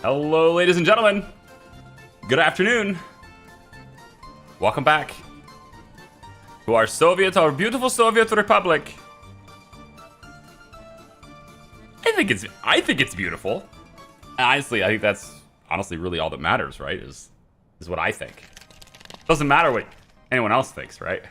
Hello, ladies and gentlemen. Good afternoon. Welcome back to our beautiful Soviet Republic. I think it's beautiful. Honestly, I think that's really all that matters, right? Is what I think. Doesn't matter what anyone else thinks, right?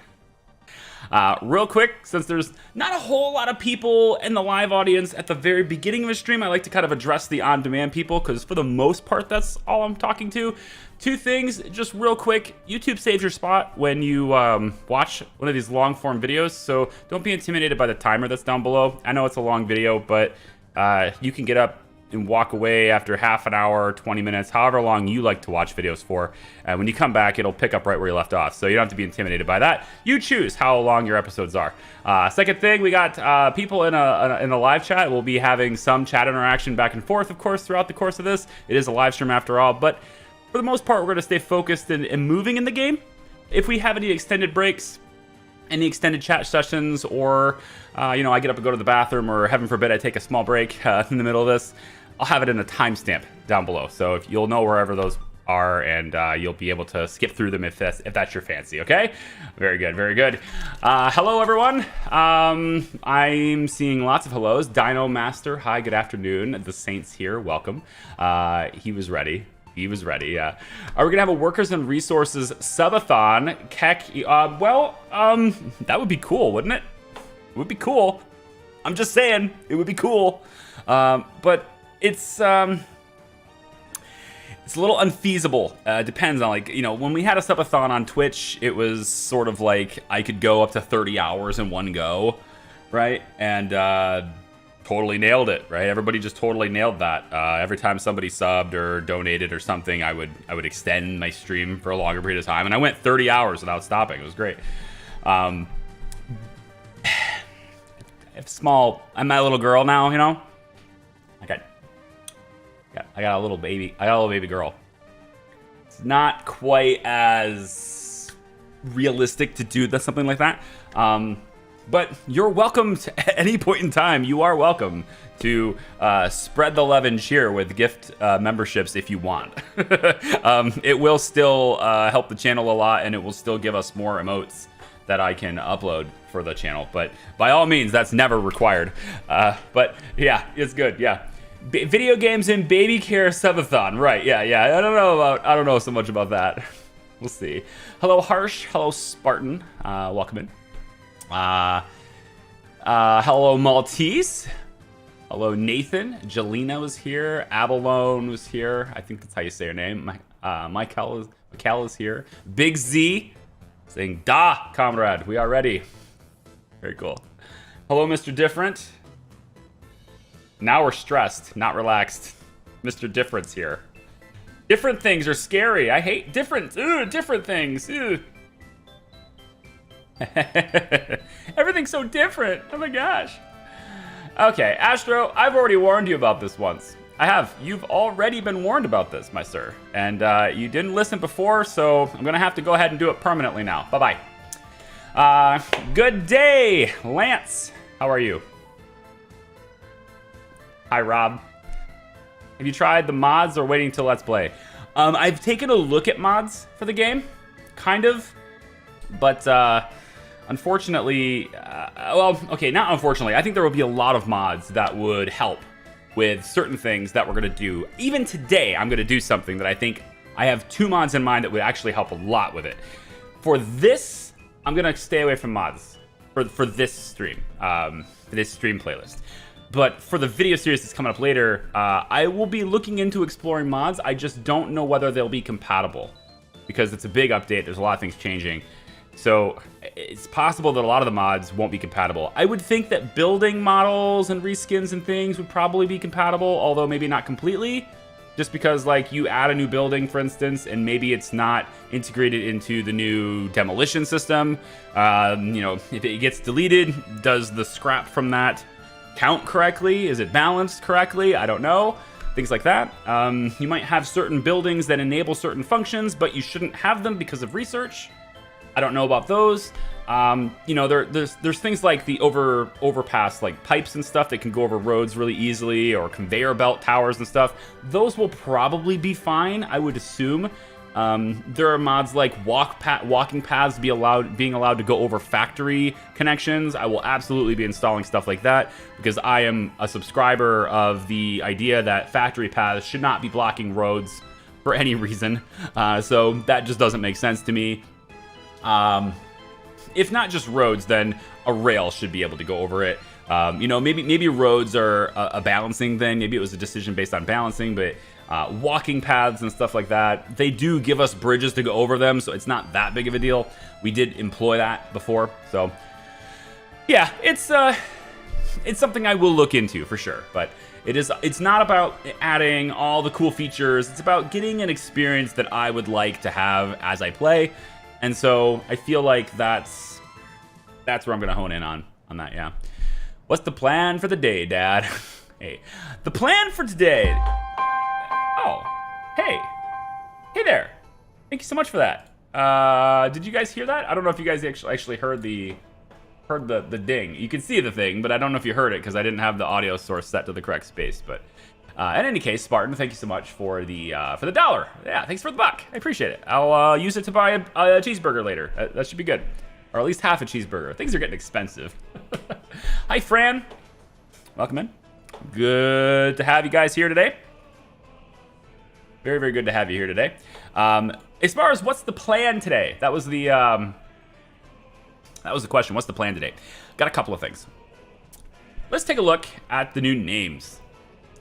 Real quick, since there's not a whole lot of people in the live audience at the very beginning of a stream, I like to kind of address the on-demand people, because for the most part, that's all I'm talking to. Two things, just real quick. YouTube saves your spot when you watch one of these long-form videos, so don't be intimidated by the timer that's down below. I know it's a long video, but you can get up and walk away after half an hour, 20 minutes, however long you like to watch videos for. And when you come back, it'll pick up right where you left off. So you don't have to be intimidated by that. You choose how long your episodes are. Second thing, we got people in the live chat. We'll be having some chat interaction back and forth, of course, throughout the course of this. It is a live stream after all, but for the most part, we're going to stay focused and moving in the game. If we have any extended breaks, any extended chat sessions, or I get up and go to the bathroom, or heaven forbid I take a small break in the middle of this, I'll have it in a timestamp down below, so if you'll know wherever those are, and you'll be able to skip through them if that's your fancy. Okay, very good, very good. Hello everyone. I'm seeing lots of hellos. Dino Master, hi, good afternoon. The Saints here, welcome. He was ready. Yeah. Are we gonna have a workers and resources subathon? Keck, that would be cool, wouldn't it? It would be cool. I'm just saying, it would be cool. But it's a little unfeasible. Depends on, when we had a subathon on Twitch, it was sort of like I could go up to 30 hours in one go, right? And totally nailed it, right? Everybody just totally nailed that. Every time somebody subbed or donated or something, I would extend my stream for a longer period of time, and I went 30 hours without stopping. It was great. I'm my little girl now, I got a little baby. I got a little baby girl. It's not quite as realistic to do something like that. But you're welcome to, at any point in time, you are welcome to spread the love and cheer with gift memberships if you want. It will still help the channel a lot, and it will still give us more emotes that I can upload for the channel. But by all means, that's never required. But yeah, it's good, yeah. Video games and baby care subathon, right? Yeah. I don't know so much about that. We'll see. Hello, Harsh. Hello, Spartan. Welcome in. Hello, Maltese. Hello, Nathan. Jelena was here. Abalone was here. I think that's how you say her name. Michael is here. Big Z saying, "Da, comrade, we are ready." Very cool. Hello, Mr. Different. Now we're stressed, not relaxed. Mr. Difference here. Different things are scary. I hate different things. Everything's so different. Oh my gosh. Okay, Astro, I've already warned you about this once. I have. You've already been warned about this, my sir. And you didn't listen before, so I'm going to have to go ahead and do it permanently now. Bye-bye. Good day, Lance. How are you? Hi, Rob. Have you tried the mods or waiting till Let's Play? I've taken a look at mods for the game, kind of, but unfortunately, not unfortunately, I think there will be a lot of mods that would help with certain things that we're going to do. Even today, I'm going to do something that I think I have 2 mods in mind that would actually help a lot with it. For this, I'm going to stay away from mods for this stream, this stream playlist. But for the video series that's coming up later, I will be looking into exploring mods. I just don't know whether they'll be compatible, because it's a big update. There's a lot of things changing. So it's possible that a lot of the mods won't be compatible. I would think that building models and reskins and things would probably be compatible, although maybe not completely. Just because, you add a new building, for instance, and maybe it's not integrated into the new demolition system. If it gets deleted, does the scrap from that count correctly? Is it balanced correctly? I don't know. Things like that. You might have certain buildings that enable certain functions, but you shouldn't have them because of research. I don't know about those. You know, there's things like the overpass, like pipes and stuff that can go over roads really easily, or conveyor belt towers and stuff. Those will probably be fine, I would assume. There are mods like walking paths being allowed to go over factory connections. I will absolutely be installing stuff like that because I am a subscriber of the idea that factory paths should not be blocking roads for any reason. So that just doesn't make sense to me. If not just roads, then a rail should be able to go over it. You know, maybe roads are a balancing thing. Maybe it was a decision based on balancing, but walking paths and stuff like that, they do give us bridges to go over them, so it's not that big of a deal. We did employ that before, so yeah, it's something I will look into for sure. But it's not about adding all the cool features. It's about getting an experience that I would like to have as I play. And so I feel like that's where I'm gonna hone in on that. Yeah. What's the plan for the day, Dad? Hey, the plan for today. Oh, hey there. Thank you so much for that. Did you guys hear that? I don't know if you guys actually heard the ding. You can see the thing, but I don't know if you heard it because I didn't have the audio source set to the correct space. But in any case, Spartan, thank you so much for the $1. Yeah, thanks for the buck. I appreciate it. I'll use it to buy a cheeseburger later. That should be good, or at least half a cheeseburger. Things are getting expensive. Hi, Fran. Welcome in. Good to have you guys here today. Very, very good to have you here today. As far as what's the plan today, that was the question. What's the plan today? Got a couple of things. Let's take a look at the new names.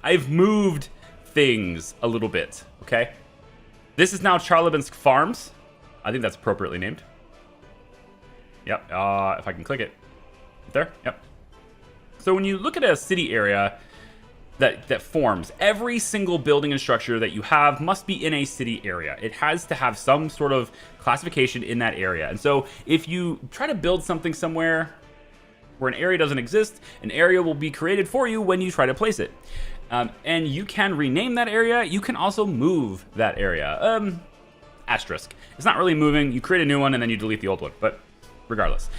I've moved things a little bit, okay? This is now Charlebinsk Farms. I think that's appropriately named. Yep, if I can click it. There, yep. So when you look at a city area that forms, every single building and structure that you have must be in a city area. It has to have some sort of classification in that area. And so if you try to build something somewhere where an area doesn't exist, an area will be created for you when you try to place it. And you can rename that area. You can also move that area. Asterisk. It's not really moving. You create a new one and then you delete the old one. But regardless.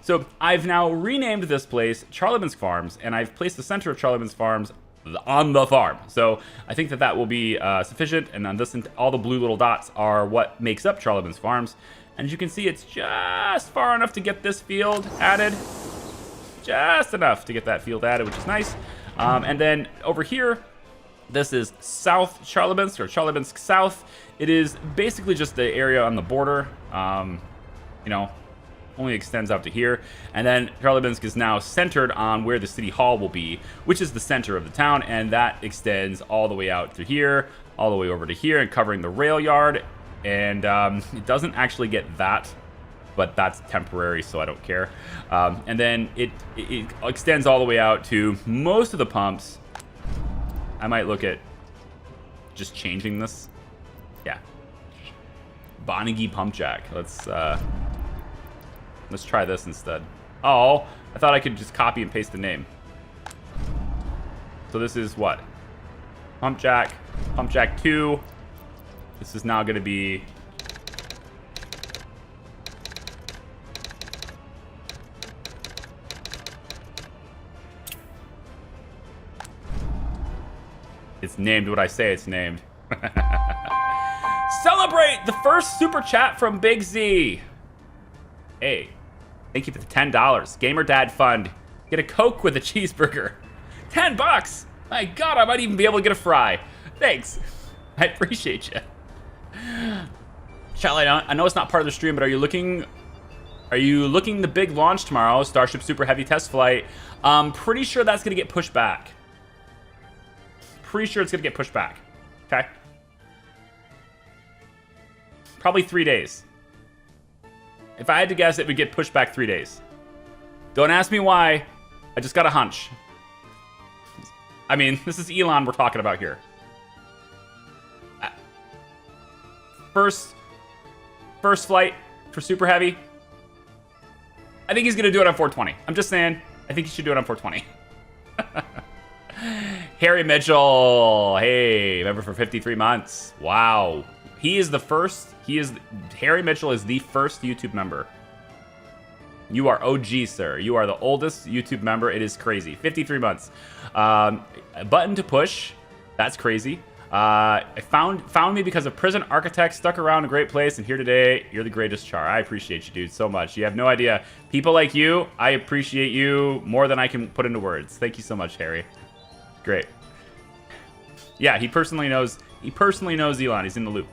So I've now renamed this place Charlebinsk Farms, and I've placed the center of Charlebinsk Farms on the farm. So I think that will be sufficient. And on this, all the blue little dots are what makes up Charlebinsk Farms. And as you can see, it's just far enough to get this field added. Just enough to get that field added, which is nice. And then over here, this is South Charlebinsk, or Charlebinsk South. It is basically just the area on the border. You know, only extends out to here. And then Charlebinsk is now centered on where the city hall will be, which is the center of the town, and that extends all the way out through here, all the way over to here, and covering the rail yard. And it doesn't actually get that, but that's temporary, so I don't care. And then it extends all the way out to most of the pumps. I might look at just changing this. Yeah. Bonnigy Pump Jack. Let's try this instead. Oh, I thought I could just copy and paste the name. So this is what? Pump Jack 2. This is now going to be... It's named what I say it's named. Celebrate the first super chat from Big Z. Hey, thank you for the $10. Gamer Dad Fund. Get a Coke with a cheeseburger. $10. My God, I might even be able to get a fry. Thanks. I appreciate you. Charlie, I know it's not part of the stream, but are you looking the big launch tomorrow? Starship Super Heavy test flight. Pretty sure that's gonna get pushed back. Pretty sure it's gonna get pushed back. Okay. Probably 3 days. If I had to guess, it would get pushed back 3 days. Don't ask me why. I just got a hunch. I mean, this is Elon we're talking about here. First flight for Super Heavy. I think he's gonna do it on 420. I'm just saying. I think he should do it on 420. Harry Mitchell. Hey, member for 53 months. Wow. He is the first. Harry Mitchell is the first YouTube member. You are OG, sir. You are the oldest YouTube member. It is crazy. 53 months. A button to push. That's crazy. I found me because of prison architect, stuck around a great place, and here today. You're the greatest, Char. I appreciate you, dude, so much. You have no idea. People like you, I appreciate you more than I can put into words. Thank you so much, Harry. Great. Yeah, he personally knows Elon. He's in the loop.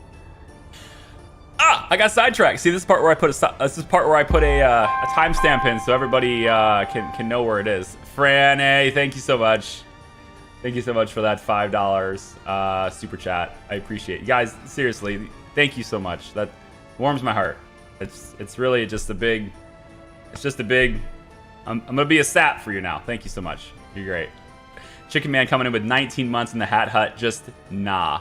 I got sidetracked. See, this is part where I put a timestamp in so everybody can know where it is. Fran, hey, thank you so much. Thank you so much for that $5 super chat. I appreciate it. You guys, seriously, thank you so much. That warms my heart. It's really just a big. I'm gonna be a sap for you now. Thank you so much. You're great. Chicken Man coming in with 19 months in the Hat Hut. Just nah.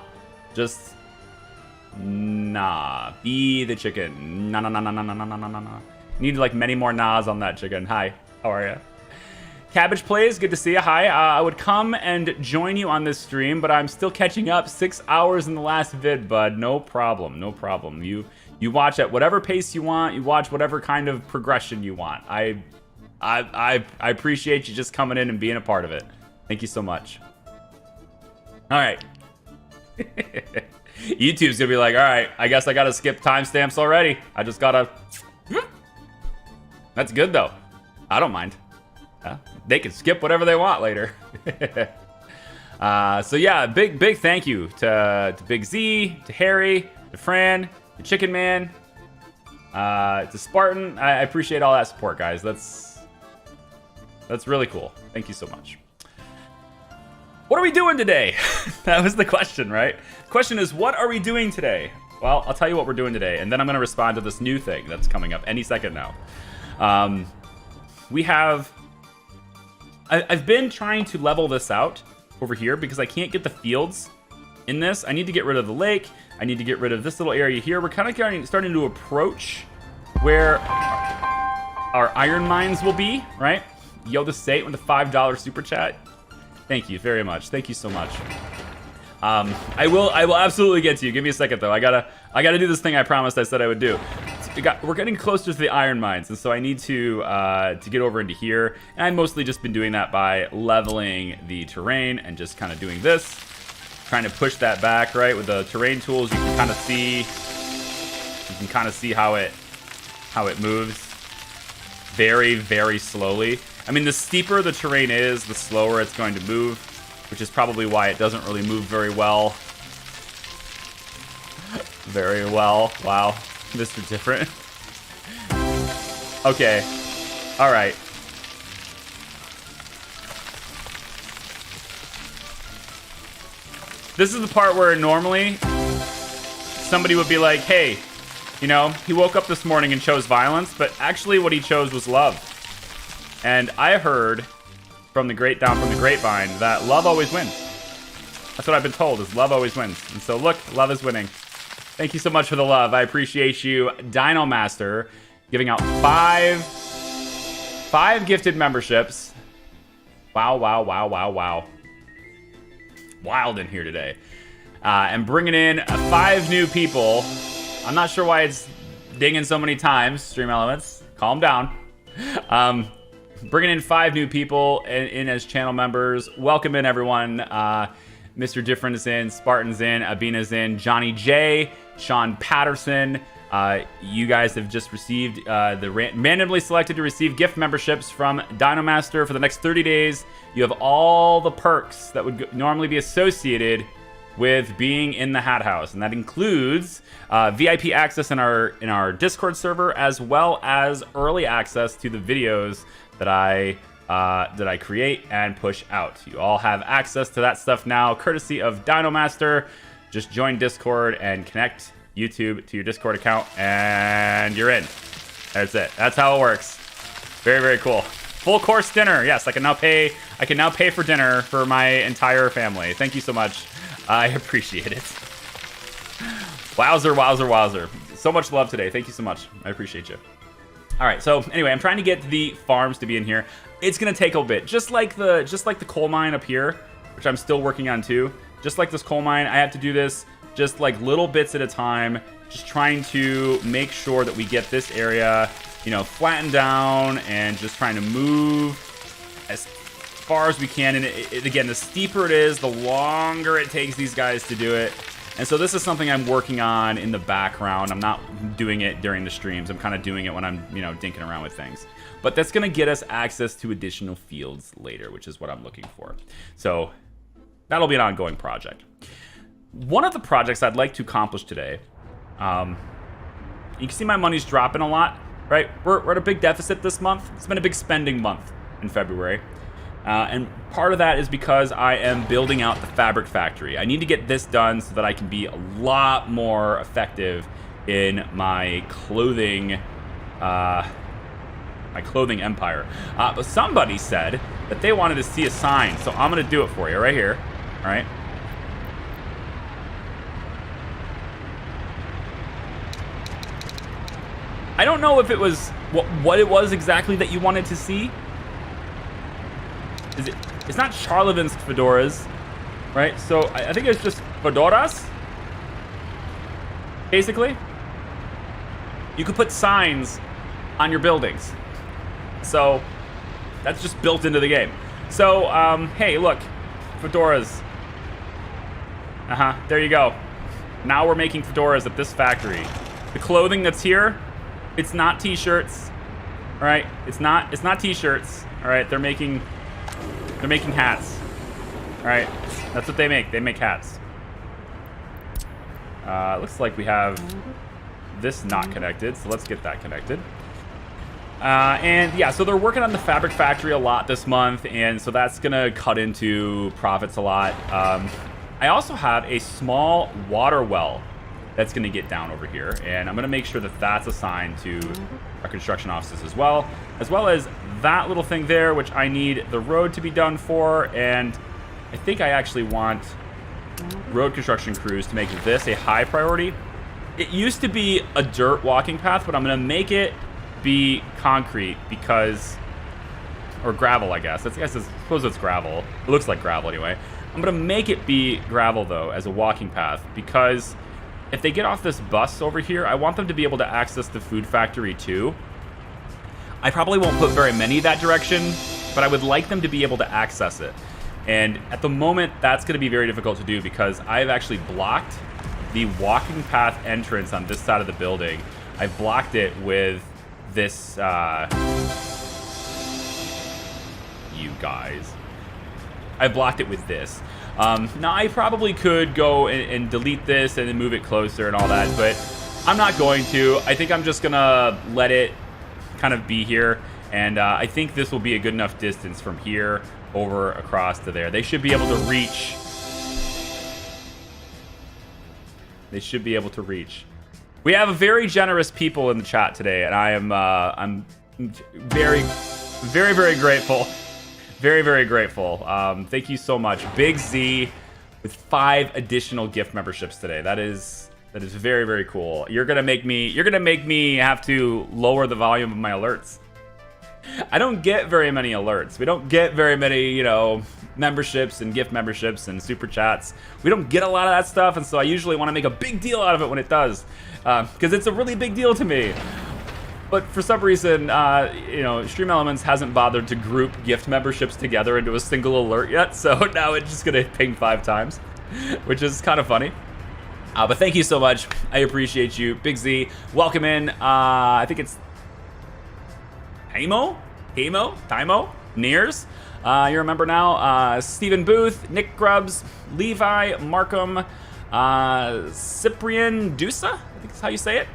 Be the chicken. Nah. Need like many more nahs on that chicken. Hi, how are you? Cabbage Plays, good to see you. Hi, I would come and join you on this stream, but I'm still catching up. 6 hours in the last vid, bud. No problem. You watch at whatever pace you want. You watch whatever kind of progression you want. I appreciate you just coming in and being a part of it. Thank you so much. All right. YouTube's gonna be like, all right, I guess I gotta skip timestamps already. I just gotta. That's good though. I don't mind. They can skip whatever they want later. So yeah, big thank you to Big Z, to Harry, to Fran, to Chicken Man, to Spartan. I appreciate all that support, guys. That's really cool. Thank you so much. What are we doing today? That was the question, right? The question is, what are we doing today? Well, I'll tell you what we're doing today, and then I'm going to respond to this new thing that's coming up any second now. I've been trying to level this out over here because I can't get the fields in this. I need to get rid of the lake. I need to get rid of this little area here. We're kind of starting to approach where our iron mines will be, right? Yoda Sate with the $5 super chat. Thank you very much. Thank you so much. I will absolutely get to you. Give me a second though. I gotta do this thing I promised I said I would do. We're getting closer to the iron mines, and so I need to get over into here. And I've mostly just been doing that by leveling the terrain and just kind of doing this, trying to push that back, right? With the terrain tools, you can kind of see how it moves very, very slowly. I mean, the steeper the terrain is, the slower it's going to move, which is probably why it doesn't really move very well. Very well. Wow. Mr. Different. Okay. All right. This is the part where normally somebody would be like, hey, you know, he woke up this morning and chose violence, but actually what he chose was love. And I heard from the grapevine that love always wins. That's what I've been told, is love always wins. And so look, love is winning. Thank you so much for the love. I appreciate you. Dino Master giving out five gifted memberships. Wow. Wild in here today. And bringing in 5 new people. I'm not sure why it's dinging so many times, Stream Elements. Calm down. Bringing in 5 new people in as channel members. Welcome in, everyone. Mr. Different is in, Spartan's in, Abina's in, Johnny J, Sean Patterson. You guys have just received randomly selected to receive gift memberships from Dinomaster for the next 30 days. You have all the perks that would normally be associated with being in the Hat House, and that includes VIP access in our Discord server, as well as early access to the videos that I create and push out. You all have access to that stuff now, courtesy of Dinomaster. Just join Discord and connect YouTube to your Discord account, and you're in. That's it. That's how it works. Very, very cool. Full course dinner. Yes, I can now pay for dinner for my entire family. Thank you so much. I appreciate it. Wowzer. So much love today. Thank you so much. I appreciate you. All right, so anyway, I'm trying to get the farms to be in here. It's gonna take a bit, just like the coal mine up here, which I'm still working on too. Just like this coal mine, I have to do this just like little bits at a time, just trying to make sure that we get this area you know, flatten down and just trying to move as far as we can. And again, the steeper it is, the longer it takes these guys to do it. And so this is something I'm working on in the background. I'm not doing it during the streams. I'm kind of doing it when I'm, you know, dinking around with things. But that's going to get us access to additional fields later, which is what I'm looking for. So that'll be an ongoing project. One of the projects I'd like to accomplish today, you can see my money's dropping a lot, right? We're at a big deficit this month. It's been a big spending month in February. And part of that is because I am building out the fabric factory. I need to get this done so that I can be a lot more effective in my clothing empire. But somebody said that they wanted to see a sign, so I'm going to do it for you right here. All right. I don't know if it was what it was exactly that you wanted to see. It's not Charlevinsk fedoras, right? So I think it's just fedoras. Basically, you could put signs on your buildings. So that's just built into the game. So hey, look, fedoras. There you go. Now we're making fedoras at this factory. The clothing that's here, it's not t-shirts. All right, it's not t-shirts. All right, they're making hats. All right, that's what they make. They make hats. Looks like we have this not connected, so let's get that connected. And yeah, so they're working on the fabric factory a lot this month, and so that's gonna cut into profits a lot. I also have a small water well that's gonna get down over here, and I'm gonna make sure that that's assigned to our construction offices as well as that little thing there, which I need the road to be done for, and I think I actually want road construction crews to make this a high priority. It used to be a dirt walking path, but I'm gonna make it be concrete because, or gravel, I guess. I suppose it's gravel. It looks like gravel anyway. I'm gonna make it be gravel though as a walking path, because if they get off this bus over here, I want them to be able to access the food factory too. I probably won't put very many that direction, but I would like them to be able to access it. And at the moment, that's going to be very difficult to do because I've actually blocked the walking path entrance on this side of the building. I've blocked it with this, you guys. I blocked it with this. Now, I probably could go and delete this and then move it closer and all that, but I'm not going to. I think I'm just going to let it kind of be here, and I think this will be a good enough distance from here over across to there. They should be able to reach. They should be able to reach. We have very generous people in the chat today, and I'm very, very, very grateful. Very, very grateful. Thank you so much. Big Z with 5 additional gift memberships today. That is very, very cool. You're gonna make me have to lower the volume of my alerts. I don't get very many alerts. We don't get very many, you know, memberships and gift memberships and super chats. We don't get a lot of that stuff, and so I usually want to make a big deal out of it when it does, because it's a really big deal to me. But for some reason, you know, Stream Elements hasn't bothered to group gift memberships together into a single alert yet, so now it's just gonna ping 5 times, which is kind of funny. But thank you so much. I appreciate you. Big Z, welcome in. I think it's Timo, Nears. You remember now. Stephen Booth, Nick Grubbs, Levi, Markham, Cyprian Dusa, I think is how you say it.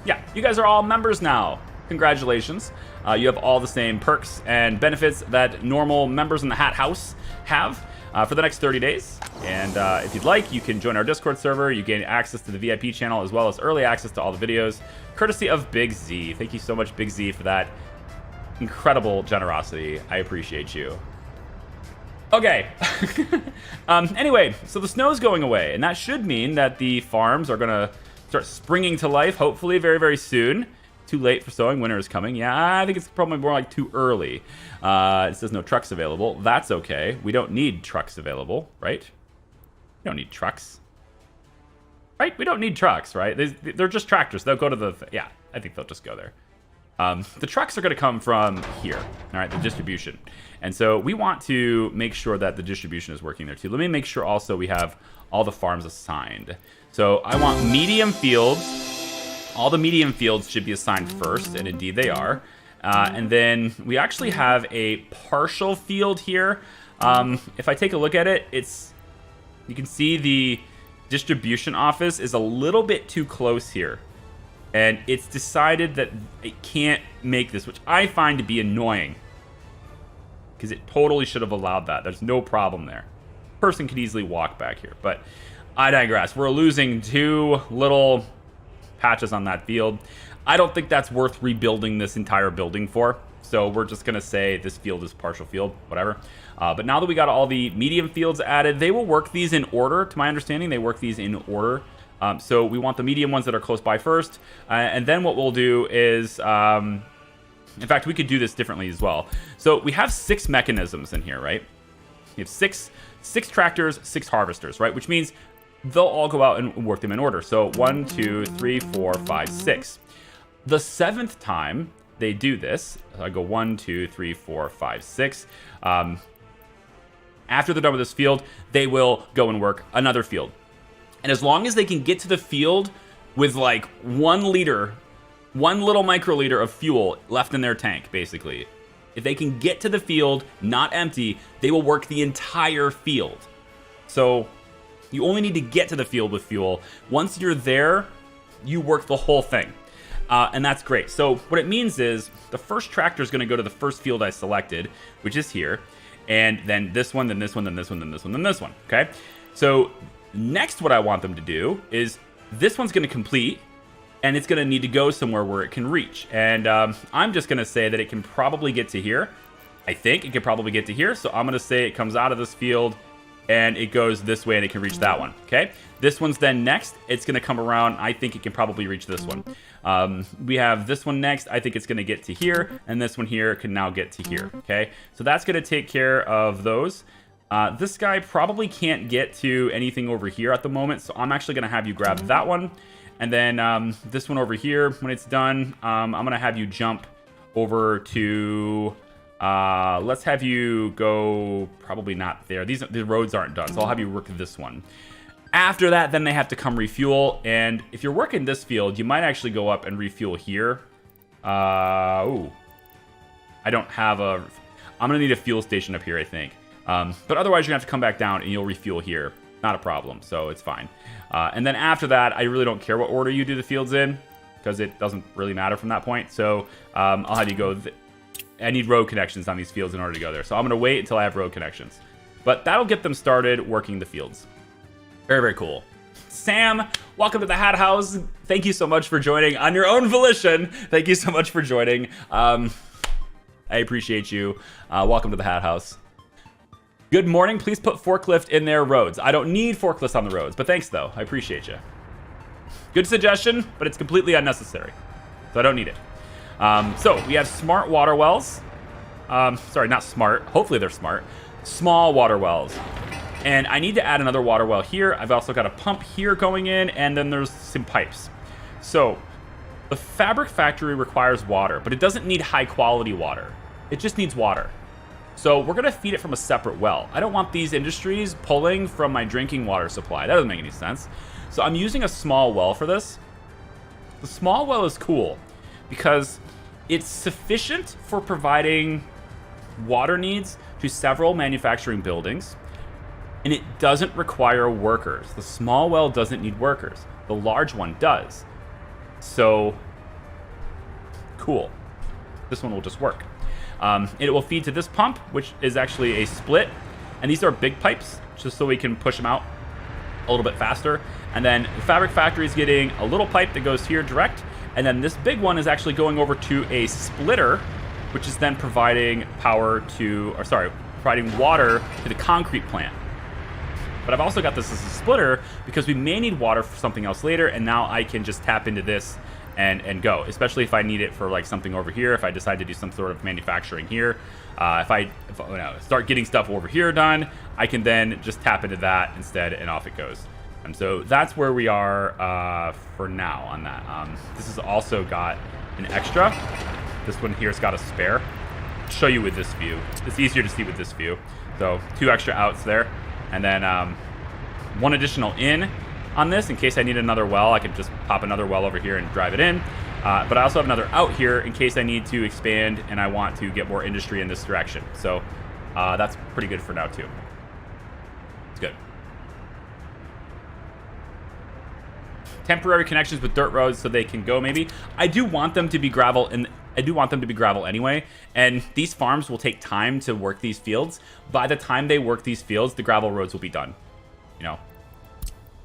Yeah, you guys are all members now. Congratulations. You have all the same perks and benefits that normal members in the Hat House have for the next 30 days. And if you'd like, you can join our Discord server. You gain access to the VIP channel as well as early access to all the videos, courtesy of Big Z. Thank you so much, Big Z, for that incredible generosity. I appreciate you. Okay. Anyway, so the snow's going away, and that should mean that the farms are going to start springing to life, hopefully very, very soon. Too late for sowing. Winter is coming. Yeah, I think it's probably more like too early. It says no trucks available. That's okay. We don't need trucks available, right? We don't need trucks. Right? We don't need trucks, right? They're just tractors. They'll go to the... Yeah, I think they'll just go there. The trucks are going to come from here, all right, the distribution. And so we want to make sure that the distribution is working there too. Let me make sure also we have all the farms assigned. So I want medium fields. All the medium fields should be assigned first, and indeed they are. And then we actually have a partial field here. If I take a look at it, you can see the distribution office is a little bit too close here. And it's decided that it can't make this, which I find to be annoying. Because it totally should have allowed that. There's no problem there. Person could easily walk back here. But I digress. We're losing 2 little patches on that field. I don't think that's worth rebuilding this entire building for. So we're just going to say this field is partial field, whatever. But now that we got all the medium fields added, they will work these in order. To my understanding, they work these in order. So we want the medium ones that are close by first. And then what we'll do is... in fact, we could do this differently as well. So we have 6 mechanisms in here, right? We have six tractors, 6 harvesters, right? Which means they'll all go out and work them in order. So 1, 2, 3, 4, 5, 6. The 7th time they do this, I go 1, 2, 3, 4, 5, 6. After they're done with this field, they will go and work another field. And as long as they can get to the field with like 1 liter, 1 little microliter of fuel left in their tank, basically. If they can get to the field, not empty, they will work the entire field. So you only need to get to the field with fuel. Once you're there, you work the whole thing. And that's great. So what it means is the first tractor is going to go to the first field I selected, which is here. And then this one, then this one, then this one, then this one, then this one. Okay. So next, what I want them to do is this one's going to complete. And it's going to need to go somewhere where it can reach. And I'm just going to say that it can probably get to here. I think it can probably get to here. So I'm going to say it comes out of this field and it goes this way and it can reach that one. Okay. This one's then next. It's going to come around. I think it can probably reach this one. We have this one next. I think it's going to get to here. And this one here can now get to here. Okay. So that's going to take care of those. This guy probably can't get to anything over here at the moment. So I'm actually going to have you grab that one. And then this one over here, when it's done, I'm going to have you jump over to, let's have you go, probably not there. The roads aren't done, so I'll have you work this one. After that, then they have to come refuel. And if you're working this field, you might actually go up and refuel here. I don't have I'm going to need a fuel station up here, I think. But otherwise, you're going to have to come back down and you'll refuel here. Not a problem, so it's fine. And then after that, I really don't care what order you do the fields in, because it doesn't really matter from that point. So I'll have you go. I need road connections on these fields in order to go there. So I'm going to wait until I have road connections. But that'll get them started working the fields. Very, very cool. Sam, welcome to the Hat House. Thank you so much for joining on your own volition. Thank you so much for joining. I appreciate you. Welcome to the Hat House. Good morning. Please put forklift in their roads. I don't need forklifts on the roads, but thanks, though. I appreciate you. Good suggestion, but it's completely unnecessary. So I don't need it. So we have smart water wells. Sorry, not smart. Hopefully they're smart. Small water wells. And I need to add another water well here. I've also got a pump here going in, and then there's some pipes. So the fabric factory requires water, but it doesn't need high quality water. It just needs water. So we're going to feed it from a separate well. I don't want these industries pulling from my drinking water supply. That doesn't make any sense. So I'm using a small well for this. The small well is cool because it's sufficient for providing water needs to several manufacturing buildings, and it doesn't require workers. The small well doesn't need workers. The large one does. So, cool. This one will just work. It will feed to this pump, which is actually a split. And these are big pipes, just so we can push them out a little bit faster. And then the fabric factory is getting a little pipe that goes here direct. And then this big one is actually going over to a splitter, which is then providing providing water to the concrete plant. But I've also got this as a splitter because we may need water for something else later. And now I can just tap into this and go, especially if I need it for like something over here. If I decide to do some sort of manufacturing here, if I start getting stuff over here done, I can then just tap into that instead, and off it goes. And so that's where we are for now on that. This has also got an extra. This one here's got a spare. I'll show you with this view. It's easier to see with this view. So 2 extra outs there, and then 1 additional in on this in case I need another well. I can just pop another well over here and drive it in. But I also have another out here in case I need to expand and I want to get more industry in this direction. So that's pretty good for now too. It's good. Temporary connections with dirt roads so they can go maybe. I do want them to be gravel, and I do want them to be gravel anyway. And these farms will take time to work these fields. By the time they work these fields, the gravel roads will be done. You know,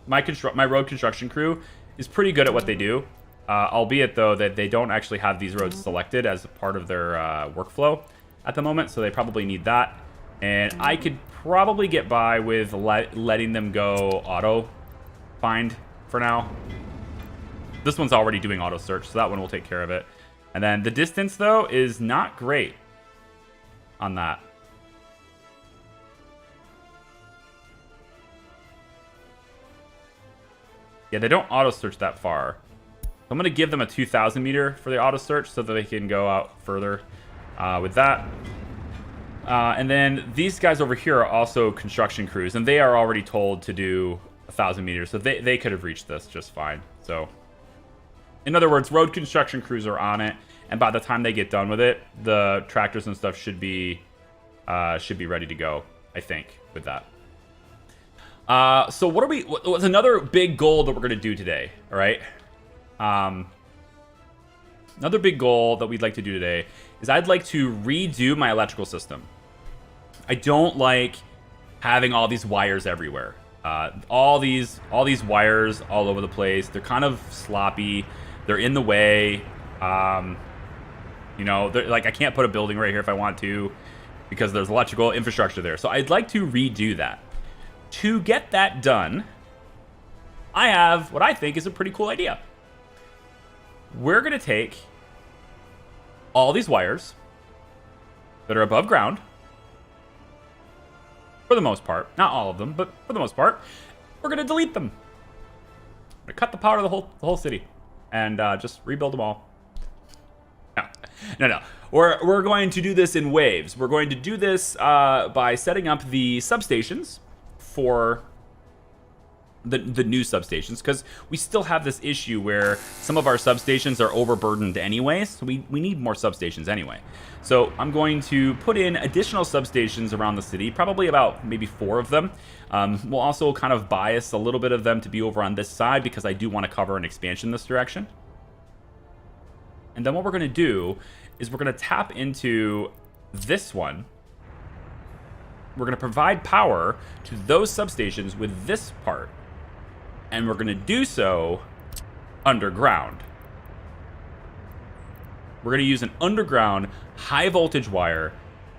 my road construction crew is pretty good at what they do. Albeit though that they don't actually have these roads selected as a part of their workflow at the moment, so they probably need that. And I could probably get by with letting them go auto find for now. This one's already doing auto search, so that one will take care of it. And then the distance though is not great on that. Yeah, they don't auto search that far. I'm going to give them a 2,000 meter for the auto search so that they can go out further with that. And then these guys over here are also construction crews, and they are already told to do 1,000 meters, so they could have reached this just fine. So, in other words, road construction crews are on it, and by the time they get done with it, the tractors and stuff should be ready to go, I think, with that. So what's another big goal that we're going to do today, all right? Another big goal that we'd like to do today is I'd like to redo my electrical system. I don't like having all these wires everywhere. All these wires all over the place. They're kind of sloppy. They're in the way. You know, like I can't put a building right here if I want to because there's electrical infrastructure there. So I'd like to redo that. To get that done, I have what I think is a pretty cool idea. We're going to take all these wires that are above ground, for the most part, not all of them, but for the most part, we're going to delete them. We're going to cut the power to the whole city and just rebuild them all. No. We're going to do this in waves. We're going to do this by setting up the substations for the new substations, because we still have this issue where some of our substations are overburdened anyways, so we need more substations anyway. So I'm going to put in additional substations around the city, probably about maybe 4 of them. We'll also kind of bias a little bit of them to be over on this side because I do want to cover an expansion this direction. And then what we're going to do is we're going to tap into this one. We're going to provide power to those substations with this part. And we're going to do so underground. We're going to use an underground high voltage wire,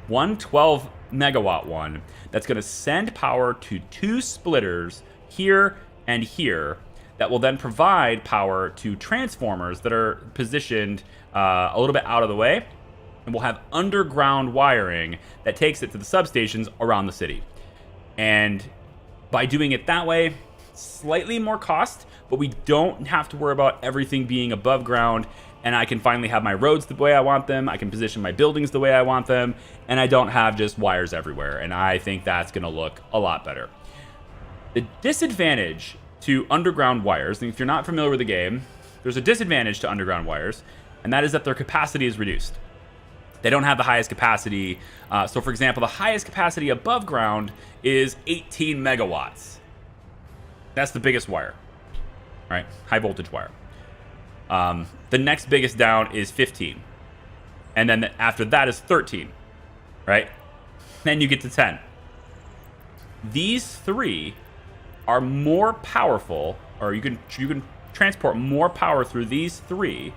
112 megawatt one, that's going to send power to 2 splitters here and here that will then provide power to transformers that are positioned a little bit out of the way. And we'll have underground wiring that takes it to the substations around the city. And by doing it that way, slightly more cost, but we don't have to worry about everything being above ground, and I can finally have my roads the way I want them. I can position my buildings the way I want them, and I don't have just wires everywhere, and I think that's going to look a lot better. The disadvantage to underground wires, and if you're not familiar with the game, there's a disadvantage to underground wires, and that is that their capacity is reduced. They don't have the highest capacity. So for example, the highest capacity above ground is 18 megawatts. That's the biggest wire, right? High voltage wire. The next biggest down is 15. And then after that is 13, right? Then you get to 10. These 3 are more powerful, or you can transport more power through these 3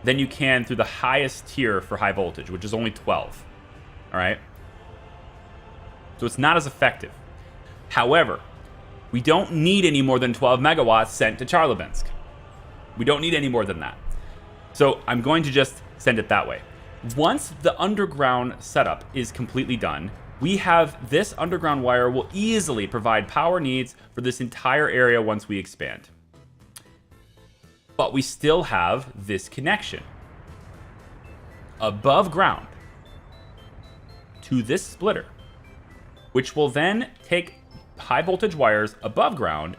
than you can through the highest tier for high voltage, which is only 12, all right? So it's not as effective. However, we don't need any more than 12 megawatts sent to Charlabinsk. We don't need any more than that. So I'm going to just send it that way. Once the underground setup is completely done, we have this underground wire will easily provide power needs for this entire area once we expand. But we still have this connection above ground to this splitter, which will then take high voltage wires above ground,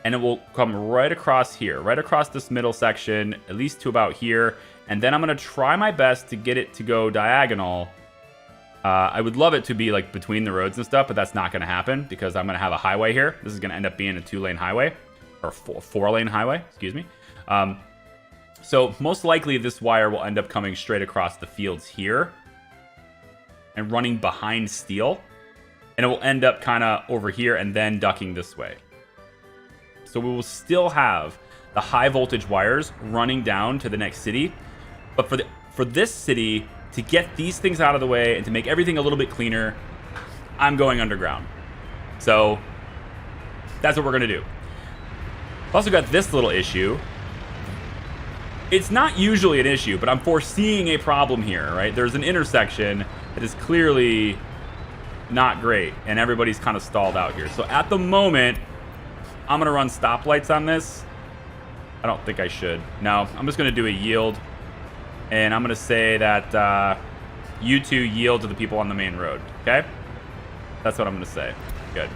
and it will come right across here, right across this middle section, at least to about here. And then I'm going to try my best to get it to go diagonal. I would love it to be like between the roads and stuff, but that's not going to happen because I'm going to have a highway here. This is going to end up being a 2-lane highway, or 4-lane highway, excuse me. So most likely this wire will end up coming straight across the fields here and running behind steel, and it will end up kind of over here and then ducking this way. So we will still have the high voltage wires running down to the next city, but for this city to get these things out of the way and to make everything a little bit cleaner, I'm going underground. So that's what we're gonna do. I've also got this little issue. It's not usually an issue, but I'm foreseeing a problem here, right? There's an intersection that is clearly not great, and everybody's kind of stalled out here. So at the moment, I'm gonna run stoplights on this. I don't think I should. No, I'm just gonna do a yield, and I'm gonna say that you two yield to the people on the main road, okay? That's what I'm gonna say. Good.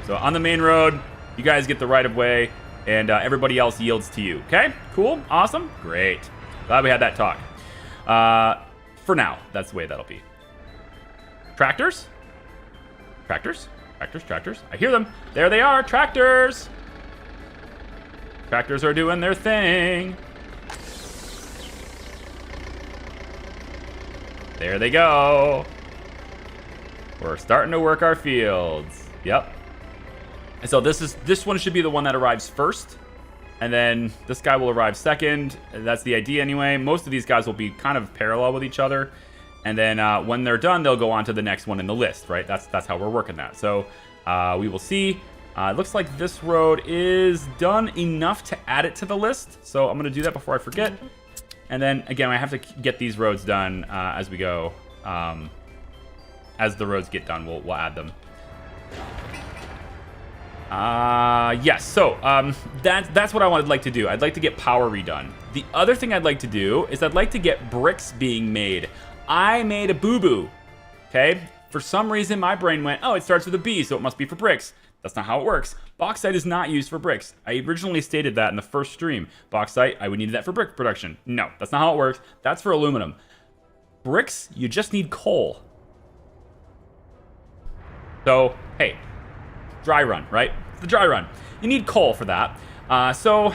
So on the main road, you guys get the right of way, and everybody else yields to you. Okay? Cool? Awesome? Great. Glad we had that talk. For now, that's the way that'll be. Tractors? Tractors? Tractors, tractors. I hear them. There they are, tractors! Tractors are doing their thing. There they go. We're starting to work our fields. Yep. And so this one should be the one that arrives first, and then this guy will arrive second. That's the idea anyway. Most of these guys will be kind of parallel with each other, and then when they're done, they'll go on to the next one in the list, right? That's how we're working that. So we will see. It looks like this road is done enough to add it to the list, so I'm gonna do that before I forget. And then again, I have to get these roads done as we go. As the roads get done, we'll add them. Yes, so that's what I would like to do. I'd like to get power redone. The other thing I'd like to do is I'd like to get bricks being made. I made a boo-boo, okay? For some reason, my brain went, oh, it starts with a B, so it must be for bricks. That's not how it works. Bauxite is not used for bricks. I originally stated that in the first stream. Bauxite, I would need that for brick production. No, that's not how it works. That's for aluminum. Bricks, you just need coal. So, hey, dry run, right? It's the dry run. You need coal for that. So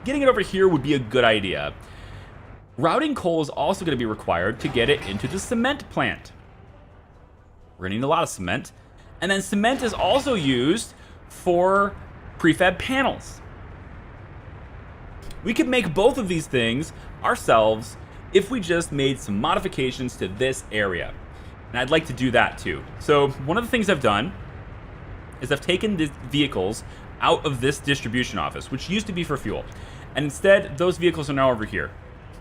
getting it over here would be a good idea. Routing coal is also going to be required to get it into the cement plant. We're going to need a lot of cement. And then cement is also used for prefab panels. We could make both of these things ourselves if we just made some modifications to this area. And I'd like to do that too. So one of the things I've done is I've taken the vehicles out of this distribution office, which used to be for fuel. And instead, those vehicles are now over here.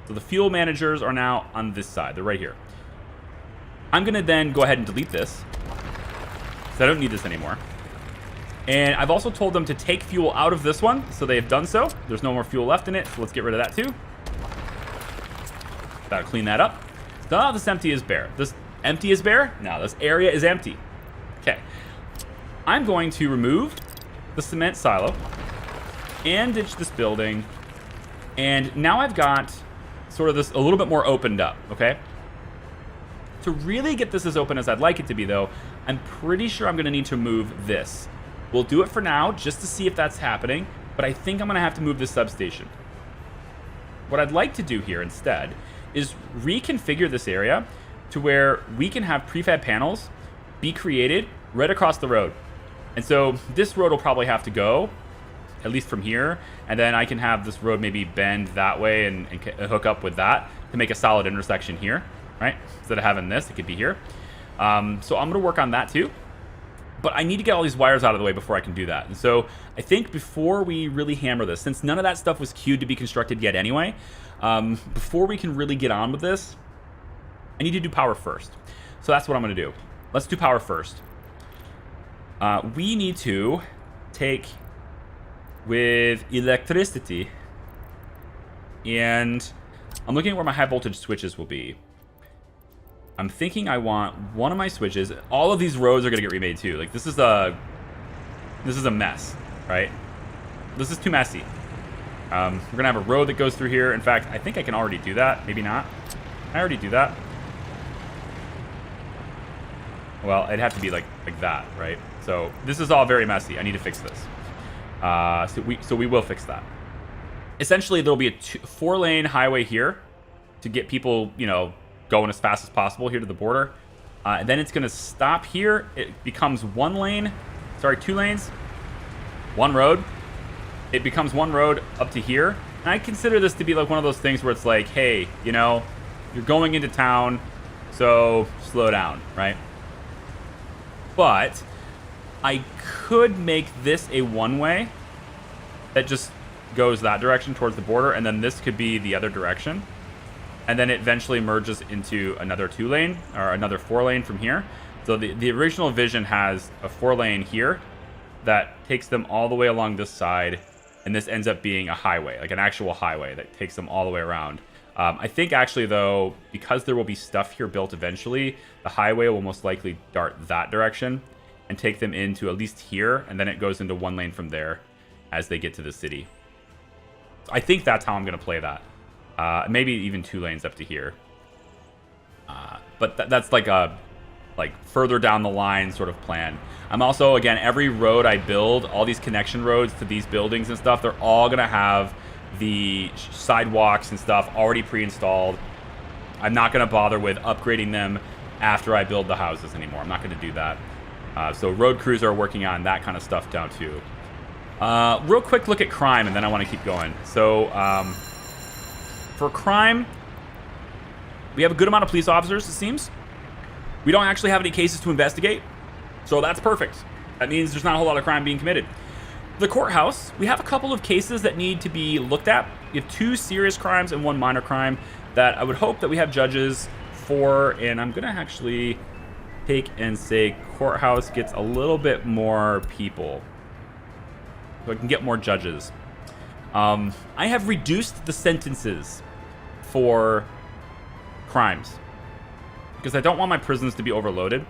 So the fuel managers are now on this side. They're right here. I'm gonna then go ahead and delete this, because I don't need this anymore. And I've also told them to take fuel out of this one, so they have done so. There's no more fuel left in it, so let's get rid of that too. Gotta clean that up. So now this empty is bare. This empty is bare? No, this area is empty. Okay. I'm going to remove the cement silo and ditch this building. And now I've got sort of this a little bit more opened up, okay? To really get this as open as I'd like it to be, though, I'm pretty sure I'm going to need to move this. We'll do it for now just to see if that's happening, but I think I'm going to have to move this substation. What I'd like to do here instead is reconfigure this area to where we can have prefab panels be created right across the road. And so this road will probably have to go, at least from here, and then I can have this road maybe bend that way and hook up with that to make a solid intersection here, right? Instead of having this, it could be here. So I'm going to work on that too. But I need to get all these wires out of the way before I can do that. And so I think before we really hammer this, since none of that stuff was queued to be constructed yet anyway, before we can really get on with this, I need to do power first. So that's what I'm going to do. Let's do power first. We need to take with electricity. And I'm looking at where my high voltage switches will be. I'm thinking I want one of my switches. All of these roads are going to get remade too. Like, this is a mess, right? This is too messy. We're going to have a road that goes through here. In fact, I think I can already do that. Maybe not. Can I already do that? Well, it'd have to be like that, right? So this is all very messy. I need to fix this. So we will fix that. Essentially, there'll be a 4-lane highway here to get people, you know, going as fast as possible here to the border. And then it's going to stop here. It becomes 2 lanes, 1 road. It becomes 1 road up to here. And I consider this to be like one of those things where it's like, hey, you know, you're going into town, so slow down, right? But I could make this a 1-way that just goes that direction towards the border, and then this could be the other direction. And then it eventually merges into another 2-lane or another 4-lane from here. So the original vision has a 4-lane here that takes them all the way along this side, and this ends up being a highway, like an actual highway that takes them all the way around. I think actually, though, because there will be stuff here built eventually, the highway will most likely dart that direction and take them into at least here, and then it goes into 1 lane from there as they get to the city. I think that's how I'm going to play that. Maybe even 2 lanes up to here. But that's like a further down the line sort of plan. I'm also, again, every road I build, all these connection roads to these buildings and stuff, they're all going to have the sidewalks and stuff already pre-installed. I'm not going to bother with upgrading them after I build the houses anymore. I'm not going to do that. So road crews are working on that kind of stuff down too. Real quick look at crime, and then I want to keep going. So for crime, we have a good amount of police officers, it seems. We don't actually have any cases to investigate, so that's perfect. That means there's not a whole lot of crime being committed. The courthouse, we have a couple of cases that need to be looked at. We have 2 serious crimes and 1 minor crime that I would hope that we have judges for, and I'm going to actually take and say courthouse gets a little bit more people, so I can get more judges. I have reduced the sentences for crimes because I don't want my prisons to be overloaded.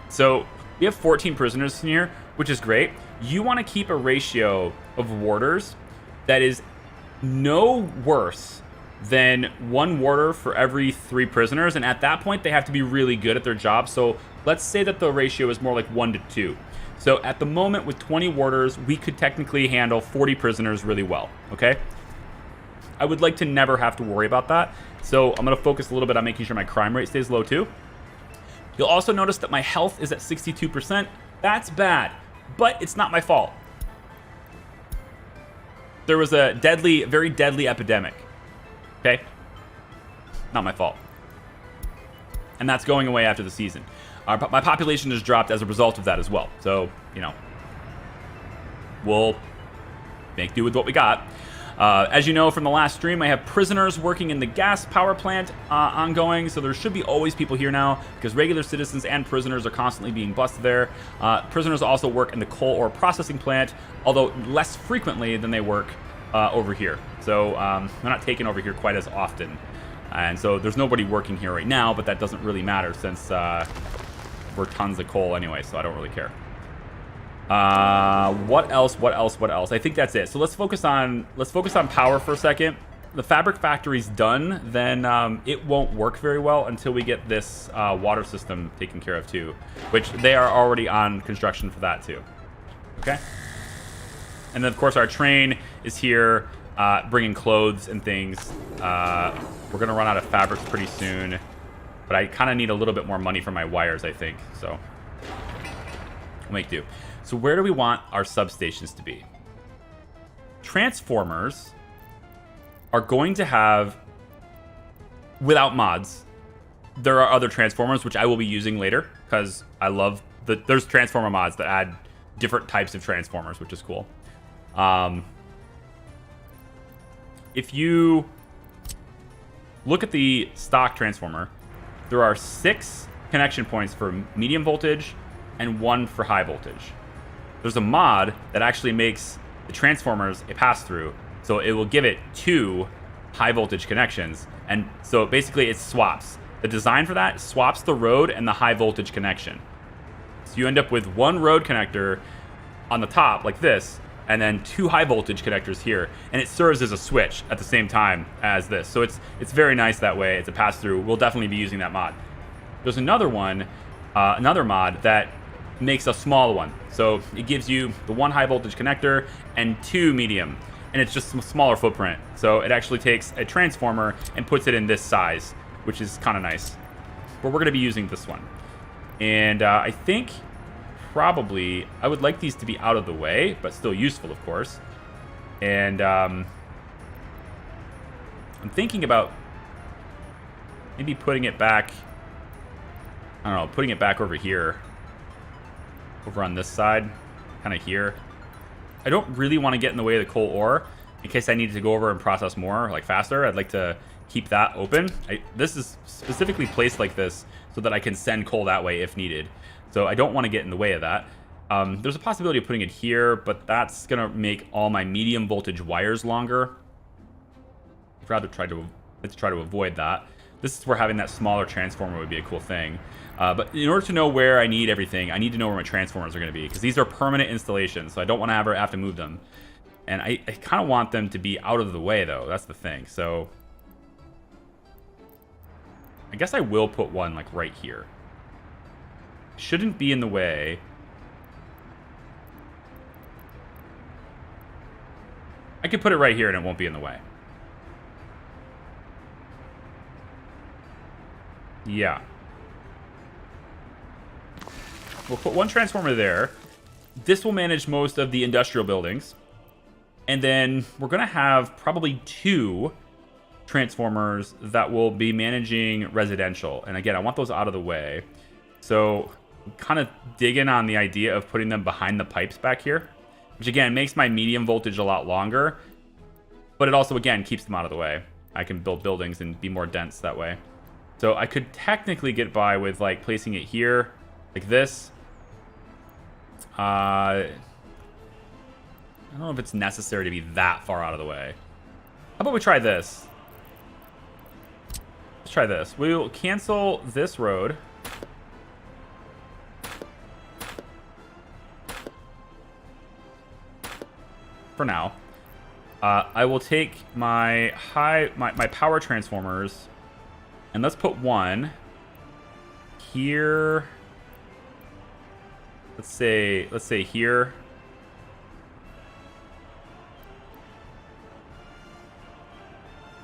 So we have 14 prisoners in here, which is great. You want to keep a ratio of warders that is no worse than 1 warder for every 3 prisoners, and at that point they have to be really good at their job. So let's say that the ratio is more like 1 to 2. So at the moment with 20 warders, we could technically handle 40 prisoners really well, okay? I would like to never have to worry about that. So I'm going to focus a little bit on making sure my crime rate stays low too. You'll also notice that my health is at 62%. That's bad, but it's not my fault. There was a very deadly epidemic, okay? Not my fault. And that's going away after the season. My population has dropped as a result of that as well. So, you know, we'll make do with what we got. As you know from the last stream, I have prisoners working in the gas power plant ongoing, so there should be always people here now because regular citizens and prisoners are constantly being busted there. Prisoners also work in the coal ore processing plant, although less frequently than they work over here. So they're not taken over here quite as often. And so there's nobody working here right now, but that doesn't really matter since we're tons of coal anyway, so I don't really care. What else? I think that's it. So let's focus on power for a second. The fabric factory's done, then it won't work very well until we get this water system taken care of too, which they are already on construction for that too. Okay. And then of course our train is here bringing clothes and things. We're gonna run out of fabrics pretty soon, but I kind of need a little bit more money for my wires, I think. So we'll make do. So where do we want our substations to be? Transformers are going to have, without mods, there are other transformers which I will be using later because I love there's transformer mods that add different types of transformers, which is cool. If you look at the stock transformer, there are 6 connection points for medium voltage and 1 for high voltage. There's a mod that actually makes the transformers a pass-through, so it will give it 2 high voltage connections. And so basically it swaps. The design for that swaps the road and the high voltage connection. So you end up with one road connector on the top like this, and then two high voltage connectors here, and it serves as a switch at the same time as this. So it's very nice that way. It's a pass through. We'll definitely be using that mod. There's another one, another mod that makes a small one. So it gives you the one high voltage connector and two medium, and it's just a smaller footprint. So it actually takes a transformer and puts it in this size, which is kind of nice. But we're going to be using this one. And I think probably I would like these to be out of the way, but still useful, of course. And I'm thinking about maybe putting it back, I don't know, putting it back over here, over on this side, kind of here. I don't really want to get in the way of the coal ore in case I need to go over and process more, like faster. I'd like to keep that open. This is specifically placed like this so that I can send coal that way if needed. So I don't want to get in the way of that. There's a possibility of putting it here, but that's going to make all my medium voltage wires longer. I'd rather try to avoid that. This is where having that smaller transformer would be a cool thing. But in order to know where I need everything, I need to know where my transformers are going to be, because these are permanent installations, so I don't want to ever have to move them. And I kind of want them to be out of the way, though. That's the thing. So I guess I will put one like right here. Shouldn't be in the way. I could put it right here and it won't be in the way. Yeah. We'll put one transformer there. This will manage most of the industrial buildings. And then we're going to have probably two transformers that will be managing residential. And again, I want those out of the way. So I'm kind of digging on the idea of putting them behind the pipes back here, which again makes my medium voltage a lot longer, but it also again keeps them out of the way. I can build buildings and be more dense that way. So I could technically get by with like placing it here like this. I don't know if it's necessary to be that far out of the way. How about we try this? Let's try this. We'll cancel this road. For now. I will take my power transformers, and let's put one here. Let's say here.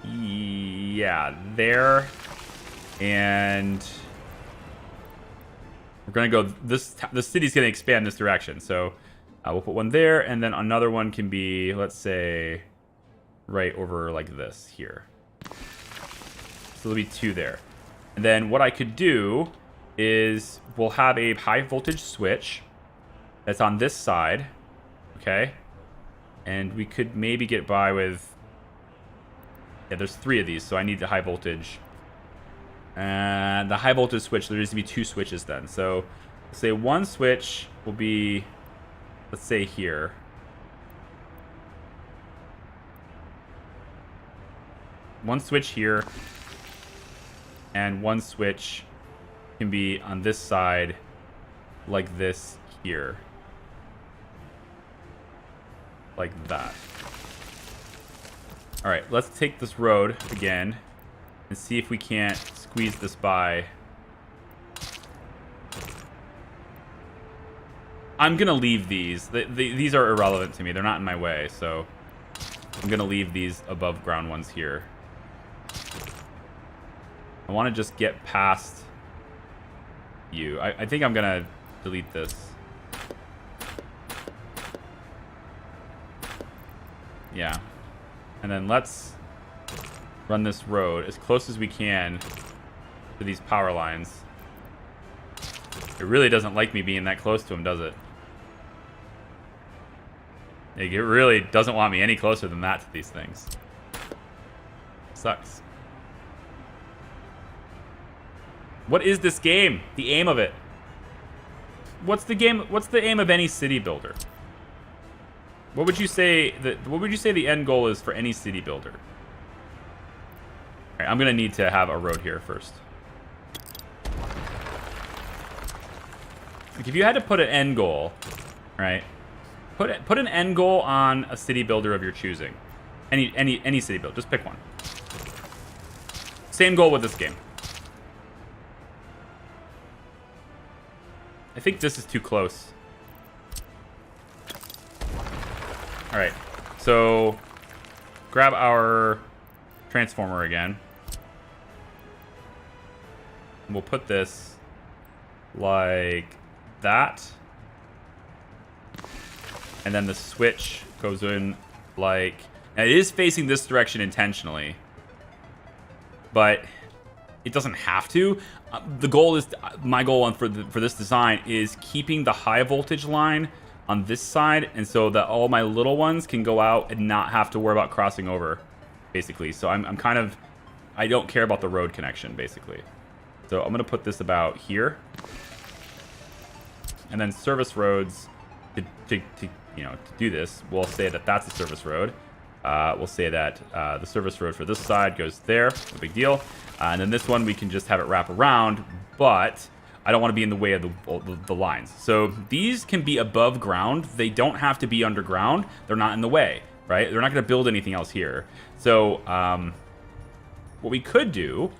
Yeah, there. And we're gonna go the city's gonna expand this direction, so we'll put one there, and then another one can be, let's say, right over like this here. So there'll be two there. And then what I could do is we'll have a high voltage switch that's on this side, okay? And we could maybe get by with, yeah, there's three of these, so I need the high voltage. And the high voltage switch, there needs to be two switches then. So let's say one switch will be, let's say here. One switch here. And one switch can be on this side like this here. Like that. All right, let's take this road again and see if we can't squeeze this by. I'm going to leave these. These are irrelevant to me. They're not in my way, so I'm going to leave these above ground ones here. I want to just get past you. I think I'm going to delete this. Yeah. And then let's run this road as close as we can to these power lines. It really doesn't like me being that close to him, does it? Like, it really doesn't want me any closer than that to these things. Sucks. What is this game? The aim of it. What's the game? What's the aim of any city builder? What would you say the end goal is for any city builder? right, I'm gonna need to have a road here first. Like if you had to put an end goal, right? Put an end goal on a city builder of your choosing. Any city builder, just pick one. Same goal with this game. I think this is too close. All right, so grab our transformer again. We'll put this like that. And then the switch goes in like... Now it is facing this direction intentionally, but it doesn't have to. The goal is... My goal for this design is keeping the high voltage line on this side, and so that all my little ones can go out and not have to worry about crossing over, basically. So I'm kind of... I don't care about the road connection, basically. So I'm going to put this about here. And then service roads, to do this, we'll say that that's a service road. We'll say that the service road for this side goes there, no big deal. And then this one, we can just have it wrap around, but I don't want to be in the way of the lines. So these can be above ground. They don't have to be underground. They're not in the way, right? They're not going to build anything else here. So what we could do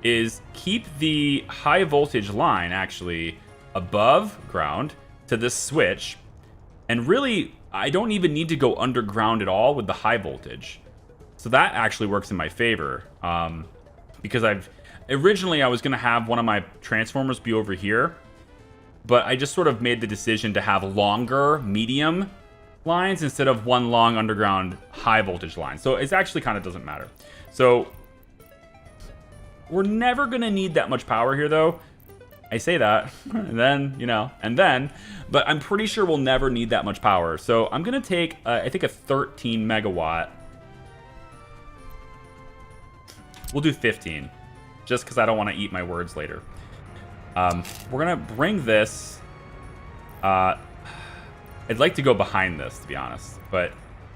is keep the high voltage line actually above ground to this switch. And really, I don't even need to go underground at all with the high voltage. So that actually works in my favor. Because originally I was going to have one of my transformers be over here. But I just sort of made the decision to have longer medium lines instead of one long underground high voltage line. So it actually kind of doesn't matter. So we're never going to need that much power here, though. I say that, and then, but I'm pretty sure we'll never need that much power. So I'm going to take, I think, a 13 megawatt. We'll do 15, just because I don't want to eat my words later. We're going to bring this. I'd like to go behind this, to be honest, but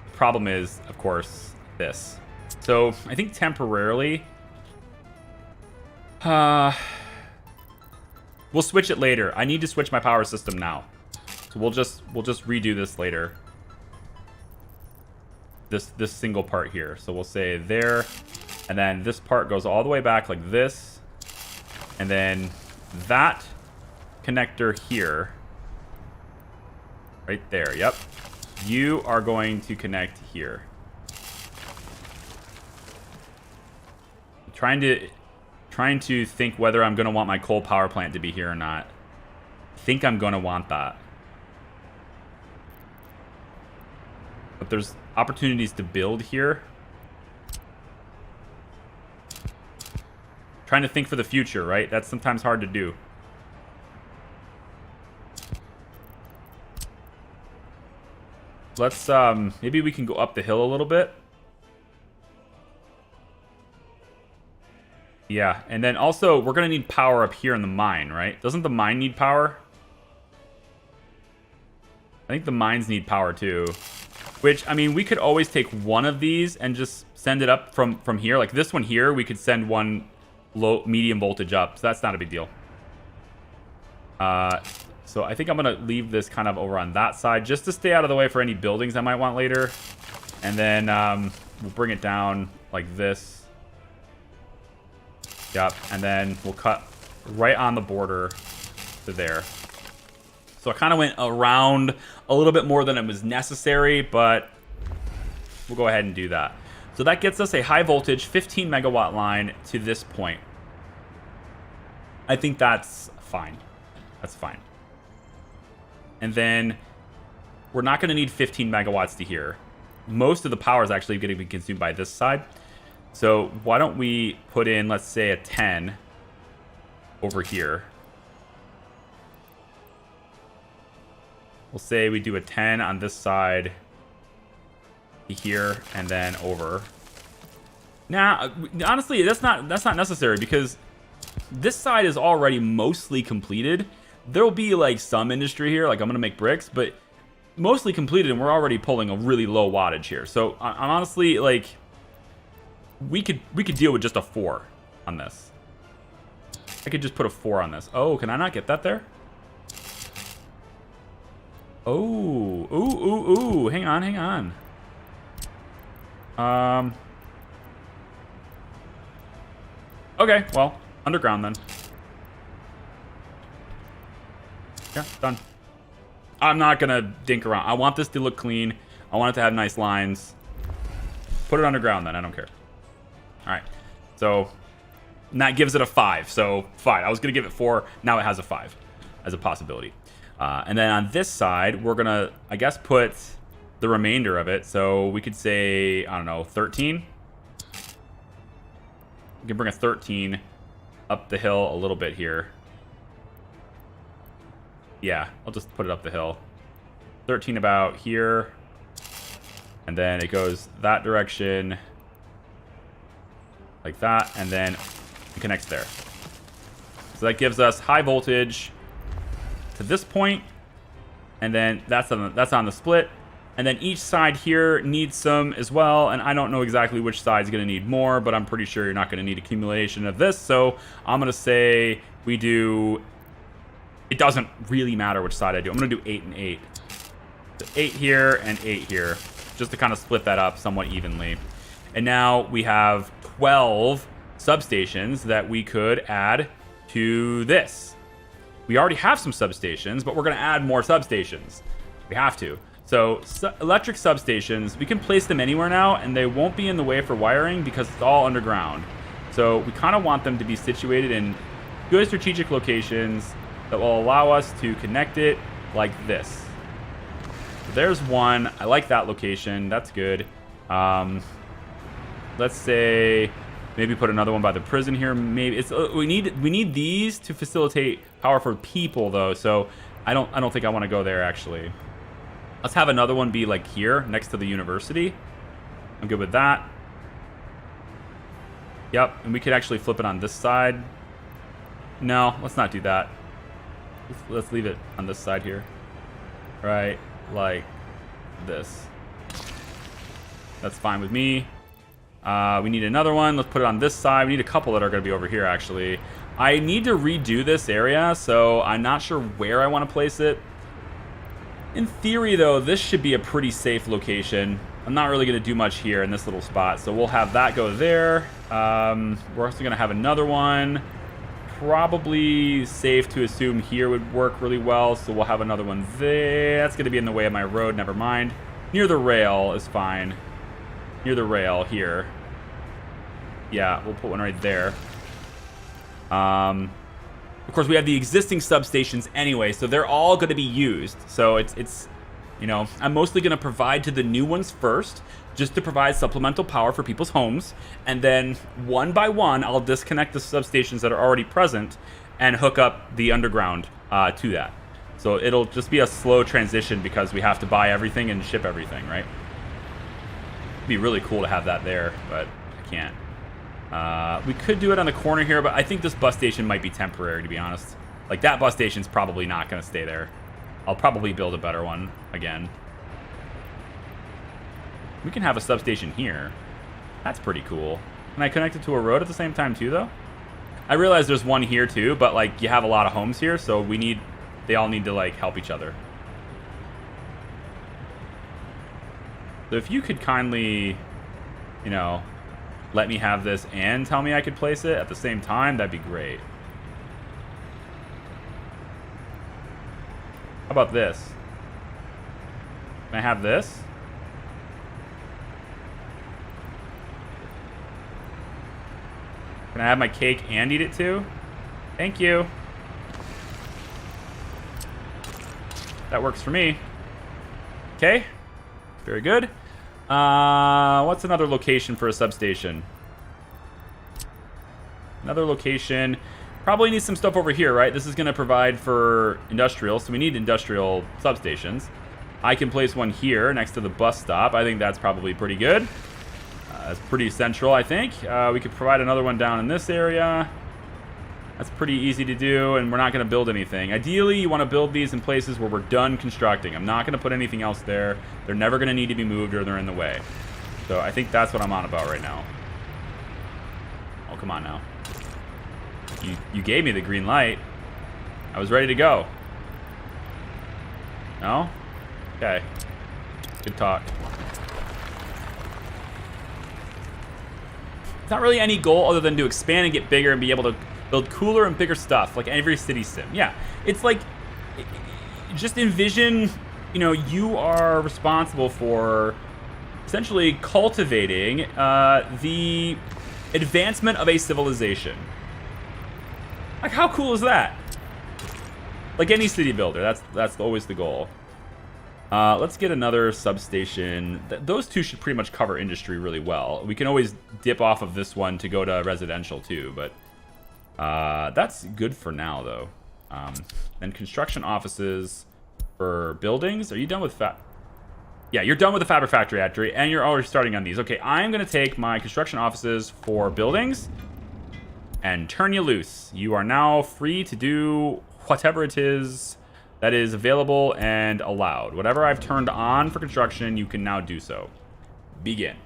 the problem is, of course, this. So I think temporarily... we'll switch it later. I need to switch my power system now. So we'll just redo this later. This single part here. So we'll say there, and then this part goes all the way back like this. And then that connector here. Right there, yep. You are going to connect here. Trying to think whether I'm going to want my coal power plant to be here or not. I think I'm going to want that. But there's opportunities to build here. Trying to think for the future, right? That's sometimes hard to do. Let's, maybe we can go up the hill a little bit. Yeah, and then also, we're going to need power up here in the mine, right? Doesn't the mine need power? I think the mines need power too. Which, I mean, we could always take one of these and just send it up from here. Like this one here, we could send one medium voltage up. So that's not a big deal. So I think I'm going to leave this kind of over on that side just to stay out of the way for any buildings I might want later. And then we'll bring it down like this. Yep, and then we'll cut right on the border to there. So I kind of went around a little bit more than it was necessary, but we'll go ahead and do that. So that gets us a high voltage 15 megawatt line to this point. I think that's fine. That's fine. And then we're not going to need 15 megawatts to here. Most of the power is actually going to be consumed by this side. So why don't we put in, let's say, a 10 over here. We'll say we do a 10 on this side here and then over. Now, honestly, that's not necessary because this side is already mostly completed. There'll be like some industry here, like I'm gonna make bricks, but mostly completed, and we're already pulling a really low wattage here. So I'm honestly like, we could deal with just a 4 on this. I could just put a 4 on this. Oh, can I not get that there? Oh, ooh. Hang on. Okay, well, underground then. Yeah, done. I'm not gonna dink around. I want this to look clean. I want it to have nice lines. Put it underground then, I don't care. All right, so and that gives it a 5. So fine, I was gonna give it 4. Now it has a 5 as a possibility. And then on this side, we're gonna, I guess, put the remainder of it. So we could say, I don't know, 13. We can bring a 13 up the hill a little bit here. Yeah, I'll just put it up the hill. 13 about here. And then it goes that direction. Like that. And then it connects there. So that gives us high voltage to this point. And then that's on the split. And then each side here needs some as well. And I don't know exactly which side's going to need more, but I'm pretty sure you're not going to need accumulation of this. So I'm going to say we do... It doesn't really matter which side I do. I'm going to do 8 and 8. So 8 here and 8 here. Just to kind of split that up somewhat evenly. And now we have 12 substations that we could add to this. We already have some substations, but we're going to add more substations. We have to. So electric substations, we can place them anywhere now, and they won't be in the way for wiring because it's all underground. So we kind of want them to be situated in good strategic locations that will allow us to connect it like this. So there's one. I like that location. That's good. Let's say maybe put another one by the prison here. Maybe it's we need these to facilitate power for people though. So I don't think I want to go there actually. Let's have another one be like here next to the university. I'm good with that. Yep, and we could actually flip it on this side. No, let's not do that. Let's leave it on this side here. Right, like this. That's fine with me. We need another one. Let's put it on this side. We need a couple that are going to be over here, actually. I need to redo this area, so I'm not sure where I want to place it. In theory, though, this should be a pretty safe location. I'm not really going to do much here in this little spot, so we'll have that go there. We're also going to have another one. Probably safe to assume here would work really well, so we'll have another one there. That's going to be in the way of my road, never mind. Near the rail is fine. Near the rail here. Yeah, we'll put one right there. Of course, we have the existing substations anyway, so they're all going to be used. So it's you know, I'm mostly going to provide to the new ones first, just to provide supplemental power for people's homes. And then one by one, I'll disconnect the substations that are already present and hook up the underground to that. So it'll just be a slow transition because we have to buy everything and ship everything, right? It'd be really cool to have that there, but I can't. We could do it on the corner here, but I think this bus station might be temporary, to be honest. Like, that bus station's probably not going to stay there. I'll probably build a better one again. We can have a substation here. That's pretty cool. Can I connect it to a road at the same time, too, though? I realize there's one here, too, but, like, you have a lot of homes here, so they all need to, like, help each other. So if you could kindly, you know, let me have this and tell me I could place it at the same time, that'd be great. How about this? Can I have this? Can I have my cake and eat it too? Thank you. That works for me. Okay. Very good. What's another location for a substation? Another location. Probably needs some stuff over here, right? This is going to provide for industrial, so we need industrial substations. I can place one here next to the bus stop. I think that's probably pretty good. That's pretty central, I think. We could provide another one down in this area. That's pretty easy to do, and we're not going to build anything. Ideally, you want to build these in places where we're done constructing. I'm not going to put anything else there. They're never going to need to be moved or they're in the way. So I think that's what I'm on about right now. Oh, come on now. You gave me the green light. I was ready to go. No? Okay. Good talk. It's not really any goal other than to expand and get bigger and be able to build cooler and bigger stuff, like every city sim. Yeah, it's like, just envision, you know, you are responsible for essentially cultivating the advancement of a civilization. Like, how cool is that? Like any city builder, that's always the goal. Let's get another substation. Those two should pretty much cover industry really well. We can always dip off of this one to go to residential too, but that's good for now though. Then construction offices for buildings. Are you done with Yeah, you're done with the fabric factory, and you're already starting on these. Okay, I'm gonna take my construction offices for buildings and turn you loose. You are now free to do whatever it is that is available and allowed. Whatever I've turned on for construction, you can now do so. Begin.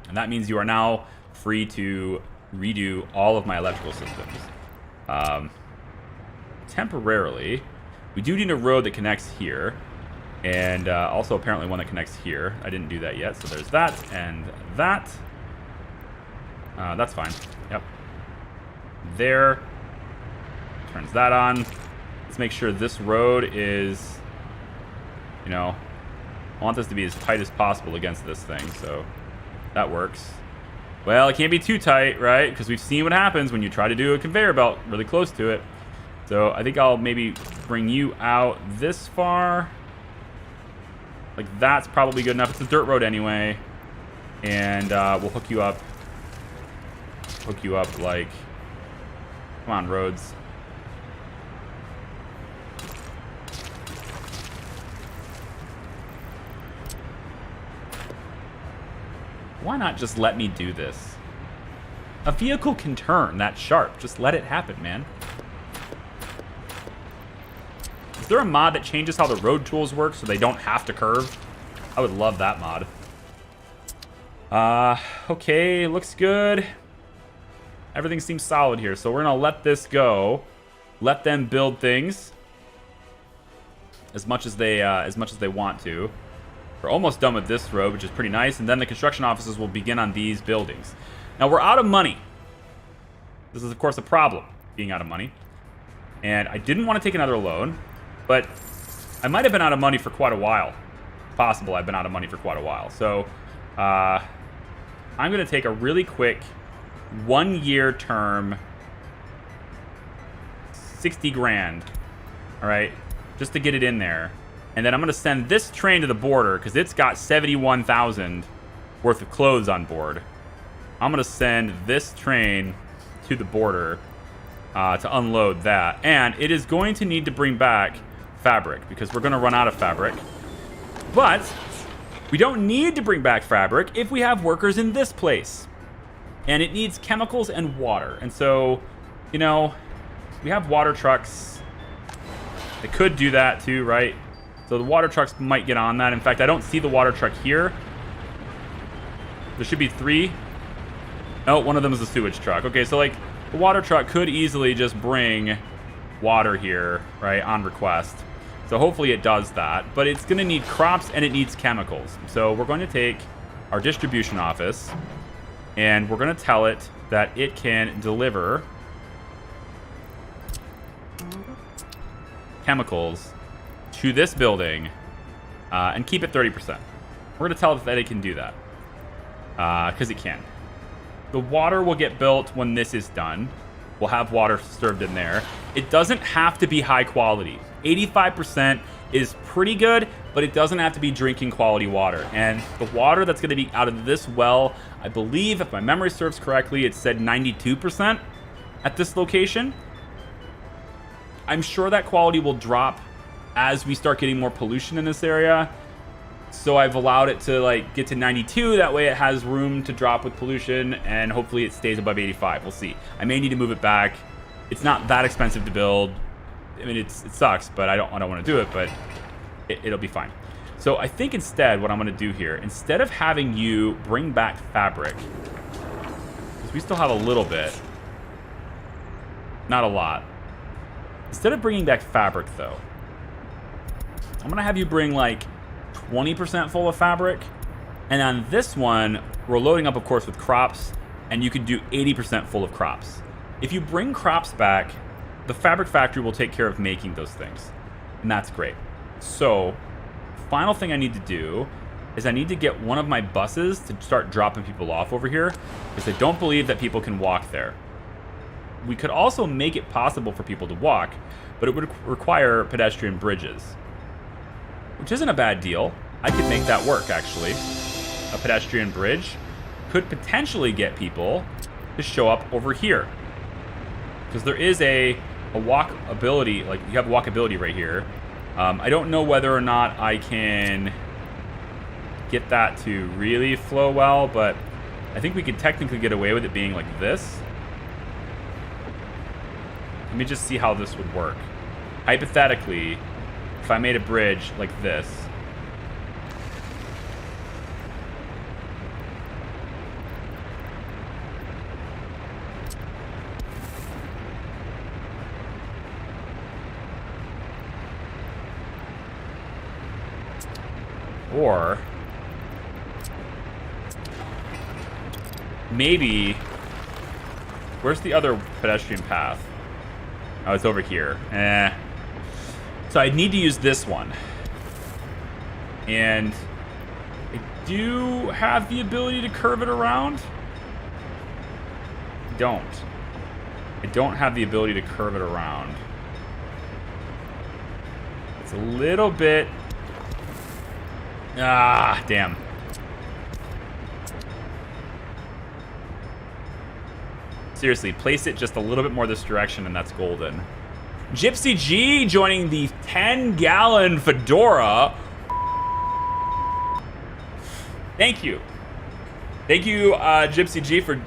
And that means you are now free to redo all of my electrical systems. Temporarily, we do need a road that connects here, and also apparently one that connects here. I didn't do that yet, so there's that and that. That's fine. Yep. There. Turns that on. Let's make sure this road is, you know, I want this to be as tight as possible against this thing, so that works. Well, it can't be too tight, right? Because we've seen what happens when you try to do a conveyor belt really close to it. So I think I'll maybe bring you out this far. Like, that's probably good enough. It's a dirt road anyway. And we'll hook you up. Hook you up like... Come on, roads. Why not just let me do this? A vehicle can turn that sharp. Just let it happen, man. Is there a mod that changes how the road tools work so they don't have to curve? I would love that mod. Okay, looks good. Everything seems solid here, so we're gonna let this go. Let them build things as much as they want to. We're almost done with this road, which is pretty nice, and then the construction offices will begin on these buildings. Now, we're out of money. This is, of course, a problem, being out of money. And I didn't want to take another loan, but I might have been out of money for quite a while. Possible I've been out of money for quite a while. So, I'm going to take a really quick 1-year term, 60 grand, all right, just to get it in there. And then I'm going to send this train to the border because it's got 71,000 worth of clothes on board. I'm going to send this train to the border to unload that. And it is going to need to bring back fabric because we're going to run out of fabric. But we don't need to bring back fabric if we have workers in this place. And it needs chemicals and water. And so, you know, we have water trucks. They could do that too, right? So the water trucks might get on that. In fact, I don't see the water truck here. There should be 3. Oh, one of them is a sewage truck. Okay, so like the water truck could easily just bring water here, right, on request. So hopefully it does that. But it's going to need crops and it needs chemicals. So we're going to take our distribution office and we're going to tell it that it can deliver chemicals to this building and keep it 30%. We're going to tell it that it can do that because it can. The water will get built when this is done. We'll have water served in there. It doesn't have to be high quality. 85% is pretty good, but it doesn't have to be drinking quality water. And the water that's going to be out of this well, I believe, if my memory serves correctly, it said 92% at this location. I'm sure that quality will drop as we start getting more pollution in this area. So I've allowed it to like get to 92. That way it has room to drop with pollution and hopefully it stays above 85. We'll see. I may need to move it back. It's not that expensive to build. I mean, it sucks, but I don't want to do it, but it'll be fine. So I think instead what I'm going to do here, instead of having you bring back fabric, So we still have a little bit. Not a lot. Instead of bringing back fabric, though, I'm going to have you bring like 20% full of fabric. And on this one, we're loading up, of course, with crops. And you can do 80% full of crops. If you bring crops back, the fabric factory will take care of making those things. And that's great. So, final thing I need to do is I need to get one of my buses to start dropping people off over here, because I don't believe that people can walk there. We could also make it possible for people to walk, but it would require pedestrian bridges, which isn't a bad deal. I could make that work, actually. A pedestrian bridge could potentially get people to show up over here, because there is a walkability, like you have walkability right here. I don't know whether or not I can get that to really flow well, but I think we could technically get away with it being like this. Let me just see how this would work. Hypothetically, if I made a bridge like this. Or maybe, where's the other pedestrian path? Oh, it's over here. So I need to use this one. And I do have the ability to curve it around. I don't have the ability to curve it around. It's a little bit... Ah, damn. Seriously, place it just a little bit more this direction and that's golden. Gypsy G joining the 10-gallon fedora. Thank you. Thank you, Gypsy G, for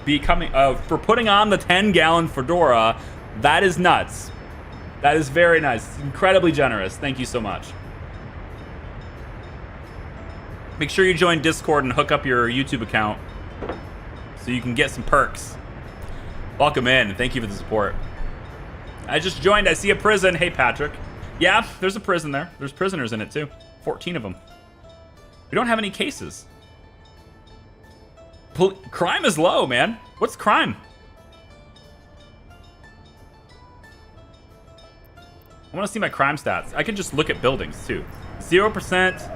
for putting on the 10-gallon fedora. That is nuts. That is very nice. Incredibly generous. Thank you so much. Make sure you join Discord and hook up your YouTube account so you can get some perks. Welcome in. Thank you for the support. I just joined. I see a prison. Hey, Patrick. Yeah, there's a prison there. There's prisoners in it, too. 14 of them. We don't have any cases. Crime is low, man. What's crime? I want to see my crime stats. I can just look at buildings, too. 0%.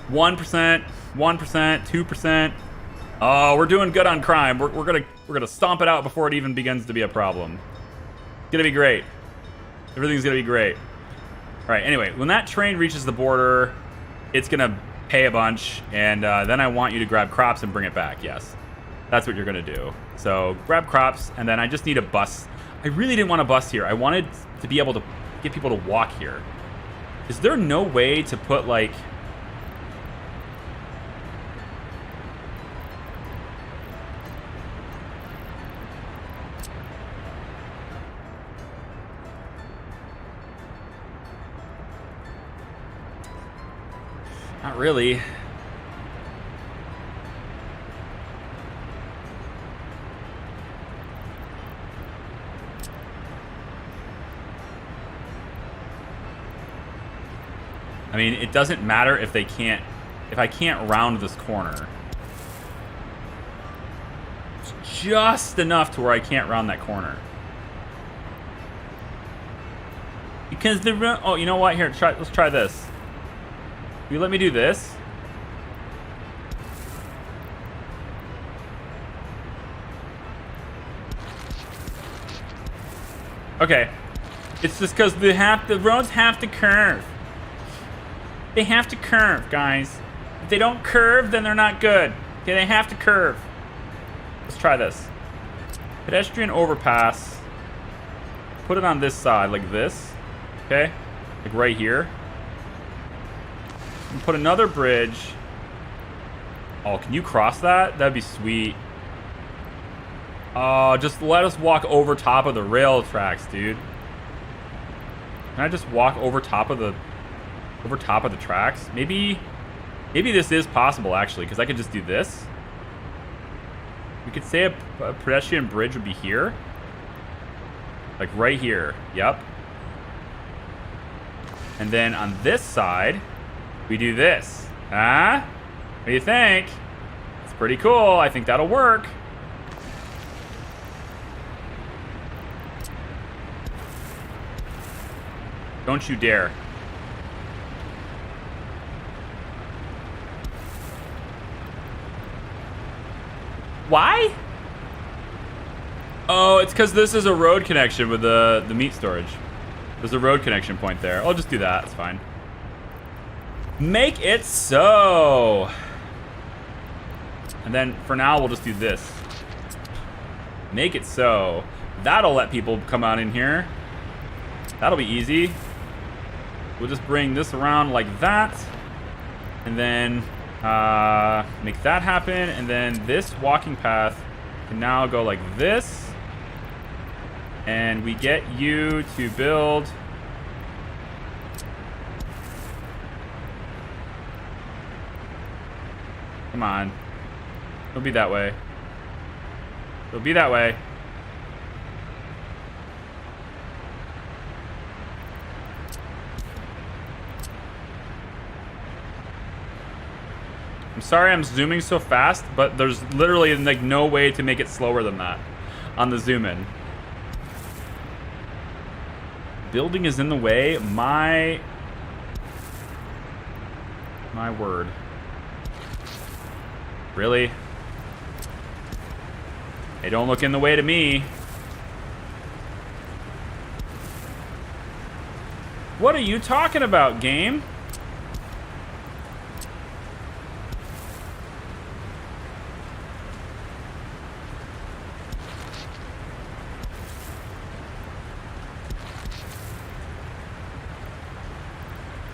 1%, 2%. Oh, we're doing good on crime. We're gonna stomp it out before it even begins to be a problem. It's gonna be great. Everything's gonna be great. All right. Anyway, when that train reaches the border, it's gonna pay a bunch, and then I want you to grab crops and bring it back. Yes, that's what you're gonna do. So grab crops, and then I just need a bus. I really didn't want a bus here. I wanted to be able to get people to walk here. Is there no way to put like... Not really. I mean, it doesn't matter if I can't round this corner. It's just enough to where I can't round that corner. Because oh, you know what? Here, let's try this. You let me do this. Okay. It's just because the roads have to curve. They have to curve, guys. If they don't curve, then they're not good. Okay, they have to curve. Let's try this. Pedestrian overpass. Put it on this side, like this. Okay? Like right here. And put another bridge. Oh, can you cross that? That'd be sweet. Just let us walk over top of the rail tracks, dude. Can I just walk over top of the tracks? Maybe this is possible, actually, because I could just do this. We could say a pedestrian bridge would be here. Like right here. Yep. And then on this side, we do this. Huh? What do you think? It's pretty cool. I think that'll work. Don't you dare. Why? Oh, it's because this is a road connection with the meat storage. There's a road connection point there. I'll just do that. It's fine. Make it so. And then for now, we'll just do this. Make it so. That'll let people come on in here. That'll be easy. We'll just bring this around like that. And then make that happen. And then this walking path can now go like this. And we get you to build. Come on. It'll be that way. It'll be that way. I'm sorry I'm zooming so fast, but there's literally like no way to make it slower than that on the zoom in. Building is in the way. My word. Really? They don't look in the way to me. What are you talking about, game?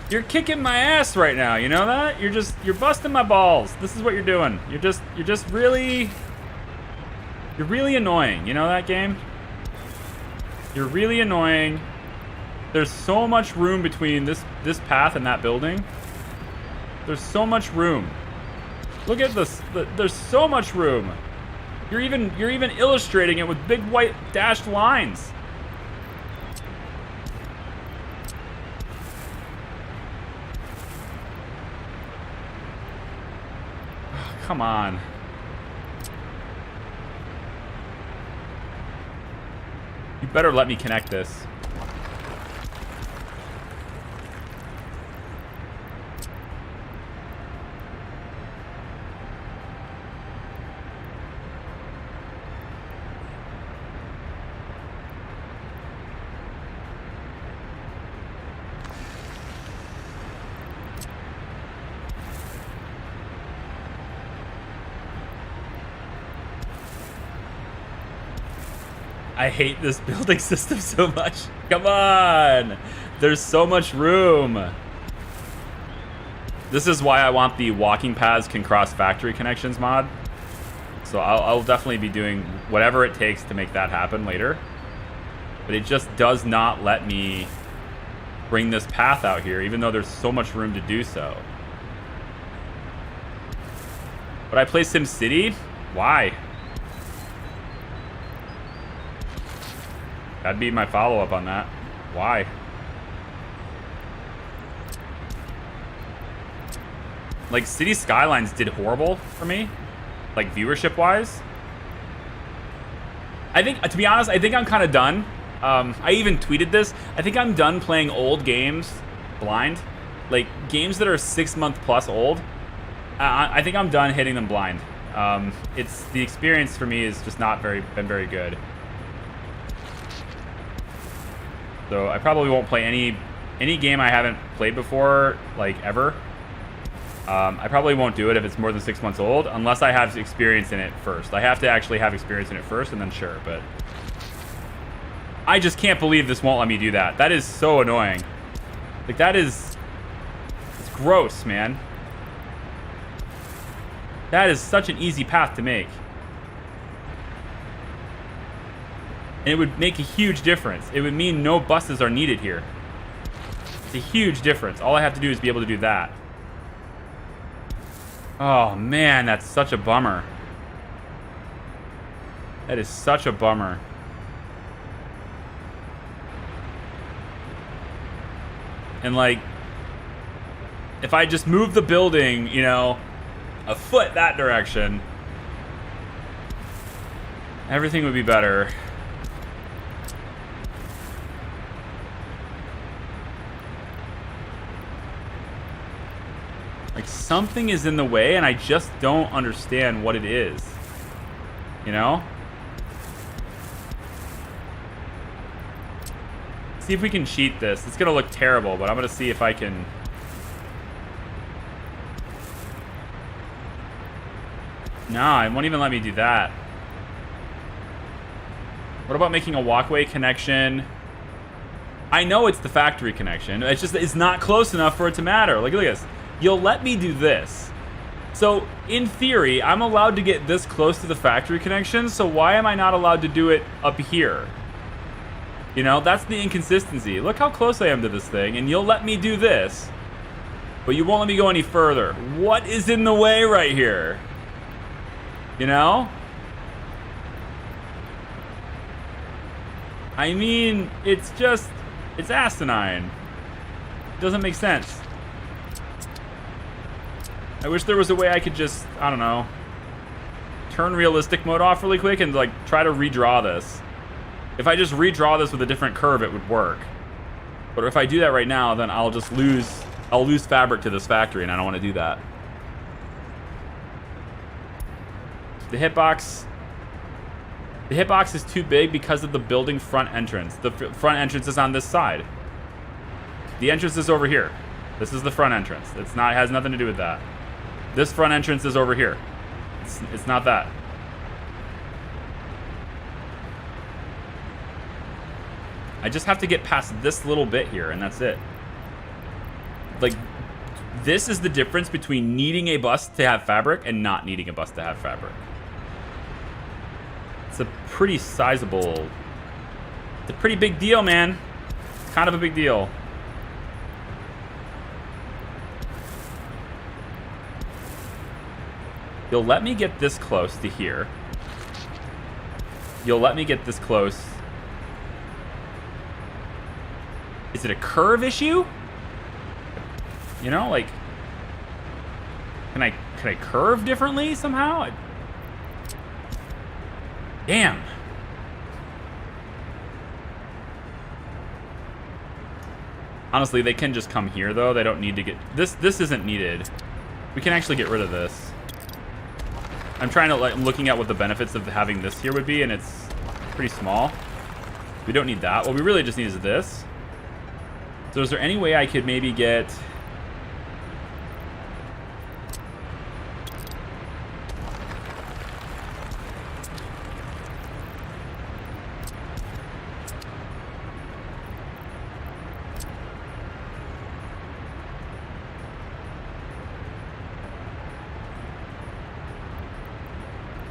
You're kicking my ass right now, you know that? You're busting my balls. This is what you're doing. You're just really annoying. You know that, game? You're really annoying. There's so much room between this path and that building. There's so much room. Look at this. There's so much room. You're even illustrating it with big white dashed lines. Come on. You better let me connect this. I hate this building system so much. Come on. There's so much room. This is why I want the walking paths can cross factory connections mod. So I'll definitely be doing whatever it takes to make that happen later. But it just does not let me bring this path out here, even though there's so much room to do so. Would I play SimCity? Why? That'd be my follow-up on that. Why? Like, City Skylines did horrible for me, like viewership-wise. I think, to be honest, I think I'm kind of done. I even tweeted this. I think I'm done playing old games blind. Like, games that are 6 month plus old. I think I'm done hitting them blind. It's the experience for me is just not been very good. So I probably won't play any game I haven't played before, like, ever. I probably won't do it if it's more than 6 months old, unless I have experience in it first. I have to actually have experience in it first, and then sure, but... I just can't believe this won't let me do that. That is so annoying. Like, that is... It's gross, man. That is such an easy path to make. And it would make a huge difference. It would mean no buses are needed here. It's a huge difference. All I have to do is be able to do that. Oh man, that's such a bummer. That is such a bummer. And like, if I just move the building, you know, a foot that direction, everything would be better. Like, something is in the way and I just don't understand what it is. You know? See if we can cheat this. It's gonna look terrible, but I'm gonna see if I can. Nah, it won't even let me do that. What about making a walkway connection? I know it's the factory connection. It's just, it's not close enough for it to matter. Like, look at this. You'll let me do this. So, in theory, I'm allowed to get this close to the factory connection, so why am I not allowed to do it up here? You know, that's the inconsistency. Look how close I am to this thing, and you'll let me do this, but you won't let me go any further. What is in the way right here? You know? I mean, it's just, it's asinine. It doesn't make sense. I wish there was a way I could just, I don't know, turn realistic mode off really quick and like try to redraw this. If I just redraw this with a different curve, it would work. But if I do that right now, then I'll just lose fabric to this factory, and I don't want to do that. The hitbox is too big because of the building front entrance. The front entrance is on this side. The entrance is over here. This is the front entrance. It has nothing to do with that. This front entrance is over here. It's not that. I just have to get past this little bit here, and that's it. Like, this is the difference between needing a bus to have fabric and not needing a bus to have fabric. It's a pretty sizable... It's a pretty big deal, man. It's kind of a big deal. You'll let me get this close to here. You'll let me get this close. Is it a curve issue? You know, like, can I curve differently somehow? Damn. Honestly, they can just come here though. They don't need to get this. This isn't needed. We can actually get rid of this. I'm trying to like looking at what the benefits of having this here would be, and it's pretty small. We don't need that. What we really just need is this. So is there any way I could maybe get...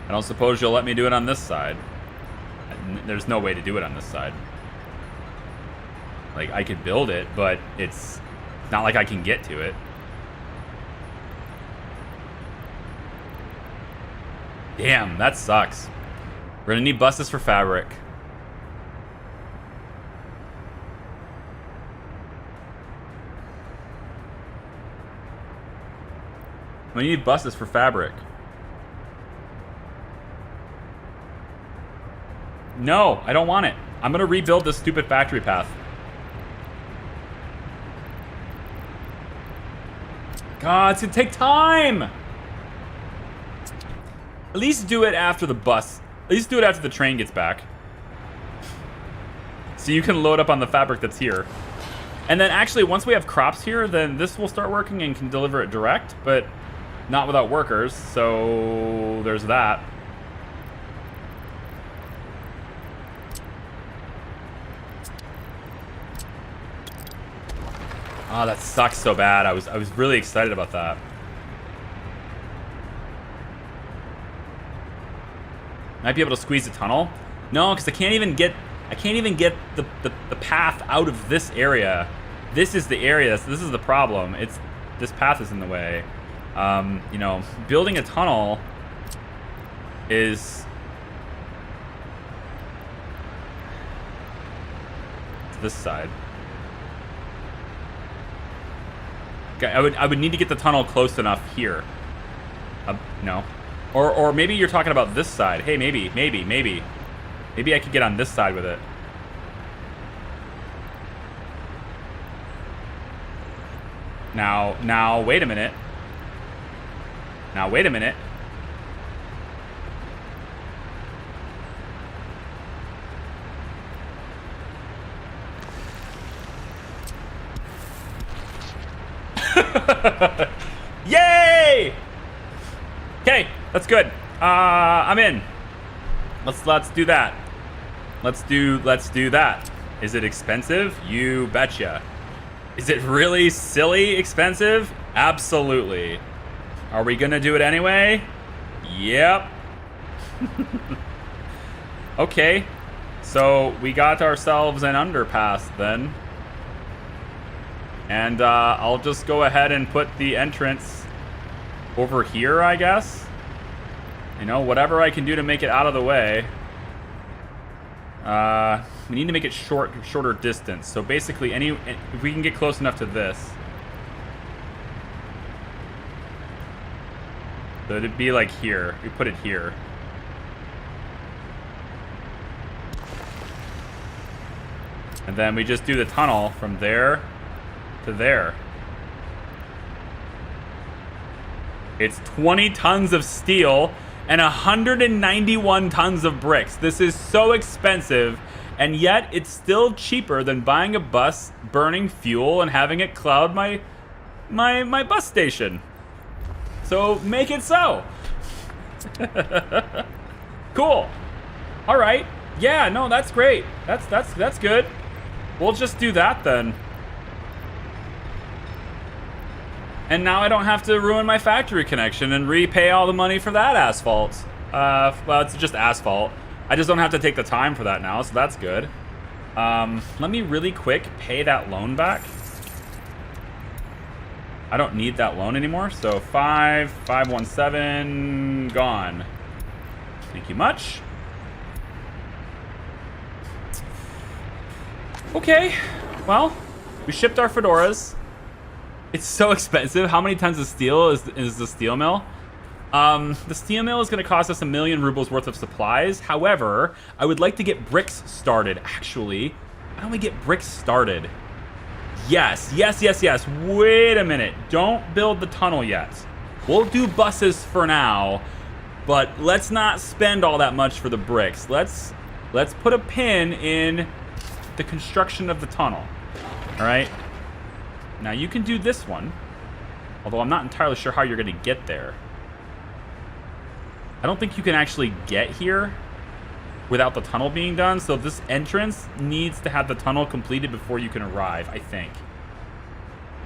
I don't suppose you'll let me do it on this side. There's no way to do it on this side. Like, I could build it, but it's not like I can get to it. Damn, that sucks. We're gonna need buses for fabric. We need buses for fabric. No, I don't want it. I'm gonna rebuild this stupid factory path. God, it's gonna take time! At least do it after the bus. At least do it after the train gets back. So you can load up on the fabric that's here. And then actually, once we have crops here, then this will start working and can deliver it direct, but not without workers, so there's that. Oh, that sucks so bad. I was really excited about that. Might be able to squeeze a tunnel. No, because I can't even get the path out of this area. This is the area. This is the problem. This path is in the way. You know, building a tunnel is this side. Okay, I would need to get the tunnel close enough here. No. Or maybe you're talking about this side. Hey, maybe. Maybe I could get on this side with it. Now, wait a minute. Yay! Okay, that's good. I'm in. Let's do that. Let's do that. Is it expensive? You betcha. Is it really silly expensive? Absolutely. Are we gonna do it anyway? Yep. Okay. So we got ourselves an underpass then. And I'll just go ahead and put the entrance over here, I guess. You know, whatever I can do to make it out of the way. We need to make it shorter distance. So basically, if we can get close enough to this. So it'd be like here. We put it here. And then we just do the tunnel from there to there. It's 20 tons of steel and 191 tons of bricks. This is so expensive, and yet it's still cheaper than buying a bus, burning fuel, and having it cloud my bus station. So make it so. Cool. All right. Yeah, no, that's great. That's good. We'll just do that then. And now I don't have to ruin my factory connection and repay all the money for that asphalt. Well, it's just asphalt. I just don't have to take the time for that now, so that's good. Let me really quick pay that loan back. I don't need that loan anymore, so 517 gone. Thank you much. Okay, well, we shipped our fedoras. It's so expensive. How many tons of steel is the steel mill? The steel mill is going to cost us 1 million rubles worth of supplies. However, I would like to get bricks started. Actually, why don't we get bricks started? Yes. Wait a minute. Don't build the tunnel yet. We'll do buses for now, but let's not spend all that much for the bricks. Let's put a pin in the construction of the tunnel. All right. Now you can do this one, although I'm not entirely sure how you're going to get there. I don't think you can actually get here without the tunnel being done, so this entrance needs to have the tunnel completed before you can arrive, I think.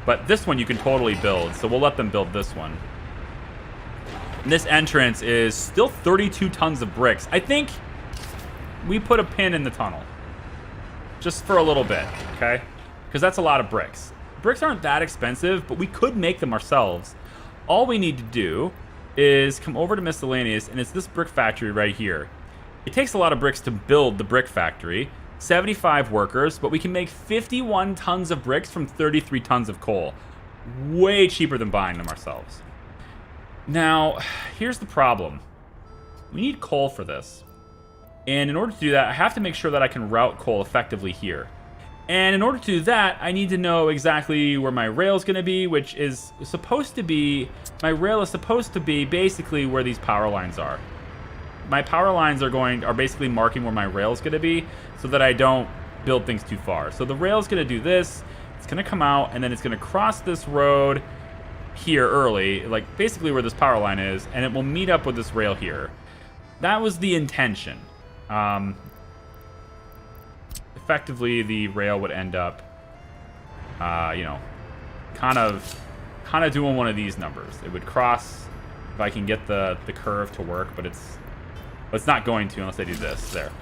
But this one you can totally build, so we'll let them build this one. And this entrance is still 32 tons of bricks. I think we put a pin in the tunnel. Just for a little bit, okay? Because that's a lot of bricks. Bricks aren't that expensive, but we could make them ourselves. All we need to do is come over to miscellaneous, and it's this brick factory right here. It takes a lot of bricks to build the brick factory, 75 workers, but we can make 51 tons of bricks from 33 tons of coal. Way cheaper than buying them ourselves. Now, here's the problem. We need coal for this. And in order to do that, I have to make sure that I can route coal effectively here. And in order to do that, I need to know exactly where my rail is going to be, which is supposed to be, my rail is supposed to be basically where these power lines are. My power lines are basically marking where my rail is going to be so that I don't build things too far. So the rail is going to do this, it's going to come out, and then it's going to cross this road here early, like basically where this power line is, and it will meet up with this rail here. That was the intention. Effectively, the rail would end up, you know, kind of doing one of these numbers. It would cross if I can get the curve to work, but it's not going to unless I do this. There.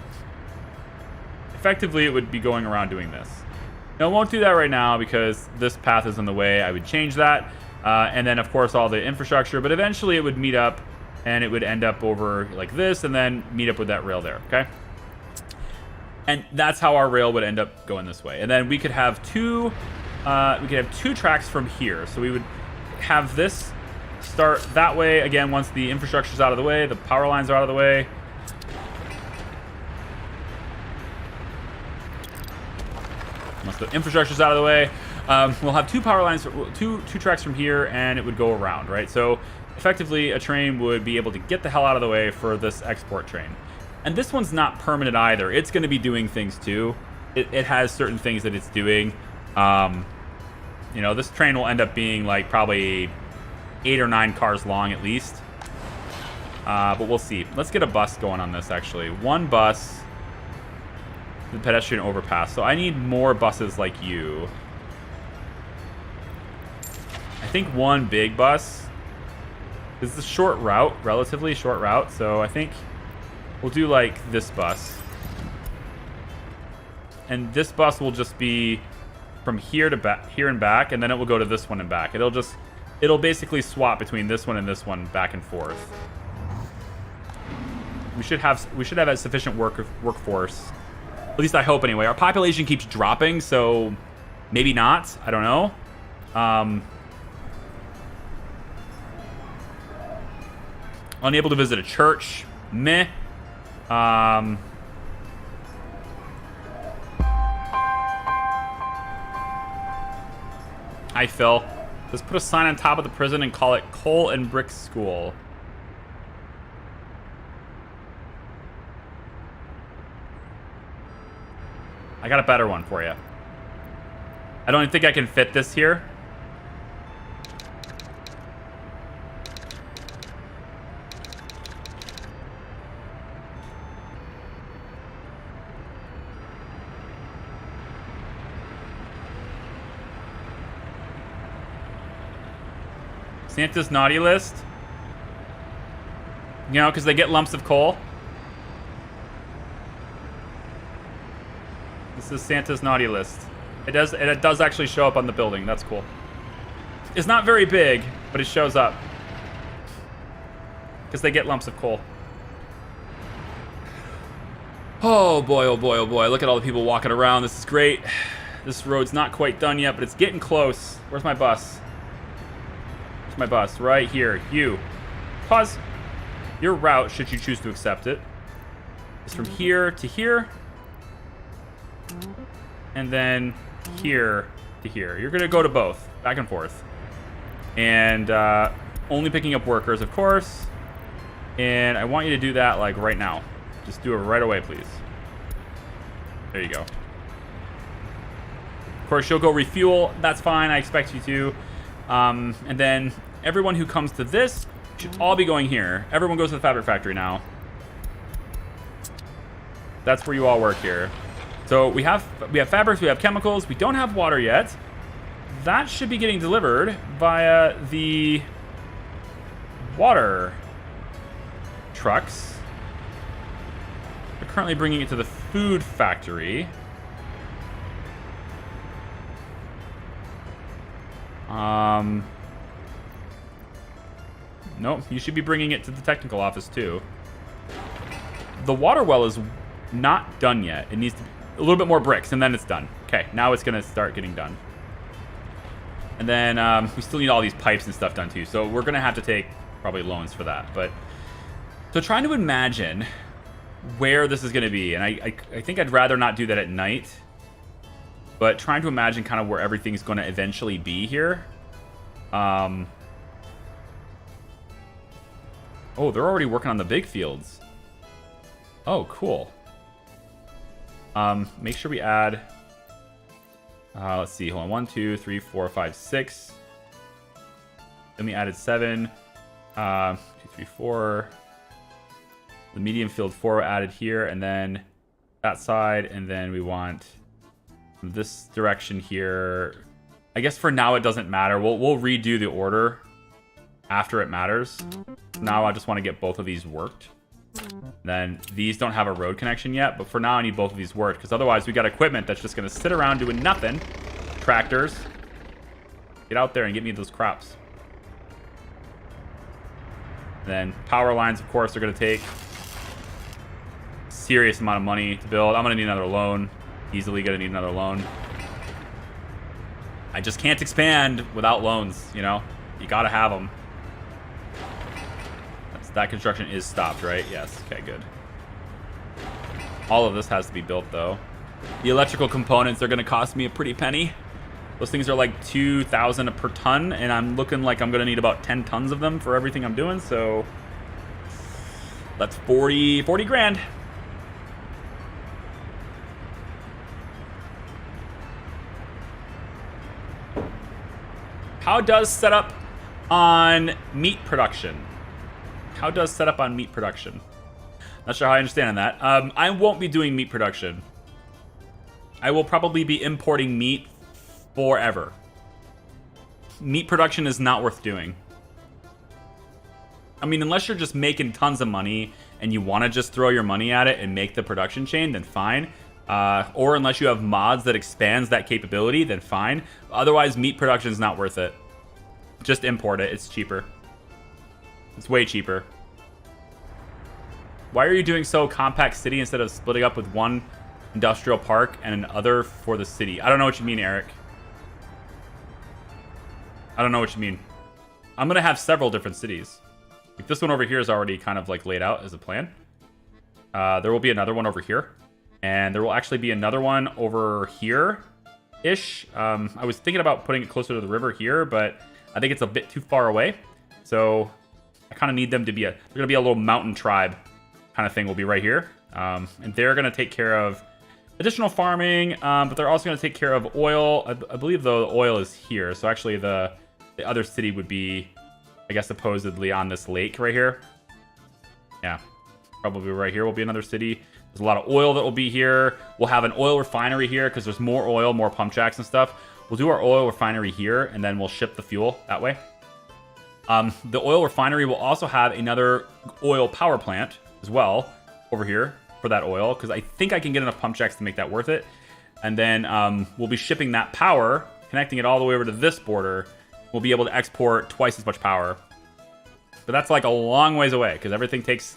Effectively, it would be going around doing this. Now, it won't do that right now because this path is in the way. I would change that, and then of course all the infrastructure. But eventually, it would meet up, and it would end up over like this, and then meet up with that rail there. Okay. And that's how our rail would end up going this way. And then we could have two tracks from here. So we would have this start that way again once the infrastructure's out of the way, the power lines are out of the way. Once the infrastructure's out of the way, we'll have two power lines, two tracks from here, and it would go around, right? So effectively, a train would be able to get the hell out of the way for this export train. And this one's not permanent either. It's going to be doing things too. It has certain things that it's doing. You know, this train will end up being like probably 8 or 9 cars long at least. But we'll see. Let's get a bus going on this, actually. One bus. The pedestrian overpass. So I need more buses like you. I think one big bus. This is a short route, relatively short route. So I think we'll do like this bus. And this bus will just be from here to here and back, and then it will go to this one and back. It'll basically swap between this one and this one back and forth. We should have a sufficient workforce. At least I hope anyway. Our population keeps dropping, so maybe not. I don't know. Unable to visit a church. Meh. Hi, Phil. Let's put a sign on top of the prison and call it Coal and Brick School. I got a better one for you. I don't think I can fit this here. Santa's naughty list. You know, because they get lumps of coal. This is Santa's naughty list. It does actually show up on the building. That's cool. It's not very big, but it shows up. Because they get lumps of coal. Oh boy, oh boy, oh boy. Look at all the people walking around. This is great. This road's not quite done yet, but it's getting close. Where's my bus? Where's my bus? Right here. You. Pause. Your route, should you choose to accept it, is from here to here. And then here to here. You're going to go to both. Back and forth. And only picking up workers, of course. And I want you to do that, like, right now. Just do it right away, please. There you go. Of course, you'll go refuel. That's fine. I expect you to. And then everyone who comes to this should all be going here. Everyone goes to the fabric factory now. That's where you all work here. So we have fabrics, we have chemicals, we don't have water yet. That should be getting delivered via the water trucks. They're currently bringing it to the food factory. Nope, you should be bringing it to the technical office too. The water well is not done yet. It needs to be a little bit more bricks, and then it's done. Okay, now it's gonna start getting done. And then we still need all these pipes and stuff done too, so we're gonna have to take probably loans for that. But so trying to imagine where this is gonna be, and I think I'd rather not do that at night, but trying to imagine kind of where everything's gonna eventually be here. Oh, they're already working on the big fields. Oh, cool. Make sure we add, let's see, hold on, 1, 2, 3, 4, 5, 6. Then we added 7, 2, 3, 4. The medium field 4 added here, and then that side, and then we want this direction here. I guess for now it doesn't matter. We'll redo the order after it matters. Now I just want to get both of these worked. Then these don't have a road connection yet, but for now I need both of these worked, because otherwise we got equipment that's just going to sit around doing nothing. Tractors. Get out there and get me those crops. Then power lines, of course, are going to take serious amount of money to build. I'm gonna need another loan. Easily gonna need another loan. I just can't expand without loans, you know? You gotta have them. That construction is stopped, right? Yes. Okay, good. All of this has to be built, though. The electrical components are going to cost me a pretty penny. Those things are like 2,000 per ton, and I'm looking like I'm going to need about 10 tons of them for everything I'm doing, so that's 40 grand. How does setup on meat production? How does setup on meat production? Not sure how I understand that. I won't be doing meat production. I will probably be importing meat forever. Meat production is not worth doing. I mean, unless you're just making tons of money and you want to just throw your money at it and make the production chain, then fine. Or unless you have mods that expands that capability, then fine. Otherwise, meat production is not worth it. Just import it. It's cheaper. It's way cheaper. Why are you doing so compact city instead of splitting up with one industrial park and another for the city? I don't know what you mean, Eric. I don't know what you mean. I'm going to have several different cities. Like this one over here is already kind of like laid out as a plan. There will be another one over here. And there will actually be another one over here-ish. I was thinking about putting it closer to the river here, but I think it's a bit too far away. So I kind of need them to be they're going to be a little mountain tribe kind of thing will be right here. And they're going to take care of additional farming, but they're also going to take care of oil. I believe the oil is here. So actually the other city would be, I guess, supposedly on this lake right here. Yeah, probably right here will be another city. There's a lot of oil that will be here. We'll have an oil refinery here because there's more oil, more pump jacks and stuff. We'll do our oil refinery here, and then we'll ship the fuel that way. The oil refinery will also have another oil power plant as well over here for that oil, because I think I can get enough pump jacks to make that worth it. And then we'll be shipping that power, connecting it all the way over to this border. We'll be able to export twice as much power. But that's like a long ways away, because everything takes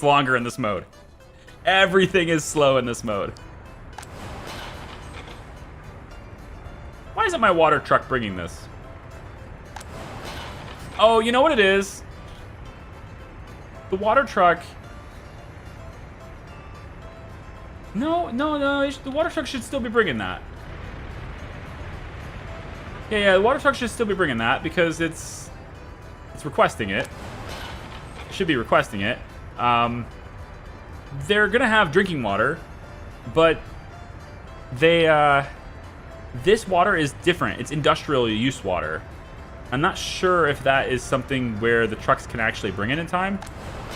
longer in this mode. Everything is slow in this mode. Why isn't my water truck bringing this? Oh, you know what it is? The water truck... No. The water truck should still be bringing that. Yeah, the water truck should still be bringing that because it's requesting it. It should be requesting it. They're gonna have drinking water, but this water is different. It's industrial use water. I'm not sure if that is something where the trucks can actually bring it in time,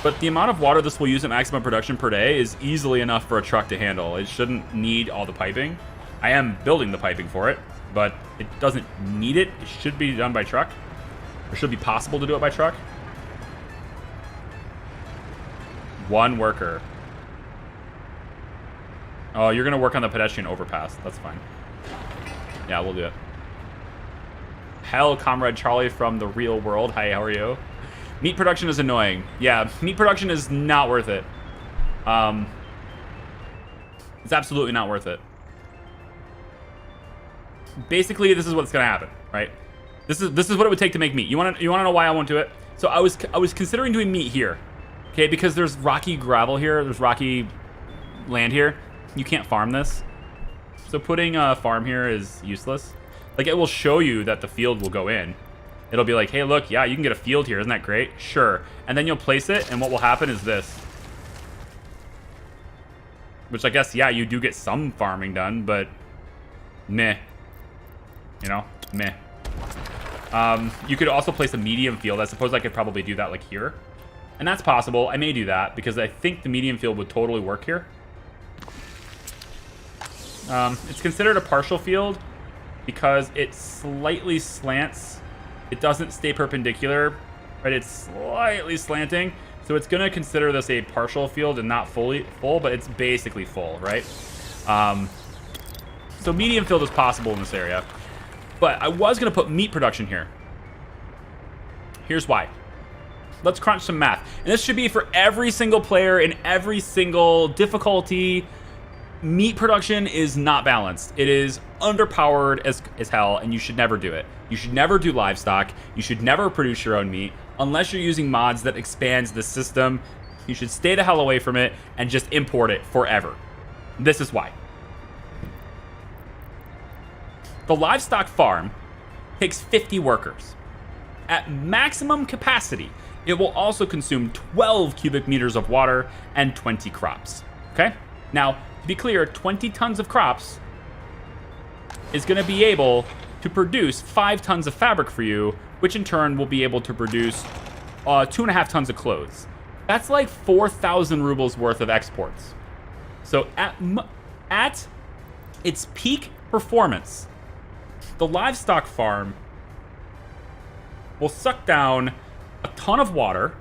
but the amount of water this will use at maximum production per day is easily enough for a truck to handle. It shouldn't need all the piping. I am building the piping for it, but it doesn't need it. It should be done by truck, or should be possible to do it by truck. One worker. Oh, you're gonna work on the pedestrian overpass. That's fine. Yeah, we'll do it. Hell, Comrade Charlie from the real world. Hi, how are you? Meat production is annoying. Yeah, meat production is not worth it. It's absolutely not worth it. Basically, this is what's gonna happen, right? This is what it would take to make meat. You wanna know why I won't do it? So I was considering doing meat here, okay? Because there's rocky gravel here. There's rocky land here. You can't farm this. So putting a farm here is useless. Like, it will show you that the field will go in. It'll be like, hey, look, yeah, you can get a field here. Isn't that great? Sure. And then you'll place it, and what will happen is this. Which I guess, yeah, you do get some farming done, but meh. You know? Meh. You could also place a medium field. I suppose I could probably do that, like, here. And that's possible. I may do that, because I think the medium field would totally work here. It's considered a partial field because it slightly slants. It doesn't stay perpendicular, right? It's slightly slanting. So it's going to consider this a partial field and not fully full, but it's basically full, right? So medium field is possible in this area. But I was going to put meat production here. Here's why. let's crunch some math. And this should be for every single player in every single difficulty. Meat production is not balanced. It is underpowered as hell, and you should never do it. You should never do livestock. You should never produce your own meat unless you're using mods that expands the system. You should stay the hell away from it and just import it forever. This is why. The livestock farm takes 50 workers. At maximum capacity, it will also consume 12 cubic meters of water and 20 crops. Okay? Now, to be clear, 20 tons of crops is going to be able to produce 5 tons of fabric for you, which in turn will be able to produce 2.5 tons of clothes. That's like 4,000 rubles worth of exports. So at its peak performance, the livestock farm will suck down a ton of water.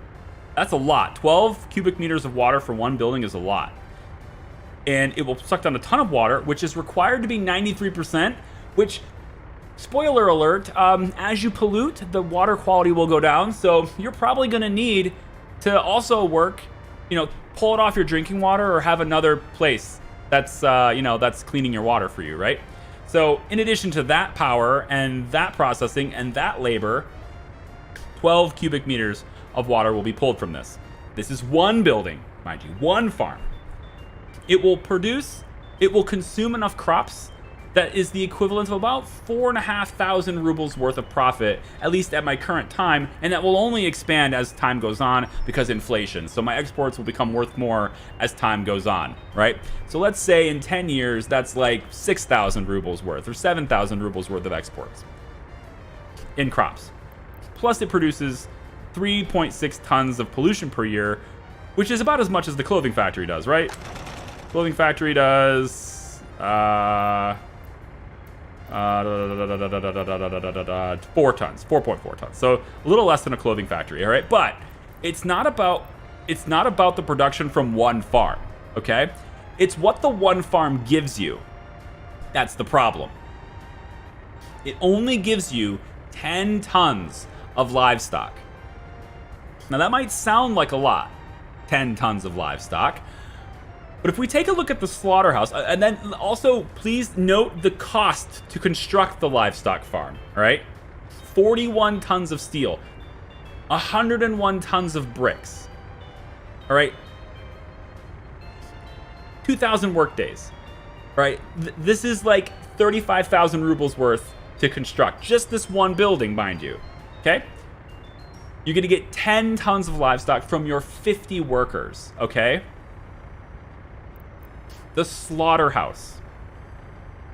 That's a lot. 12 cubic meters of water for one building is a lot. And it will suck down a ton of water, which is required to be 93%, which, spoiler alert, as you pollute, the water quality will go down. So you're probably going to need to also work, pull it off your drinking water or have another place that's, that's cleaning your water for you, right? So in addition to that power and that processing and that labor, 12 cubic meters of water will be pulled from this. This is one building, mind you, one farm. It will consume enough crops that is the equivalent of about 4,500 rubles worth of profit, at least at my current time, and that will only expand as time goes on because inflation. So my exports will become worth more as time goes on, right? So let's say in 10 years, that's like 6,000 rubles worth or 7,000 rubles worth of exports in crops. Plus it produces 3.6 tons of pollution per year, which is about as much as the clothing factory does, right? Clothing factory does 4 tons, 4.4 tons. So a little less than a clothing factory, all right? But it's not about the production from one farm, okay? It's what the one farm gives you. That's the problem. It only gives you 10 tons of livestock. Now that might sound like a lot, 10 tons of livestock. But if we take a look at the slaughterhouse, and then also please note the cost to construct the livestock farm, all right? 41 tons of steel, 101 tons of bricks, all right? 2,000 work days, all right? This is like 35,000 rubles worth to construct, just this one building, mind you, okay? You're gonna get 10 tons of livestock from your 50 workers, okay? The slaughterhouse,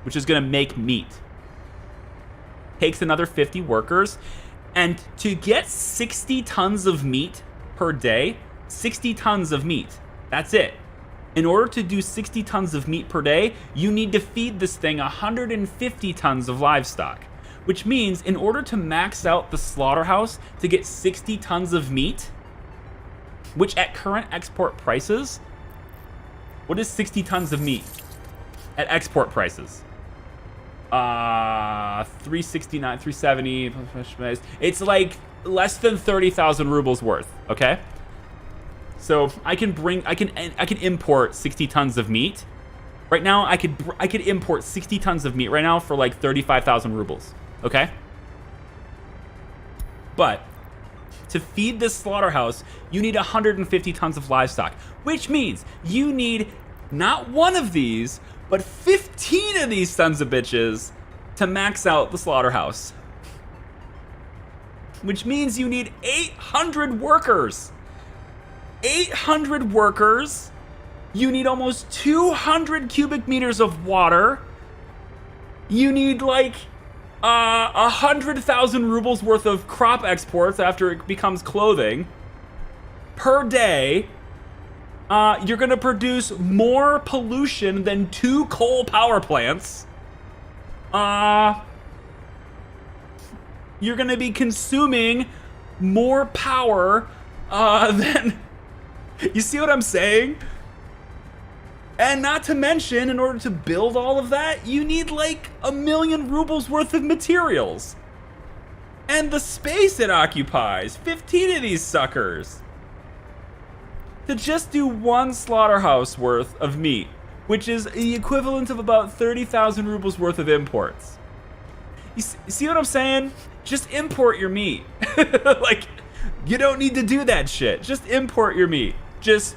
which is going to make meat, takes another 50 workers. And to get 60 tons of meat per day, 60 tons of meat, that's it. In order to do 60 tons of meat per day, you need to feed this thing 150 tons of livestock, which means in order to max out the slaughterhouse to get 60 tons of meat, which at current export prices, what is 60 tons of meat at export prices? 369, 370. It's like less than 30,000 rubles worth. Okay. So I can import 60 tons of meat. Right now, I could import 60 tons of meat right now for like 35,000 rubles. Okay. But to feed this slaughterhouse, you need 150 tons of livestock, which means you need not one of these, but 15 of these sons of bitches to max out the slaughterhouse. Which means you need 800 workers. 800 workers. You need almost 200 cubic meters of water. You need like 100,000 rubles worth of crop exports after it becomes clothing per day. You're gonna produce more pollution than 2 coal power plants. You're gonna be consuming more power than... You see what I'm saying? And not to mention, in order to build all of that, you need like 1 million rubles worth of materials. And the space it occupies, 15 of these suckers. To just do one slaughterhouse worth of meat, which is the equivalent of about 30,000 rubles worth of imports. You see what I'm saying? Just import your meat. Like, you don't need to do that shit. Just import your meat. Just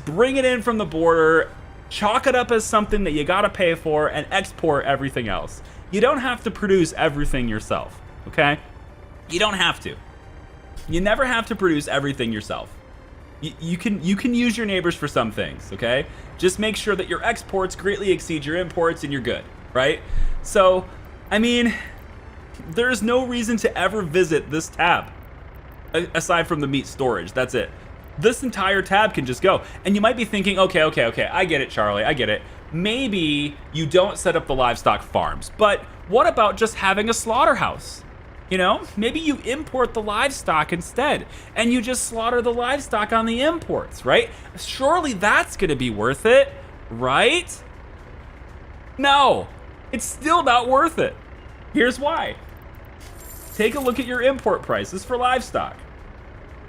bring it in from the border, chalk it up as something that you gotta pay for, and export everything else. You don't have to produce everything yourself, okay? You don't have to. You never have to produce everything yourself. You can use your neighbors for some things, okay? Just make sure that your exports greatly exceed your imports and you're good, right? So, I mean, there's no reason to ever visit this tab aside from the meat storage. That's it. This entire tab can just go. And you might be thinking, okay, I get it, Charlie, I get it. Maybe you don't set up the livestock farms, but what about just having a slaughterhouse? You know, maybe you import the livestock instead, and you just slaughter the livestock on the imports, right? Surely that's gonna be worth it, right? No, it's still not worth it. Here's why. Take a look at your import prices for livestock.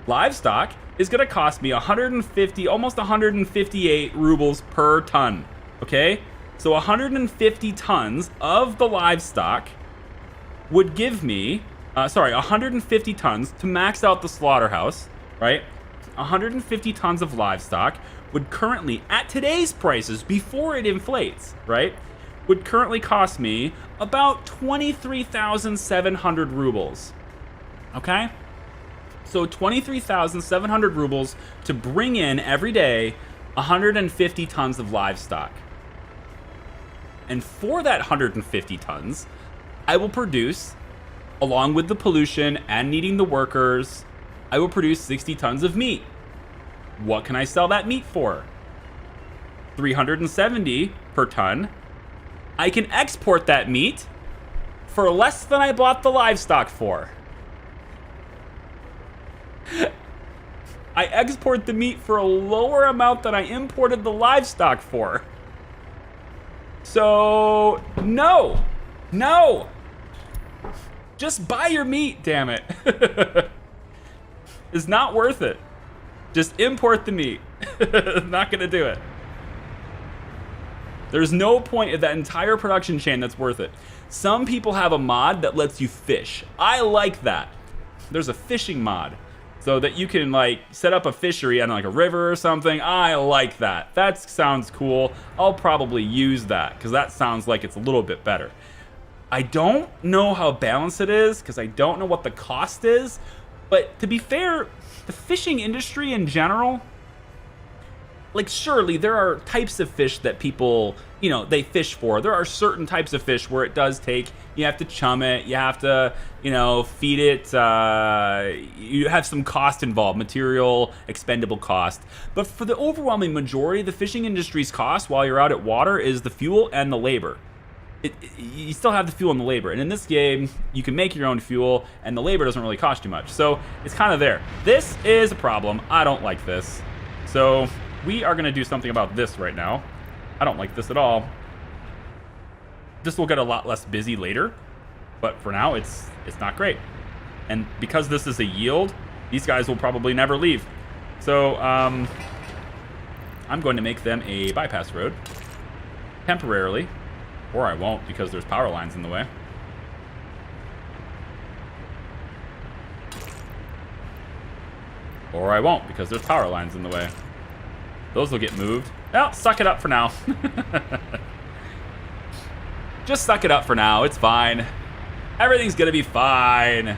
Livestock is gonna cost me 150, almost 158 rubles per ton, okay? So 150 tons of the livestock would give me, 150 tons to max out the slaughterhouse, right? 150 tons of livestock would currently, at today's prices, before it inflates, right, would currently cost me about 23,700 rubles, okay? So 23,700 rubles to bring in every day 150 tons of livestock. And for that 150 tons, I will produce, along with the pollution and needing the workers, I will produce 60 tons of meat. What can I sell that meat for? 370 per ton. I can export that meat for less than I bought the livestock for. I export the meat for a lower amount than I imported the livestock for. So, no. Just buy your meat, damn it. It's not worth it. Just import the meat. Not gonna do it. There's no point in that entire production chain that's worth it. Some people have a mod that lets you fish. I like that. There's a fishing mod so that you can like set up a fishery on like a river or something. I like that. That sounds cool. I'll probably use that because that sounds like it's a little bit better. I don't know how balanced it is because I don't know what the cost is, but to be fair, the fishing industry in general, like surely there are types of fish that people, you know, they fish for. There are certain types of fish where it does take, you have to chum it, you have to, you know, feed it, you have some cost involved, material, expendable cost. But for the overwhelming majority, the fishing industry's cost while you're out at water is the fuel and the labor. You still have the fuel and the labor, and in this game you can make your own fuel and the labor doesn't really cost you much, so it's kind of there. This is a problem. I don't like this, so we are going to do something about this right now. I don't like this at all. This will get a lot less busy later, but for now it's not great, and because this is a yield, these guys will probably never leave, so I'm going to make them a bypass road temporarily. Or I won't because there's power lines in the way. Or I won't because there's power lines in the way. Those will get moved. Well, suck it up for now. Just suck it up for now. It's fine. Everything's gonna be fine.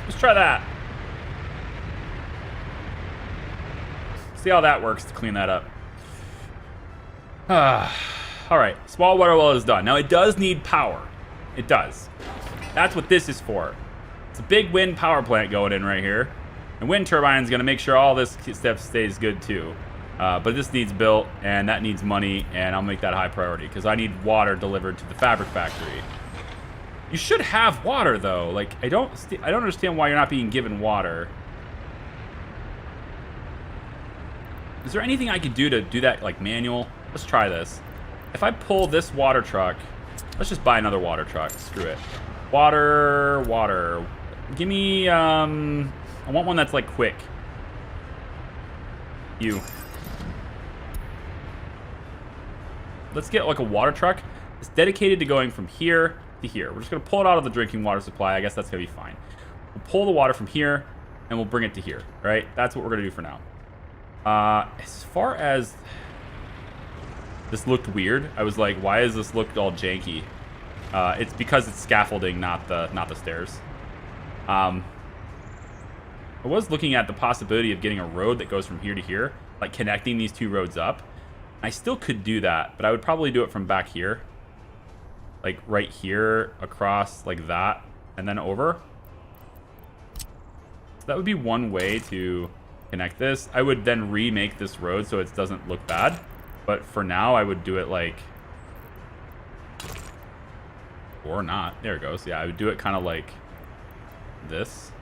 Let's try that. See how that works to clean that up. All right, small water well is done. Now it does need power. It does. That's what this is for. It's a big wind power plant going in right here. And wind turbine's going to make sure all this stuff stays good too. But this needs built, and that needs money, and I'll make that high priority because I need water delivered to the fabric factory. You should have water though. Like I don't understand why you're not being given water. Is there anything I could do to do that, like manual? Let's try this. If I pull this water truck, let's just buy another water truck. Screw it. Water. Give me, I want one that's like quick. Let's get like a water truck. It's dedicated to going from here to here. We're just gonna pull it out of the drinking water supply. I guess that's gonna be fine. We'll pull the water from here and we'll bring it to here, right? That's what we're gonna do for now. As far as this looked weird, I was like, why does this look all janky? It's because it's scaffolding, not the stairs. I was looking at the possibility of getting a road that goes from here to here, like connecting these two roads up. I still could do that, but I would probably do it from back here, like right here across like that and then over. So that would be one way to connect this. I would then remake this road so it doesn't look bad, but for now I would do it like, or not. There it goes. Yeah, I would do it kind of like this.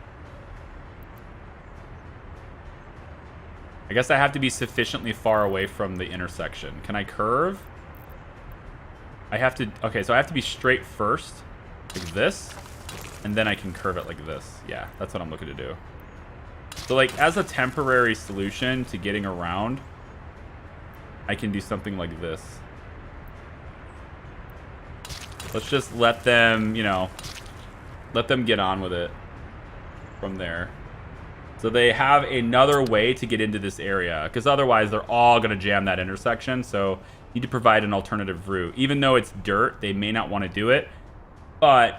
I guess I have to be sufficiently far away from the intersection. Can I curve? I have to, okay, so I have to be straight first, like this, and then I can curve it like this. Yeah, that's what I'm looking to do. So like as a temporary solution to getting around, I can do something like this. Let's just let them, you know, let them get on with it from there. So they have another way to get into this area, because otherwise they're all going to jam that intersection. So you need to provide an alternative route. Even though it's dirt, they may not want to do it, but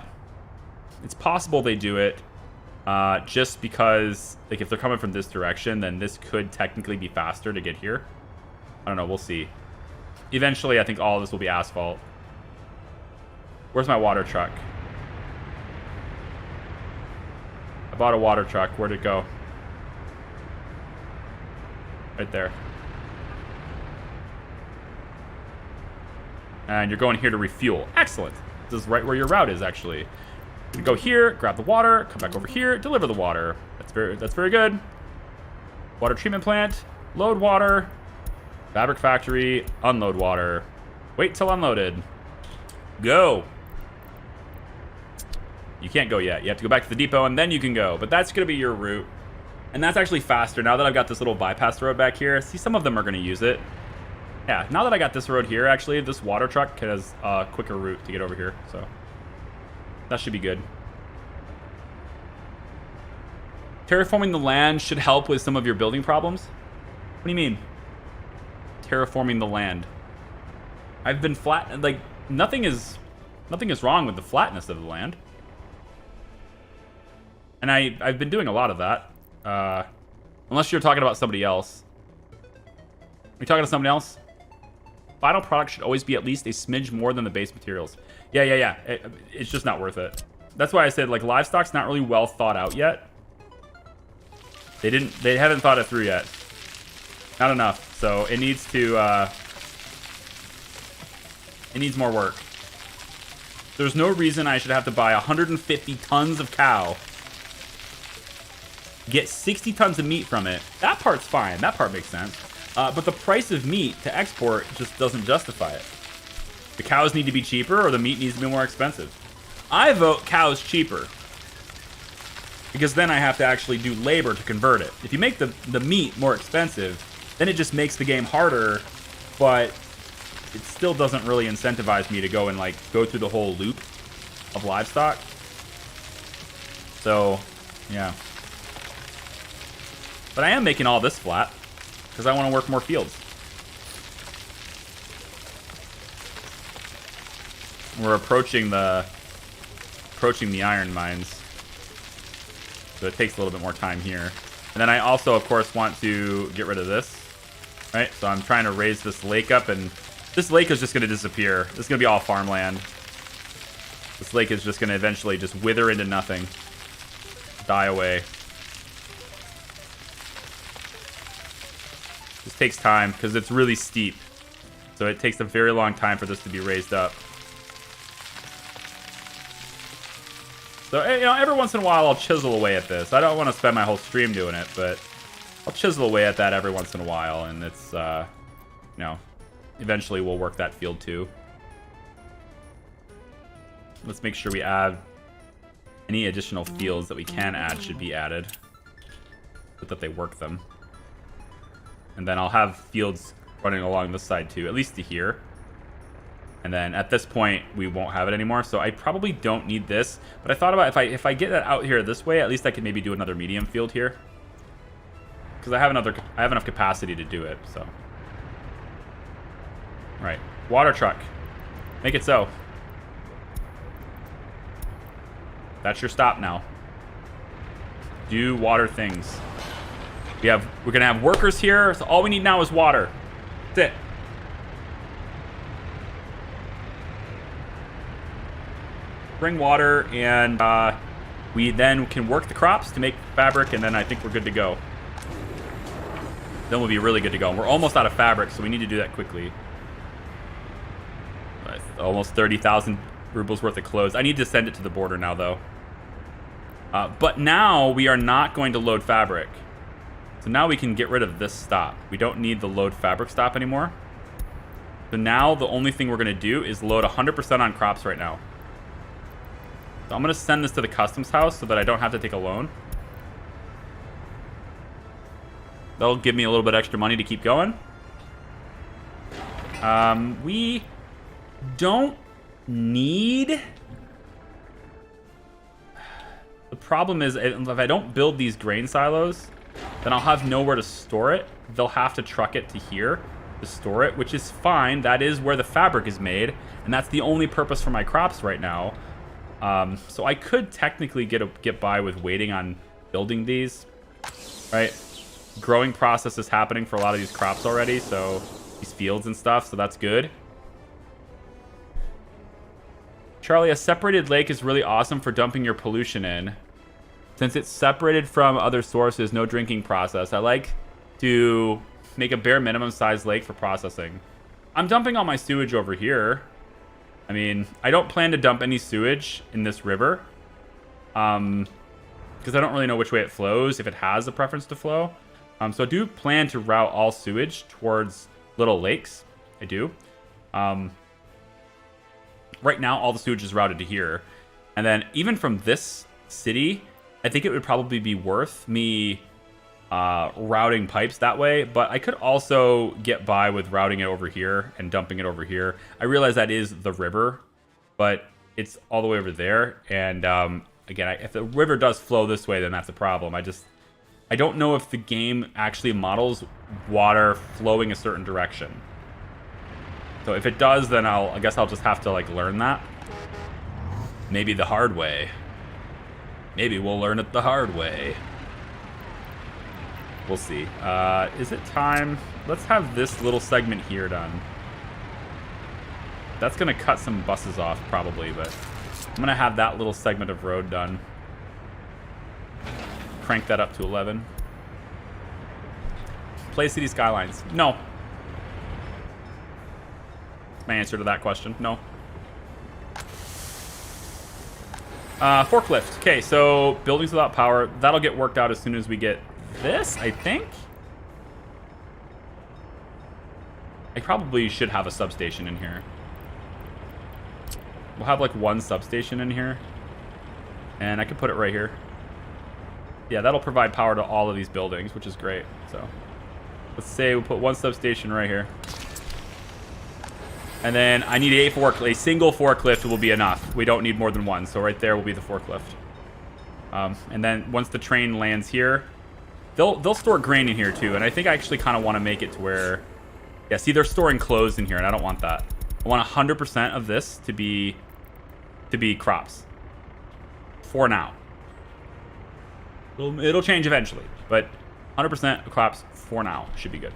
it's possible they do it just because, like, if they're coming from this direction, then this could technically be faster to get here. I don't know. We'll see. Eventually, I think all of this will be asphalt. Where's my water truck? I bought a water truck. Where'd it go? Right there. And you're going here to refuel. Excellent. This is right where your route is, actually. You go here, grab the water, come back over here, deliver the water. That's very good. Water treatment plant, load water, fabric factory, unload water. Wait till unloaded. Go. You can't go yet. You have to go back to the depot and then you can go. But that's going to be your route. And that's actually faster now that I've got this little bypass road back here. See, some of them are going to use it. Yeah, now that I got this road here, actually, this water truck has a quicker route to get over here. So that should be good. Terraforming the land should help with some of your building problems. What do you mean? Terraforming the land. I've been flat, like, nothing is wrong with the flatness of the land. And I've been doing a lot of that. Unless you're talking about somebody else. Are you talking to somebody else? Final product should always be at least a smidge more than the base materials. Yeah. It's just not worth it. That's why I said, like, livestock's not really well thought out yet. They haven't thought it through yet. Not enough. So it needs to, it needs more work. There's no reason I should have to buy 150 tons of cow, get 60 tons of meat from it. That part's fine. That part makes sense. But the price of meat to export just doesn't justify it. The cows need to be cheaper or the meat needs to be more expensive. I vote cows cheaper, because then I have to actually do labor to convert it. If you make the meat more expensive, then it just makes the game harder, but it still doesn't really incentivize me to go and, like, go through the whole loop of livestock. So, yeah. But I am making all this flat because I want to work more fields. We're approaching the iron mines, so it takes a little bit more time here. And then I also, of course, want to get rid of this, right? So I'm trying to raise this lake up, and this lake is just going to disappear. This is going to be all farmland. This lake is just going to eventually just wither into nothing. die away. This takes time because it's really steep. So it takes a very long time for this to be raised up. So, you know, every once in a while I'll chisel away at this. I don't want to spend my whole stream doing it, but I'll chisel away at that every once in a while, and it's, you know, eventually we'll work that field too. Let's make sure we add any additional fields that we can add should be added, but that they work them. And then I'll have fields running along this side too, at least to here. And then at this point, we won't have it anymore. So I probably don't need this. But I thought about if I get that out here this way, at least I can maybe do another medium field here. Because I have enough capacity to do it. So, all right, water truck, make it so. That's your stop now. Do water things. We're gonna have workers here. So all we need now is water. That's it. Bring water, and we then can work the crops to make fabric, and then I think we're good to go. Then we'll be really good to go. And we're almost out of fabric, so we need to do that quickly. Almost 30,000 rubles worth of clothes. I need to send it to the border now, though. But now we are not going to load fabric. So now we can get rid of this stop. We don't need the load fabric stop anymore. So now the only thing we're going to do is load 100% on crops right now. So I'm going to send this to the customs house so that I don't have to take a loan. That'll give me a little bit extra money to keep going. We don't need... The problem is if I don't build these grain silos, then I'll have nowhere to store it. They'll have to truck it to here to store it, which is fine. That is where the fabric is made, and that's the only purpose for my crops right now. So I could technically get by with waiting on building these, right? Growing process is happening for a lot of these crops already, so these fields and stuff, so that's good. Charlie, a separated lake is really awesome for dumping your pollution in. Since it's separated from other sources, no drinking process. I like to make a bare minimum size lake for processing. I'm dumping all my sewage over here. I mean, I don't plan to dump any sewage in this river. Because I don't really know which way it flows, if it has a preference to flow. So I do plan to route all sewage towards little lakes. I do. Right now, all the sewage is routed to here. And then even from this city, I think it would probably be worth me routing pipes that way. But I could also get by with routing it over here and dumping it over here. I realize that is the river, but it's all the way over there. And again, if the river does flow this way, then that's a problem. I don't know if the game actually models water flowing a certain direction. So if it does, then I guess I'll just have to like learn that. Maybe the hard way. Maybe we'll learn it the hard way. We'll see. Is it time? Let's have this little segment here done. That's gonna cut some buses off probably, but I'm gonna have that little segment of road done. Crank that up to 11. Play City Skylines. No. My answer to that question. No. Forklift. Okay, so buildings without power. That'll get worked out as soon as we get this, I think. I probably should have a substation in here. We'll have like one substation in here. And I could put it right here. Yeah, that'll provide power to all of these buildings, which is great. So let's say we'll put one substation right here. And then I need a single forklift will be enough. We don't need more than one. So right there will be the forklift. And then once the train lands here, they'll store grain in here too. And I think I actually kind of want to make it to where, yeah, see, they're storing clothes in here, and I don't want that. I want 100% of this to be crops for now. It'll change eventually, but 100% of crops for now should be good.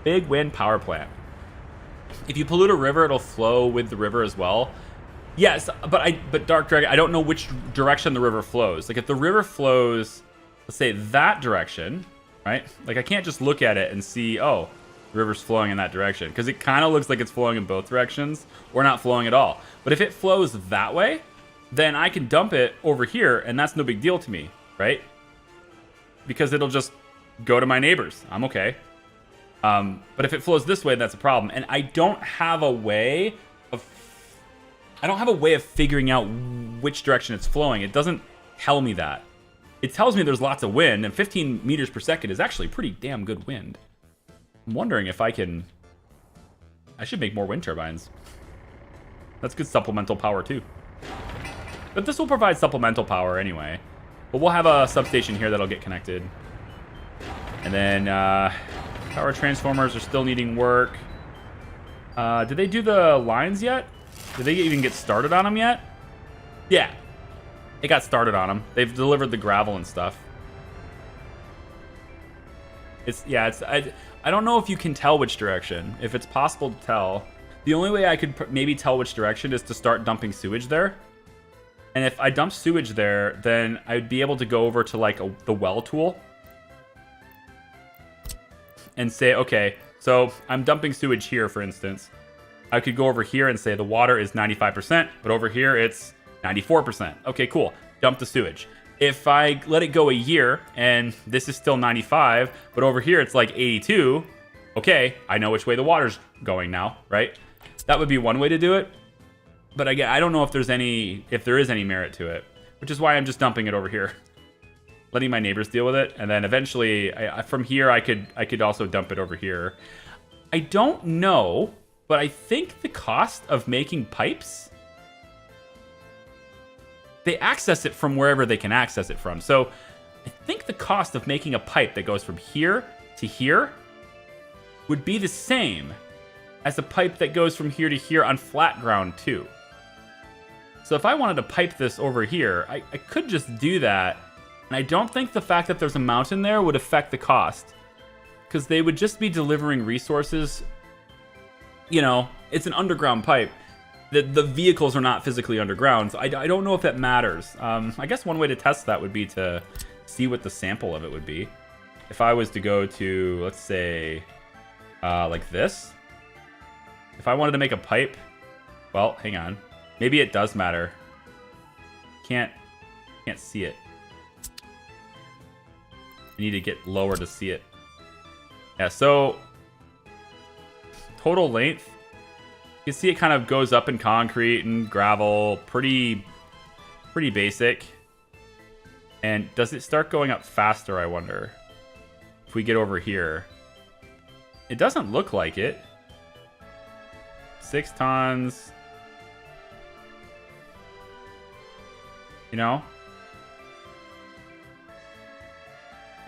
Big wind power plant. If you pollute a river, it'll flow with the river as well. Yes, but Dark Dragon, I don't know which direction the river flows. Like if the river flows, let's say that direction, right? Like I can't just look at it and see, oh, the river's flowing in that direction, because it kind of looks like it's flowing in both directions or not flowing at all. But if it flows that way, then I can dump it over here, and that's no big deal to me, right? Because it'll just go to my neighbors. I'm okay. But if it flows this way, that's a problem. And I don't have a way of figuring out which direction it's flowing. It doesn't tell me that. It tells me there's lots of wind, and 15 meters per second is actually pretty damn good wind. I'm wondering if I should make more wind turbines. That's good supplemental power too. But this will provide supplemental power anyway. But we'll have a substation here that'll get connected. And then power transformers are still needing work. Did they do the lines yet? Did they even get started on them yet? Yeah. They got started on them. They've delivered the gravel and stuff. I don't know if you can tell which direction. If it's possible to tell. The only way I could maybe tell which direction is to start dumping sewage there. And if I dump sewage there, then I'd be able to go over to like the well tool and say, okay, so I'm dumping sewage here, for instance. I could go over here and say the water is 95%, but over here it's 94%. Okay, cool. Dump the sewage. If I let it go a year and this is still 95, but over here it's like 82, okay, I know which way the water's going now, right? That would be one way to do it. But again, I don't know if there is any merit to it, which is why I'm just dumping it over here, letting my neighbors deal with it, and then eventually, from here, I could also dump it over here. I don't know, but I think the cost of making pipes, they access it from wherever they can access it from. So I think the cost of making a pipe that goes from here to here would be the same as a pipe that goes from here to here on flat ground too. So if I wanted to pipe this over here, I could just do that. And I don't think the fact that there's a mountain there would affect the cost, because they would just be delivering resources. You know, it's an underground pipe. The vehicles are not physically underground, so I don't know if that matters. I guess one way to test that would be to see what the sample of it would be. If I was to go to, let's say, like this. If I wanted to make a pipe, well, hang on. Maybe it does matter. Can't see it. I need to get lower to see it. Yeah, so total length. You can see it kind of goes up in concrete and gravel. Pretty basic. And does it start going up faster, I wonder? If we get over here. It doesn't look like it. 6 tons. You know?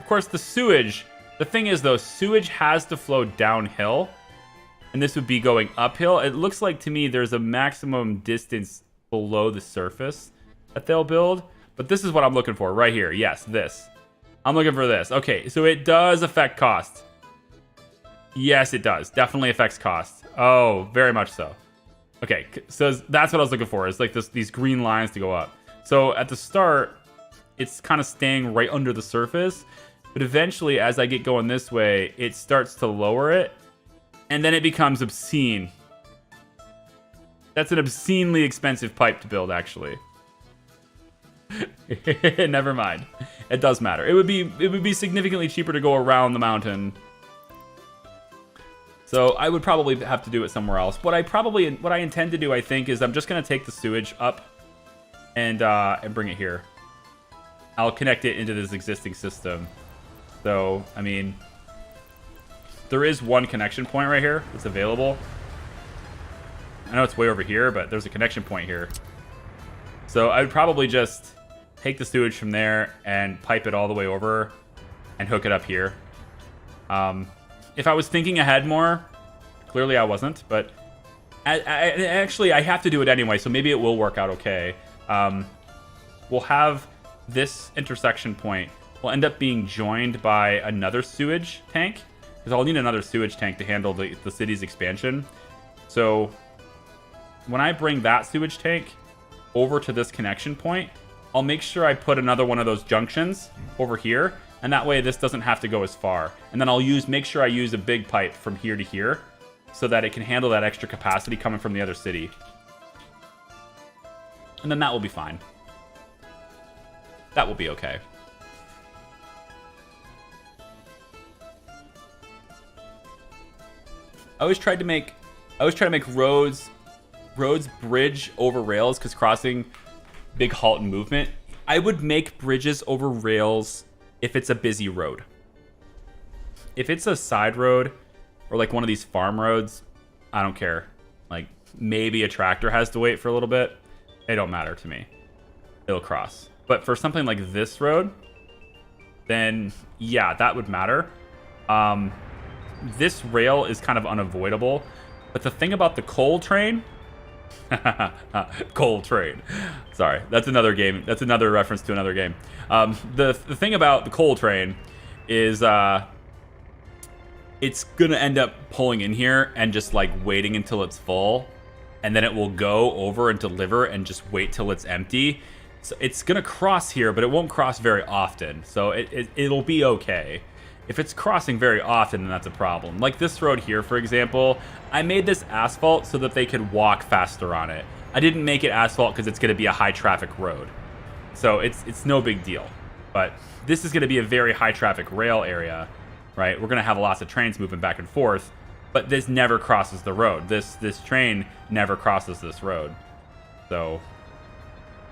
Of course, the sewage. The thing is, though, sewage has to flow downhill. And this would be going uphill. It looks like to me there's a maximum distance below the surface that they'll build. But this is what I'm looking for right here. Yes, this. I'm looking for this. Okay, so it does affect cost. Yes, it does. Definitely affects cost. Oh, very much so. Okay, so that's what I was looking for. It's like these green lines to go up. So at the start, it's kind of staying right under the surface. But eventually, as I get going this way, it starts to lower it. And then it becomes obscene. That's an obscenely expensive pipe to build, actually. Never mind. It does matter. It would be significantly cheaper to go around the mountain. So I would probably have to do it somewhere else. What I intend to do, I think, is I'm just gonna take the sewage up and bring it here. I'll connect it into this existing system. So, I mean, there is one connection point right here that's available. I know it's way over here, but there's a connection point here. So I would probably just take the sewage from there and pipe it all the way over and hook it up here. If I was thinking ahead more, clearly I wasn't, but actually I have to do it anyway, so maybe it will work out okay. We'll have this intersection point will end up being joined by another sewage tank, because I'll need another sewage tank to handle the city's expansion. So when I bring that sewage tank over to this connection point, I'll make sure I put another one of those junctions over here, and that way this doesn't have to go as far. And then I'll make sure I use a big pipe from here to here so that it can handle that extra capacity coming from the other city. And then that will be fine. That will be okay. I always try to make roads bridge over rails, because crossing big halt and movement. I would make bridges over rails if it's a busy road. If it's a side road or like one of these farm roads, I don't care. Like maybe a tractor has to wait for a little bit. It don't matter to me. It'll cross. But for something like this road, then yeah, that would matter. This rail is kind of unavoidable. But the thing about the coal train, coal train. Sorry, that's another game. That's another reference to another game. The thing about the coal train is it's gonna end up pulling in here and just like waiting until it's full, and then it will go over and deliver and just wait till it's empty. So it's gonna cross here, but it won't cross very often. So it'll be okay. If it's crossing very often, then that's a problem. Like this road here, for example, I made this asphalt so that they could walk faster on it. I didn't make it asphalt because it's going to be a high traffic road. So it's no big deal. But this is going to be a very high traffic rail area, right? We're going to have lots of trains moving back and forth, but this never crosses the road. This train never crosses this road. So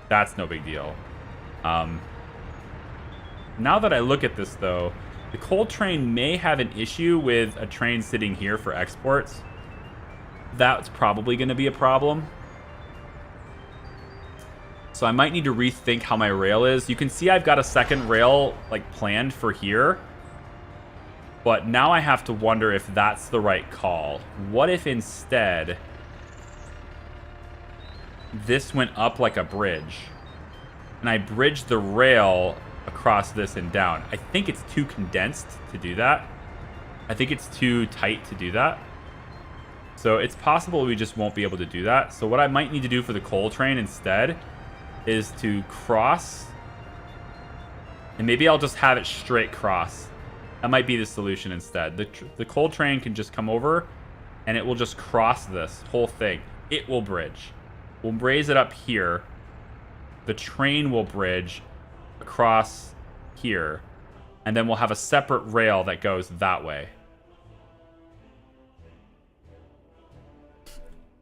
that's no big deal. Now that I look at this though, the coal train may have an issue with a train sitting here for exports. That's probably going to be a problem. So I might need to rethink how my rail is. You can see I've got a second rail like planned for here. But now I have to wonder if that's the right call. What if instead this went up like a bridge and I bridged the rail across this and down? I think it's too condensed to do that. I think it's too tight to do that. So it's possible we just won't be able to do that. So what I might need to do for the coal train instead is to cross, and maybe I'll just have it straight cross. That might be the solution instead. The coal train can just come over and it will just cross this whole thing. It will bridge. We'll raise it up here. The train will bridge across here, and then we'll have a separate rail that goes that way.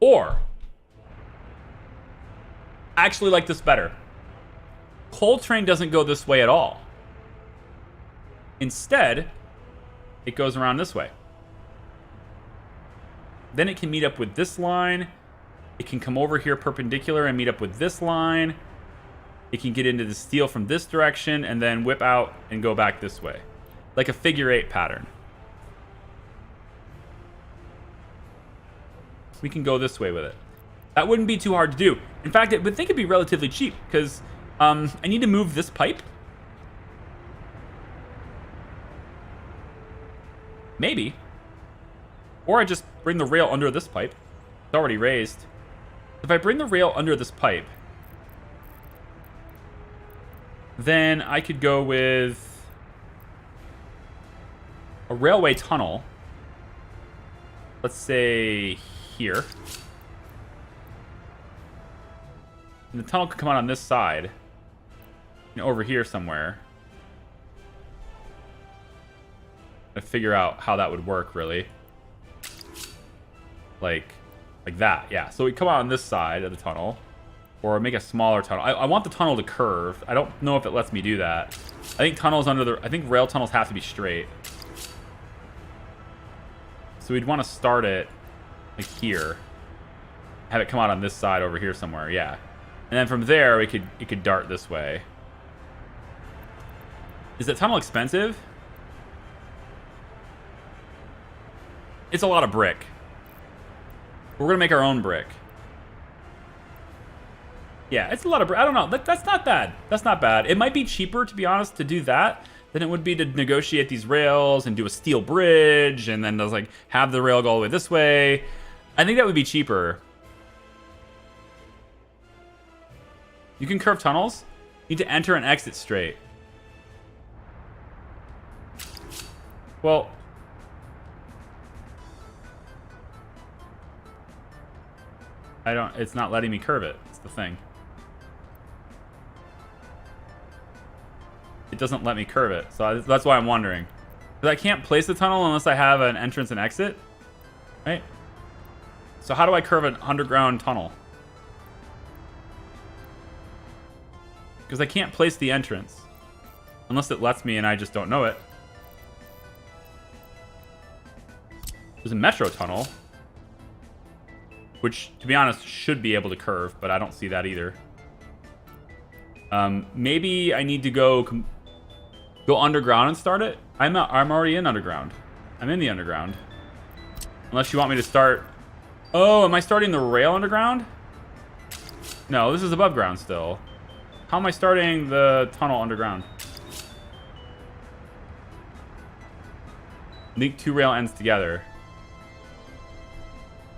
Or I actually like this better. Coal train doesn't go this way at all. Instead, it goes around this way. Then it can meet up with this line. It can come over here perpendicular and meet up with this line. It can get into the steel from this direction and then whip out and go back this way. Like a figure 8 pattern. We can go this way with it. That wouldn't be too hard to do. In fact, I would think it'd be relatively cheap because I need to move this pipe. Maybe. Or I just bring the rail under this pipe. It's already raised. If I bring the rail under this pipe, then I could go with a railway tunnel. Let's say here. And the tunnel could come out on this side. And over here somewhere. To figure out how that would work, really. Like that, yeah. So we come out on this side of the tunnel. Or make a smaller tunnel. I want the tunnel to curve. I don't know if it lets me do that. I think rail tunnels have to be straight. So we'd want to start it like here. Have it come out on this side over here somewhere, yeah. And then from there it could dart this way. Is that tunnel expensive? It's a lot of brick. We're gonna make our own brick. Yeah, it's a lot of brick. I don't know. That's not bad. That's not bad. It might be cheaper, to be honest, to do that than it would be to negotiate these rails and do a steel bridge and then just like have the rail go all the way this way. I think that would be cheaper. You can curve tunnels? You need to enter and exit straight. Well... it's not letting me curve it. It's the thing. It doesn't let me curve it. So that's why I'm wondering. Because I can't place the tunnel unless I have an entrance and exit. Right? So how do I curve an underground tunnel? Because I can't place the entrance. Unless it lets me and I just don't know it. There's a metro tunnel. Which, to be honest, should be able to curve, but I don't see that either. Maybe I need to go underground and start it. I'm already in underground. I'm in the underground. Unless you want me to start... Oh, am I starting the rail underground? No, this is above ground still. How am I starting the tunnel underground? Link 2 rail ends together.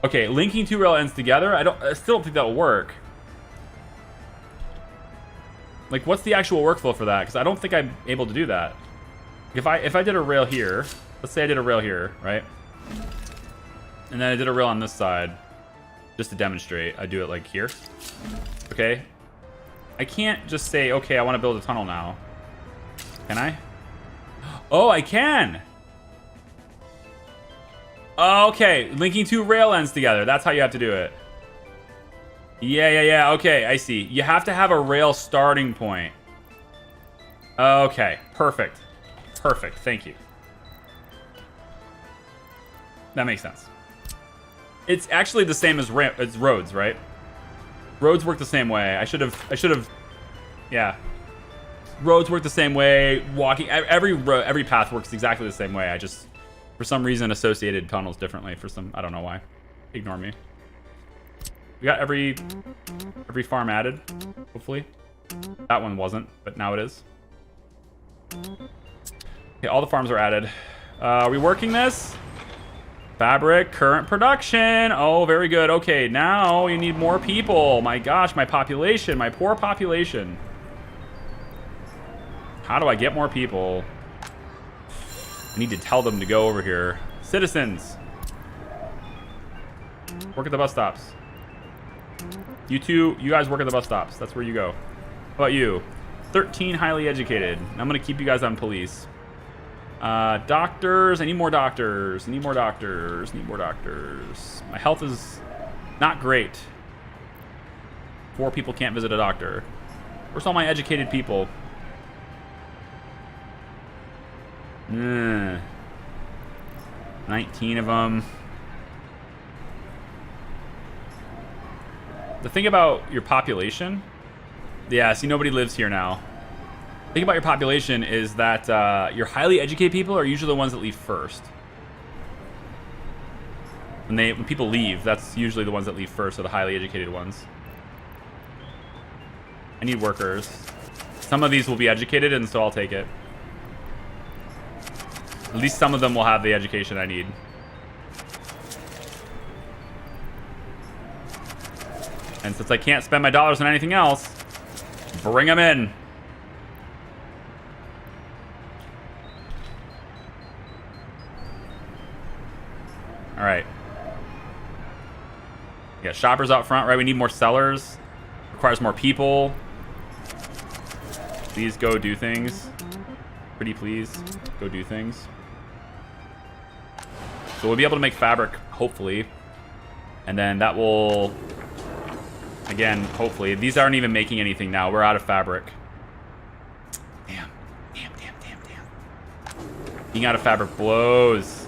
Okay, linking 2 rail ends together. I still don't think that'll work. Like, what's the actual workflow for that? Because I don't think I'm able to do that. If I did a rail here, let's say I did a rail here, right? And then I did a rail on this side, just to demonstrate. I do it like here. Okay. I can't just say, okay, I want to build a tunnel now. Can I? Oh, I can! Okay, linking 2 rail ends together. That's how you have to do it. Yeah. Okay, I see. You have to have a rail starting point. Okay, perfect. Perfect, thank you. That makes sense. It's actually the same as roads, right? Roads work the same way. I should have. Yeah. Roads work the same way. Walking, every path works exactly the same way. I just, for some reason, associated tunnels differently. I don't know why. Ignore me. We got every farm added, hopefully. That one wasn't, but now it is. Okay, all the farms are added. Are we working this? Fabric, current production. Oh, very good. Okay, now you need more people. My gosh, my population, my poor population. How do I get more people? I need to tell them to go over here. Citizens. Work at the bus stops. You two, you guys work at the bus stops. That's where you go. How about you? 13 highly educated. I'm gonna keep you guys on police. Doctors. I need more doctors. I need more doctors. Need more doctors. My health is not great. 4 people can't visit a doctor. Where's all my educated people? 19 of them. The thing about your population... Yeah, see, nobody lives here now. The thing about your population is that your highly educated people are usually the ones that leave first. When people leave, that's usually the ones that leave first, are the highly educated ones. I need workers. Some of these will be educated, and so I'll take it. At least some of them will have the education I need. And since I can't spend my dollars on anything else, bring them in. All right. We got shoppers out front, right? We need more sellers. Requires more people. Please go do things. Pretty please, go do things. So we'll be able to make fabric, hopefully. And then that will... Again, hopefully. These aren't even making anything now. We're out of fabric. Damn. Being out of fabric blows.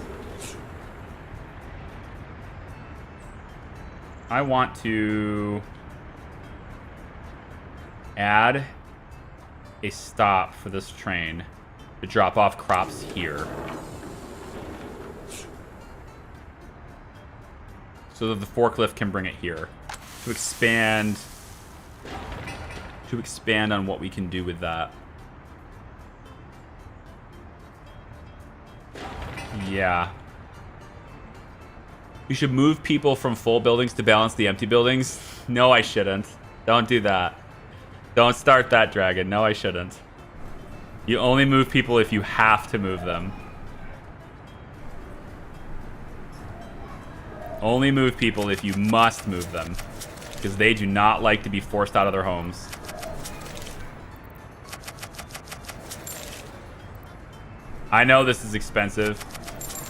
I want to add a stop for this train to drop off crops here. So that the forklift can bring it here. To expand on what we can do with that. Yeah. You should move people from full buildings to balance the empty buildings. No, I shouldn't. Don't do that. Don't start that, Dragon. No, I shouldn't. You only move people if you have to move them. Only move people if you must move them. Because they do not like to be forced out of their homes. I know this is expensive.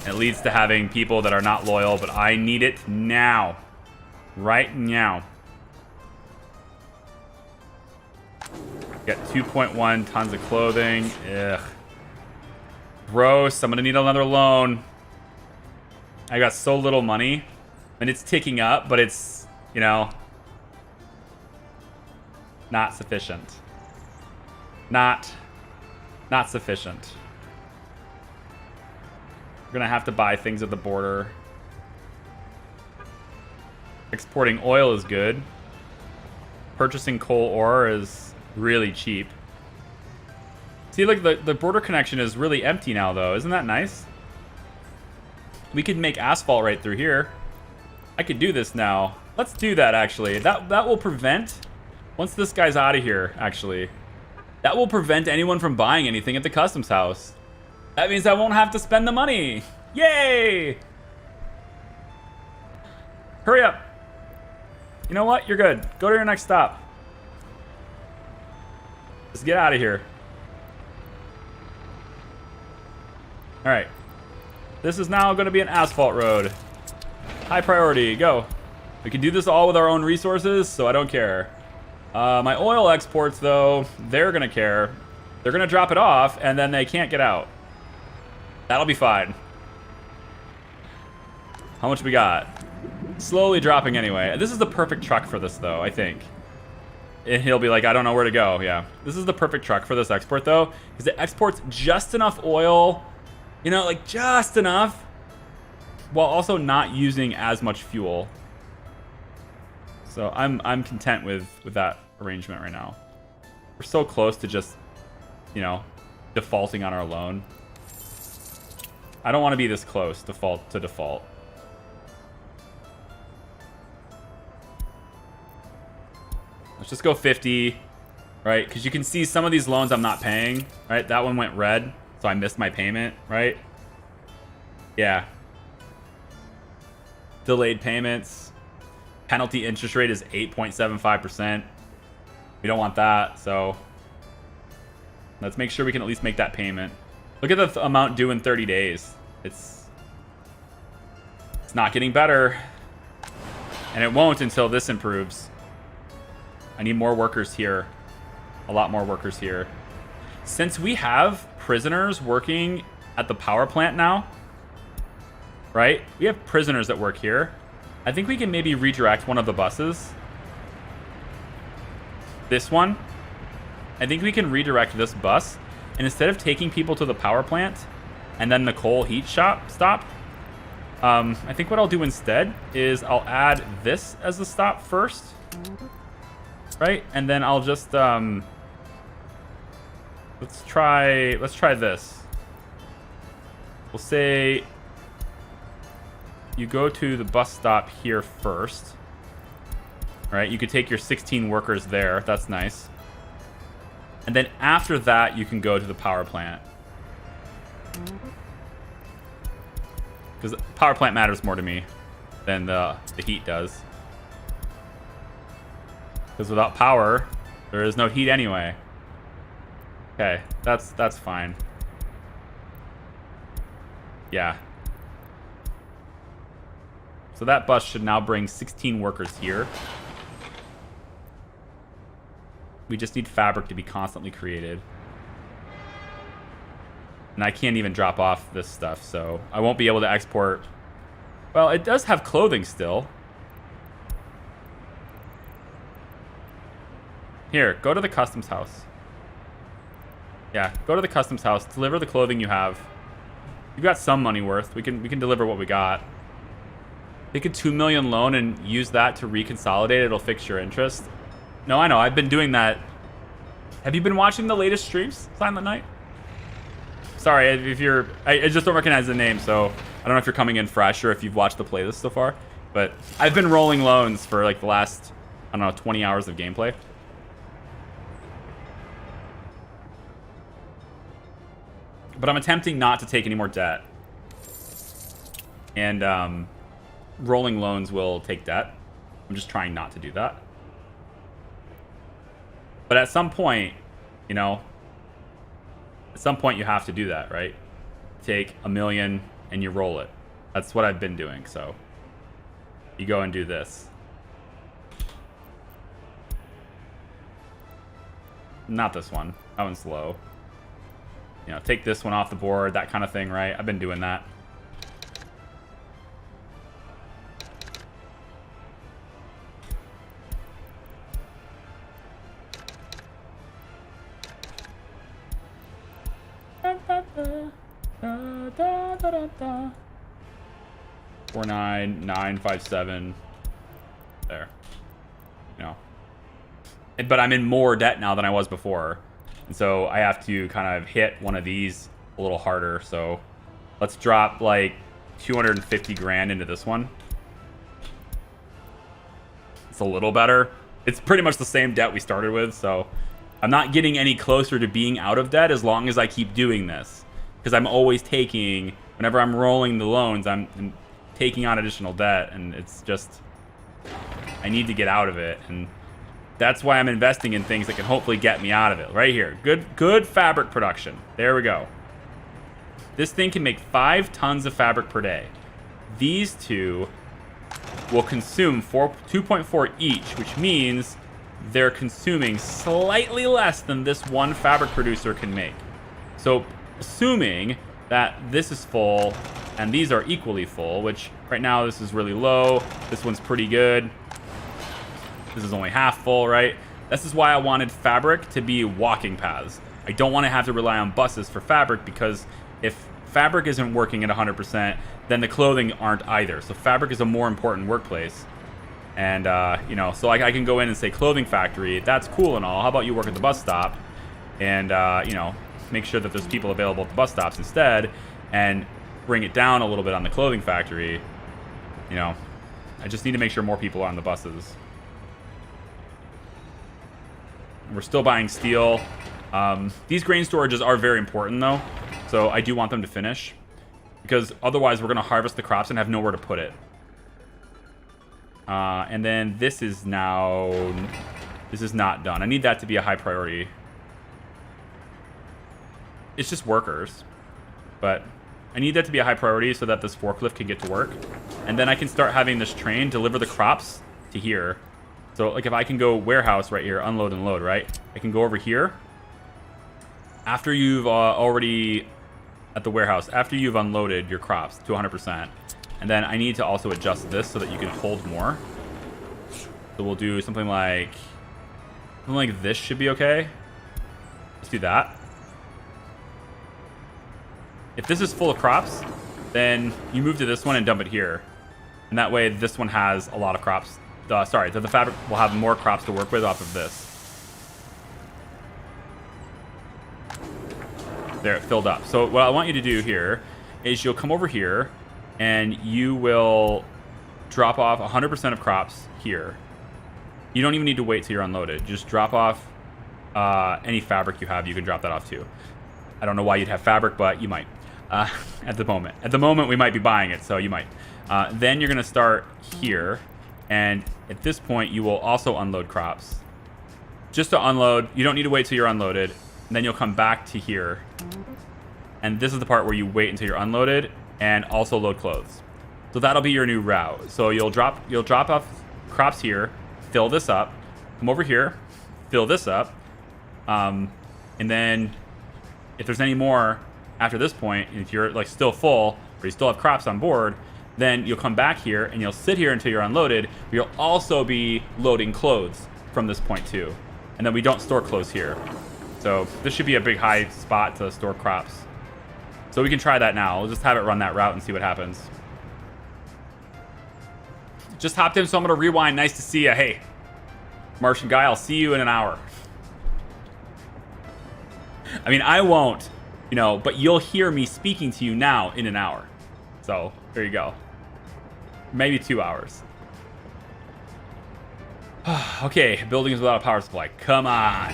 It leads to having people that are not loyal, but I need it now. Right now. Got 2.1 tons of clothing. Ugh. Gross. I'm gonna need another loan. I got so little money. And it's ticking up, but it's, you know, not sufficient. Not sufficient. We're gonna have to buy things at the border. Exporting oil is good. Purchasing coal ore is really cheap. See, like the border connection is really empty now, though. Isn't that nice? We could make asphalt right through here. I could do this now. Let's do that, actually. That will prevent, once this guy's out of here, actually, that will prevent anyone from buying anything at the customs house. That means I won't have to spend the money. Yay! Hurry up. You know what? You're good. Go to your next stop. Just get out of here. All right. This is now going to be an asphalt road. High priority. Go. We can do this all with our own resources, so I don't care. My oil exports, though, they're going to care. They're going to drop it off, and then they can't get out. That'll be fine. How much we got? Slowly dropping anyway. This is the perfect truck for this, though, I think. And he'll be like, I don't know where to go. Yeah. This is the perfect truck for this export, though, because it exports just enough oil, you know, like just enough, while also not using as much fuel. So I'm content with that arrangement right now. We're so close to just, you know, defaulting on our loan. I don't want to be this close, default to default. Let's just go 50, right? Because you can see some of these loans I'm not paying, right? That one went red, so I missed my payment, right? Yeah. Delayed payments. Penalty interest rate is 8.75%. We don't want that, so let's make sure we can at least make that payment. Look at the amount due in 30 days. It's not getting better. And it won't until this improves. I need more workers here. A lot more workers here. Since we have prisoners working at the power plant now, right? We have prisoners that work here. I think we can maybe redirect one of the buses. This one. I think we can redirect this bus. And instead of taking people to the power plant and then the coal heat stop, I think what I'll do instead is I'll add this as the stop first. Right? And then I'll just, let's try this. We'll say you go to the bus stop here first. Right? You could take your 16 workers there. That's nice. And then after that, you can go to the power plant. Because the power plant matters more to me than the heat does. Because without power, there is no heat anyway. Okay, that's fine. Yeah. So that bus should now bring 16 workers here. We just need fabric to be constantly created. And I can't even drop off this stuff, so I won't be able to export. Well, it does have clothing still. Here, go to the customs house. Yeah, go to the customs house. Deliver the clothing you have. You've got some money worth. We can deliver what we got. Take a 2 million loan and use that to reconsolidate. It'll fix your interest. No, I know. I've been doing that. Have you been watching the latest streams, Silent Night? Sorry, if you're... I just don't recognize the name, so I don't know if you're coming in fresh or if you've watched the playlist so far, but I've been rolling loans for like the last, I don't know, 20 hours of gameplay. But I'm attempting not to take any more debt. And rolling loans will take debt. I'm just trying not to do that. But at some point, you know, at some point you have to do that, right? Take $1 million and you roll it. That's what I've been doing, so you go and do this. Not this one. That one's low. You know, take this one off the board, that kind of thing, right? I've been doing that. Four, 9, 9, 5, 7. There. You know. But I'm in more debt now than I was before. And so I have to kind of hit one of these a little harder. So let's drop like 250 grand into this one. It's a little better. It's pretty much the same debt we started with. So I'm not getting any closer to being out of debt as long as I keep doing this. Because I'm always taking, whenever I'm rolling the loans, I'm taking on additional debt. And it's just, I need to get out of it. And that's why I'm investing in things that can hopefully get me out of it. Right here. Good fabric production. There we go. This thing can make 5 tons of fabric per day. These two will consume 2.4 each, which means they're consuming slightly less than this one fabric producer can make. So assuming that this is full and these are equally full, which right now this is really low. This one's pretty good. This is only half full, right? This is why I wanted fabric to be walking paths. I don't want to have to rely on buses for fabric, because if fabric isn't working at 100%, then the clothing aren't either. So fabric is a more important workplace. And, you know, so I can go in and say clothing factory, that's cool and all. How about you work at the bus stop and, you know, make sure that there's people available at the bus stops instead, and bring it down a little bit on the clothing factory. You know, I just need to make sure more people are on the buses. We're still buying steel. These grain storages are very important though, so I do want them to finish, because otherwise we're going to harvest the crops and have nowhere to put it. And then this is not done. I need that to be a high priority. It's just workers, but I need that to be a high priority so that this forklift can get to work, and then I can start having this train deliver the crops to here. So like if I can go warehouse right here, unload and load, right? I can go over here after you've already at the warehouse, after you've unloaded your crops to 100%. And then I need to also adjust this so that you can hold more. So we'll do something like this should be okay. Let's do that. If this is full of crops, then you move to this one and dump it here. And that way this one has a lot of crops. Sorry, the fabric will have more crops to work with off of this. There, it filled up. So what I want you to do here is you'll come over here and you will drop off 100% of crops here. You don't even need to wait till you're unloaded. Just drop off any fabric you have. You can drop that off too. I don't know why you'd have fabric, but you might at the moment. At the moment, we might be buying it, so you might. Then you're going to start here. And at this point, you will also unload crops. Just to unload, you don't need to wait till you're unloaded. And then you'll come back to here. And this is the part where you wait until you're unloaded and also load clothes. So that'll be your new route. So you'll drop off crops here, fill this up, come over here, fill this up. And then if there's any more after this point, if you're like still full or you still have crops on board, then you'll come back here and you'll sit here until you're unloaded. You'll also be loading clothes from this point too. And then we don't store clothes here. So this should be a big high spot to store crops. So we can try that now. We'll just have it run that route and see what happens. Just hopped in, so I'm going to rewind. Nice to see you. Hey, Martian guy, I'll see you in an hour. I mean, I won't, you know, but you'll hear me speaking to you now in an hour. So there you go. Maybe 2 hours. Okay, buildings without a power supply. Come on.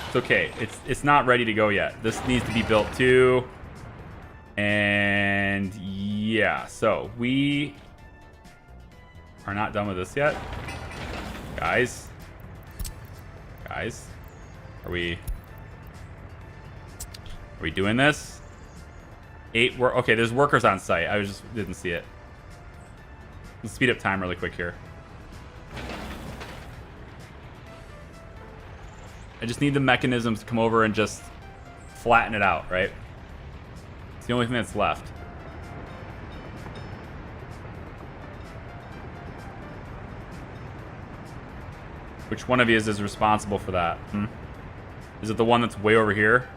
It's okay. It's not ready to go yet. This needs to be built too. And yeah, so we are not done with this yet. Guys. Are we doing this? 8 work. Okay, there's workers on site. I didn't see it. Let's speed up time really quick here. I just need the mechanisms to come over and just flatten it out, right? It's the only thing that's left. Which one of you is responsible for that? Is it the one that's way over here?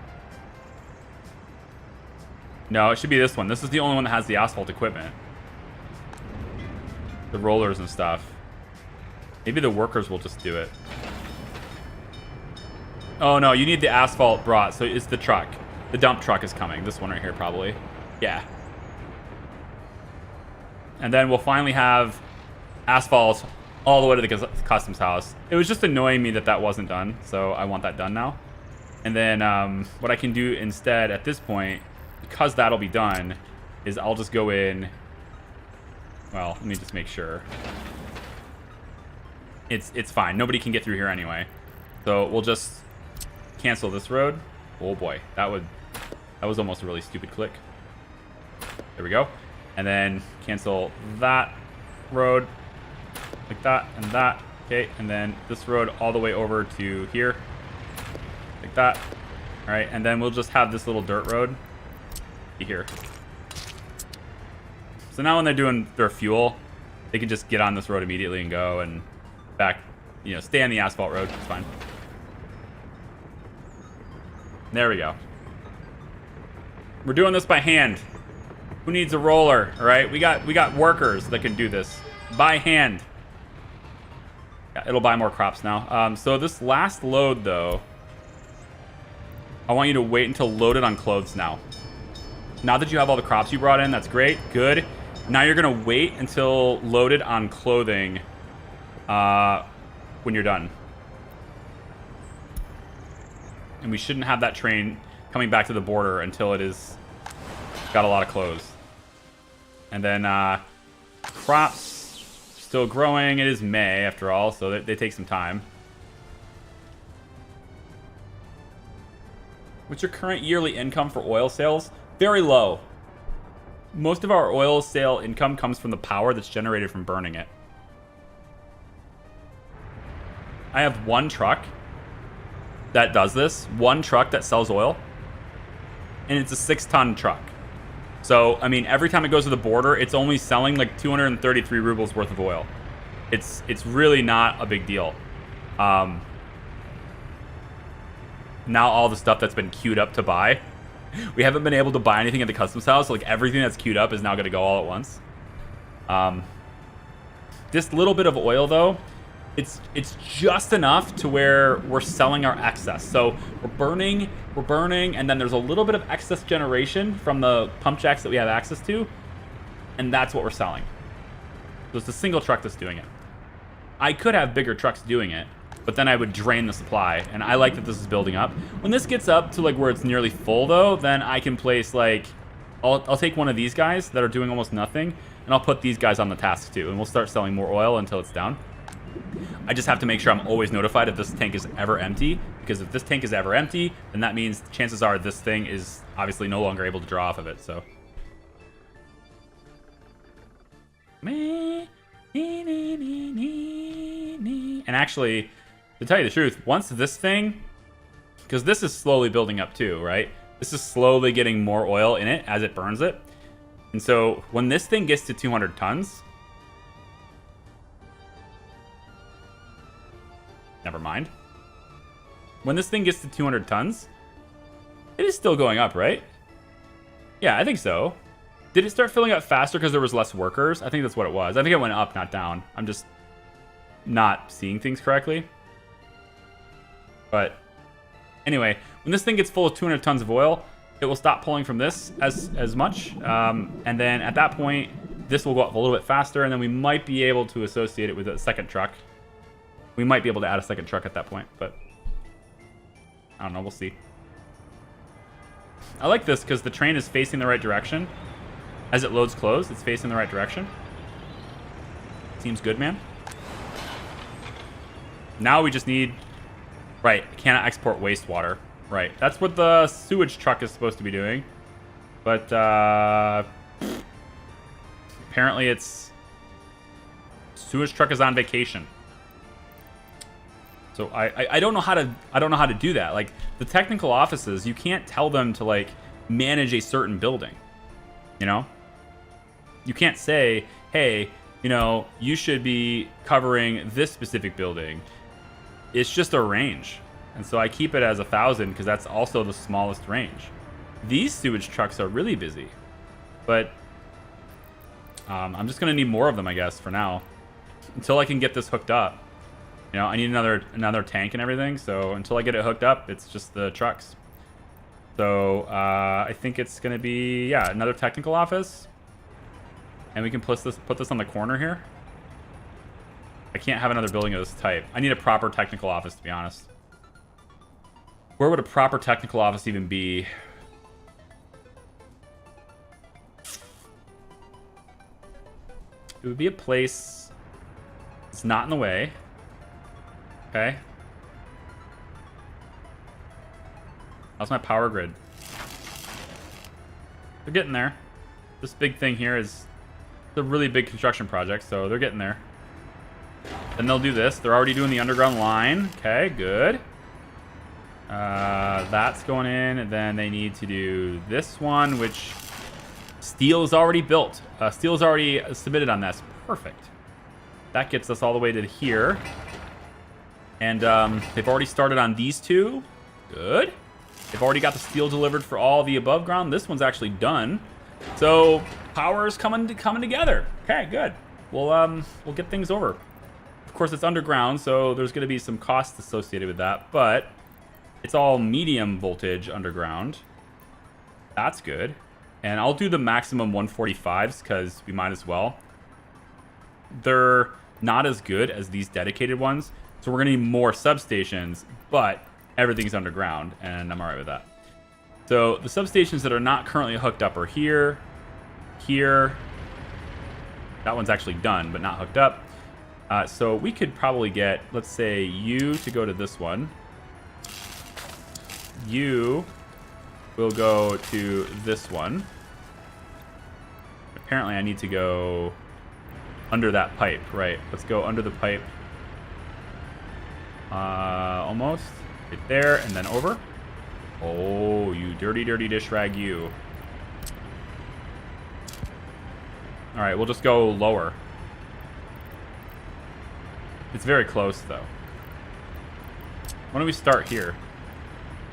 No, it should be this one. This is the only one that has the asphalt equipment. The rollers and stuff. Maybe the workers will just do it. Oh no, you need the asphalt brought, so it's the truck. The dump truck is coming. This one right here, probably. Yeah. And then we'll finally have asphalt all the way to the customs house. It was just annoying me that that wasn't done, so I want that done now. And then what I can do instead at this point, because that'll be done, is I'll just go in. Well, let me just make sure. It's fine. Nobody can get through here anyway. So we'll just cancel this road. Oh boy, that was almost a really stupid click. There we go. And then cancel that road like that and that. Okay, and then this road all the way over to here like that. All right, and then we'll just have this little dirt road here. So now when they're doing their fuel, they can just get on this road immediately and go and back, you know, stay on the asphalt road. It's fine. There we go. We're doing this by hand. Who needs a roller? All right, we got workers that can do this by hand. Yeah, it'll buy more crops now. So this last load though, I want you to wait until loaded on clothes now. Now that you have all the crops you brought in, that's great, good. Now you're gonna wait until loaded on clothing when you're done. And we shouldn't have that train coming back to the border until it is got a lot of clothes. And then crops still growing. It is May after all, so they take some time. What's your current yearly income for oil sales? Very low. Most of our oil sale income comes from the power that's generated from burning it. I have one truck that does this. One truck that sells oil. And it's a 6-ton truck. So, I mean, every time it goes to the border, it's only selling like 233 rubles worth of oil. It's really not a big deal. Now all the stuff that's been queued up to buy, we haven't been able to buy anything at the customs house. So like everything that's queued up is now going to go all at once. This little bit of oil though, it's just enough to where we're selling our excess. So we're burning, and then there's a little bit of excess generation from the pump jacks that we have access to, and that's what we're selling. So it's a single truck that's doing it. I could have bigger trucks doing it, but then I would drain the supply, and I like that this is building up. When this gets up to like where it's nearly full though, then I can place like, I'll take one of these guys that are doing almost nothing, and I'll put these guys on the task too, and we'll start selling more oil until it's down. I just have to make sure I'm always notified if this tank is ever empty, because if this tank is ever empty, then that means chances are this thing is obviously no longer able to draw off of it, so. And actually, to tell you the truth, once this thing, because this is slowly building up too, right? This is slowly getting more oil in it as it burns it. And so when this thing gets to 200 tons, never mind. When this thing gets to 200 tons, it is still going up, right? Yeah, I think so. Did it start filling up faster because there was less workers? I think that's what it was. I think it went up, not down. I'm just not seeing things correctly. But anyway, when this thing gets full of 200 tons of oil, it will stop pulling from this as much. And then at that point, this will go up a little bit faster, and then we might be able to associate it with a second truck. We might be able to add a second truck at that point, but I don't know. We'll see. I like this because the train is facing the right direction. As it loads close, it's facing the right direction. Seems good, man. Now we just need... Right, cannot export wastewater. Right, that's what the sewage truck is supposed to be doing. But, apparently it's... Sewage truck is on vacation. So I don't know how to do that. Like, the technical offices, you can't tell them to, like, manage a certain building. You know? You can't say, hey, you know, you should be covering this specific building. It's just a range. And so I keep it as 1,000 because that's also the smallest range. These sewage trucks are really busy. But I'm just going to need more of them, I guess, for now. Until I can get this hooked up. You know, I need another tank and everything. So until I get it hooked up, it's just the trucks. So I think it's going to be, yeah, another technical office. And we can put this on the corner here. I can't have another building of this type. I need a proper technical office, to be honest. Where would a proper technical office even be? It would be a place that's not in the way. Okay. How's my power grid? They're getting there. This big thing here is a really big construction project, so they're getting there. And they'll do this. They're already doing the underground line. Okay, good. That's going in, and then they need to do this one, which steel is already built. Steel is already submitted on this. Perfect. That gets us all the way to here. And they've already started on these two. Good. They've already got the steel delivered for all the above ground. This one's actually done. So power is coming together. Okay, good. We'll get things over. Of course, it's underground, so there's going to be some costs associated with that, but it's all medium voltage underground. That's good. And I'll do the maximum 145s because we might as well. They're not as good as these dedicated ones, so we're going to need more substations, but everything's underground, and I'm all right with that. So the substations that are not currently hooked up are here, here. That one's actually done, but not hooked up. So we could probably get, let's say, you to go to this one. You will go to this one. Apparently I need to go under that pipe, right? Let's go under the pipe. Almost. Right there, and then over. Oh, you dirty, dirty dish rag, you. All right, we'll just go lower. It's very close, though. Why don't we start here?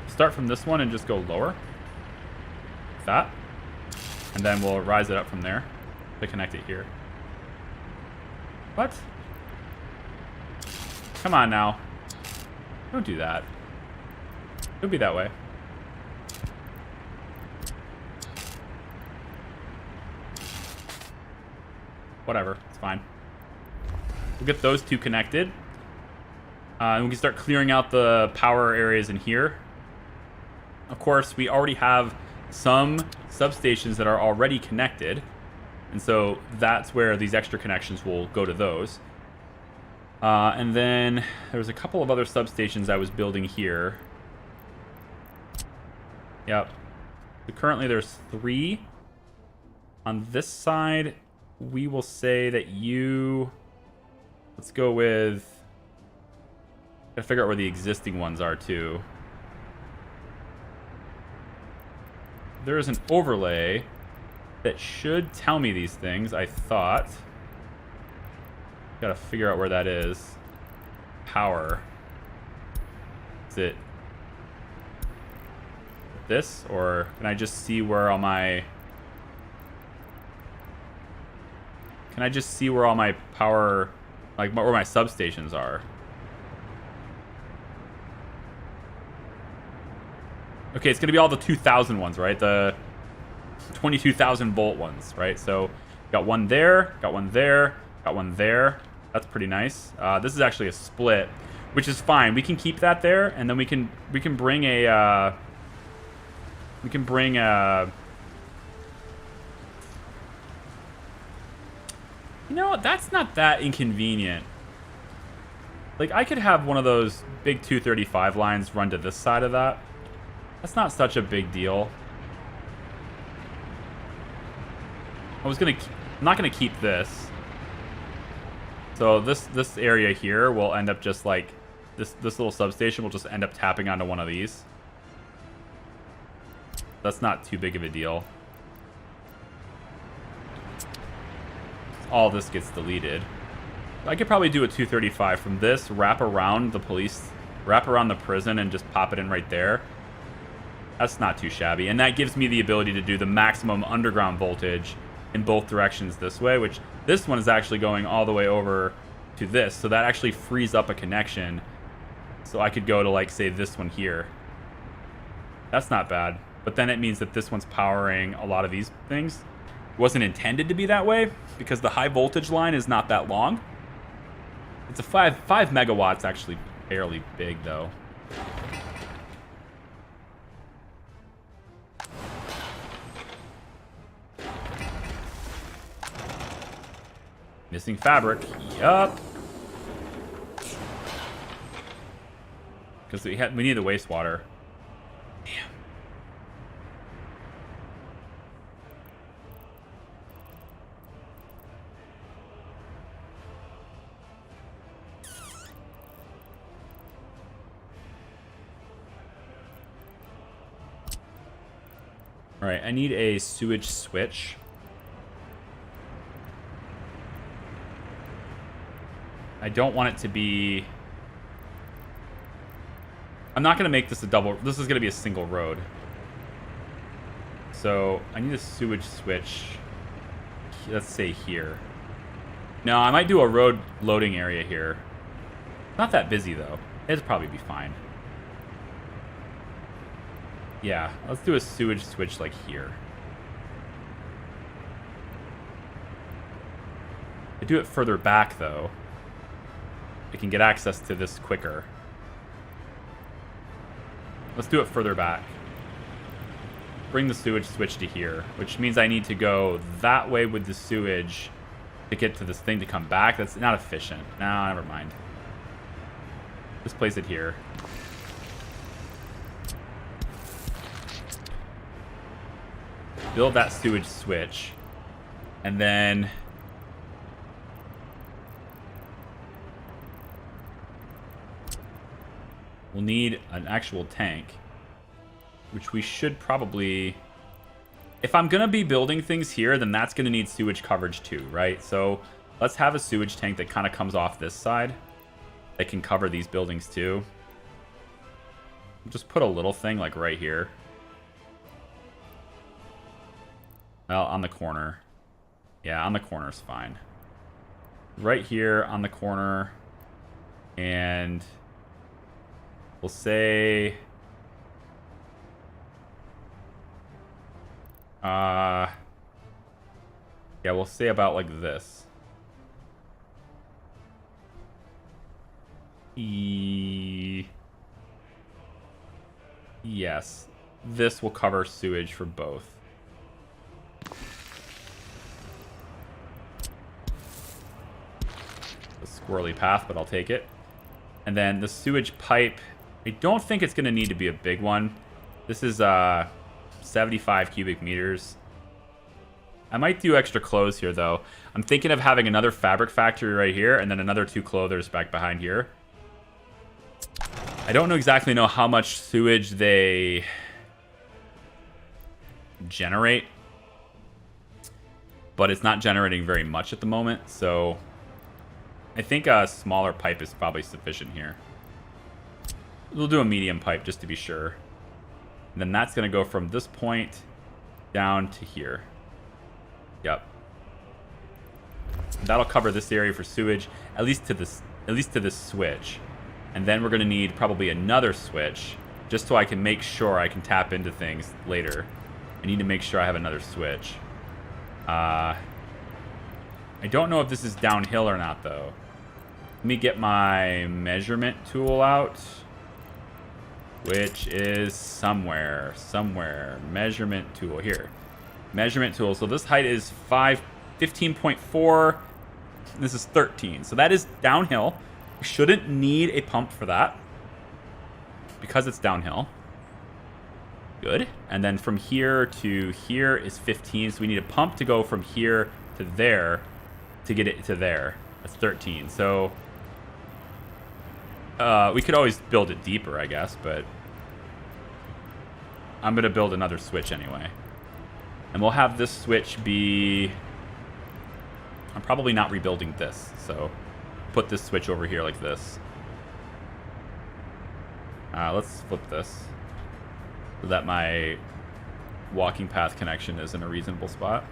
Start from this one and just go lower. Like that. And then we'll rise it up from there to connect it here. What? Come on now. Don't do that. Don't be that way. Whatever, it's fine. We'll get those two connected. And we can start clearing out the power areas in here. Of course, we already have some substations that are already connected. And so that's where these extra connections will go to those. And then there's a couple of other substations I was building here. Yep. So currently there's 3. On this side, we will say that you... Let's go with... Gotta figure out where the existing ones are, too. There's an overlay that should tell me these things, I thought. Gotta figure out where that is. Power. Is it this, or can I just see where all my... Can I just see where all my power... Like, where my substations are? Okay, it's going to be all the 2,000 ones, right? The 22,000 volt ones, right? So got one there, got one there, got one there. That's pretty nice. This is actually a split, which is fine. We can keep that there, and then we can bring a you know, that's not that inconvenient. Like, I could have one of those big 235 lines run to this side of that. That's not such a big deal. I'm not gonna keep this. So this area here will end up just like this little substation will just end up tapping onto one of these. That's not too big of a deal. All this gets deleted. I could probably do a 235 from this, wrap around the police, wrap around the prison, and just pop it in right there. That's not too shabby. And that gives me the ability to do the maximum underground voltage in both directions this way, which this one is actually going all the way over to this. So that actually frees up a connection. So I could go to, like, say, this one here. That's not bad. But then it means that this one's powering a lot of these things. It wasn't intended to be that way because the high voltage line is not that long. It's a 5 megawatts, actually fairly big, though. Missing fabric. Yup. Because we need the wastewater. Damn. All right, I need a sewage switch. I don't want it to be... I'm not going to make this a double... This is going to be a single road. So I need a sewage switch. Let's say here. No, I might do a road loading area here. Not that busy, though. It'll probably be fine. Yeah, let's do a sewage switch like here. I do it further back, though. I can get access to this quicker. Let's do it further back. Bring the sewage switch to here, which means I need to go that way with the sewage to get to this thing to come back. That's not efficient. No, never mind. Just place it here. Build that sewage switch. And then... we'll need an actual tank, which we should probably... If I'm going to be building things here, then that's going to need sewage coverage too, right? So let's have a sewage tank that kind of comes off this side that can cover these buildings too. Just put a little thing like right here. Well, on the corner. Yeah, on the corner is fine. Right here on the corner. And... we'll say... yeah, we'll say about like this. Yes. This will cover sewage for both. A squirrely path, but I'll take it. And then the sewage pipe... I don't think it's going to need to be a big one. This is 75 cubic meters. I might do extra clothes here, though. I'm thinking of having another fabric factory right here and then another 2 clothers back behind here. I don't exactly know how much sewage they generate, but it's not generating very much at the moment, so I think a smaller pipe is probably sufficient here. We'll do a medium pipe just to be sure. And then that's going to go from this point down to here. Yep. That'll cover this area for sewage, at least to this switch. And then we're going to need probably another switch just so I can make sure I can tap into things later. I need to make sure I have another switch. I don't know if this is downhill or not, though. Let me get my measurement tool out, which is somewhere. Measurement tool here. Measurement tool. So this height is 15.4. This is 13. So that is downhill. We shouldn't need a pump for that because it's downhill. Good. And then from here to here is 15. So we need a pump to go from here to there to get it to there. That's 13. So we could always build it deeper, I guess, but I'm going to build another switch anyway. And we'll have this switch be... I'm probably not rebuilding this, so put this switch over here like this. Let's flip this so that my walking path connection is in a reasonable spot.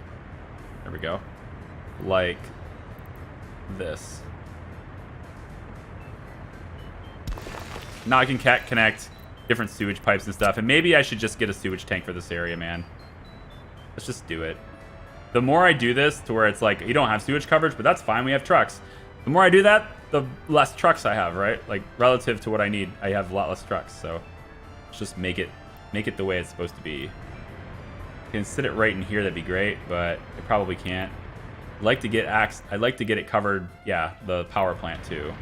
There we go. Like this. Now I can connect different sewage pipes and stuff. And maybe I should just get a sewage tank for this area, man. Let's just do it. The more I do this to where it's like, you don't have sewage coverage, but that's fine. We have trucks. The more I do that, the less trucks I have, right? Like, relative to what I need, I have a lot less trucks. So let's just make it the way it's supposed to be. I can sit it right in here. That'd be great, but I probably can't. I'd like to get it covered. Yeah, the power plant too.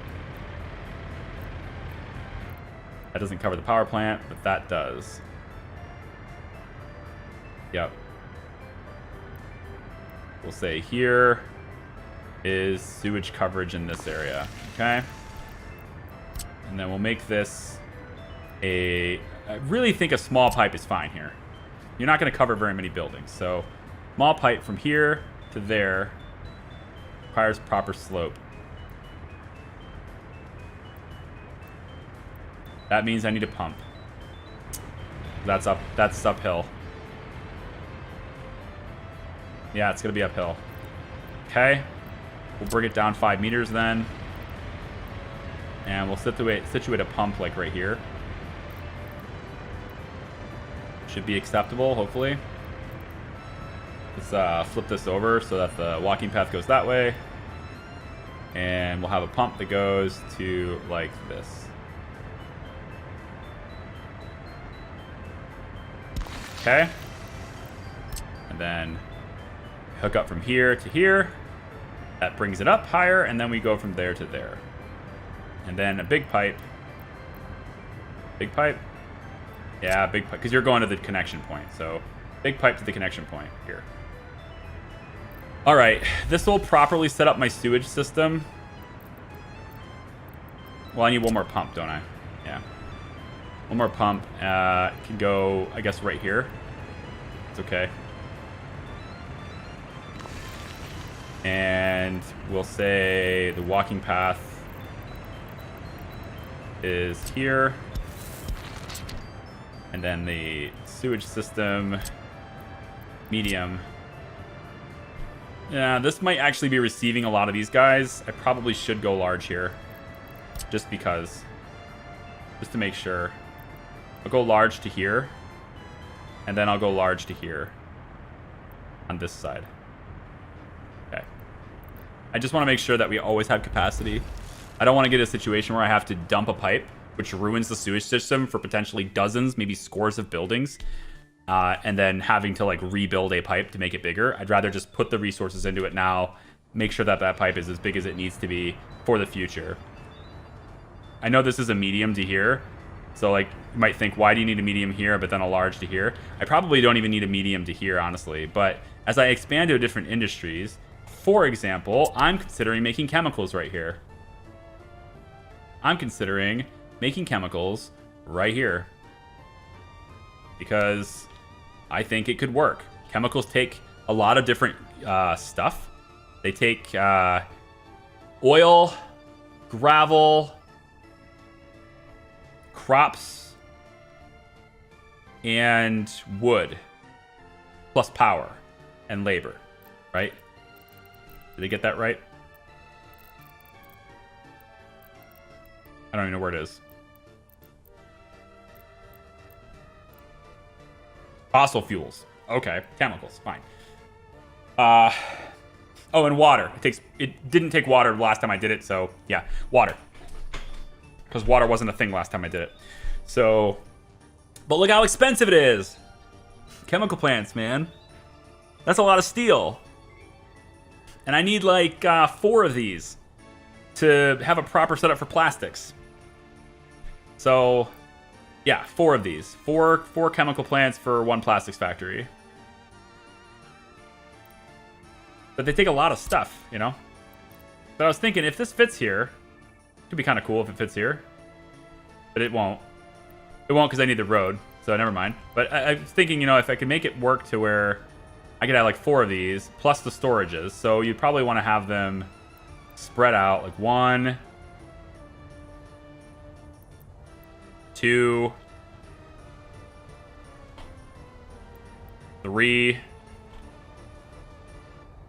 That doesn't cover the power plant, but that does. Yep. We'll say here is sewage coverage in this area. Okay. And then we'll make this I really think a small pipe is fine here. You're not going to cover very many buildings. So small pipe from here to there requires proper slope. That means I need a pump. That's uphill. Yeah, it's gonna be uphill. Okay. We'll bring it down 5 meters then. And we'll situate a pump like right here. Should be acceptable, hopefully. Let's flip this over so that the walking path goes that way. And we'll have a pump that goes to like this. Okay. And then hook up from here to here. That brings it up higher, and then we go from there to there. And then a big pipe. Big pipe? Yeah, big pipe, because you're going to the connection point. So big pipe to the connection point here. All right, this will properly set up my sewage system. Well, I need one more pump, don't I? Yeah. One more pump. Can go, I guess, right here. It's okay. And we'll say the walking path is here. And then the sewage system, medium. Yeah, this might actually be receiving a lot of these guys. I probably should go large here. Just because. Just to make sure. I'll go large to here. And then I'll go large to here. On this side. Okay. I just want to make sure that we always have capacity. I don't want to get a situation where I have to dump a pipe, which ruins the sewage system for potentially dozens, maybe scores of buildings. And then having to like rebuild a pipe to make it bigger. I'd rather just put the resources into it now, make sure that that pipe is as big as it needs to be for the future. I know this is a medium to here, so like you might think, why do you need a medium here but then a large to here? I probably don't even need a medium to here, honestly. But as I expand to different industries, for example, I'm considering making chemicals right here. I'm considering making chemicals right here because I think it could work. Chemicals take a lot of different stuff. They take oil, gravel, crops, and wood, plus power and labor, right? Did they get that right? I don't even know where it is. Fossil fuels. Okay. Chemicals. Fine. Oh, and water. It didn't take water last time I did it, so yeah, water. Because water wasn't a thing last time I did it. So, but look how expensive it is. Chemical plants, man. That's a lot of steel. And I need like 4 of these to have a proper setup for plastics. So, yeah, 4 of these. Four chemical plants for 1 plastics factory. But they take a lot of stuff, you know? But I was thinking, if this fits here, it could be kind of cool if it fits here. But it won't. It won't because I need the road, so never mind. But I was thinking, you know, if I could make it work to where I could have like 4 of these, plus the storages. So you'd probably want to have them spread out, like 1, 2, 3,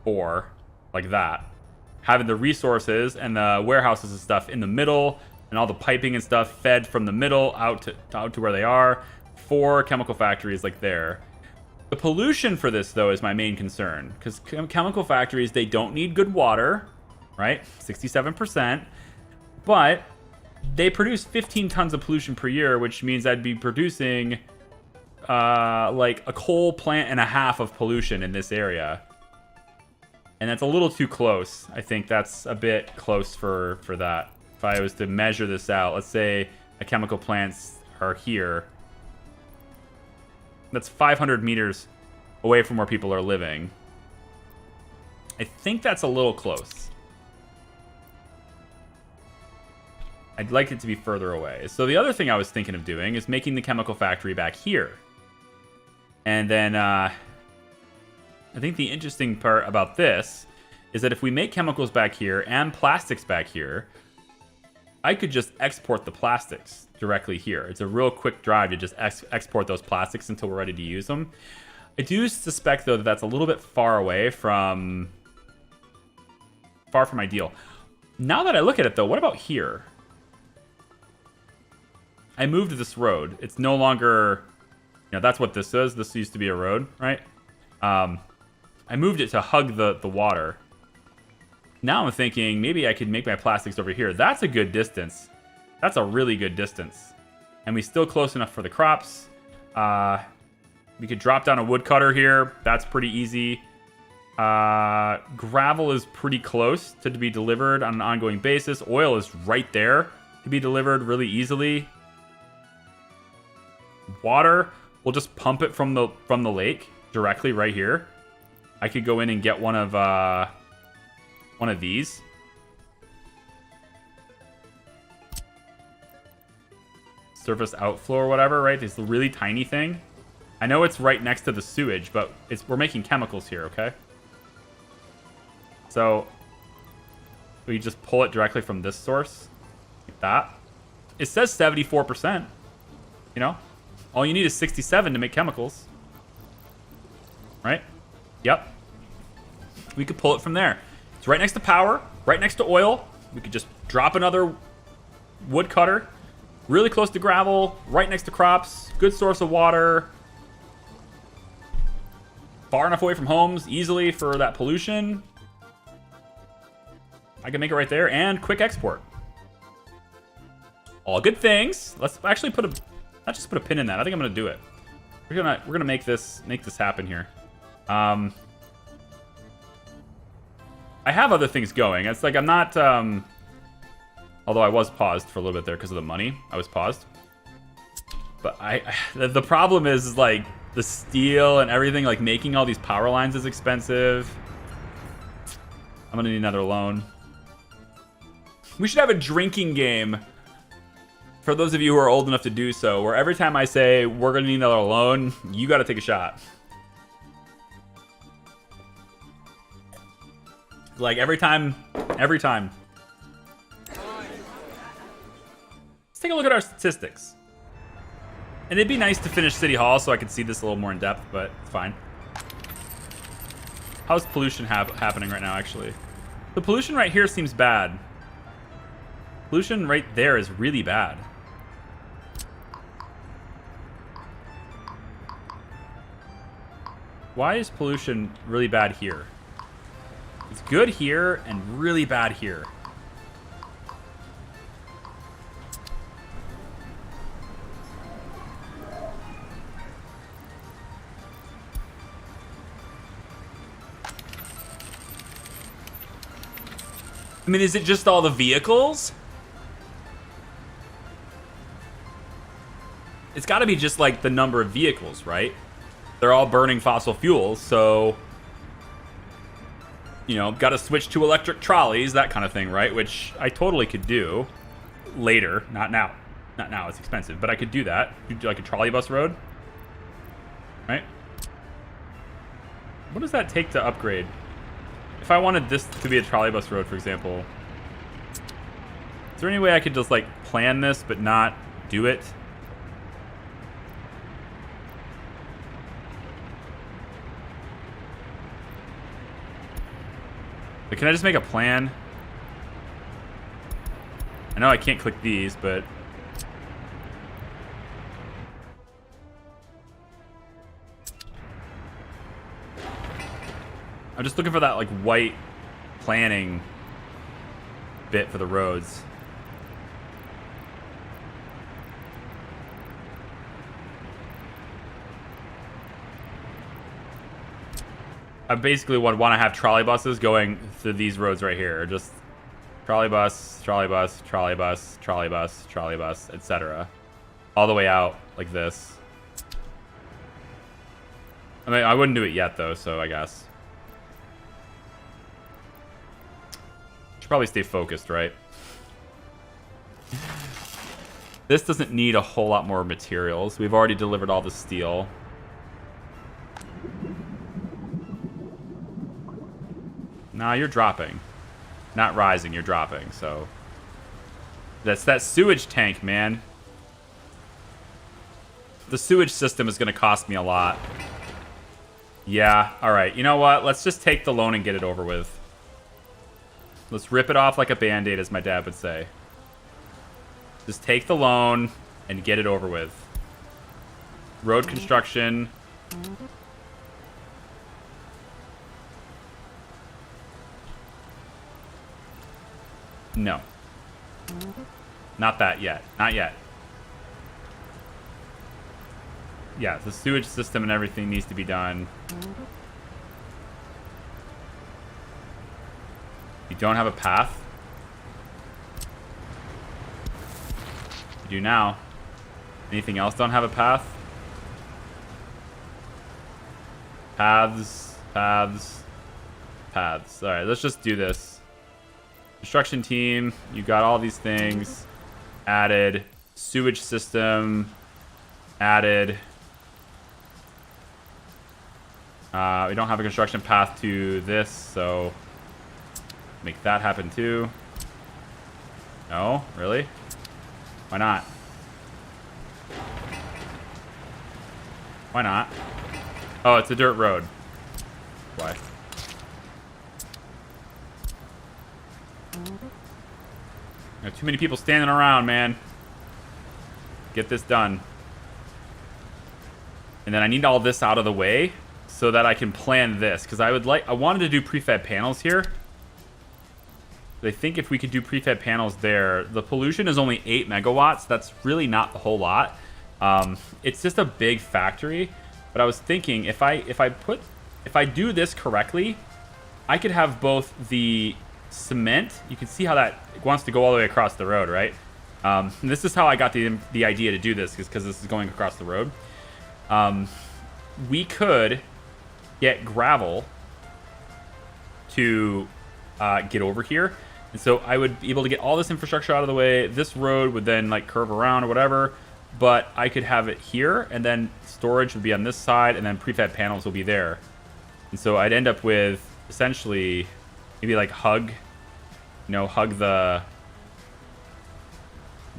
4, like that. Having the resources and the warehouses and stuff in the middle, and all the piping and stuff fed from the middle out to where they are. 4 chemical factories like there. The pollution for this, though, is my main concern. Because chemical factories, they don't need good water, right? 67%. But they produce 15 tons of pollution per year, which means I'd be producing like a coal plant and a half of pollution in this area. And that's a little too close. I think that's a bit close for that. If I was to measure this out, let's say a chemical plants are here. That's 500 meters away from where people are living. I think that's a little close. I'd like it to be further away. So the other thing I was thinking of doing is making the chemical factory back here. And then I think the interesting part about this is that if we make chemicals back here and plastics back here, I could just export the plastics directly here. It's a real quick drive to just export those plastics until we're ready to use them. I do suspect, though, that that's a little bit far away from... far from ideal. Now that I look at it, though, what about here? I moved this road. It's no longer... You know, that's what this is. This used to be a road, right? I moved it to hug the water. Now I'm thinking maybe I could make my plastics over here. That's a good distance. That's a really good distance. And we still close enough for the crops. We could drop down a woodcutter here. That's pretty easy. Gravel is pretty close to be delivered on an ongoing basis. Oil is right there to be delivered really easily. Water, we'll just pump it from the lake directly right here. I could go in and get one of these. Surface outflow or whatever, right? This really tiny thing. I know it's right next to the sewage, but we're making chemicals here, okay? So we just pull it directly from this source, like that. It says 74%. You know, all you need is 67 to make chemicals, right? Yep. We could pull it from there. It's right next to power, right next to oil. We could just drop another wood cutter, really close to gravel, right next to crops, good source of water, far enough away from homes, easily for that pollution. I can make it right there, and quick export. All good things. Let's actually not just put a pin in that. I think I'm gonna do it. We're gonna make this happen here. I have other things going. It's like I'm not, although I was paused for a little bit there because of the money. I was paused. But the problem is like the steel and everything, like making all these power lines is expensive. I'm gonna need another loan. We should have a drinking game for those of you who are old enough to do so, where every time I say we're gonna need another loan, you gotta take a shot. Like every time. Let's take a look at our statistics. And it'd be nice to finish City Hall so I could see this a little more in depth, but it's fine. How's pollution happening right now, actually? The pollution right here seems bad. Pollution right there is really bad. Why is pollution really bad here? It's good here and really bad here. I mean, is it just all the vehicles? It's got to be just like the number of vehicles, right? They're all burning fossil fuels, so, you know, got to switch to electric trolleys, that kind of thing, right? Which I totally could do later, not now. Not now, it's expensive, but I could do that. Do like a trolley bus road, right? What does that take to upgrade? If I wanted this to be a trolley bus road, for example, is there any way I could just like plan this but not do it? But can I just make a plan? I know I can't click these, but I'm just looking for that like white planning bit for the roads. I basically would want to have trolley buses going through these roads right here. Just trolley bus, trolley bus, trolley bus, trolley bus, trolley bus, etc. All the way out like this. I mean, I wouldn't do it yet though, so I guess. Should probably stay focused, right? This doesn't need a whole lot more materials. We've already delivered all the steel. Nah, you're dropping. Not rising, you're dropping, so. That's that sewage tank, man. The sewage system is gonna cost me a lot. Yeah, alright. You know what? Let's just take the loan and get it over with. Let's rip it off like a band-aid, as my dad would say. Just take the loan and get it over with. Road construction. No. Not that yet. Not yet. Yeah, the sewage system and everything needs to be done. You don't have a path? You do now. Anything else don't have a path? Paths, paths, paths. Alright, let's just do this. Construction team, you got all these things added. Sewage system added. We don't have a construction path to this, so make that happen too. No, really? Why not? Why not? Oh, it's a dirt road. Why? Got too many people standing around, man. Get this done. And then I need all this out of the way so that I can plan this, because I wanted to do prefab panels here. I think if we could do prefab panels there, the pollution is only 8 megawatts. That's really not a whole lot. It's just a big factory. But I was thinking if I do this correctly, I could have both the cement. You can see how that wants to go all the way across the road, right? This is how I got the idea to do this, because this is going across the road. We could get gravel to get over here. And so I would be able to get all this infrastructure out of the way. This road would then like curve around or whatever. But I could have it here, and then storage would be on this side, and then prefab panels will be there. And so I'd end up with essentially maybe like hug the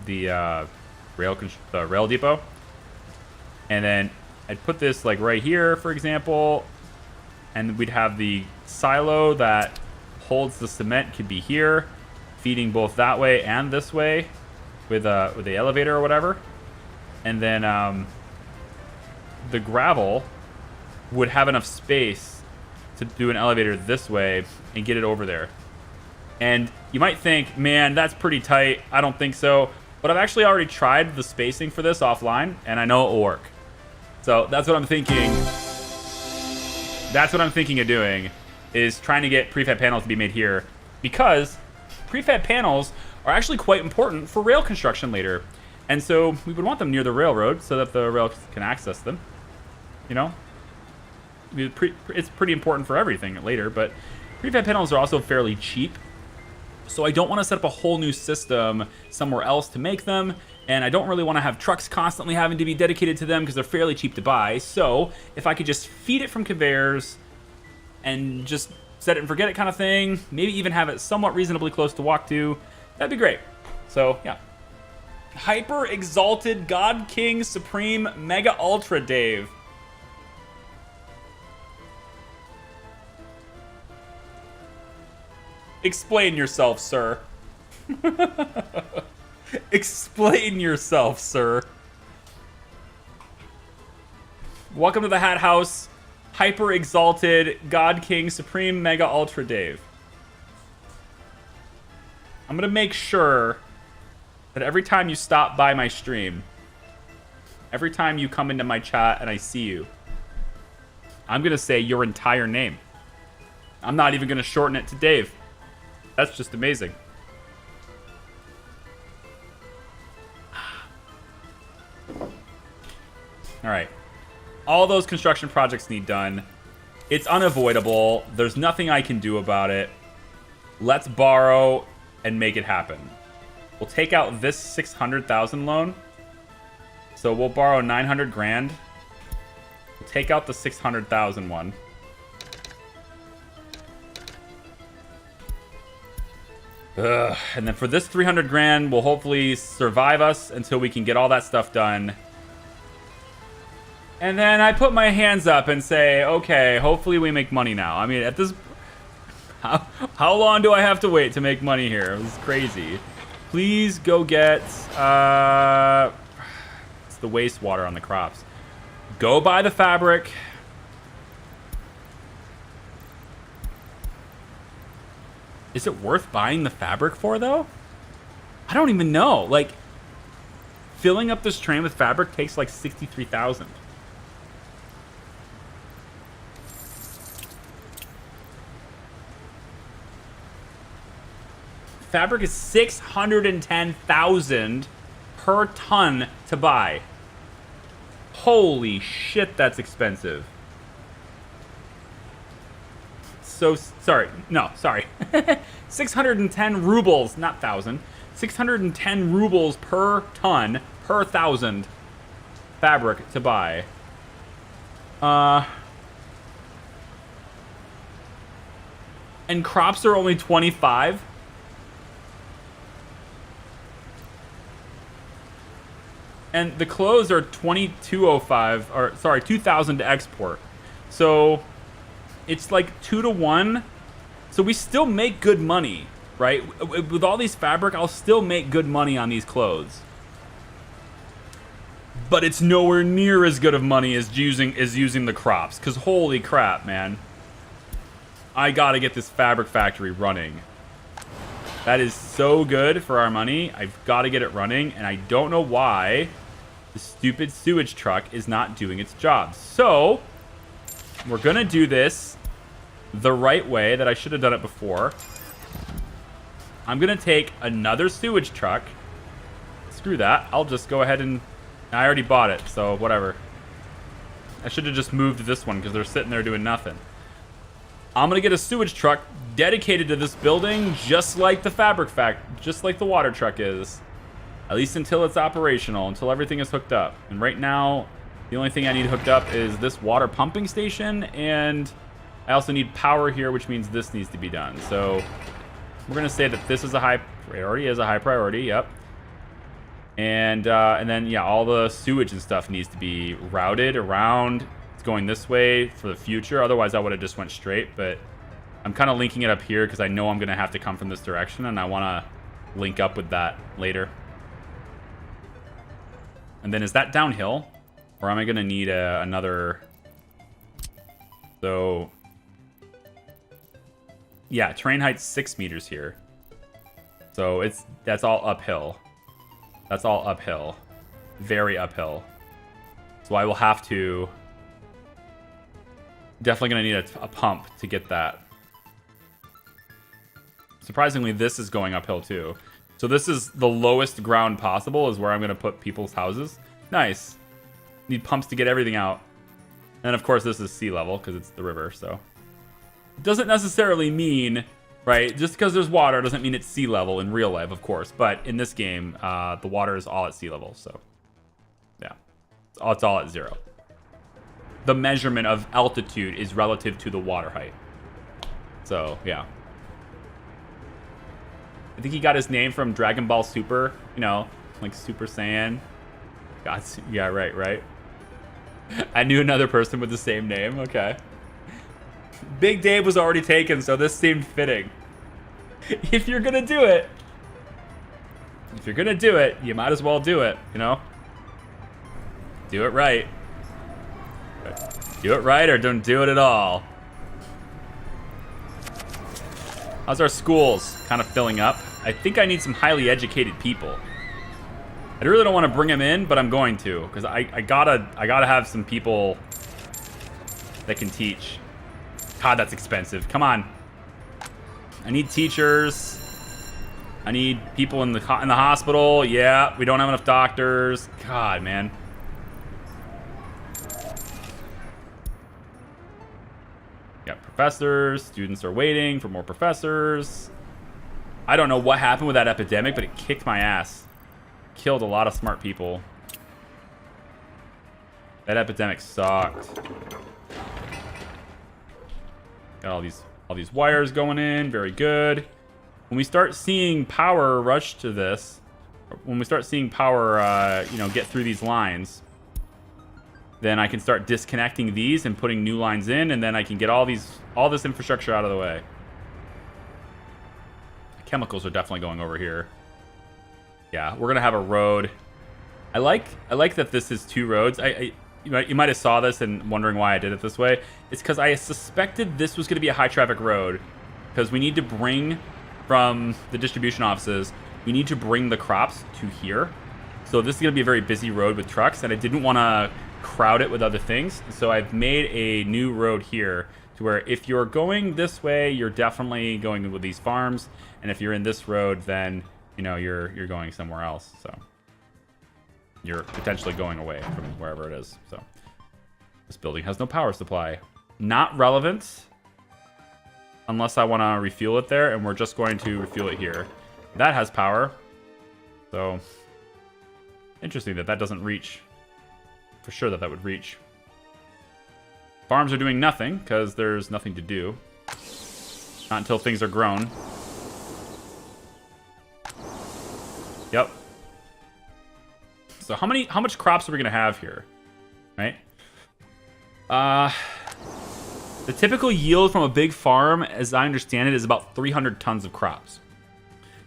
rail depot. And then I'd put this like right here, for example, and we'd have the silo that holds the cement could be here, feeding both that way and this way with the elevator or whatever. And then the gravel would have enough space to do an elevator this way and get it over there. And you might think, man, that's pretty tight. I don't think so. But I've actually already tried the spacing for this offline, and I know it will work. So that's what I'm thinking. That's what I'm thinking of doing, is trying to get prefab panels to be made here, because prefab panels are actually quite important for rail construction later. And so we would want them near the railroad so that the rail can access them. You know? It's pretty important for everything later, but prefab panels are also fairly cheap. So I don't want to set up a whole new system somewhere else to make them, and I don't really want to have trucks constantly having to be dedicated to them because they're fairly cheap to buy. So if I could just feed it from conveyors and just set it and forget it kind of thing, maybe even have it somewhat reasonably close to walk to, that'd be great. So yeah. Hyper Exalted God King Supreme Mega Ultra Dave. Explain yourself, sir. Explain yourself, sir. Welcome to the Hat House, Hyper Exalted God King Supreme Mega Ultra Dave. I'm gonna make sure that every time you stop by my stream, every time you come into my chat and I see you, I'm gonna say your entire name. I'm not even gonna shorten it to Dave. That's just amazing. All right. All those construction projects need done. It's unavoidable. There's nothing I can do about it. Let's borrow and make it happen. We'll take out this 600,000 loan. So we'll borrow 900 grand. We'll take out the 600,000 one. And then for this 300 grand, we'll hopefully survive us until we can get all that stuff done. And then I put my hands up and say, okay, hopefully we make money now. I mean, at this... How long do I have to wait to make money here? This is crazy. Please go get... it's the wastewater on the crops. Go buy the fabric. Is it worth buying the fabric for, though? I don't even know. Like, filling up this train with fabric takes like 63,000. Fabric is 610,000 per ton to buy. Holy shit, that's expensive. So, sorry. No, sorry. 610 rubles, not thousand. 610 rubles per ton, per thousand fabric to buy. And crops are only 25. And the clothes are 2205, or sorry, 2,000 to export. So it's like 2 to 1. So we still make good money, right? With all these fabric, I'll still make good money on these clothes. But it's nowhere near as good of money as using the crops. Because holy crap, man. I gotta get this fabric factory running. That is so good for our money. I've got to get it running. And I don't know why the stupid sewage truck is not doing its job. So we're going to do this the right way that I should have done it before. I'm going to take another sewage truck. Screw that. I'll just go ahead and... I already bought it, so whatever. I should have just moved this one because they're sitting there doing nothing. I'm going to get a sewage truck dedicated to this building just like the just like the water truck is. At least until it's operational, until everything is hooked up. And right now, the only thing I need hooked up is this water pumping station, and I also need power here, which means this needs to be done. So we're going to say that this is a high priority, yep. And then, yeah, all the sewage and stuff needs to be routed around. It's going this way for the future. Otherwise, I would have just went straight, but I'm kind of linking it up here because I know I'm going to have to come from this direction, and I want to link up with that later. And then is that downhill? Or am I going to need another So, yeah, terrain height's 6 meters here. So that's all uphill. That's all uphill. Very uphill. So I will have to... Definitely going to need a pump to get that. Surprisingly, this is going uphill too. So this is the lowest ground possible is where I'm going to put people's houses. Nice. Need pumps to get everything out. And of course, this is sea level because it's the river, so... It doesn't necessarily mean... Right, just because there's water doesn't mean it's sea level in real life, of course. But in this game, the water is all at sea level, so yeah, it's all at 0. The measurement of altitude is relative to the water height. So yeah, I think he got his name from Dragon Ball Super. You know, like Super Saiyan. God, yeah, right. I knew another person with the same name. Okay. Big Dave was already taken, so this seemed fitting. If you're gonna do it, you might as well do it, you know? Do it right. Do it right or don't do it at all. How's our schools? Kind of filling up. I think I need some highly educated people. I really don't want to bring them in, but I'm going to, because I gotta have some people that can teach. God, that's expensive. Come on. I need teachers. I need people in the hospital. Yeah, we don't have enough doctors. God, man. Got professors. Students are waiting for more professors. I don't know what happened with that epidemic, but it kicked my ass. Killed a lot of smart people. That epidemic sucked. Got all these wires going in. Very good. When we start seeing power rush to this, when we start seeing power, you know, get through these lines, then I can start disconnecting these and putting new lines in, and then I can get all this infrastructure out of the way. The chemicals are definitely going over here. Yeah, we're gonna have a road. I like that this is 2 roads. You might have saw this and wondering why I did it this way. It's because I suspected this was going to be a high traffic road because we need to bring from the distribution offices, we need to bring the crops to here. So this is going to be a very busy road with trucks, and I didn't want to crowd it with other things. So I've made a new road here to where if you're going this way, you're definitely going with these farms. And if you're in this road, then, you know, you're going somewhere else. So you're potentially going away from wherever it is. So this building has no power supply. Not relevant unless I want to refuel it there, and we're just going to refuel it here. That has power. So interesting that doesn't reach. For sure that would reach. Farms are doing nothing because there's nothing to do. Not until things are grown. Yep. So how much crops are we gonna have here, right? The typical yield from a big farm, as I understand it, is about 300 tons of crops.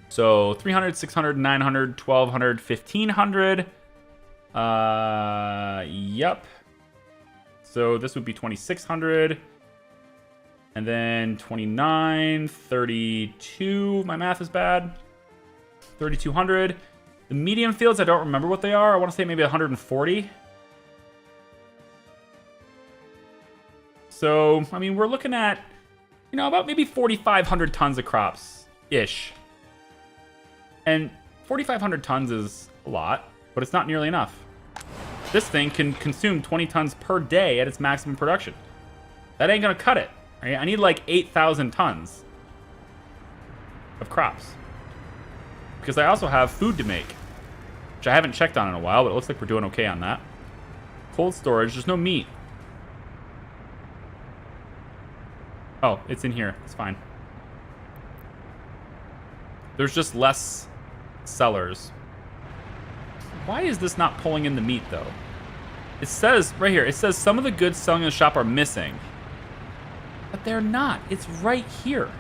So 300, 600, 900, 1200, 1500. Yep. So this would be 2600. And then 29, 32. My math is bad. 3200. The medium fields, I don't remember what they are. I want to say maybe 140. So, I mean, we're looking at, you know, about maybe 4,500 tons of crops-ish. And 4,500 tons is a lot, but it's not nearly enough. This thing can consume 20 tons per day at its maximum production. That ain't gonna cut it. Right? I need like 8,000 tons of crops. Because I also have food to make, which I haven't checked on in a while, but it looks like we're doing okay on that. Cold storage, there's no meat. Oh, it's in here. It's fine. There's just less sellers. Why is this not pulling in the meat, though? It says, right here, it says some of the goods selling in the shop are missing. But they're not. It's right here.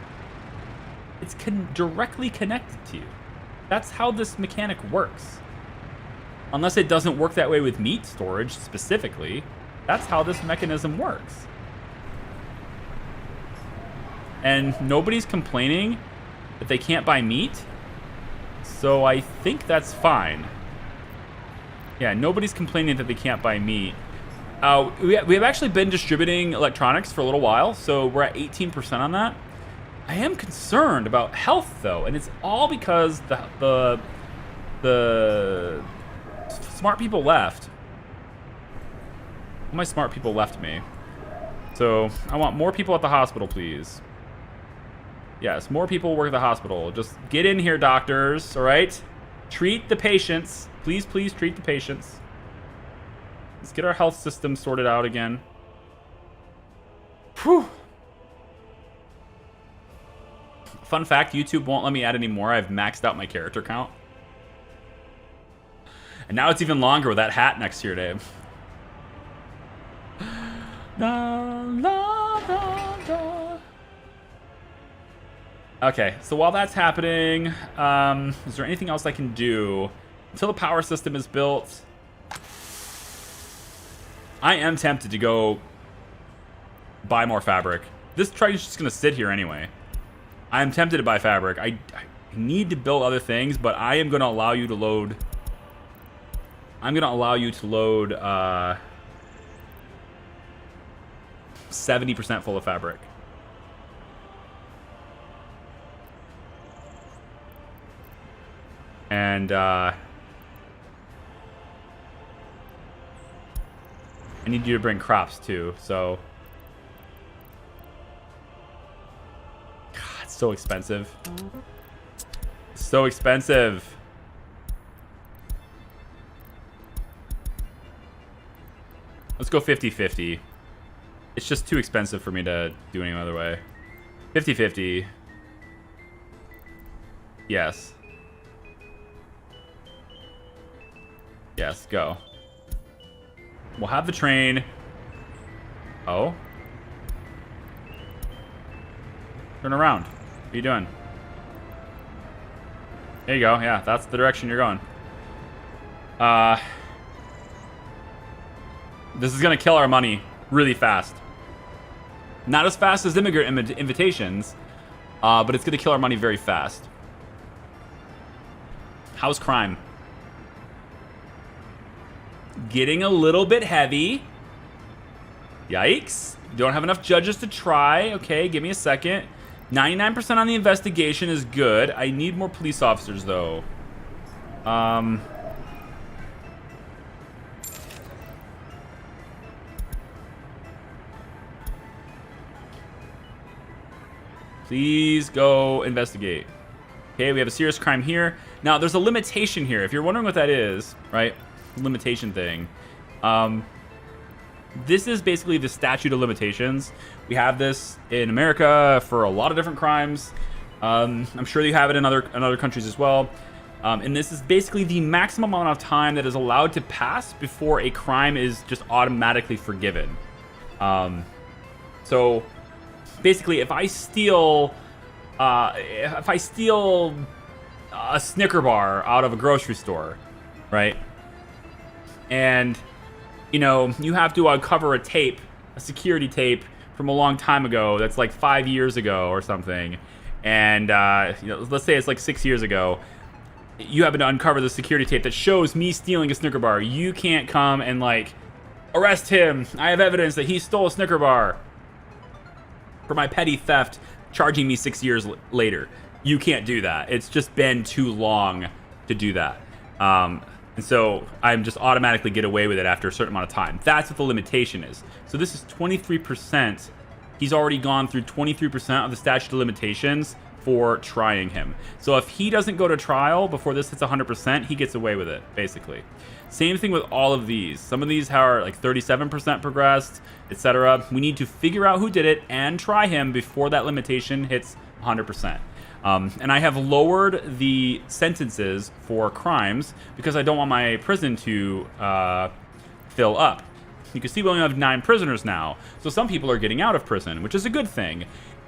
It's directly connected to you. That's how this mechanic works. Unless it doesn't work that way with meat storage specifically, that's how this mechanism works. And nobody's complaining that they can't buy meat. So I think that's fine. Yeah, nobody's complaining that they can't buy meat. We have actually been distributing electronics for a little while, so we're at 18% on that. I am concerned about health, though, and it's all because the smart people left. All my smart people left me. So I want more people at the hospital, please. Yes, more people work at the hospital. Just get in here, doctors, all right? Treat the patients. Please, please treat the patients. Let's get our health system sorted out again. Whew. Fun fact, YouTube won't let me add any more. I've maxed out my character count. And now it's even longer with that hat next to your name. Da, la, da, da. Okay, so while that's happening, is there anything else I can do? Until the power system is built, I am tempted to go buy more fabric. This train is just going to sit here anyway. I am tempted to buy fabric. I need to build other things, but I am going to allow you to load... I'm going to allow you to load 70% full of fabric. And I need you to bring crops too, so... God, it's so expensive. So expensive. Let's go 50-50. It's just too expensive for me to do any other way. 50-50. Yes. Yes, go. We'll have the train. Oh. Turn around. What are you doing? There you go. Yeah, that's the direction you're going. This is going to kill our money really fast. Not as fast as immigrant invitations, but it's going to kill our money very fast. How's crime? Getting a little bit heavy. Yikes. Don't have enough judges to try. Okay, give me a second. 99% on the investigation is good. I need more police officers, though. Please go investigate. Okay, we have a serious crime here. Now, there's a limitation here. If you're wondering what that is, right? Limitation thing. This is basically the statute of limitations. We have this in America for a lot of different crimes. I'm sure you have it in other countries as well. And this is basically the maximum amount of time that is allowed to pass before a crime is just automatically forgiven. So basically, if I steal a Snicker bar out of a grocery store, right? And you know, you have to uncover a tape, a security tape from a long time ago that's like 5 years ago or something. And you know, let's say it's like 6 years ago. You happen to uncover the security tape that shows me stealing a Snicker bar. You can't come and like arrest him. I have evidence that he stole a Snicker bar for my petty theft, charging me 6 years later. You can't do that. It's just been too long to do that. And so I'm just automatically get away with it after a certain amount of time. That's what the limitation is. So this is 23%. He's already gone through 23% of the statute of limitations for trying him. So if he doesn't go to trial before this hits 100%, he gets away with it, basically. Same thing with all of these. Some of these are like 37% progressed, etc. We need to figure out who did it and try him before that limitation hits 100%. And I have lowered the sentences for crimes because I don't want my prison to fill up. You can see we only have 9 prisoners now. So some people are getting out of prison, which is a good thing.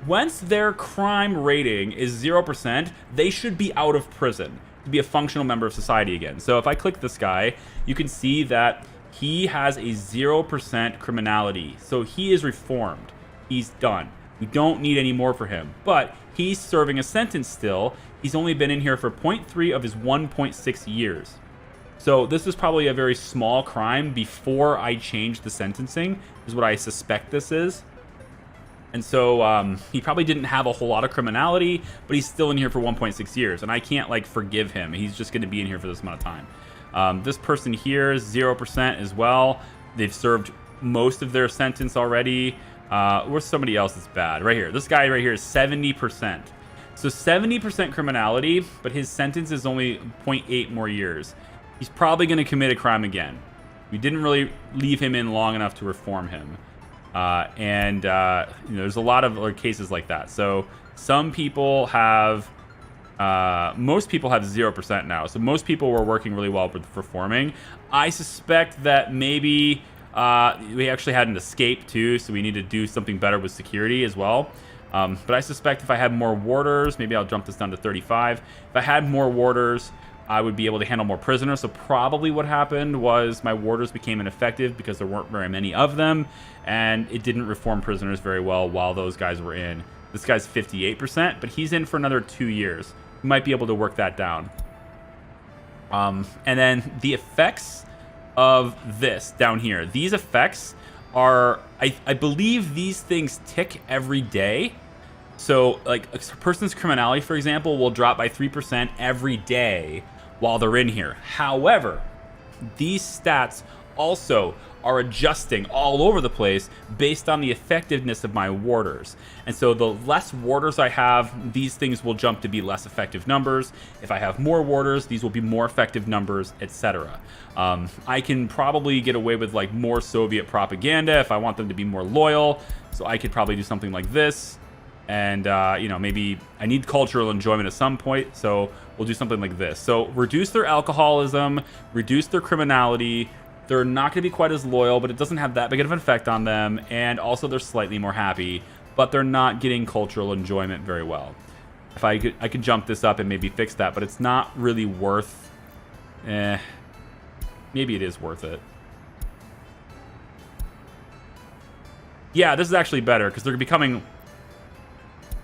Once their crime rating is 0%, they should be out of prison to be a functional member of society again. So if I click this guy, you can see that he has a 0% criminality. So he is reformed. He's done. We don't need any more for him. But he's serving a sentence still. He's only been in here for 0.3 of his 1.6 years. So this is probably a very small crime before I change the sentencing, is what I suspect this is. And so he probably didn't have a whole lot of criminality, but he's still in here for 1.6 years. And I can't, like, forgive him. He's just going to be in here for this amount of time. This person here is 0% as well. They've served most of their sentence already. Where's somebody else that's bad? Right here. This guy right here is 70%. So 70% criminality, but his sentence is only 0.8 more years. He's probably going to commit a crime again. We didn't really leave him in long enough to reform him. There's a lot of cases like that. So some people have, most people have 0% now. So most people were working really well with reforming. I suspect that maybe we actually had an escape too, so we need to do something better with security as well. But I suspect if I had more warders, maybe I'll jump this down to 35. If I had more warders, I would be able to handle more prisoners. So probably what happened was my warders became ineffective because there weren't very many of them, and it didn't reform prisoners very well while those guys were in. This guy's 58%, but he's in for another 2 years. We might be able to work that down. And then the effects of this down here. These effects are, I believe these things tick every day. So like a person's criminality, for example, will drop by 3% every day while they're in here. However, these stats also are adjusting all over the place based on the effectiveness of my warders. And so the less warders I have, these things will jump to be less effective numbers. If I have more warders, these will be more effective numbers, etc. I can probably get away with like more Soviet propaganda if I want them to be more loyal. So I could probably do something like this. And, maybe I need cultural enjoyment at some point, so we'll do something like this. So reduce their alcoholism, reduce their criminality. They're not going to be quite as loyal, but it doesn't have that big of an effect on them. And also they're slightly more happy, but they're not getting cultural enjoyment very well. If I could jump this up and maybe fix that, but it's not really worth, maybe it is worth it. Yeah, this is actually better because they're becoming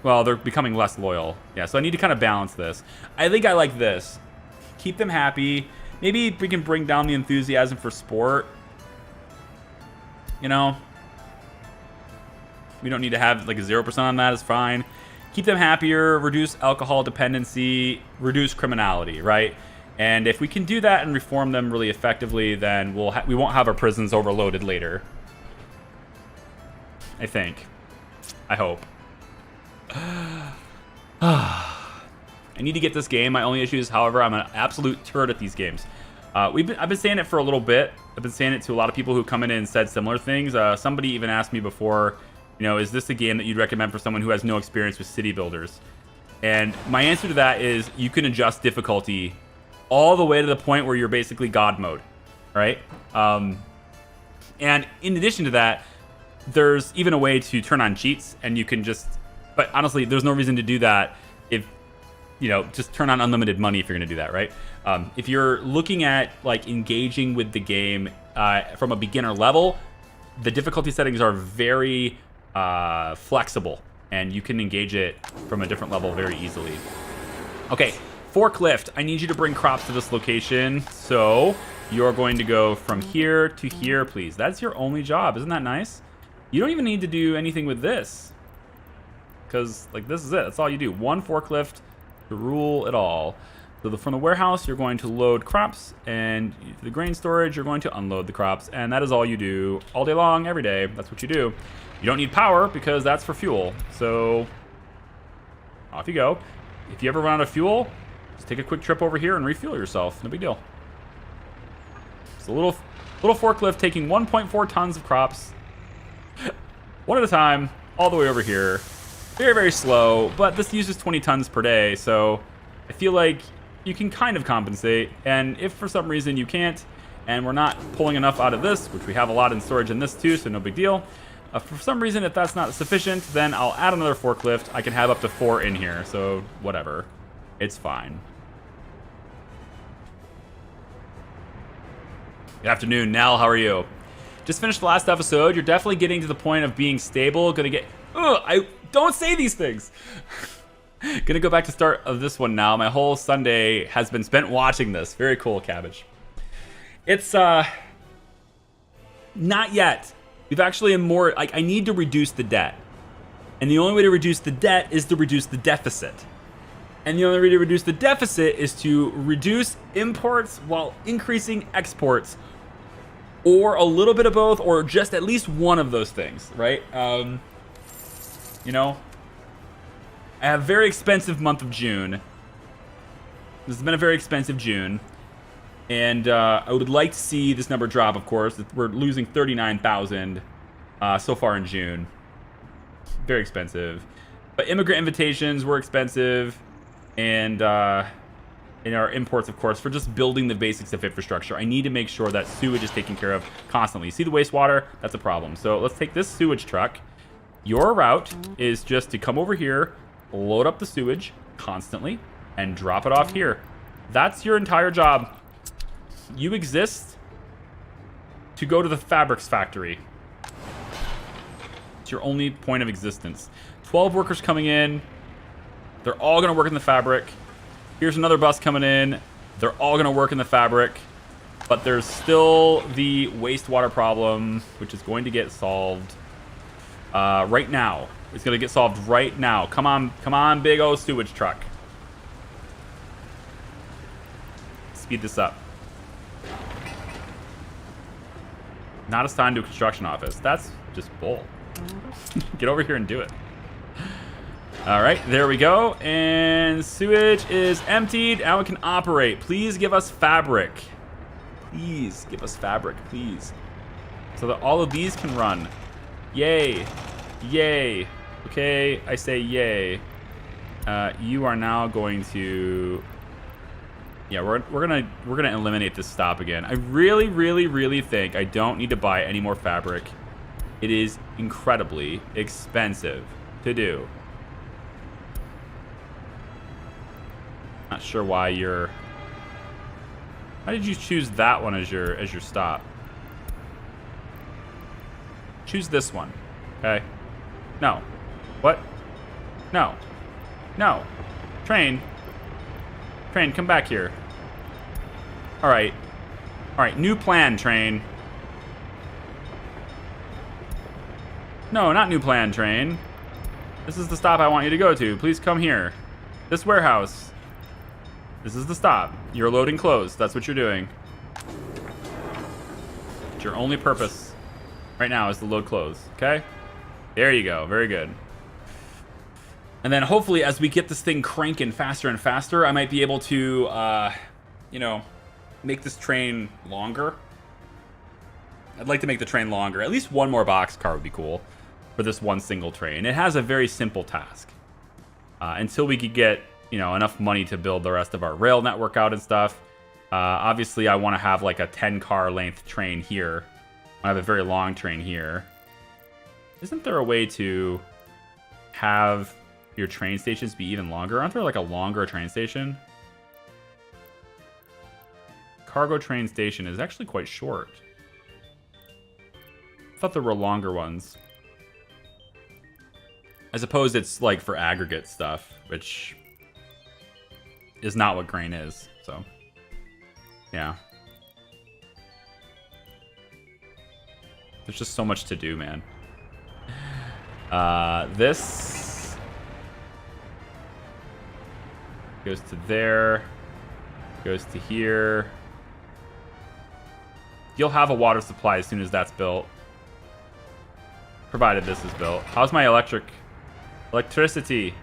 less loyal. Yeah, so I need to kind of balance this. I think I like this. Keep them happy. Maybe we can bring down the enthusiasm for sport. You know? We don't need to have like a 0% on that. It's fine. Keep them happier. Reduce alcohol dependency. Reduce criminality, right? And if we can do that and reform them really effectively, then we won't have our prisons overloaded later. I think. I hope. I need to get this game. My only issue is, however, I'm an absolute turd at these games. I've been saying it for a little bit. I've been saying it to a lot of people who come in and said similar things. Somebody even asked me before, is this a game that you'd recommend for someone who has no experience with city builders? And my answer to that is you can adjust difficulty all the way to the point where you're basically God mode, right? And in addition to that, there's even a way to turn on cheats, and you can just... But honestly, there's no reason to do that if, just turn on unlimited money if you're going to do that, right? If you're looking at, like, engaging with the game from a beginner level, the difficulty settings are very flexible, and you can engage it from a different level very easily. Okay, forklift. I need you to bring crops to this location, so you're going to go from here to here, please. That's your only job. Isn't that nice? You don't even need to do anything with this. Because, like, this is it. That's all you do. One forklift to rule it all. So from the warehouse, you're going to load crops, and the grain storage, you're going to unload the crops, and that is all you do all day long, every day. That's what you do. You don't need power because that's for fuel. So off you go. If you ever run out of fuel, just take a quick trip over here and refuel yourself. No big deal. It's a little forklift taking 1.4 tons of crops, one at a time, all the way over here. Very, very slow, but this uses 20 tons per day, so I feel like you can kind of compensate. And if for some reason you can't, and we're not pulling enough out of this, which we have a lot in storage in this too, so no big deal. For some reason, if that's not sufficient, then I'll add another forklift. I can have up to 4 in here, so whatever. It's fine. Good afternoon, Nell. How are you? Just finished the last episode. You're definitely getting to the point of being stable. Gonna get... Don't say these things. Gonna go back to start of this one now. My whole Sunday has been spent watching this. Very cool, Cabbage. It's not yet. We've actually more like I need to reduce the debt. And the only way to reduce the debt is to reduce the deficit. And the only way to reduce the deficit is to reduce imports while increasing exports, or a little bit of both, or just at least one of those things, right? You know, I have a very expensive month of June. This has been a very expensive June. And I would like to see this number drop, of course. We're losing 39,000 so far in June. Very expensive. But immigrant invitations were expensive. And in our imports, of course, for just building the basics of infrastructure. I need to make sure that sewage is taken care of constantly. You see the wastewater? That's a problem. So let's take this sewage truck. Your route is just to come over here, load up the sewage constantly, and drop it off here. That's your entire job. You exist to go to the fabrics factory. It's your only point of existence. 12 workers coming in. They're all going to work in the fabric. Here's another bus coming in. They're all going to work in the fabric. But there's still the wastewater problem, which is going to get solved right now. It's going to get solved right now. Come on, big old sewage truck. Speed this up. Not assigned to a construction office. That's just bull. Get over here and do it. All right, there we go. And sewage is emptied. Now we can operate. Please give us fabric. Please give us fabric, please. So that all of these can run. Yay. Yay. Okay, I say yay. You are now going to... Yeah, we're gonna eliminate this stop again. I really think I don't need to buy any more fabric. It is incredibly expensive to do. Not sure why you're... Why did you choose that one as your stop? Choose this one. Okay. No. What? No. No. Train. Train, come back here. All right. All right, new plan, train. No, not new plan, train. This is the stop I want you to go to. Please come here. This warehouse. This is the stop. You're loading clothes. That's what you're doing. It's your only purpose right now is to load clothes, okay? There you go. Very good. And then hopefully as we get this thing cranking faster and faster, I might be able to, you know, make this train longer. I'd like to make the train longer. At least one more boxcar would be cool for this one single train. It has a very simple task. Until we could get, you know, enough money to build the rest of our rail network out and stuff. Obviously, I want to have like a 10-car length train here. I have a very long train here. Isn't there a way to have your train stations be even longer? Aren't there like a longer train station? Cargo train station is actually quite short. I thought there were longer ones. I suppose it's like for aggregate stuff, which is not what grain is, so yeah. There's just so much to do, man. This goes to there, goes to here. You'll have a water supply as soon as that's built, provided this is built. How's my electricity?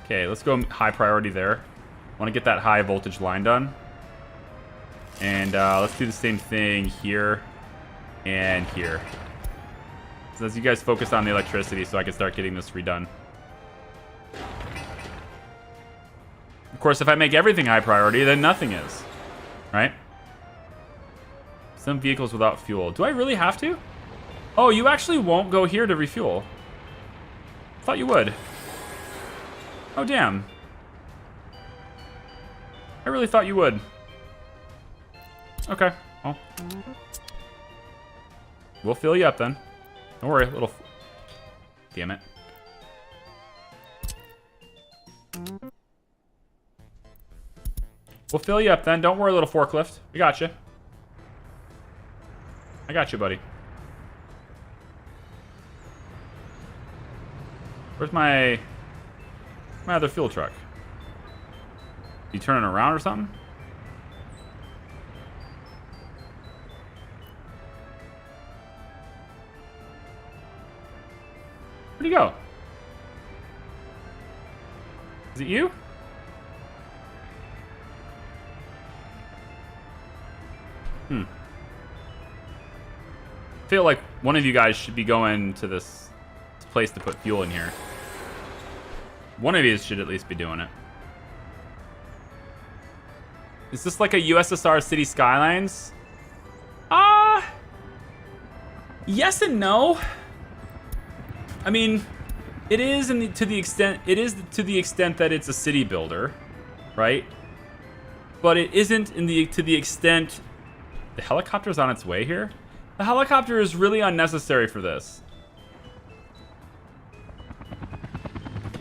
Okay, let's go high priority there. Want to get that high voltage line done. And let's do the same thing here and here. So as you guys focus on the electricity so I can start getting this redone. Of course, if I make everything high priority, then nothing is. Right? Some vehicles without fuel. Do I really have to? Oh, you actually won't go here to refuel. Thought you would. Oh, damn. I really thought you would. Okay, well. We'll fill you up then. Don't worry, little... Damn it. We'll fill you up then. Don't worry, little forklift. We got you. I got you, buddy. Where's my other fuel truck? You turning around or something? Where'd he go? Is it you? I feel like one of you guys should be going to this place to put fuel in here. One of you should at least be doing it. Is this like a USSR City Skylines? Yes and no. I mean, it is to the extent that it's a city builder, right? But it isn't to the extent. The helicopter's on its way here. The helicopter is really unnecessary for this.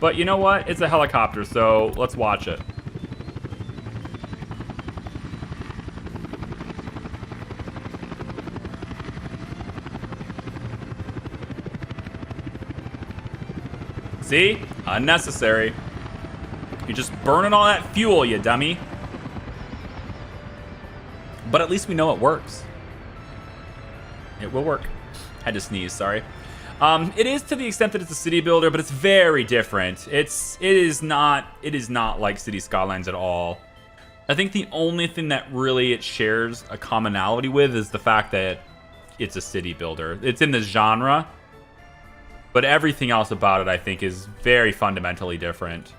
But you know what? It's a helicopter, so let's watch it. See? Unnecessary. You're just burning all that fuel, you dummy. But at least we know it works. It will work. Had to sneeze, sorry. It is to the extent that it's a city builder, but it's very different. It is not like City Skylines at all. I think the only thing that really it shares a commonality with is the fact that it's a city builder. It's in the genre, but everything else about it I think is very fundamentally different.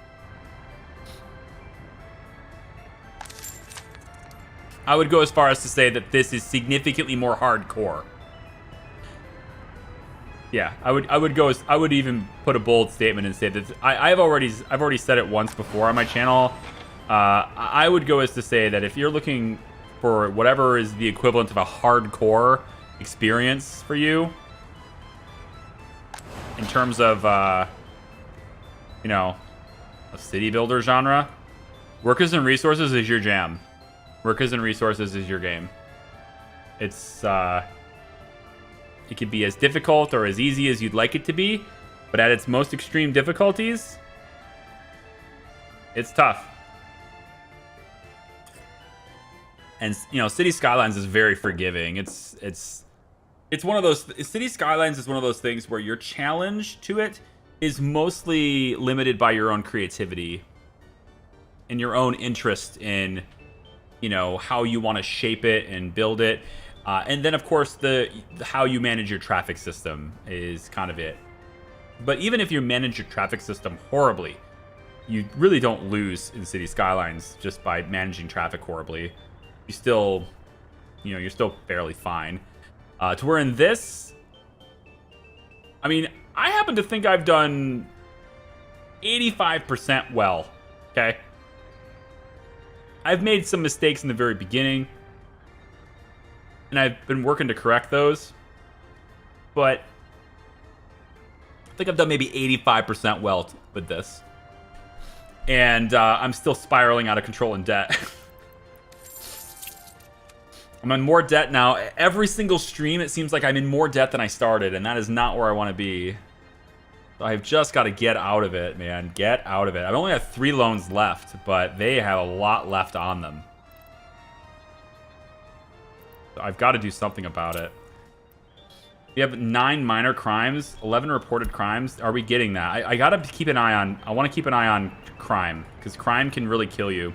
I would go as far as to say that this is significantly more hardcore. Yeah, I would even put a bold statement and say that I've already said it once before on my channel. I would go as to say that if you're looking for whatever is the equivalent of a hardcore experience for you, in terms of you know, a city builder genre, Workers and Resources is your jam. Workers and Resources is your game. It's it could be as difficult or as easy as you'd like it to be, but at its most extreme difficulties, it's tough. And you know, City Skylines is very forgiving. It's one of those. City Skylines is one of those things where your challenge to it is mostly limited by your own creativity and your own interest in, you know, how you want to shape it and build it. And then, of course, the how you manage your traffic system is kind of it. But even if you manage your traffic system horribly, you really don't lose in City Skylines just by managing traffic horribly. You still, you know, you're still fairly fine. To where in this, I mean, I happen to think I've done 85% well, okay? I've made some mistakes in the very beginning, and I've been working to correct those, but I think I've done maybe 85% well with this. And I'm still spiraling out of control in debt. I'm in more debt now. Every single stream, it seems like I'm in more debt than I started, and that is not where I want to be. So I've just got to get out of it, man. Get out of it. I've only have 3 loans left, but they have a lot left on them. So I've got to do something about it. We have 9 minor crimes, 11 reported crimes. Are we getting that? I got to keep an eye on... I want to keep an eye on crime, because crime can really kill you.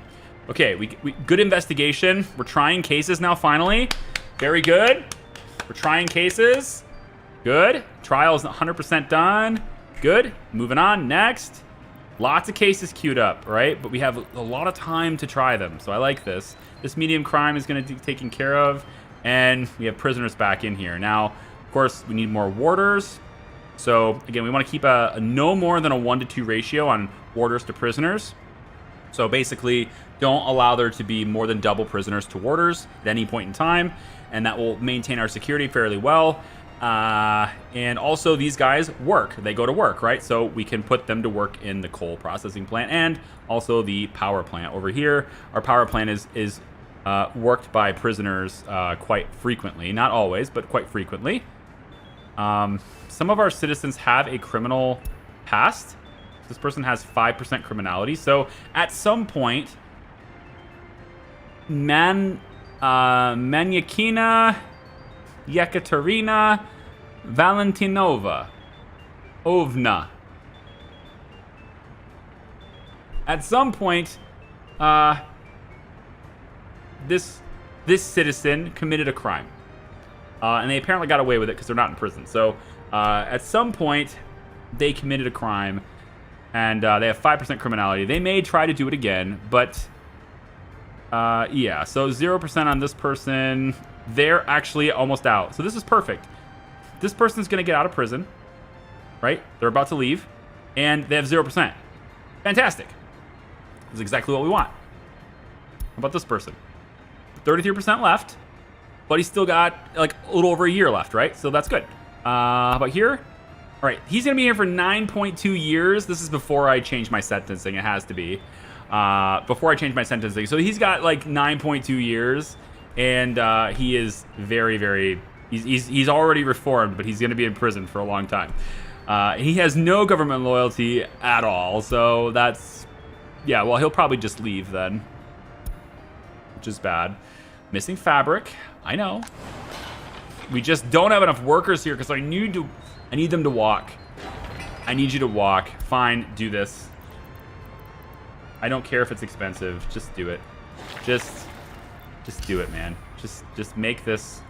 Okay, we good investigation. We're trying cases now, finally. Very good. We're trying cases. Good. Trial's 100% done. Good. Moving on. Next. Lots of cases queued up, right? But we have a lot of time to try them, so I like this. This medium crime is going to be taken care of, and we have prisoners back in here. Now, of course, we need more warders. So, again, we want to keep a no more than a 1-to-2 ratio on warders to prisoners. So basically, don't allow there to be more than double prisoners to warders at any point in time, and that will maintain our security fairly well. And also these guys work. They go to work, right? So we can put them to work in the coal processing plant and also the power plant over here. Our power plant is worked by prisoners quite frequently. Not always, but quite frequently. Some of our citizens have a criminal past. This person has 5% criminality. So at some point, Maniakina Yekaterina Valentinova Ovna. At some point, this citizen committed a crime. And they apparently got away with it because they're not in prison. So at some point, they committed a crime, and they have 5% criminality. They may try to do it again, but yeah. So 0% on this person. They're actually almost out. So this is perfect. This person's going to get out of prison, right? They're about to leave, and they have 0%. Fantastic. This is exactly what we want. How about this person? 33% left. But he's still got like a little over a year left, right? So that's good. How about here? All right, he's gonna be here for 9.2 years. This is before I change my sentencing. It has to be before I change my sentencing. So he's got like 9.2 years, and he is very, very. He's already reformed, but he's gonna be in prison for a long time. He has no government loyalty at all. So that's, yeah. Well, he'll probably just leave then, which is bad. Missing fabric. I know. We just don't have enough workers here because I need them to walk. I need you to walk. Fine, do this. I don't care if it's expensive. Just do it. Just do it, man. Just make this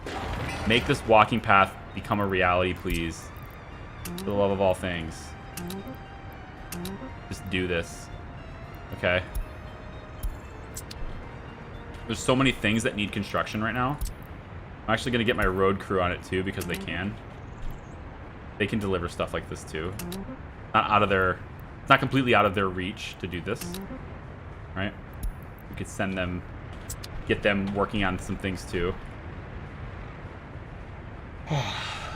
walking path become a reality, please. For the love of all things. Just do this. Okay. There's so many things that need construction right now. I'm actually going to get my road crew on it too because they can. They can deliver stuff like this too. It's not completely out of their reach to do this. Right? We could send them, get them working on some things too.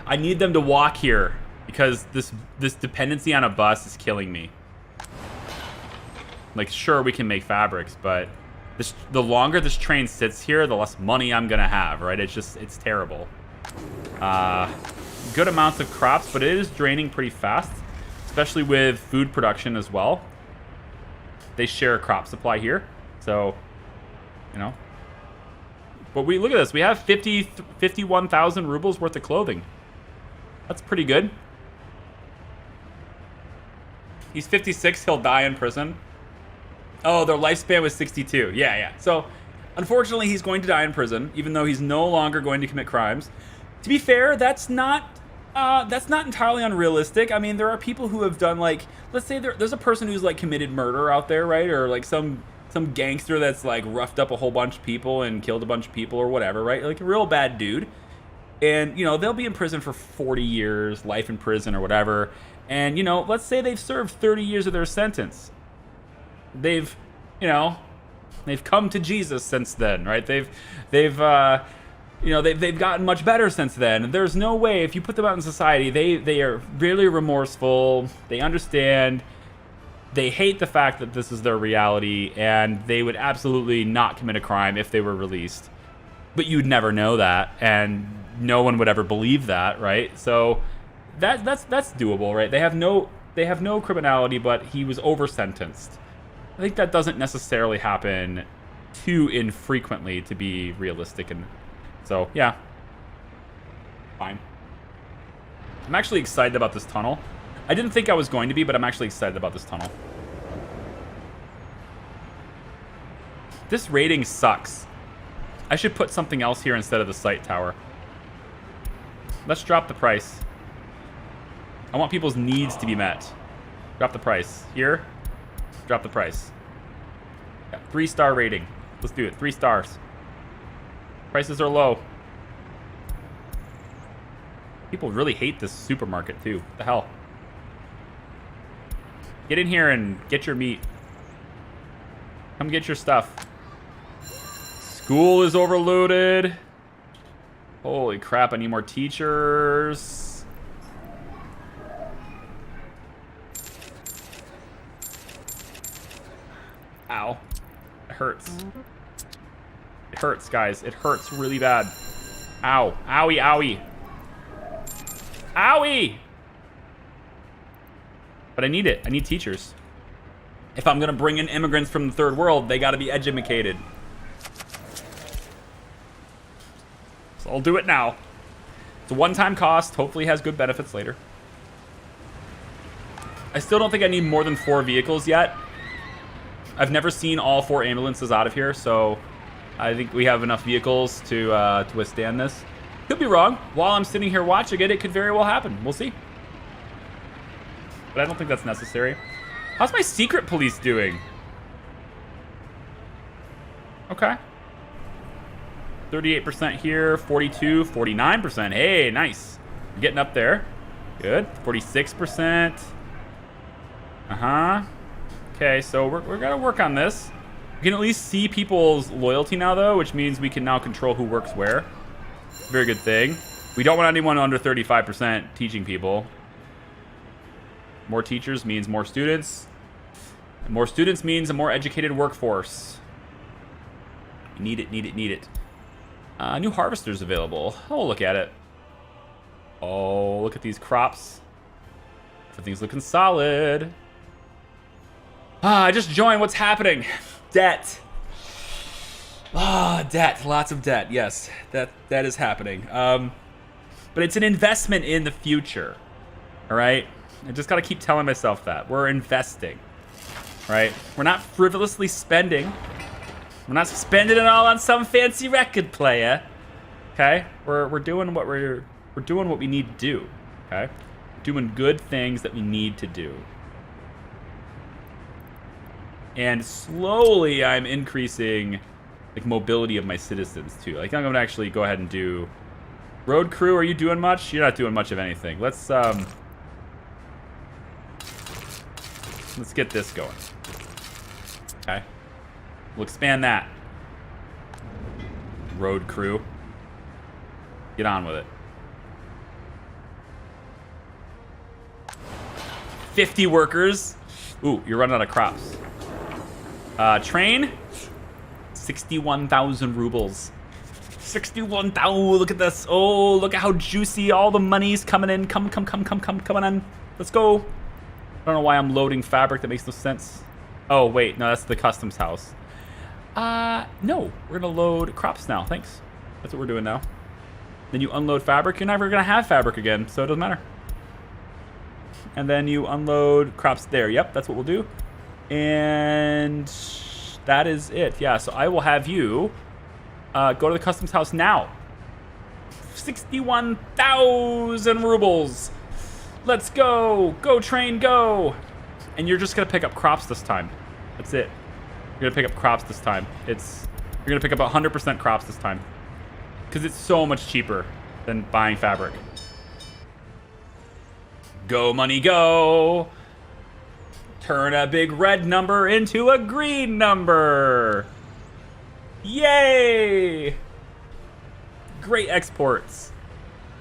I need them to walk here because this dependency on a bus is killing me. Like, sure, we can make fabrics, but the longer this train sits here, the less money I'm gonna have, right? It's terrible. Good amounts of crops, but it is draining pretty fast, especially with food production as well. They share a crop supply here, so, you know. But we look at this. We have 51,000 rubles worth of clothing. That's pretty good. He's 56. He'll die in prison. Oh, their lifespan was 62. Yeah. So, unfortunately, he's going to die in prison, even though he's no longer going to commit crimes. To be fair, that's not entirely unrealistic. I mean, there are people who have done, like, let's say there's a person who's like committed murder out there, right? Or like some gangster that's like roughed up a whole bunch of people and killed a bunch of people or whatever, right? Like a real bad dude. And, you know, they'll be in prison for 40 years, life in prison or whatever. And, you know, let's say they've served 30 years of their sentence. They've come to Jesus since then, right? They've gotten much better since then. And there's no way, if you put them out in society, they are really remorseful. They understand. They hate the fact that this is their reality, and they would absolutely not commit a crime if they were released. But you'd never know that, and no one would ever believe that, right? So that's doable, right? They have no criminality, but he was over sentenced. I think that doesn't necessarily happen too infrequently to be realistic, and so yeah, fine. I'm actually excited about this tunnel. I didn't think I was going to be, but I'm actually excited about this tunnel. This rating sucks. I should put something else here instead of the sight tower. Let's drop the price. I want people's needs to be met. Drop the price. Here, drop the price. Yeah, 3-star rating. Let's do it. 3 stars. Prices are low. People really hate this supermarket too. What the hell? Get in here and get your meat. Come get your stuff. School is overloaded. Holy crap, I need more teachers. Ow. It hurts. It hurts, guys. It hurts really bad. Ow. Owie, owie. Owie! But I need it. I need teachers. If I'm gonna bring in immigrants from the third world, they gotta be educated. So I'll do it now. It's a one-time cost. Hopefully has good benefits later. I still don't think I need more than 4 vehicles yet. I've never seen all 4 ambulances out of here, so I think we have enough vehicles to withstand this. Could be wrong. While I'm sitting here watching it, it could very well happen. We'll see. But I don't think that's necessary. How's my secret police doing? Okay. 38% here, 42, 49%. Hey, nice. We're getting up there. Good. 46%. Uh-huh. Okay, so we're gonna work on this. We can at least see people's loyalty now, though, which means we can now control who works where. Very good thing. We don't want anyone under 35% teaching people. More teachers means more students. And more students means a more educated workforce. Need it, need it, need it. New harvesters available. Oh, look at it. Oh, look at these crops. Everything's looking solid. I just joined. What's happening? Debt. Debt. Lots of debt. Yes, that is happening. But it's an investment in the future. All right? I just got to keep telling myself that. We're investing. Right? We're not frivolously spending. We're not spending it all on some fancy record player. Okay? We're doing what we're doing what we need to do. Okay? Doing good things that we need to do. And slowly I'm increasing like mobility of my citizens too. Like I'm gonna actually go ahead and do road crew. Are you doing much? You're not doing much of anything. Let's get this going. Okay. We'll expand that. Road crew. Get on with it. 50 workers. Ooh, you're running out of crops. Train. 61,000 rubles. 61,000. Look at this. Oh, look at how juicy all the money's coming in. Come on. Let's go. I don't know why I'm loading fabric. That makes no sense. Oh, wait. No, that's the customs house. No. We're going to load crops now. Thanks. That's what we're doing now. Then you unload fabric. You're never going to have fabric again, so it doesn't matter. And then you unload crops there. Yep, that's what we'll do. And that is it. Yeah, so I will have you go to the customs house now. 61,000 rubles. Let's go. Go, train, go. And you're just going to pick up crops this time. That's it. You're going to pick up crops this time. You're going to pick up 100% crops this time. Because it's so much cheaper than buying fabric. Go, money, go. Turn a big red number into a green number. Yay! Great exports.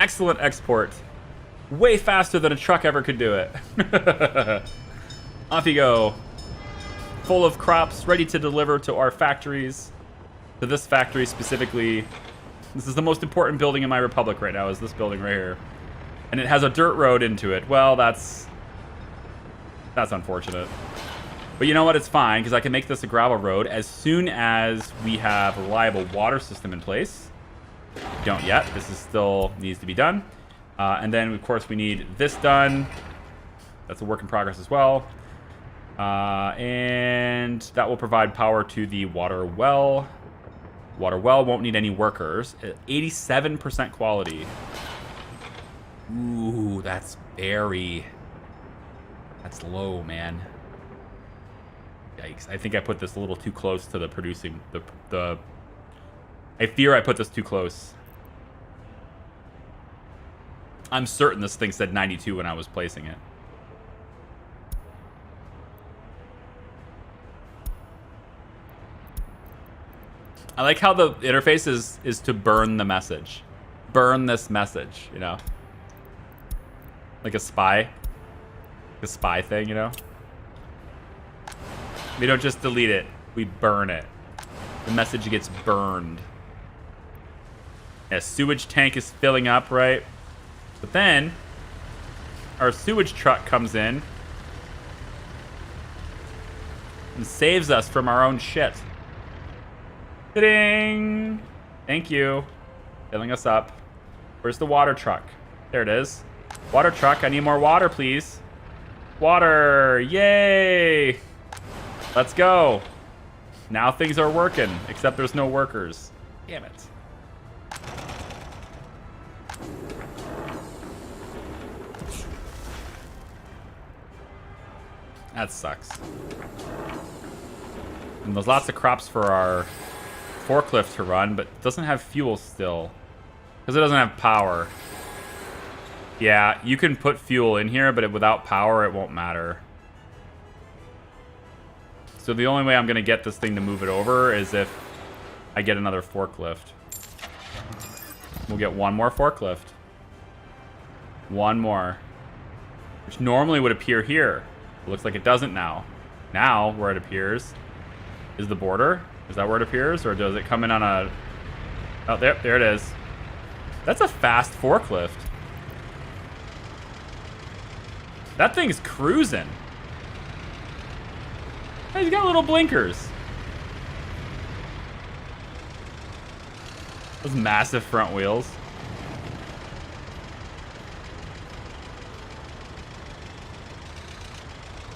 Excellent export. Way faster than a truck ever could do it. Off you go. Full of crops, ready to deliver to our factories. To this factory specifically. This is the most important building in my republic right now, is this building right here. And it has a dirt road into it. Well, that's unfortunate. But you know what? It's fine, because I can make this a gravel road as soon as we have a reliable water system in place. We don't yet. This is still needs to be done. And then, of course, we need this done. That's a work in progress as well. And that will provide power to the water well. Water well won't need any workers. 87% quality. Ooh, that's low, man. Yikes. I think I put this a little too close to the producing. I fear I put this too close. I'm certain this thing said 92 when I was placing it. I like how the interface is to burn the message. burn this message, you know? Like a spy. A spy thing, you know? We don't just delete it. We burn it. The message gets burned. A sewage tank is filling up, right? But then our sewage truck comes in and saves us from our own shit. Ding! Thank you. Filling us up. Where's the water truck? There it is. Water truck, I need more water, please. Water! Yay! Let's go. Now things are working, except there's no workers. Damn it. That sucks. And there's lots of crops for our forklift to run, but it doesn't have fuel still. Because it doesn't have power. Yeah, you can put fuel in here, but without power, it won't matter. So the only way I'm going to get this thing to move it over is if I get another forklift. We'll get one more forklift. One more. Which normally would appear here. It looks like it doesn't now. Now, where it appears, is the border. Is that where it appears? Or does it come in on a... Oh, there it is. That's a fast forklift. That thing's cruising. Hey, he's got little blinkers. Those massive front wheels.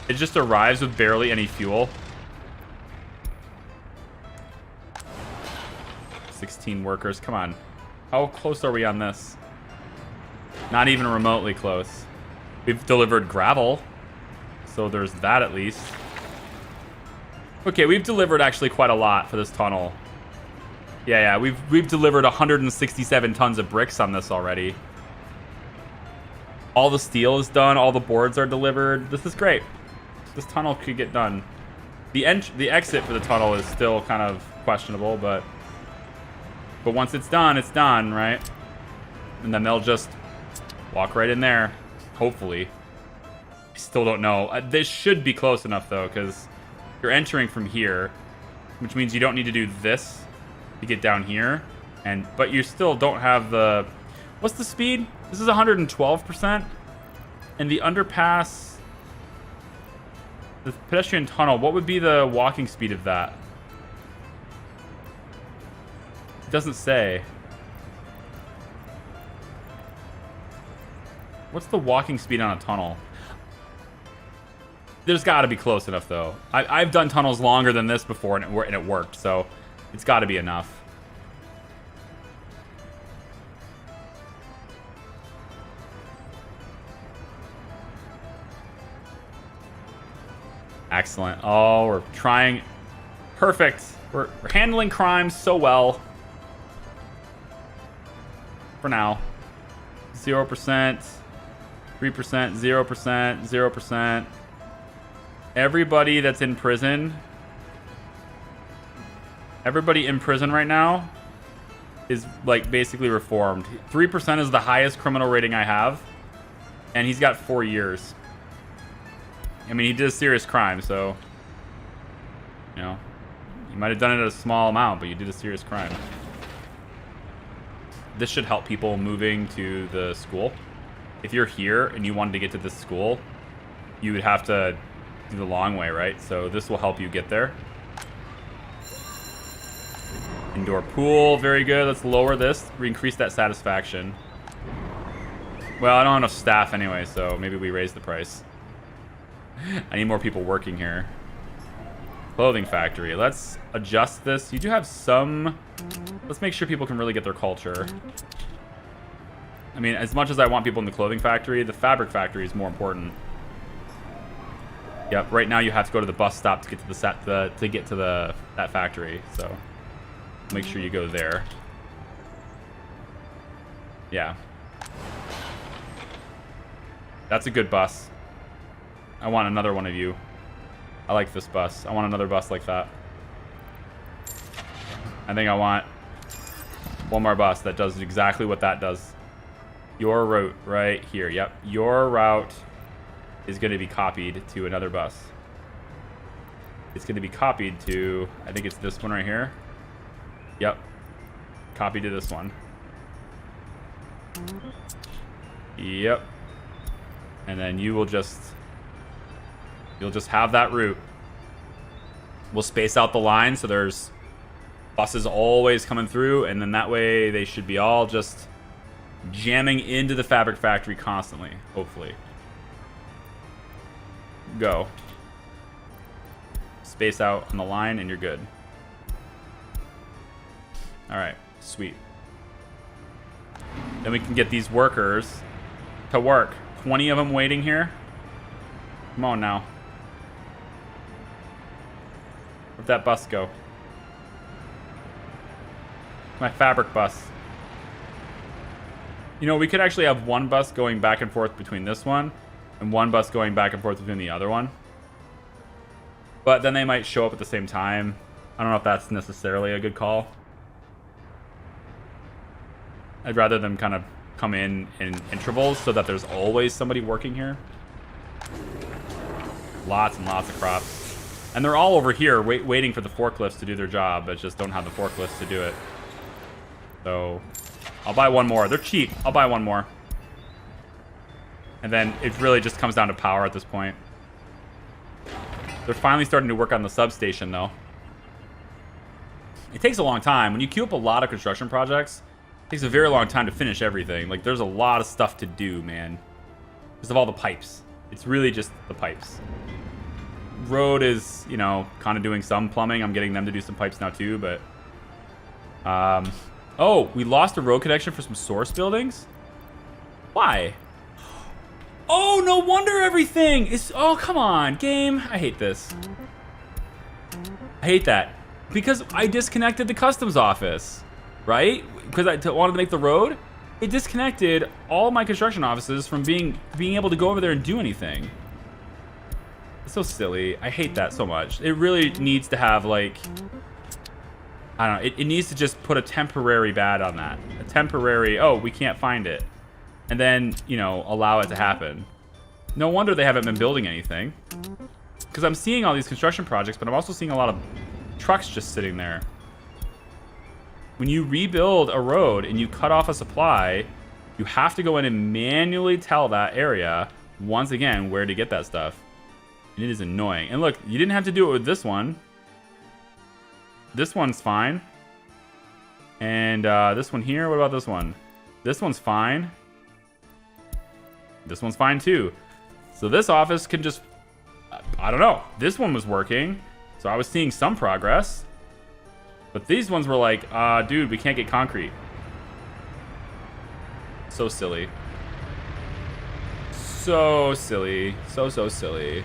It just arrives with barely any fuel. 16 workers. Come on. How close are we on this? Not even remotely close. We've delivered gravel. So there's that at least. Okay, we've delivered actually quite a lot for this tunnel. Yeah, we've delivered 167 tons of bricks on this already. All the steel is done. All the boards are delivered. This is great. This tunnel could get done. The exit for the tunnel is still kind of questionable, but once it's done, right? And then they'll just walk right in there, hopefully. I still don't know. This should be close enough though, because you're entering from here, which means you don't need to do this to get down here, but you still don't have the... What's the speed? This is 112%, and the underpass, the pedestrian tunnel, what would be the walking speed of that? It doesn't say. What's the walking speed on a tunnel? There's got to be close enough, though. I've done tunnels longer than this before, and it worked, so it's got to be enough. Excellent. Oh, we're trying. Perfect. We're handling crimes so well. For now. 0%, 3%, 0%, 0%. Everybody that's in prison, everybody in prison right now is like basically reformed. 3% is the highest criminal rating I have, and he's got 4 years. I mean, he did a serious crime, so, you know, you might have done it at a small amount, but you did a serious crime. This should help people moving to the school. If you're here and you wanted to get to this school, you would have to do the long way, right? So this will help you get there. Indoor pool, very good. Let's lower this, increase that satisfaction. Well, I don't have enough staff anyway, so maybe we raise the price. I need more people working here. Clothing factory. Let's adjust this. You do have some... Let's make sure people can really get their culture. I mean, as much as I want people in the clothing factory, the fabric factory is more important. Yep, right now you have to go to the bus stop to get to that factory, so make sure you go there. Yeah. That's a good bus. I want another one of you. I like this bus. I want another bus like that. I think I want One more bus that does exactly what that does. Your route right here. Yep. Your route is going to be copied to another bus. It's going to be copied to, I think it's this one right here. Yep. Copy to this one. Yep. And then you'll just have that route. We'll space out the line so there's buses always coming through, and then that way they should be all just jamming into the fabric factory constantly, hopefully. Go. Space out on the line and you're good. Alright, sweet. Then we can get these workers to work. 20 of them waiting here. Come on now. Where'd that bus go? My fabric bus. You know, we could actually have one bus going back and forth between this one and one bus going back and forth between the other one. But then they might show up at the same time. I don't know if that's necessarily a good call. I'd rather them kind of come in intervals so that there's always somebody working here. Lots and lots of crops. And they're all over here waiting for the forklifts to do their job, but just don't have the forklifts to do it. So I'll buy one more. They're cheap. I'll buy one more. And then it really just comes down to power at this point. They're finally starting to work on the substation, though. It takes a long time. When you queue up a lot of construction projects, it takes a very long time to finish everything. Like, there's a lot of stuff to do, man. Just of all the pipes. It's really just the pipes. Road is, you know, kind of doing some plumbing. I'm getting them to do some pipes now, too, but... Oh, we lost a road connection for some source buildings? Why? Oh, no wonder everything is... Oh, come on, game. I hate this. I hate that. Because I disconnected the customs office, right? Because I wanted to make the road. It disconnected all my construction offices from being able to go over there and do anything. It's so silly. I hate that so much. It really needs to have, like... I don't know. It needs to just put a temporary bad on that. A temporary, oh, we can't find it. And then, you know, allow it to happen. No wonder they haven't been building anything. Because I'm seeing all these construction projects, but I'm also seeing a lot of trucks just sitting there. When you rebuild a road and you cut off a supply, you have to go in and manually tell that area, once again, where to get that stuff. And it is annoying. And look, you didn't have to do it with this one. This one's fine. And this one here, what about this one? This one's fine. This one's fine too. So this office can just, I don't know. This one was working, so I was seeing some progress. But these ones were like, dude, we can't get concrete. So silly. So silly. So silly.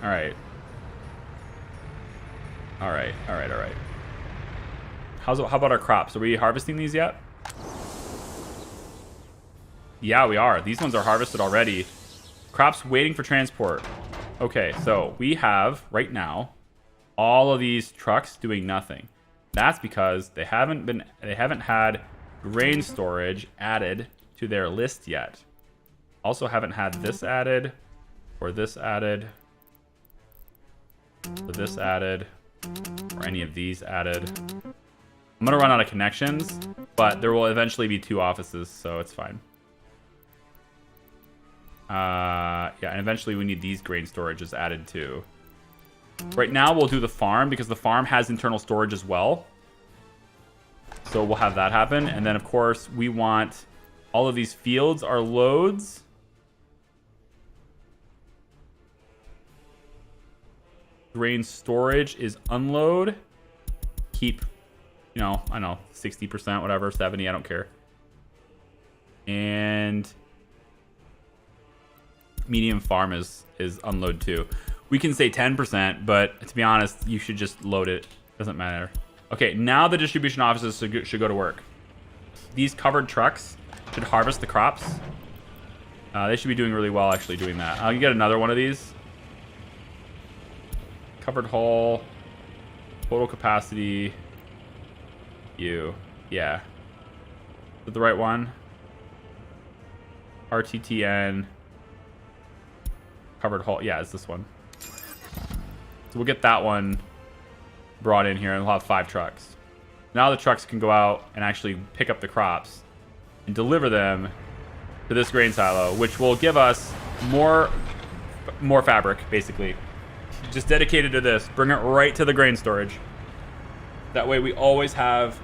Alright. Alright. How about our crops? Are we harvesting these yet? Yeah, we are. These ones are harvested already. Crops waiting for transport. Okay, so we have, right now, all of these trucks doing nothing. That's because they haven't had grain storage added to their list yet. Also haven't had this added, or this added, or this added, or any of these added. I'm gonna run out of connections, but there will eventually be 2 offices, so it's fine. Yeah, and eventually we need these grain storages added too. Right now we'll do the farm because the farm has internal storage as well. So we'll have that happen. And then of course we want all of these fields are loads. Grain storage is unload. Keep, you know, I don't know, 60%, whatever, 70, I don't care. And medium farm is unload too. We can say 10%, but to be honest, you should just load it. Doesn't matter. Okay, now the distribution offices should go to work. These covered trucks should harvest the crops. They should be doing really well actually doing that. I'll get another one of these. Covered hull. Total capacity. You. Yeah. Is it the right one? RTTN. Covered hull. Yeah, it's this one. So we'll get that one brought in here, and we'll have 5 trucks. Now the trucks can go out and actually pick up the crops and deliver them to this grain silo, which will give us more fabric, basically. Just dedicated to this. Bring it right to the grain storage. That way we always have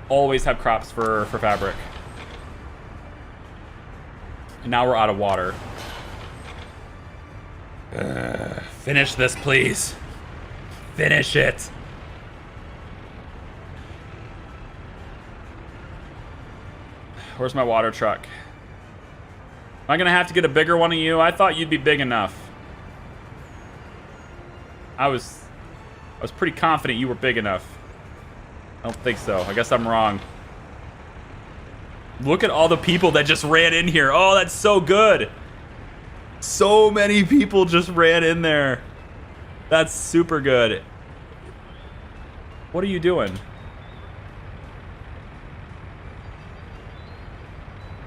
crops for fabric. And now we're out of water. Finish this, please. Finish it. Where's my water truck? Am I gonna have to get a bigger one of you? I thought you'd be big enough. I was pretty confident you were big enough. I don't think so. I guess I'm wrong. Look at all the people that just ran in here. Oh, that's so good. So many people just ran in there. That's super good. What are you doing?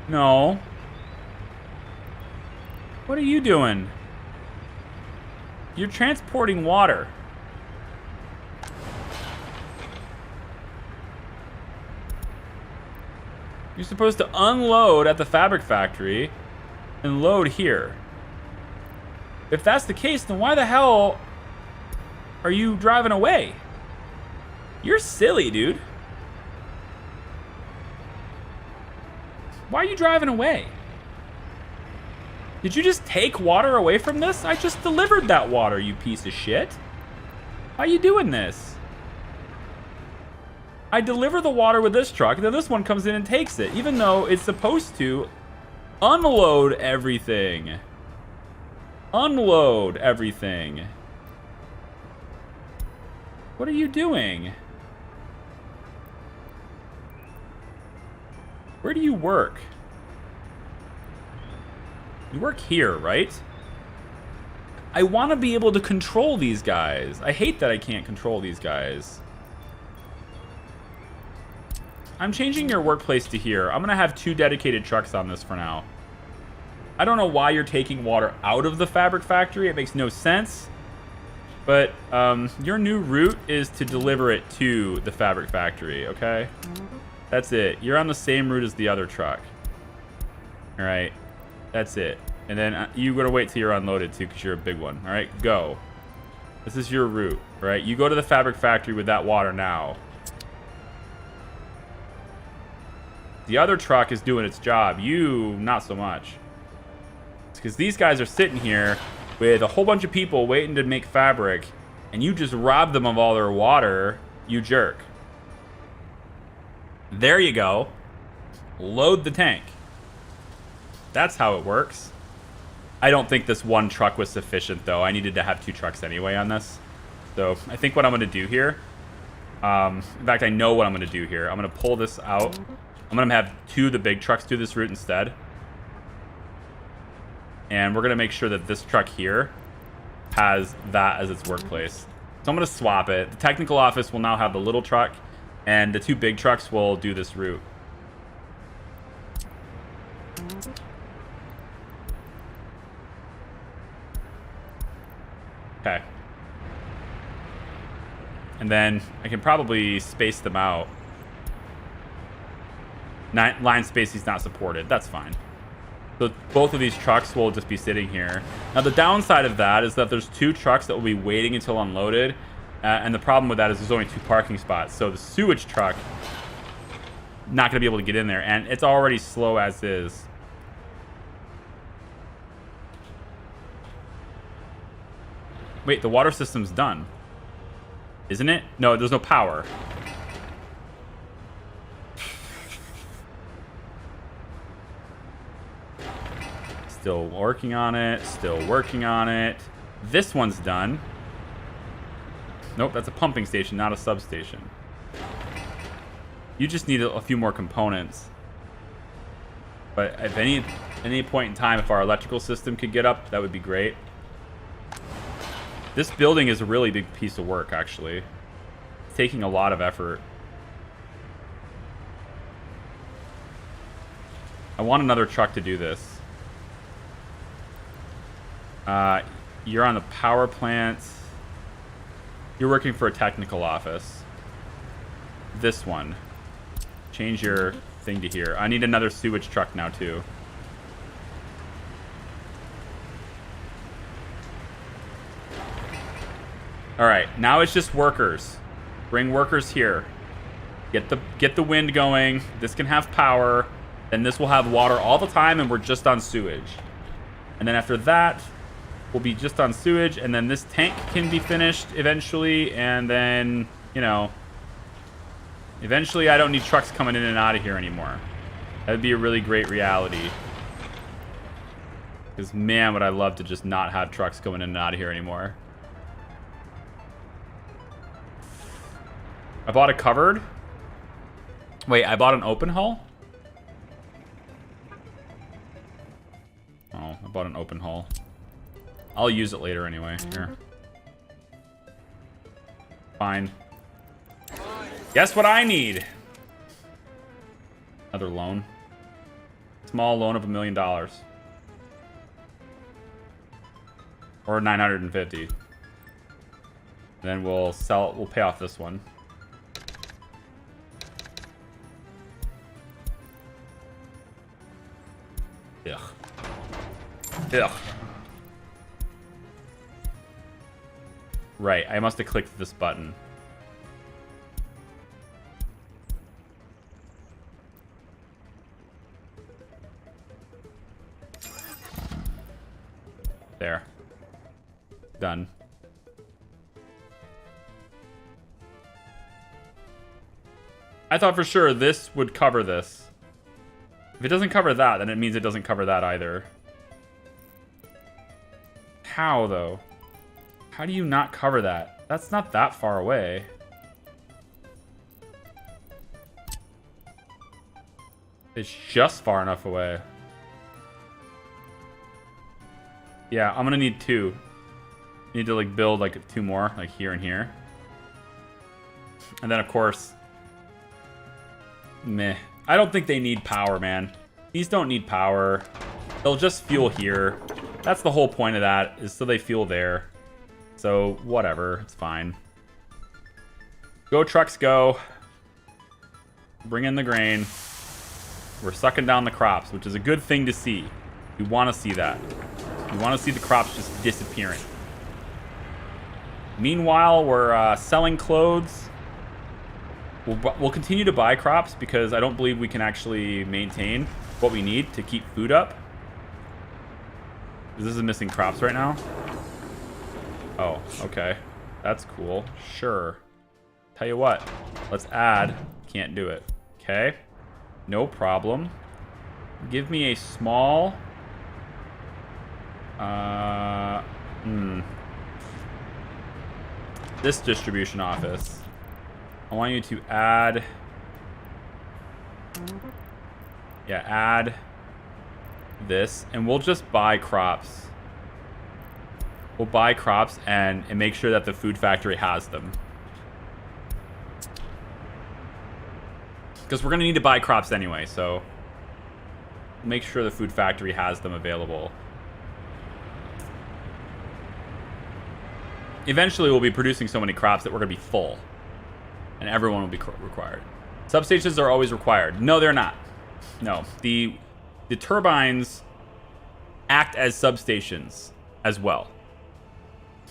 No. What are you doing? You're transporting water. You're supposed to unload at the fabric factory and load here. If that's the case, then why the hell are you driving away? You're silly, dude. Why are you driving away? Did you just take water away from this? I just delivered that water, you piece of shit. Why are you doing this? I deliver the water with this truck, and then this one comes in and takes it, even though it's supposed to unload everything. Unload everything. What are you doing? Where do you work? You work here, right? I want to be able to control these guys. I hate that I can't control these guys. I'm changing your workplace to here. I'm going to have 2 dedicated trucks on this for now. I don't know why you're taking water out of the fabric factory. It makes no sense. But your new route is to deliver it to the fabric factory, okay? That's it. You're on the same route as the other truck. All right. That's it. And then you got to wait till you're unloaded, too, because you're a big one. All right, go. This is your route, all right? You go to the fabric factory with that water now. The other truck is doing its job. You, not so much. It's because these guys are sitting here with a whole bunch of people waiting to make fabric, and you just rob them of all their water, you jerk. There you go. Load the tank. That's how it works. I don't think this one truck was sufficient, though. I needed to have 2 trucks anyway on this. So I think what I'm going to do here... in fact, I know what I'm going to do here. I'm going to pull this out. I'm going to have 2 of the big trucks do this route instead. And we're going to make sure that this truck here has that as its workplace. So I'm going to swap it. The technical office will now have the little truck, and the 2 big trucks will do this route. Okay. And then I can probably space them out. Line spacing is not supported. That's fine. So both of these trucks will just be sitting here. Now the downside of that is that there's 2 trucks that will be waiting until unloaded. And the problem with that is there's only 2 parking spots. So the sewage truck, not going to be able to get in there. And it's already slow as is. Wait, the water system's done. Isn't it? No, there's no power. Still working on it. Still working on it. This one's done. Nope, that's a pumping station, not a substation. You just need a few more components. But at any point in time, if our electrical system could get up, that would be great. This building is a really big piece of work, actually. It's taking a lot of effort. I want another truck to do this. You're on the power plant. You're working for a technical office. This one. Change your thing to here. I need another sewage truck now, too. Alright, now it's just workers. Bring workers here. Get the wind going. This can have power. Then this will have water all the time, and we're just on sewage. And then after that, we'll be just on sewage, and then this tank can be finished eventually, and then, you know, eventually I don't need trucks coming in and out of here anymore. That would be a really great reality. Because, man, would I love to just not have trucks going in and out of here anymore. I bought a covered. Wait, I bought an open hull? Oh, I bought an open hull. I'll use it later anyway. Here. Fine. Guess what I need? Another loan. Small loan of $1 million. Or 950. Then we'll sell. We'll pay off this one. Ugh. Ugh. Right, I must have clicked this button. There. Done. I thought for sure this would cover this. If it doesn't cover that, then it means it doesn't cover that either. How, though? How do you not cover that? That's not that far away. It's just far enough away. Yeah, I'm gonna need two. Need to like build like two more, like here and here. And then of course, meh. I don't think they need power, man. These don't need power. They'll just fuel here. That's the whole point of that, is so they fuel there. So, whatever. It's fine. Go, trucks, go. Bring in the grain. We're sucking down the crops, which is a good thing to see. We want to see that. We want to see the crops just disappearing. Meanwhile, we're selling clothes. We'll continue to buy crops because I don't believe we can actually maintain what we need to keep food up. This is missing crops right now. Oh, okay. That's cool. Sure. Tell you what. Let's add. Can't do it. Okay. No problem. Give me a small... This distribution office. I want you to add... Yeah, add this. And we'll just buy crops. We'll buy crops and make sure that the food factory has them. Because we're going to need to buy crops anyway, so... Make sure the food factory has them available. Eventually, we'll be producing so many crops that we're going to be full. And everyone will be required. Substations are always required. No, they're not. No. The turbines act as substations as well.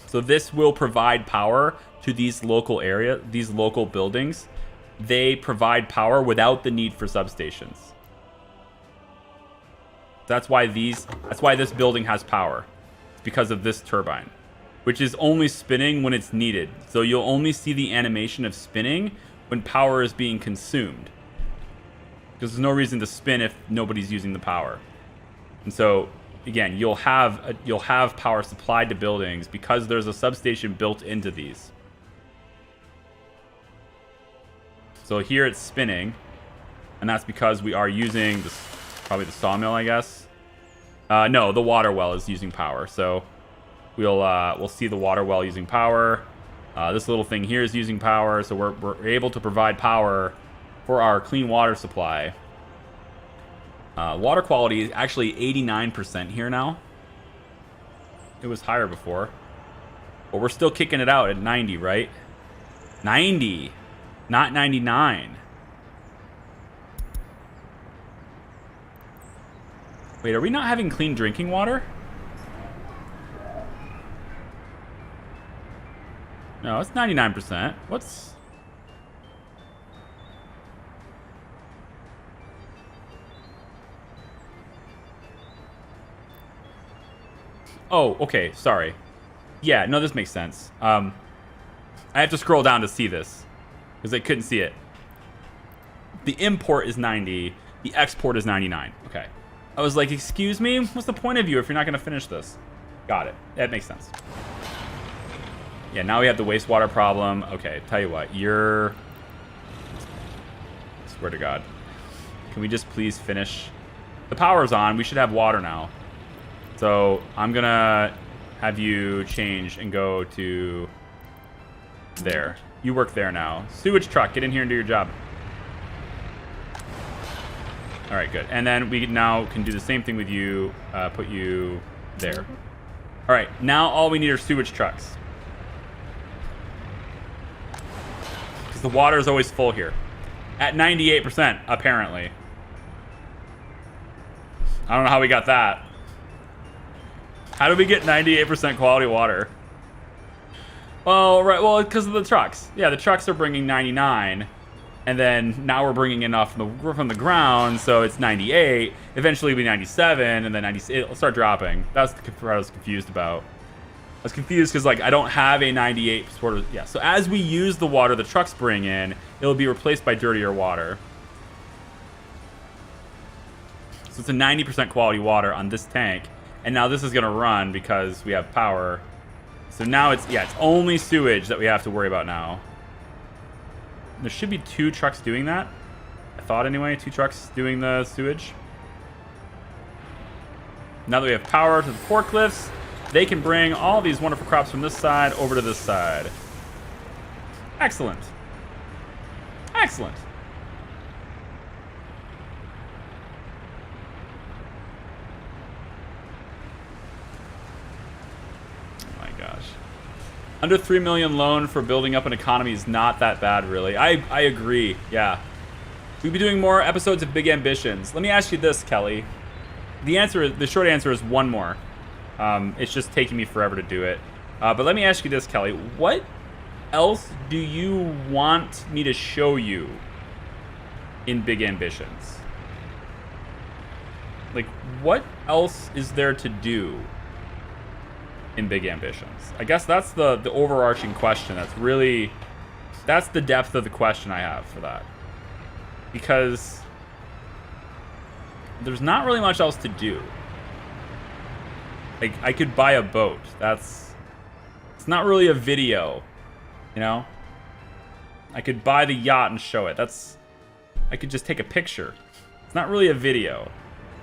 So this will provide power to these local areas, these local buildings. They provide power without the need for substations. That's why this building has power. It's because of this turbine, which is only spinning when it's needed. So you'll only see the animation of spinning when power is being consumed. Because there's no reason to spin if nobody's using the power. And so, again, you'll have power supplied to buildings because there's a substation built into these. So here it's spinning, and that's because we are using this, probably the sawmill, I guess. No, the water well is using power. So we'll see the water well using power. This little thing here is using power, so we're able to provide power for our clean water supply. Water quality is actually 89% here now. It was higher before. But we're still kicking it out at 90, right? 90, not 99. Wait, are we not having clean drinking water? No, it's 99%. What's... Oh, okay, sorry. Yeah, no, this makes sense. I have to scroll down to see this, because I couldn't see it. The import is 90, the export is 99. Okay. I was like, excuse me? What's the point of you if you're not going to finish this? Got it. That makes sense. Yeah, now we have the wastewater problem. Okay, tell you what, you're... I swear to God. Can we just please finish? The power's on. We should have water now. So I'm going to have you change and go to there. You work there now. Sewage truck, get in here and do your job. All right, good. And then we now can do the same thing with you. Put you there. All right, now all we need are sewage trucks. Because the water is always full here. At 98%, apparently. I don't know how we got that. How did we get 98% quality water? Well, right, well, because of the trucks. Yeah, the trucks are bringing 99. And then now we're bringing enough from the ground, so it's 98. Eventually it'll be 97, and then 90. It'll start dropping. That's what I was confused about. I was confused because like I don't have a 98 sort of. Yeah. So as we use the water the trucks bring in, it'll be replaced by dirtier water. So it's a 90% quality water on this tank, and now this is gonna run because we have power. So now it's only sewage that we have to worry about now. There should be 2 trucks doing that. I thought anyway, 2 trucks doing the sewage. Now that we have power to the forklifts, they can bring all these wonderful crops from this side over to this side. Excellent. Excellent. Oh my gosh. Under 3 million loan for building up an economy is not that bad, really. I agree, yeah. We'll be doing more episodes of Big Ambitions. Let me ask you this, Kelly. The short answer is one more. It's just taking me forever to do it. But let me ask you this, Kelly. What else do you want me to show you in Big Ambitions? Like, what else is there to do in Big Ambitions? I guess that's the overarching question. That's the depth of the question I have for that. Because there's not really much else to do. Like, I could buy a boat. It's not really a video, you know? I could buy the yacht and show it. I could just take a picture. It's not really a video.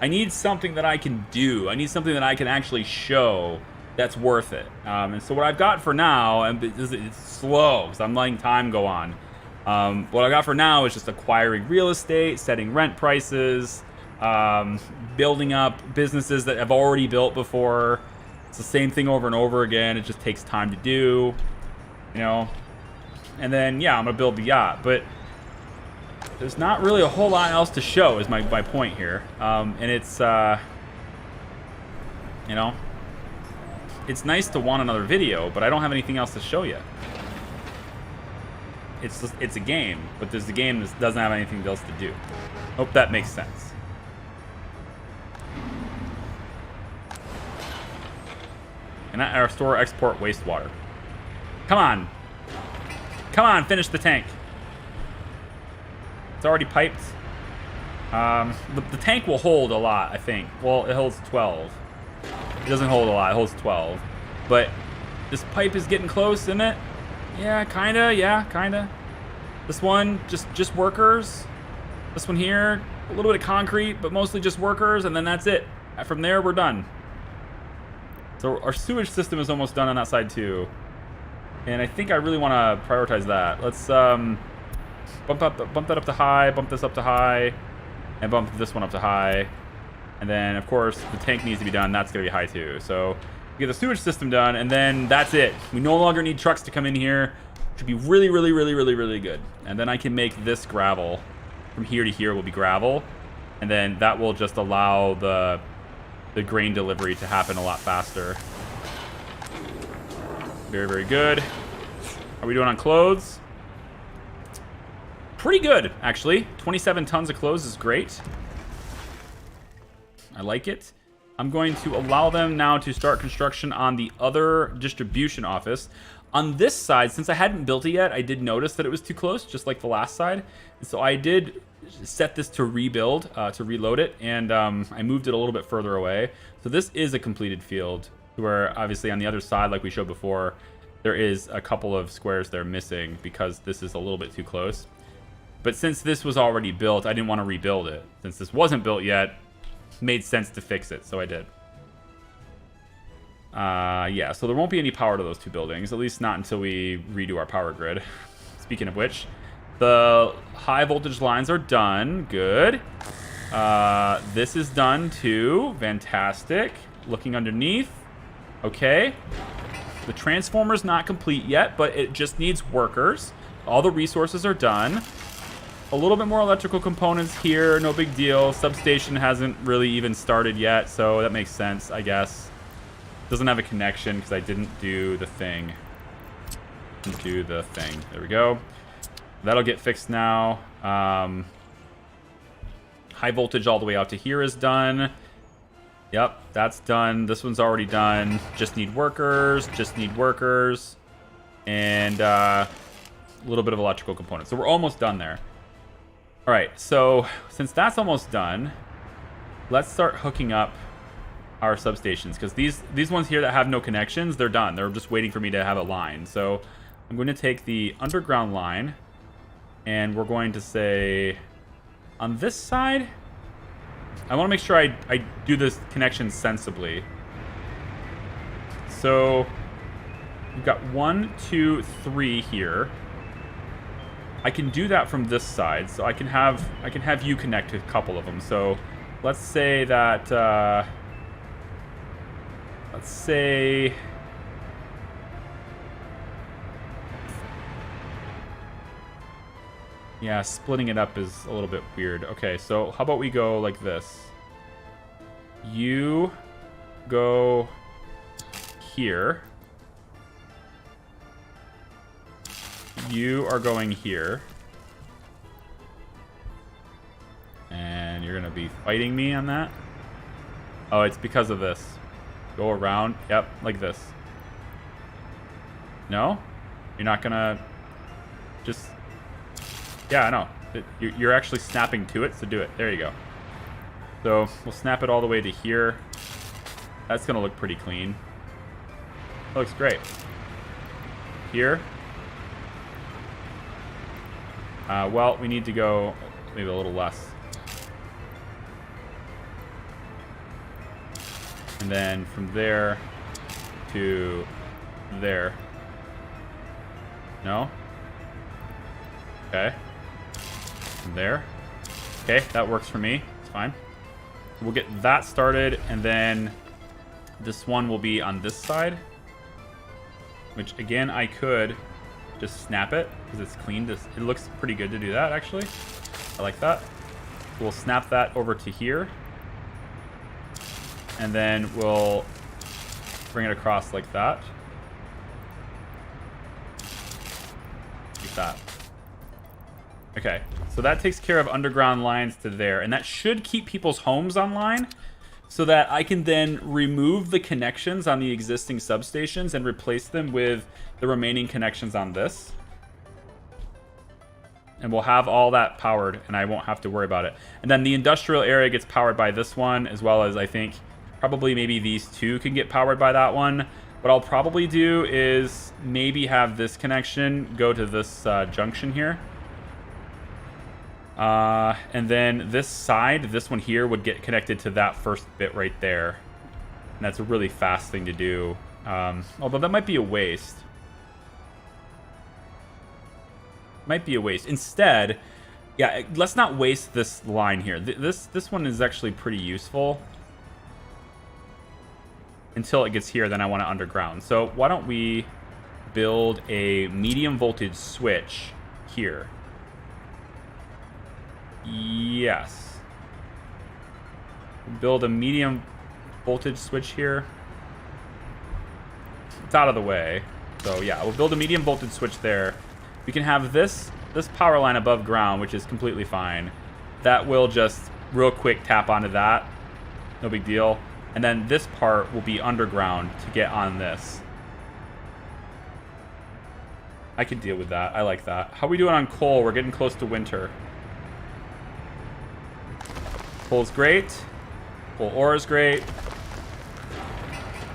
I need something that I can do. I need something that I can actually show that's worth it. And so what I've got for now, and it's slow because I'm letting time go on. What I got for now is just acquiring real estate, setting rent prices, building up businesses that have already built before. It's the same thing over and over again. It just takes time to do, you know. And then, yeah, I'm going to build the yacht. But there's not really a whole lot else to show is my point here. And it's, you know, it's nice to want another video, but I don't have anything else to show you. It's a game, but there's a game that doesn't have anything else to do. Hope that makes sense. And our store export wastewater. Come on. Come on, finish the tank. It's already piped. The tank will hold a lot, I think. Well, it holds 12. It doesn't hold a lot, it holds 12. But this pipe is getting close, isn't it? Yeah, kinda. This one, just workers. This one here, a little bit of concrete, but mostly just workers, and then that's it. From there, we're done. So our sewage system is almost done on that side too. And I think I really want to prioritize that. Let's bump that up to high, bump this up to high, and bump this one up to high. And then, of course, the tank needs to be done. That's going to be high too. So we get the sewage system done, and then that's it. We no longer need trucks to come in here. Which would be really, really, really, really, really good. And then I can make this gravel. From here to here will be gravel. And then that will just allow the grain delivery to happen a lot faster. Very, very good. How are we doing on clothes? Pretty good, actually. 27 tons of clothes is great. I like it. I'm going to allow them now to start construction on the other distribution office. On this side, since I hadn't built it yet, I did notice that it was too close, just like the last side. And so I did set this to rebuild, to reload it, and I moved it a little bit further away. So this is a completed field, where obviously on the other side, like we showed before, there is a couple of squares there missing because this is a little bit too close. But since this was already built, I didn't want to rebuild it. Since this wasn't built yet, it made sense to fix it, so I did. Yeah, so there won't be any power to those two buildings, at least not until we redo our power grid. Speaking of which, the high voltage lines are done. Good. This is done too. Fantastic. Looking underneath. Okay. The transformer's not complete yet, but it just needs workers. All the resources are done. A little bit more electrical components here, no big deal. Substation hasn't really even started yet, so that makes sense, I guess. Doesn't have a connection because I didn't do the thing. Didn't do the thing. There we go. That'll get fixed now. High voltage all the way out to here is done. Yep, that's done. This one's already done. Just need workers. Just need workers. And a little bit of electrical components. So we're almost done there. All right, so since that's almost done, let's start hooking up our substations, because these ones here that have no connections, they're done. They're just waiting for me to have a line. So I'm going to take the underground line, and we're going to say on this side, I want to make sure I do this connection sensibly. So we've got 1, 2, 3 here. I can do that from this side, so I can have you connect to a couple of them. So let's say that let's say yeah, splitting it up is a little bit weird. Okay, so how about we go like this? You go here. You are going here. And you're going to be fighting me on that? Oh, it's because of this. Go around. Yep, like this. No? You're not going to just... Yeah, I know. You're actually snapping to it, so do it. There you go. So we'll snap it all the way to here. That's going to look pretty clean. That looks great. Here. Well, we need to go maybe a little less. And then from there to there. No? Okay. From there. Okay, that works for me. It's fine. We'll get that started, and then this one will be on this side. Which, again, I could just snap it because it's clean. It looks pretty good to do that, actually. I like that. We'll snap that over to here. And then we'll bring it across like that. Like that. Okay, so that takes care of underground lines to there. And that should keep people's homes online so that I can then remove the connections on the existing substations and replace them with the remaining connections on this. And we'll have all that powered, and I won't have to worry about it. And then the industrial area gets powered by this one, as well as I think probably maybe these two can get powered by that one. What I'll probably do is maybe have this connection go to this junction here. And then this side, this one here, would get connected to that first bit right there. And that's a really fast thing to do. Although that might be a waste. Might be a waste. Instead, Yeah, let's not waste this line here. This one is actually pretty useful. Until it gets here, then I want to underground. So why don't we build a medium voltage switch here? Yes. Build a medium voltage switch here. It's out of the way. So yeah, we'll build a medium voltage switch there. We can have this power line above ground, which is completely fine. That will just real quick tap onto that. No big deal. And then this part will be underground to get on this. I can deal with that. I like that. How are we doing on coal? We're getting close to winter. Coal's great. Coal ore is great.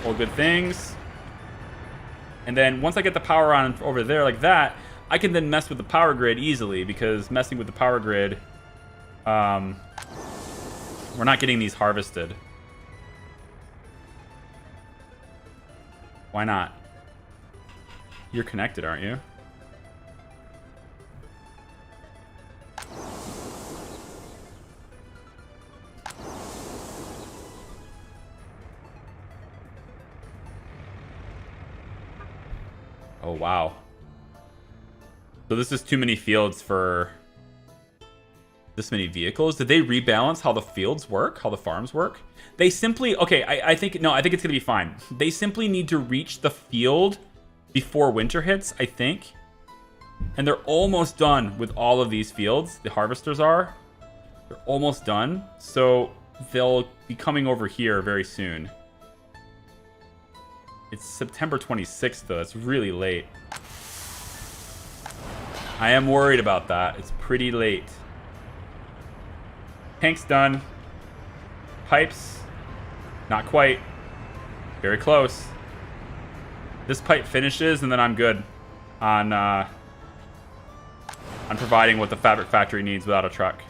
All good things. And then once I get the power on over there like that, I can then mess with the power grid easily, because messing with the power grid, we're not getting these harvested. Why not? You're connected, aren't you? Oh, wow. So this is too many fields for this many vehicles. Did they rebalance how the fields work? How the farms work? They simply... Okay, I think... No, I think it's going to be fine. They simply need to reach the field before winter hits, I think. And they're almost done with all of these fields. The harvesters are. They're almost done. So they'll be coming over here very soon. It's September 26th, though. It's really late. I am worried about that. It's pretty late. Tank's done. Pipes, not quite. Very close. This pipe finishes, and then I'm good on providing what the fabric factory needs without a truck.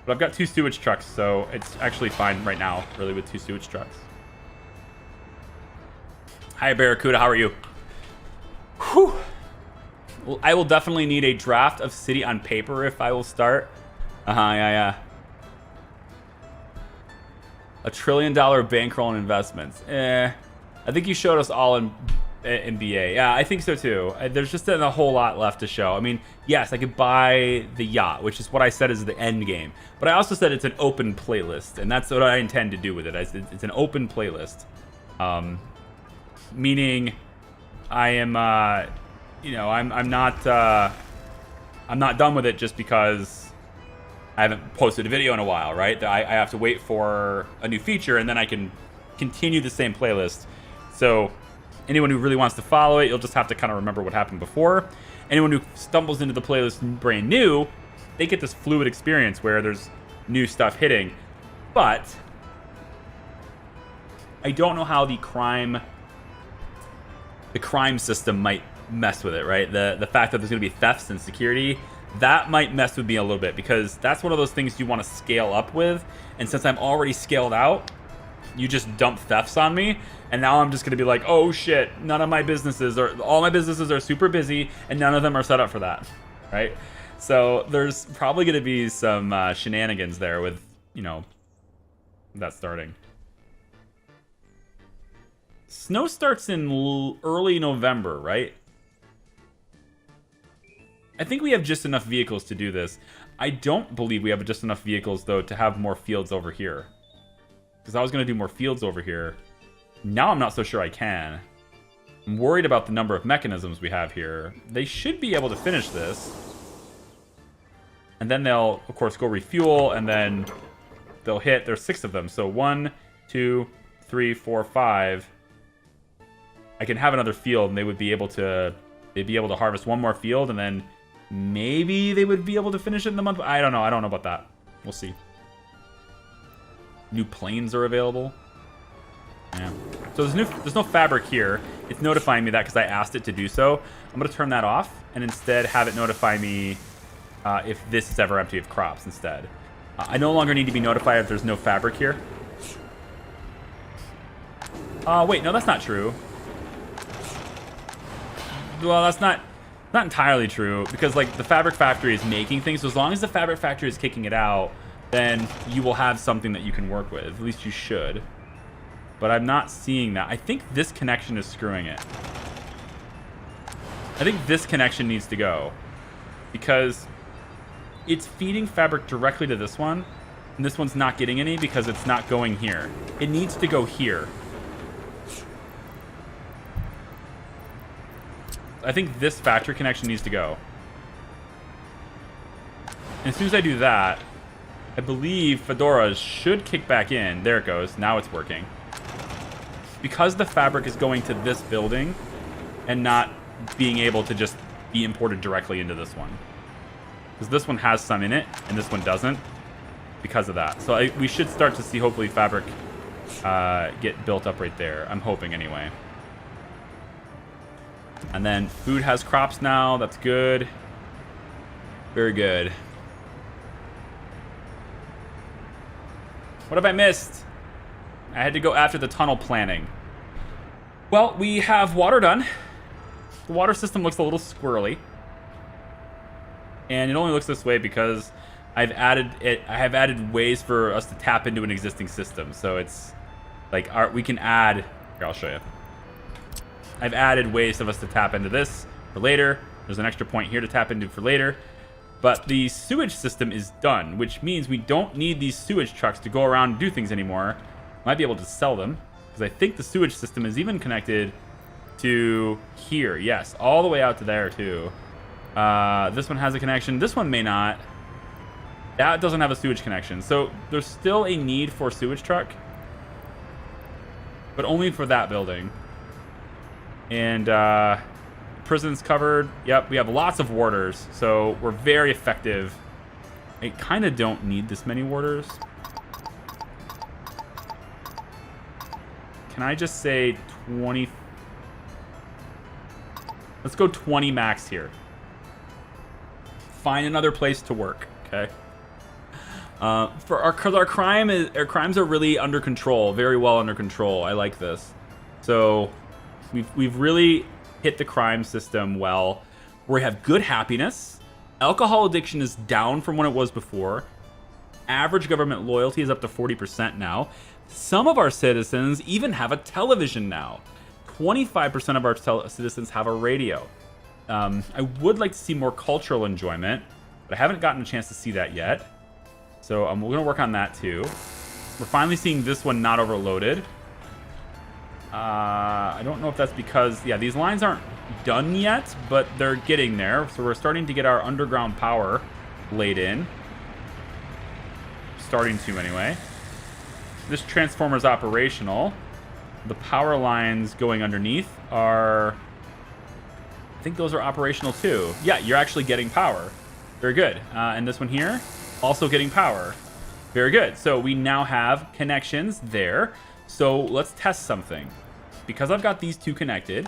But I've got 2 sewage trucks, so it's actually fine right now, really, with 2 sewage trucks. Hi, Barracuda. How are you? Whew. Well, I will definitely need a draft of City on paper if I will start. Yeah. $1 trillion bankroll in investments. I think you showed us all in BA. Yeah, I think so too. There's just a whole lot left to show. I mean, yes, I could buy the yacht, which is what I said is the end game. But I also said it's an open playlist, and that's what I intend to do with it. It's an open playlist. Meaning, I am, I'm not done with it just because I haven't posted a video in a while, right? I have to wait for a new feature, and then I can continue the same playlist. So anyone who really wants to follow it, you'll just have to kind of remember what happened before. Anyone who stumbles into the playlist brand new, they get this fluid experience where there's new stuff hitting. But I don't know how the crime system might mess with it, right? The fact that there's going to be thefts and security, that might mess with me a little bit, because that's one of those things you want to scale up with. And since I'm already scaled out, you just dump thefts on me, and now I'm just going to be like, oh shit, all my businesses are super busy, and none of them are set up for that, right? So there's probably going to be some shenanigans there with, that starting. Snow starts in early November, right? I think we have just enough vehicles to do this. I don't believe we have just enough vehicles, though, to have more fields over here. Because I was going to do more fields over here. Now I'm not so sure I can. I'm worried about the number of mechanisms we have here. They should be able to finish this. And then they'll, of course, go refuel, and then they'll hit. There's 6 of them. So 1, 2, 3, 4, 5. I can have another field, and they'd be able to harvest one more field, and then maybe they would be able to finish it in the month. I don't know about that. We'll see. New planes are available. Yeah. So there's no fabric here. It's notifying me that because I asked it to do so. I'm going to turn that off and instead have it notify me if this is ever empty of crops instead. I no longer need to be notified if there's no fabric here. Wait, no, that's not true. Well, that's not... Not entirely true, because like the fabric factory is making things. So as long as the fabric factory is kicking it out, then you will have something that you can work with. At least you should. But I'm not seeing that. I think this connection is screwing it. I think this connection needs to go, because it's feeding fabric directly to this one, and this one's not getting any because it's not going here. It needs to go here. I think this factory connection needs to go. And as soon as I do that, I believe Fedora should kick back in. There it goes. Now it's working. Because the fabric is going to this building and not being able to just be imported directly into this one. Because this one has some in it, and this one doesn't. Because of that. So we should start to see, hopefully, fabric get built up right there. I'm hoping, anyway. And then food has crops now. That's good. Very good. What have I missed? I had to go after the tunnel planning. Well, we have water done. The water system looks a little squirrely. And it only looks this way because I have added ways for us to tap into an existing system. So it's like we can add. Here, I'll show you. I've added ways for us to tap into this for later. There's an extra point here to tap into for later. But the sewage system is done, which means we don't need these sewage trucks to go around and do things anymore. Might be able to sell them, because I think the sewage system is even connected to here. Yes, all the way out to there, too. This one has a connection. This one may not. That doesn't have a sewage connection. So there's still a need for a sewage truck, but only for that building. And prison's covered. Yep, we have lots of warders, so we're very effective. I kind of don't need this many warders. Can I just say 20? Let's go 20 max here. Find another place to work, okay? Because our crimes are really under control, very well under control. I like this. So we've really hit the crime system well. We have good happiness. Alcohol addiction is down from when it was before. Average government loyalty is up to 40% now. Some of our citizens even have a television now. 25% of our citizens have a radio. I would like to see more cultural enjoyment, but I haven't gotten a chance to see that yet. So we're going to work on that too. We're finally seeing this one not overloaded. I don't know if that's because, yeah, these lines aren't done yet, but they're getting there. So we're starting to get our underground power laid in. Starting to, anyway. This transformer's operational. The power lines going underneath are... I think those are operational too. Yeah, you're actually getting power. Very good. And this one here, also getting power. Very good. So we now have connections there. So let's test something. Because I've got these two connected,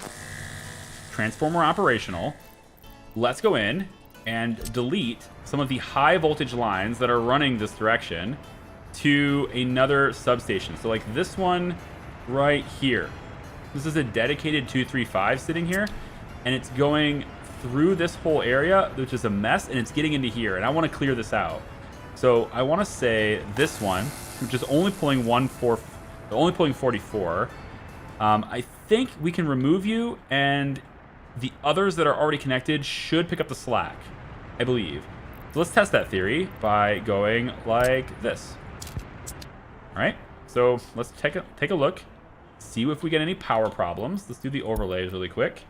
transformer operational, let's go in and delete some of the high voltage lines that are running this direction to another substation. So like this one right here. This is a dedicated 235 sitting here, and it's going through this whole area, which is a mess, and it's getting into here, and I want to clear this out. So I want to say this one, which is only pulling 44. I think we can remove you, and the others that are already connected should pick up the slack, I believe. So let's test that theory by going like this. All right, so let's take a look, see if we get any power problems. Let's do the overlays really quick.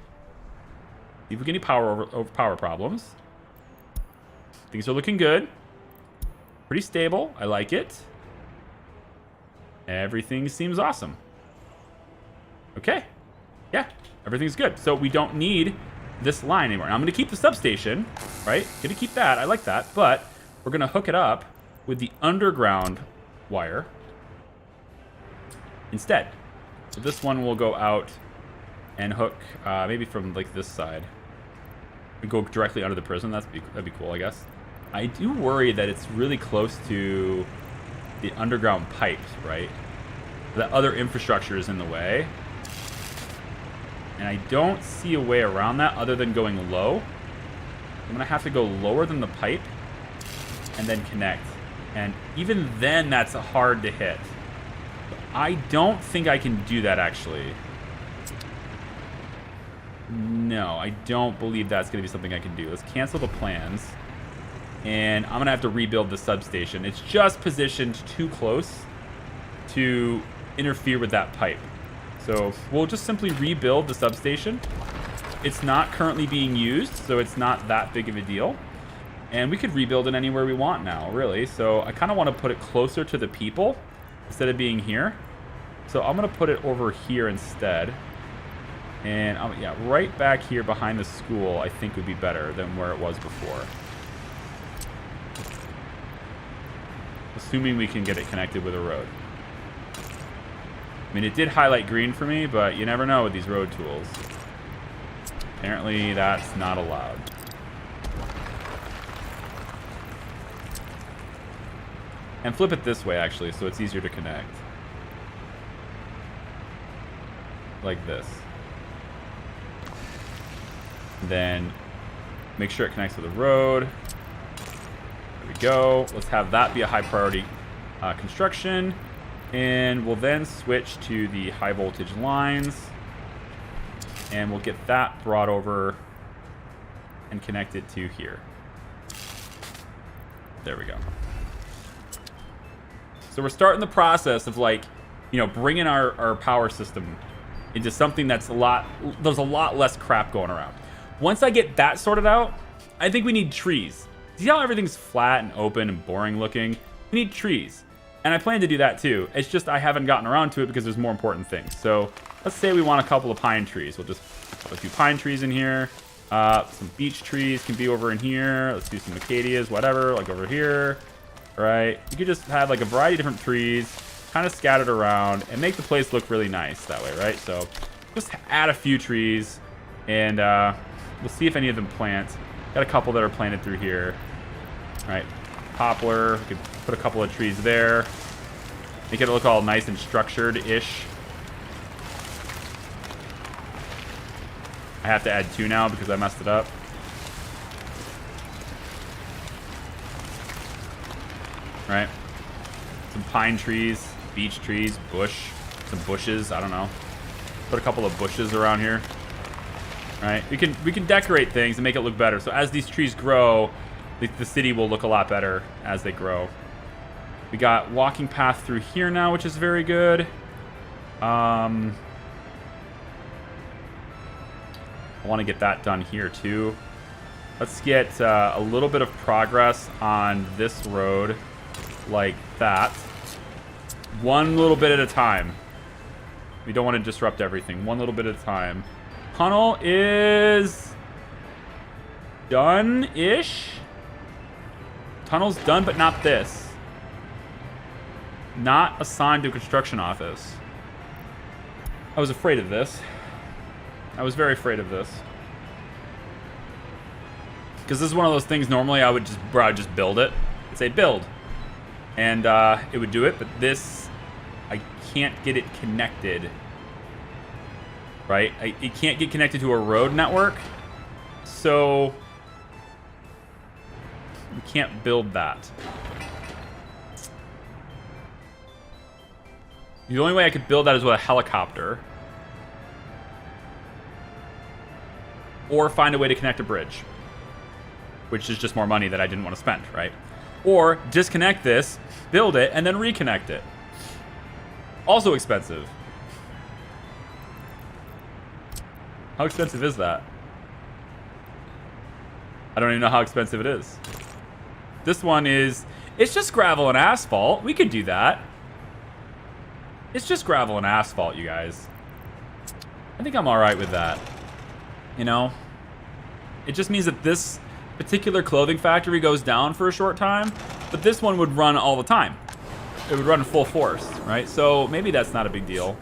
See if we get any power problems. Things are looking good. Pretty stable. I like it. Everything seems awesome. Okay. Yeah, everything's good. So we don't need this line anymore. Now I'm going to keep the substation, right? Going to keep that. I like that. But we're going to hook it up with the underground wire instead. So this one will go out and hook maybe from like this side. We go directly under the prison. That'd be cool, I guess. I do worry that it's really close to the underground pipes, right? The other infrastructure is in the way. And I don't see a way around that other than going low. I'm gonna have to go lower than the pipe and then connect. And even then, that's hard to hit. I don't think I can do that, actually. No, I don't believe that's gonna be something I can do. Let's cancel the plans. And I'm gonna have to rebuild the substation. It's just positioned too close to interfere with that pipe. So we'll just simply rebuild the substation. It's not currently being used, so it's not that big of a deal. And we could rebuild it anywhere we want now, really. So I kind of want to put it closer to the people instead of being here. So I'm going to put it over here instead. And yeah, right back here behind the school, I think would be better than where it was before. Assuming we can get it connected with a road. I mean, it did highlight green for me, but you never know with these road tools. Apparently, that's not allowed. And flip it this way, actually, so it's easier to connect. Like this. Then make sure it connects with the road. There we go. Let's have that be a high priority construction. And we'll then switch to the high voltage lines. And we'll get that brought over and connected to here. There we go. So we're starting the process of, like, you know, bringing our power system into something that's there's a lot less crap going around. Once I get that sorted out, I think we need trees. See how everything's flat and open and boring looking? We need trees. And I plan to do that too. It's just I haven't gotten around to it because there's more important things. So let's say we want a couple of pine trees. We'll just put a few pine trees in here. Some beech trees can be over in here. Let's do some acacias, whatever, like over here. All right. You could just have like a variety of different trees kind of scattered around and make the place look really nice that way, right? So just add a few trees and we'll see if any of them plant. Got a couple that are planted through here. All right. Poplar. We could put a couple of trees there. Make it look all nice and structured-ish. I have to add 2 now because I messed it up. All right. Some pine trees, beech trees, bush, some bushes. I don't know. Put a couple of bushes around here. All right. We can decorate things and make it look better. So as these trees grow, the city will look a lot better as they grow. We got walking path through here now, which is very good. I want to get that done here too. Let's get a little bit of progress on this road like that. One little bit at a time. We don't want to disrupt everything. One little bit at a time. Tunnel is done-ish. Tunnel's done, but not this. Not assigned to a construction office. I was afraid of this. I was very afraid of this. Because this is one of those things normally I would just build it. I'd say build. And it would do it, but this, I can't get it connected. Right? It can't get connected to a road network. So we can't build that. The only way I could build that is with a helicopter. Or find a way to connect a bridge. Which is just more money that I didn't want to spend, right? Or disconnect this, build it, and then reconnect it. Also expensive. How expensive is that? I don't even know how expensive it is. This one is... It's just gravel and asphalt. We could do that. It's just gravel and asphalt, you guys. I think I'm alright with that. You know? It just means that this particular clothing factory goes down for a short time, but this one would run all the time. It would run full force, right? So maybe that's not a big deal.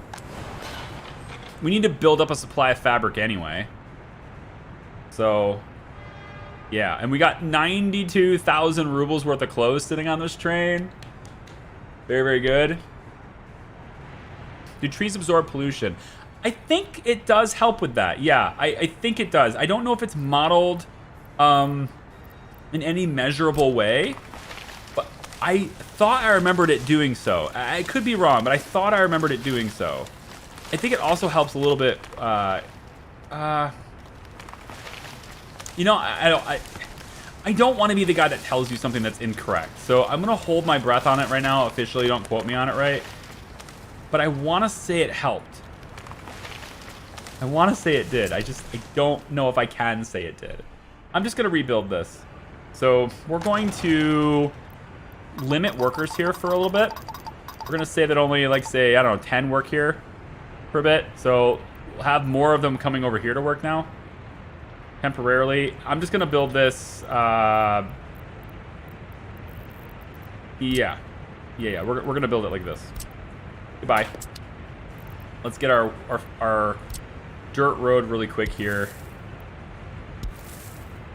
We need to build up a supply of fabric anyway. So, yeah. And we got 92,000 rubles worth of clothes sitting on this train. Very, very good. Do trees absorb pollution? I think it does help with that. Yeah, I think it does. I don't know if it's modeled in any measurable way, but I thought I remembered it doing so. I could be wrong, but I thought I remembered it doing so. I think it also helps a little bit, you know, I don't want to be the guy that tells you something that's incorrect. So I'm going to hold my breath on it right now. Officially, don't quote me on it, right? But I want to say it helped. I want to say it did. I don't know if I can say it did. I'm just going to rebuild this. So we're going to limit workers here for a little bit. We're going to say that only, like, say, I don't know, 10 work here for a bit. So we'll have more of them coming over here to work now. Temporarily. I'm just going to build this. Yeah. We're going to build it like this. Goodbye. Let's get our dirt road really quick here.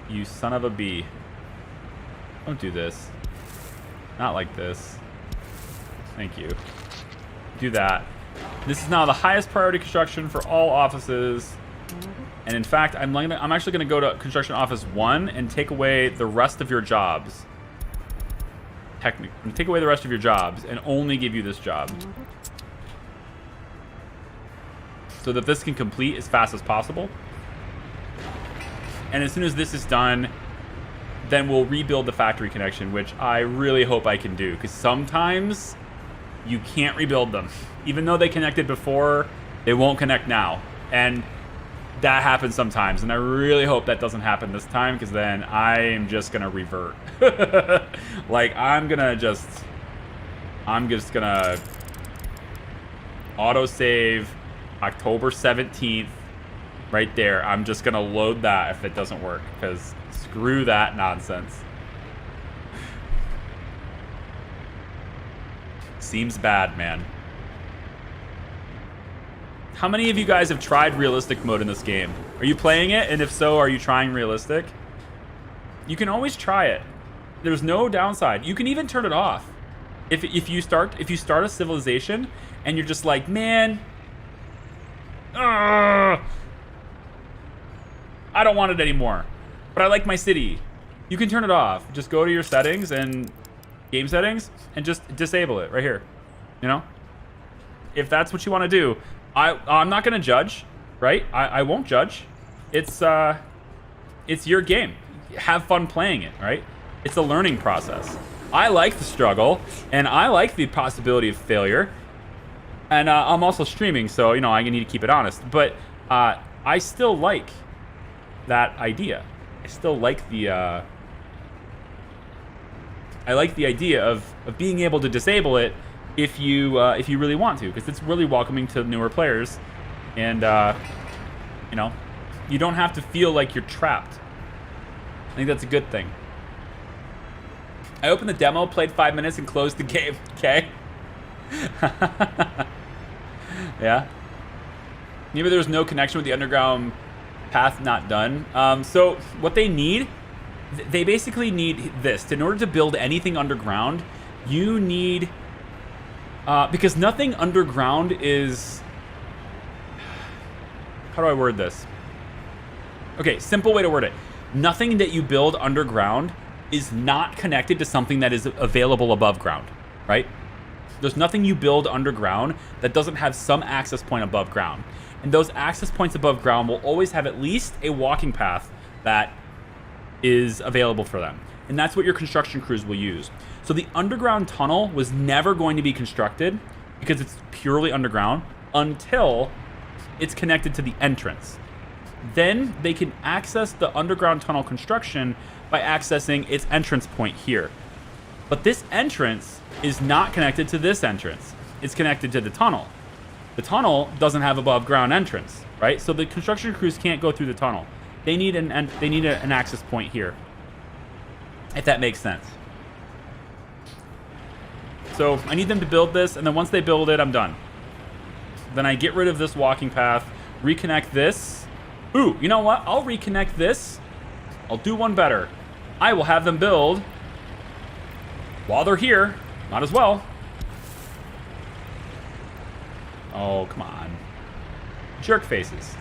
You son of a bee. Don't do this. Not like this. Thank you. Do that. This is now the highest priority construction for all offices. And in fact, I'm actually going to go to construction office 1 and take away the rest of your jobs. Technically, I'm going to take away the rest of your jobs and only give you this job. So that this can complete as fast as possible. And as soon as this is done, then we'll rebuild the factory connection, which I really hope I can do. Because sometimes you can't rebuild them. Even though they connected before, they won't connect now. And that happens sometimes. And I really hope that doesn't happen this time, because then I'm just going to revert. Like, I'm just going to autosave October 17th. Right there. I'm just going to load that if it doesn't work, because screw that nonsense. Seems bad, man. How many of you guys have tried realistic mode in this game? Are you playing it? And if so, are you trying realistic? You can always try it. There's no downside. You can even turn it off. If you start a civilization and you're just like, man, I don't want it anymore, but I like my city. You can turn it off. Just go to your settings and game settings and just disable it right here. You know, if that's what you want to do. I'm not gonna judge, right? I won't judge. It's your game. Have fun playing it, right? It's a learning process. I like the struggle, and I like the possibility of failure. And I'm also streaming, so you know I need to keep it honest. But I still like that idea. I still like the idea of being able to disable it if you really want to, because it's really welcoming to newer players, and you know, you don't have to feel like you're trapped. I think that's a good thing. I opened the demo, played 5 minutes, and closed the game. Okay. Yeah. Maybe there's no connection with the underground path not done. So what they need, they basically need this. In order to build anything underground, you need, because nothing underground is, how do I word this? Okay, simple way to word it. Nothing that you build underground is not connected to something that is available above ground, right? There's nothing you build underground that doesn't have some access point above ground. And those access points above ground will always have at least a walking path that is available for them. And that's what your construction crews will use. So the underground tunnel was never going to be constructed because it's purely underground until it's connected to the entrance. Then they can access the underground tunnel construction by accessing its entrance point here. But this entrance is not connected to this entrance. It's connected to the tunnel. The tunnel doesn't have above ground entrance, right? So the construction crews can't go through the tunnel. They need an access point here, if that makes sense. So I need them to build this, and then once they build it, I'm done. Then I get rid of this walking path, reconnect this. Ooh, you know what? I'll reconnect this. I'll do one better. I will have them build while they're here. Might as well. Oh, come on. Jerk faces.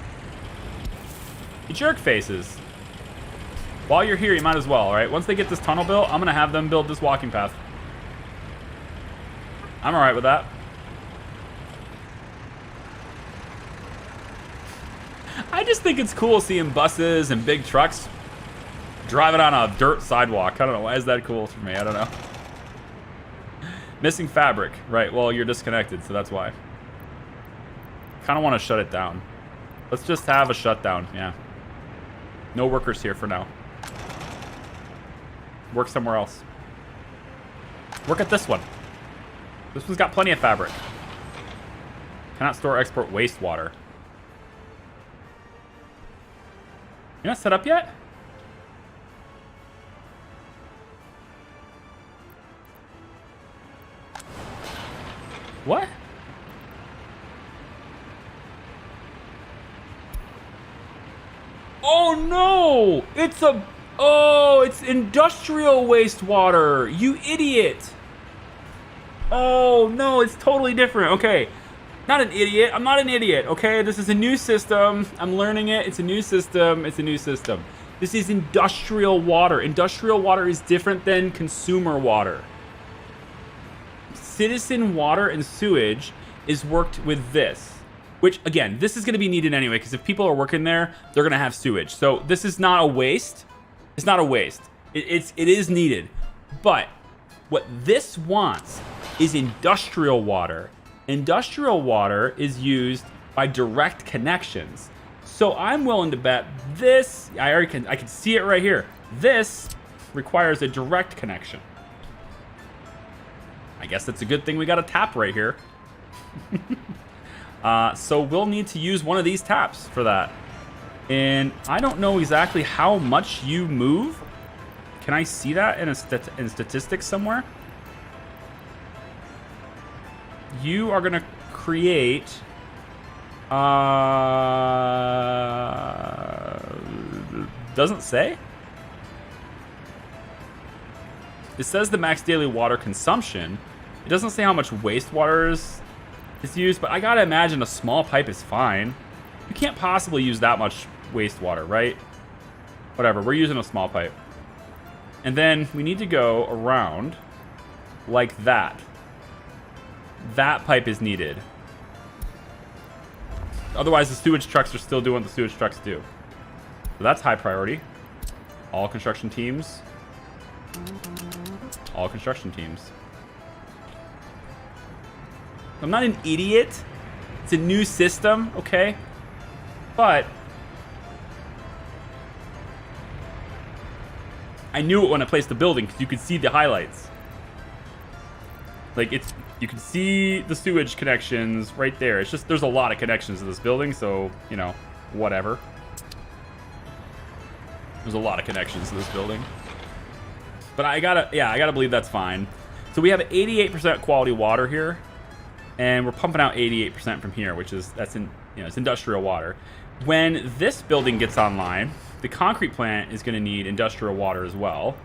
You jerk faces. While you're here, you might as well, all right? Once they get this tunnel built, I'm going to have them build this walking path. I'm all right with that. I just think it's cool seeing buses and big trucks driving on a dirt sidewalk. I don't know. Why is that cool for me? I don't know. Missing fabric. Right. Well, you're disconnected, so that's why. Kind of want to shut it down. Let's just have a shutdown. Yeah. No workers here for now. Work somewhere else. Work at this one. This one's got plenty of fabric. Cannot store or export wastewater. You're not set up yet? What? Oh no! It's a... Oh, it's industrial wastewater! You idiot! Oh no, it's totally different. Okay. Not an idiot. I'm not an idiot, okay? This is a new system. I'm learning it. It's a new system. It's a new system. This is industrial water. Industrial water is different than consumer water. Citizen water and sewage is worked with this. Which, again, this is going to be needed anyway, because if people are working there, they're going to have sewage. So this is not a waste. It's not a waste. It is needed. But what this wants is industrial water. Industrial water is used by direct connections. So I'm willing to bet this, I can see it right here. This requires a direct connection. I guess that's a good thing we got a tap right here. So we'll need to use one of these taps for that. And I don't know exactly how much you move. Can I see that in statistics somewhere? You are going to create... doesn't say? It says the max daily water consumption. It doesn't say how much wastewater is used, but I gotta imagine a small pipe is fine. You can't possibly use that much wastewater, right? Whatever, we're using a small pipe. And then we need to go around like that. That pipe is needed. Otherwise, the sewage trucks are still doing what the sewage trucks do. So that's high priority. All construction teams. All construction teams. I'm not an idiot. It's a new system, okay? But I knew it when I placed the building because you could see the highlights. Like you can see the sewage connections right there. It's just there's a lot of connections to this building, so you know, whatever. There's a lot of connections to this building. But I gotta believe that's fine. So we have 88% quality water here, and we're pumping out 88% from here, which is it's industrial water. When this building gets online, the concrete plant is going to need industrial water as well.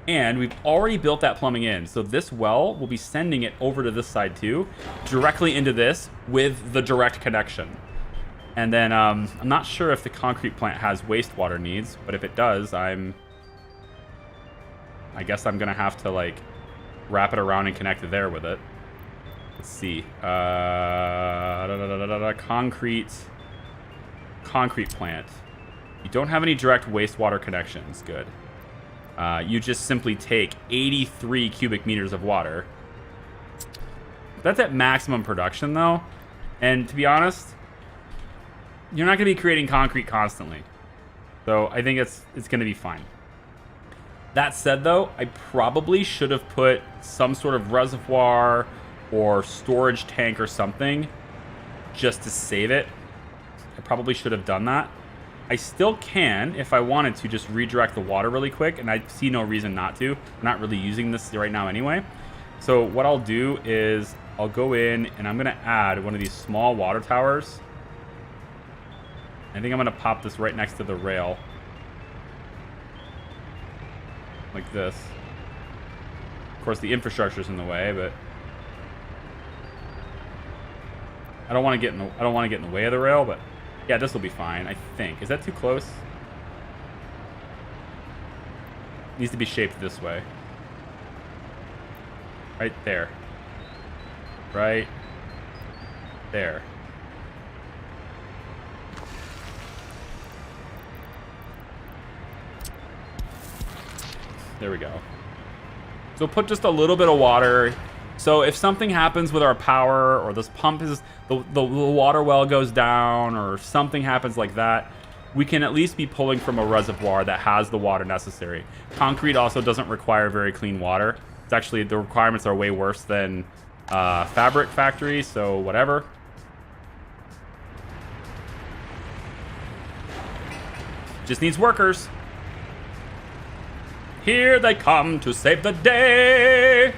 And we've already built that plumbing in. So this well will be sending it over to this side too, directly into this with the direct connection. And then I'm not sure if the concrete plant has wastewater needs, but if it does, I guess I'm going to have to like wrap it around and connect it there with it. Let's see. Concrete plant. You don't have any direct wastewater connections. Good. You just simply take 83 cubic meters of water. That's at maximum production, though. And to be honest, you're not going to be creating concrete constantly. So I think it's going to be fine. That said, though, I probably should have put some sort of reservoir or storage tank or something just to save it. I probably should have done that. I still can, if I wanted to, just redirect the water really quick, and I see no reason not to. I'm not really using this right now anyway. So what I'll do is I'll go in and I'm going to add one of these small water towers. I think I'm going to pop this right next to the rail. Like this. Of course, the infrastructure's in the way, but I don't want to get in the way of the rail, but yeah, this will be fine, I think. Is that too close? Needs to be shaped this way. Right there. Right there. There we go. So put just a little bit of water. So if something happens with our power, or this pump is, the water well goes down, or something happens like that, we can at least be pulling from a reservoir that has the water necessary. Concrete also doesn't require very clean water. It's actually, the requirements are way worse than fabric factories, so whatever. Just needs workers. Here they come to save the day.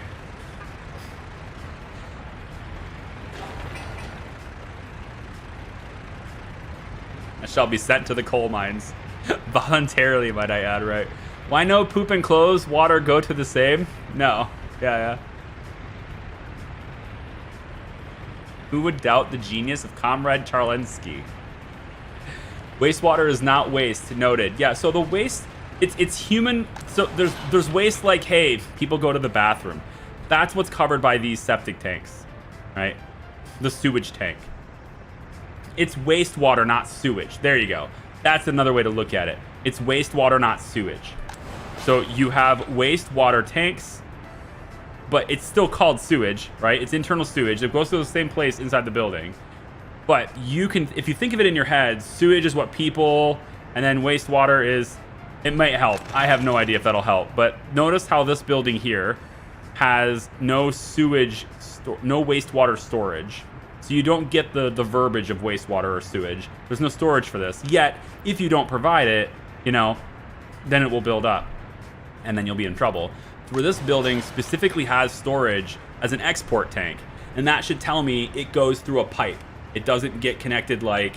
I shall be sent to the coal mines. Voluntarily, might I add, right? Why no poop and clothes, water go to the same? No. Yeah. Who would doubt the genius of Comrade Charlensky? Wastewater is not waste, noted. Yeah, so the waste, it's human. So there's waste like, hey, people go to the bathroom. That's what's covered by these septic tanks, right? The sewage tank. It's wastewater, not sewage. There you go. That's another way to look at it. It's wastewater, not sewage. So you have wastewater tanks, but it's still called sewage, right? It's internal sewage. It goes to the same place inside the building. But you can, if you think of it in your head, sewage is what people, and then wastewater is, it might help. I have no idea if that'll help. But notice how this building here has no sewage, no wastewater storage. So you don't get the verbiage of wastewater or sewage. There's no storage for this. Yet, if you don't provide it, you know, then it will build up. And then you'll be in trouble. Where this building specifically has storage as an export tank. And that should tell me it goes through a pipe. It doesn't get connected like,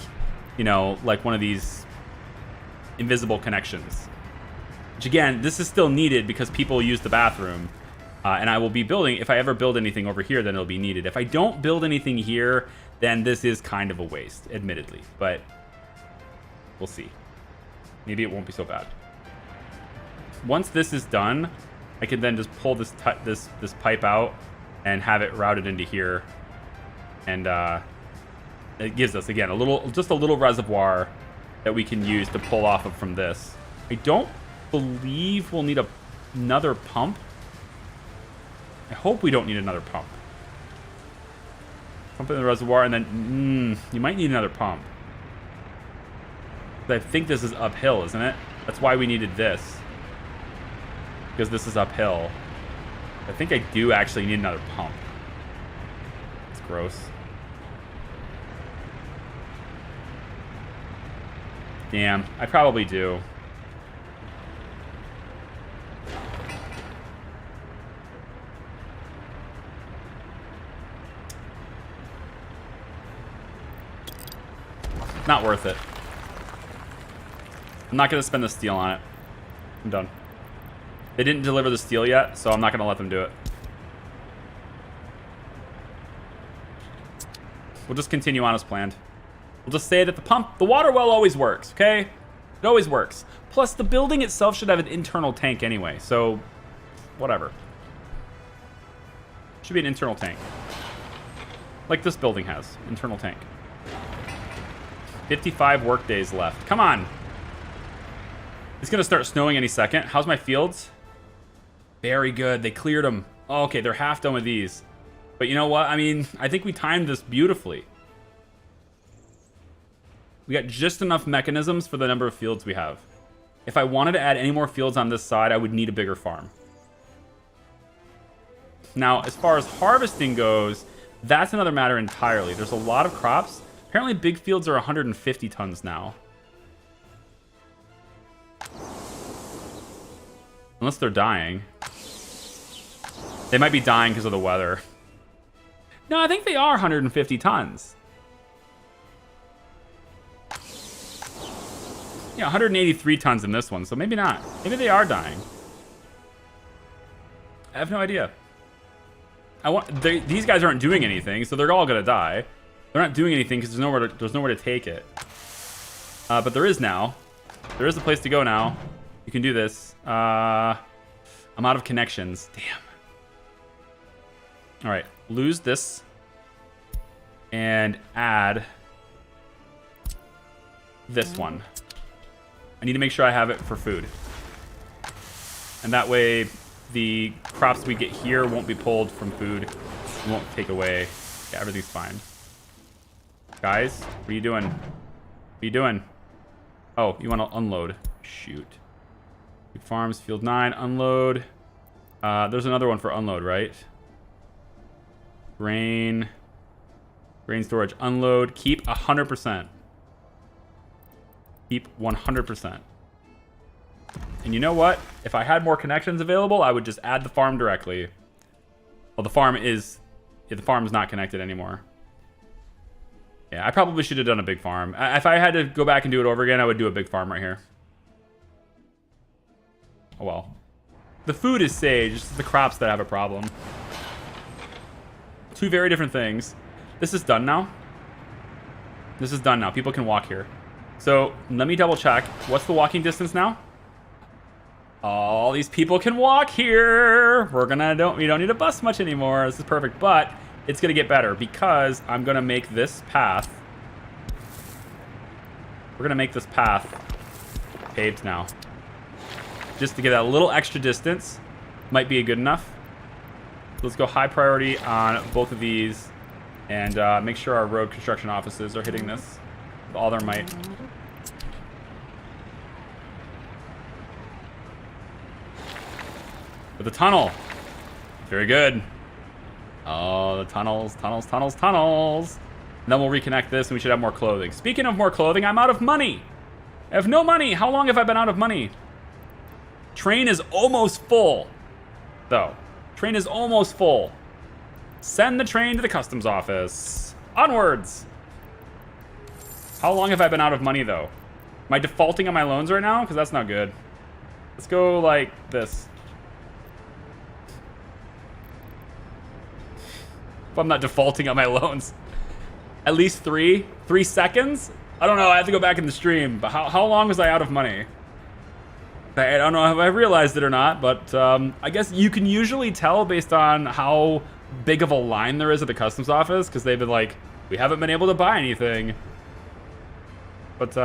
you know, like one of these invisible connections. Which again, this is still needed because people use the bathroom. And I will be building, if I ever build anything over here, then it'll be needed. If I don't build anything here, then this is kind of a waste, admittedly. But we'll see. Maybe it won't be so bad. Once this is done, I can then just pull this pipe out and have it routed into here. And it gives us, again, just a little reservoir that we can use to pull off of from this. I don't believe we'll need another pump. I hope we don't need another pump. Pump in the reservoir, and then you might need another pump. I think this is uphill, isn't it? That's why we needed this. Because this is uphill. I think I do actually need another pump. It's gross. Damn, I probably do. Not worth it. I'm not going to spend the steel on it. I'm done. They didn't deliver the steel yet, so I'm not going to let them do it. We'll just continue on as planned. We'll just say that the water well always works, okay? It always works. Plus, the building itself should have an internal tank anyway, so whatever. Should be an internal tank. Like this building has, internal tank. 55 work days left. Come on. It's going to start snowing any second. How's my fields? Very good. They cleared them. Oh, okay, they're half done with these. But you know what? I mean, I think we timed this beautifully. We got just enough mechanisms for the number of fields we have. If I wanted to add any more fields on this side, I would need a bigger farm. Now, as far as harvesting goes, that's another matter entirely. There's a lot of crops. Apparently, big fields are 150 tons now. Unless they're dying. They might be dying because of the weather. No, I think they are 150 tons. Yeah, 183 tons in this one, so maybe not. Maybe they are dying. I have no idea. These guys aren't doing anything, so they're all gonna die. They're not doing anything because there's nowhere to take it. But there is now. There is a place to go now. You can do this. I'm out of connections. Damn. All right, lose this and add this one. I need to make sure I have it for food. And that way the crops we get here won't be pulled from food. It won't take away. Yeah, everything's fine. Guys, what are you doing? What are you doing? Oh, you want to unload. Shoot. Farms, field 9, unload. There's another one for unload, right? Grain storage, unload. Keep 100%. Keep 100%. And you know what? If I had more connections available, I would just add the farm directly. Well, the farm is not connected anymore. Yeah, I probably should have done a big farm. If I had to go back and do it over again, I would do a big farm right here. Oh well. The food is sage, it's the crops that have a problem. Two very different things. This is done now. This is done now. People can walk here. So let me double check. What's the walking distance now? All these people can walk here. We don't need to bus much anymore. This is perfect, but it's gonna get better because I'm gonna make this path. We're gonna make this path paved now. Just to get that little extra distance. Might be good enough. Let's go high priority on both of these and make sure our road construction offices are hitting this with all their might. With the tunnel. Very good. Oh, the tunnels. And then we'll reconnect this and we should have more clothing. Speaking of more clothing, I'm out of money. I have no money. How long have I been out of money? Train is almost full, though. Train is almost full. Send the train to the customs office. Onwards. How long have I been out of money, though? Am I defaulting on my loans right now? Because that's not good. Let's go like this. If I'm not defaulting on my loans. At least 3 seconds? I don't know. I have to go back in the stream. But how long was I out of money? I don't know if I realized it or not, but I guess you can usually tell based on how big of a line there is at the customs office, because they've been like, we haven't been able to buy anything. But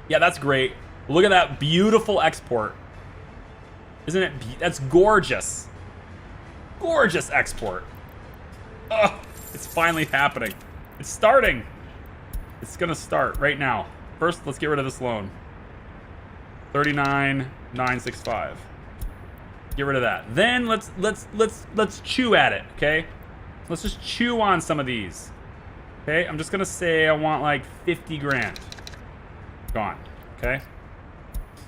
yeah, that's great. Look at that beautiful export. Isn't it? That's gorgeous. Gorgeous export. Oh, it's finally happening. It's starting. It's gonna start right now. First, let's get rid of this loan. 39,965. Get rid of that. Then let's chew at it, okay? Let's just chew on some of these. Okay, I'm just gonna say I want like 50 grand. Gone. Okay?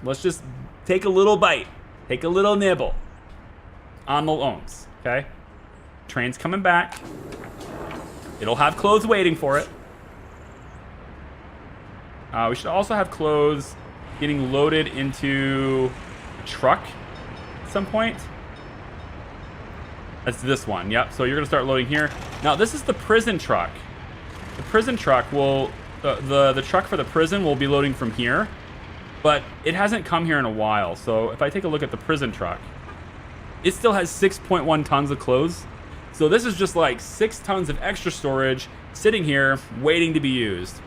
Let's just take a little bite. Take a little nibble on the loans. Okay? Train's coming back. It'll have clothes waiting for it. We should also have clothes getting loaded into a truck at some point. That's this one. Yep. So you're gonna start loading here. Now this is the prison truck. The prison truck will the truck for the prison will be loading from here, but it hasn't come here in a while. So if I take a look at the prison truck, it still has 6.1 tons of clothes. So this is just like 6 tons of extra storage sitting here waiting to be used.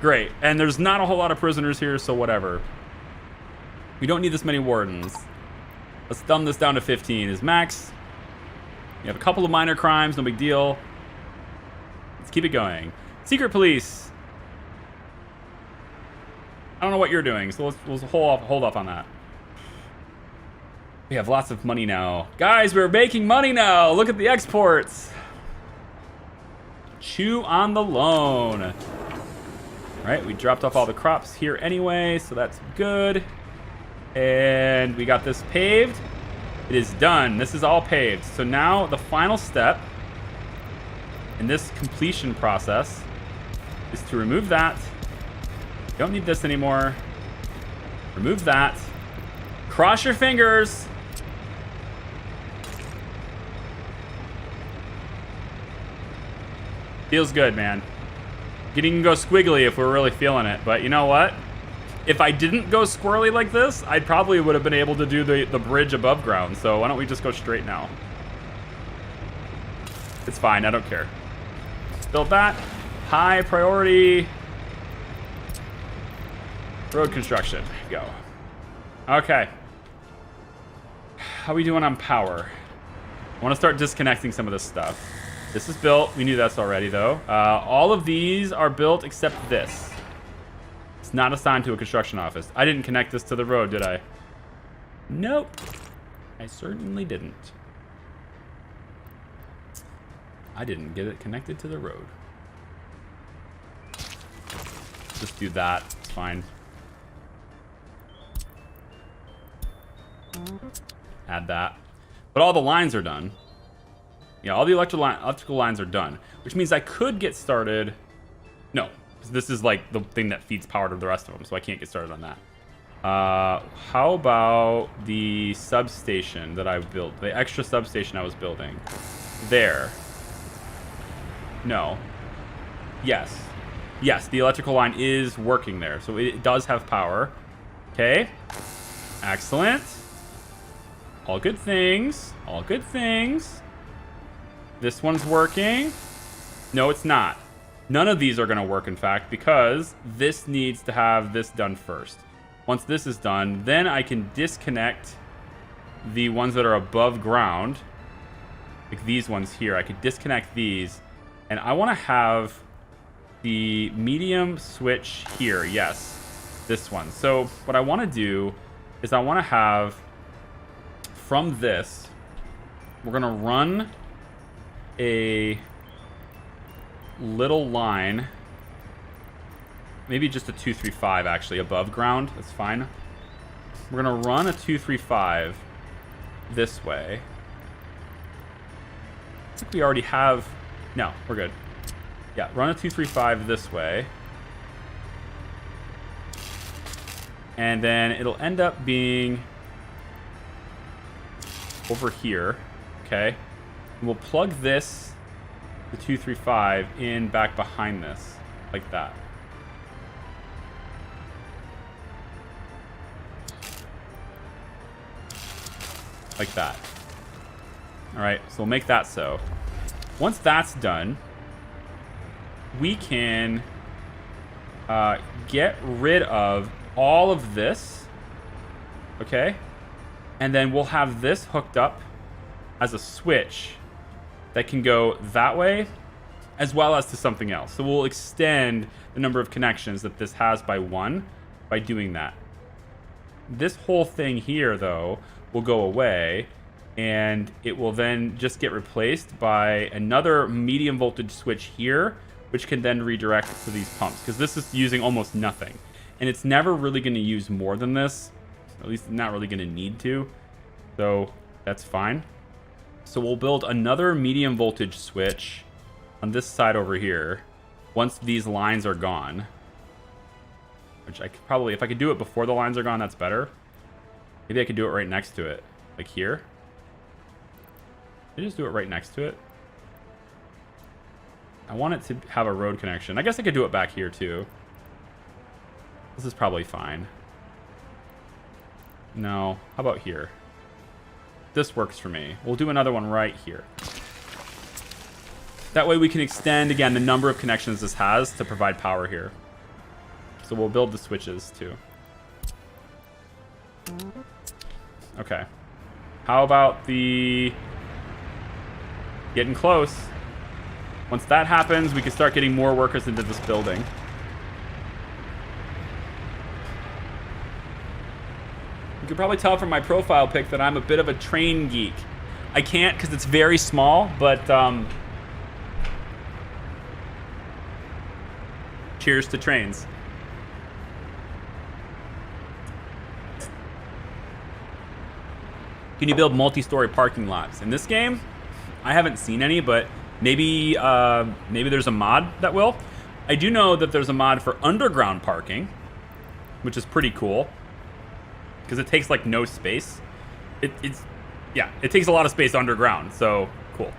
Great. And there's not a whole lot of prisoners here, so whatever. We don't need this many wardens. Let's dumb this down to 15 is max. We have a couple of minor crimes, no big deal. Let's keep it going. Secret police. I don't know what you're doing, so let's hold off on that. We have lots of money now. Guys, we're making money now. Look at the exports. Chew on the loan. All right, we dropped off all the crops here anyway, so that's good. And we got this paved. It is done. This is all paved. So now the final step in this completion process is to remove that. Don't need this anymore. Remove that. Cross your fingers. Feels good, man. Getting to go squiggly if we're really feeling it. But you know what? if I didn't go squirrely like this, I probably would have been able to do the bridge above ground. So why don't we just go straight now? It's fine. I don't care. Build that. High priority. Road construction. Go. Okay. How are we doing on power? I want to start disconnecting some of this stuff. This is built. We knew that's already, though. All of these are built except this. It's not assigned to a construction office. I didn't connect this to the road, did I? Nope. I certainly didn't. I didn't get it connected to the road. Just do that. It's fine. Add that. But all the lines are done. Yeah, all the electrical lines are done, which means I could get started. No, this is like the thing that feeds power to the rest of them, so I can't get started on that. How about the substation that I built? The extra substation I was building. There. No. Yes. Yes, the electrical line is working there, so it does have power. Okay. Excellent. All good things. All good things. This one's working. No, it's not. None of these are going to work, in fact, because this needs to have this done first. Once this is done, then I can disconnect the ones that are above ground. Like these ones here. I could disconnect these. And I want to have the medium switch here. Yes, this one. So what I want to do is I want to have, from this, we're going to run a little line, maybe just a 235 actually above ground. That's fine. We're gonna run a 235 this way. I think we already have. No, we're good. Yeah, run a 235 this way, and then it'll end up being over here. Okay. We'll plug this, the 235, in back behind this, like that. Like that. All right, so we'll make that so. Once that's done, we can get rid of all of this, okay? And then we'll have this hooked up as a switch that can go that way as well as to something else. So we'll extend the number of connections that this has by 1 by doing that. This whole thing here, though, will go away, and it will then just get replaced by another medium voltage switch here, which can then redirect to these pumps, because this is using almost nothing. And it's never really going to use more than this. At least not really going to need to. So that's fine. So we'll build another medium voltage switch on this side over here once these lines are gone. Which I could probably, if I could do it before the lines are gone, that's better. Maybe I could do it right next to it. Like here. I just do it right next to it. I want it to have a road connection. I guess I could do it back here too. This is probably fine. No, how about here? This works for me. We'll do another one right here. That way we can extend, again, the number of connections this has to provide power here. So we'll build the switches too. Okay. How about the... Getting close. Once that happens, we can start getting more workers into this building. You can probably tell from my profile pic that I'm a bit of a train geek. I can't because it's very small, but cheers to trains. Can you build multi-story parking lots? In this game, I haven't seen any, but maybe there's a mod that will. I do know that there's a mod for underground parking, which is pretty cool. Because it takes like no space. It takes a lot of space underground, so cool.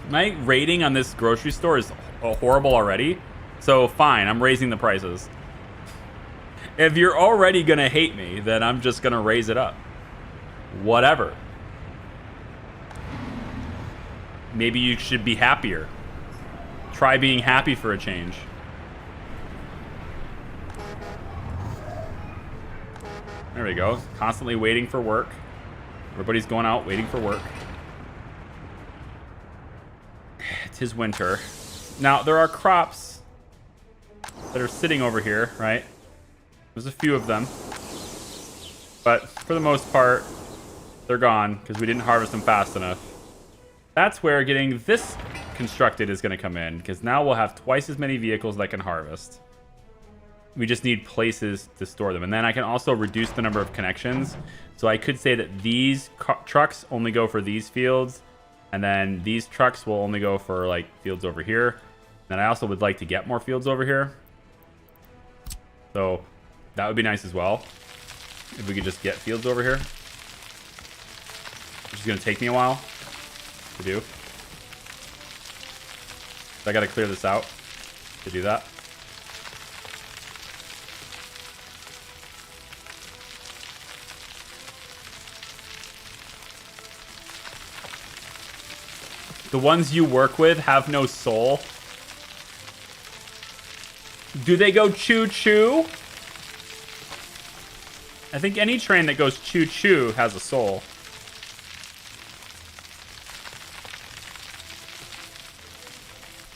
My rating on this grocery store is horrible already. So fine, I'm raising the prices. If you're already gonna hate me, then I'm just gonna raise it up. Whatever. Maybe you should be happier. Try being happy for a change. There we go. Constantly waiting for work. Everybody's going out waiting for work. It is winter. Now, there are crops that are sitting over here, right? There's a few of them. But for the most part, they're gone because we didn't harvest them fast enough. That's where getting this constructed is going to come in, because now we'll have twice as many vehicles that can harvest. We just need places to store them. And then I can also reduce the number of connections. So I could say that these trucks only go for these fields, and then these trucks will only go for like fields over here. And I also would like to get more fields over here. So that would be nice as well, if we could just get fields over here. Which is going to take me a while to do. So I got to clear this out to do that. The ones you work with have no soul. Do they go choo-choo? I think any train that goes choo-choo has a soul.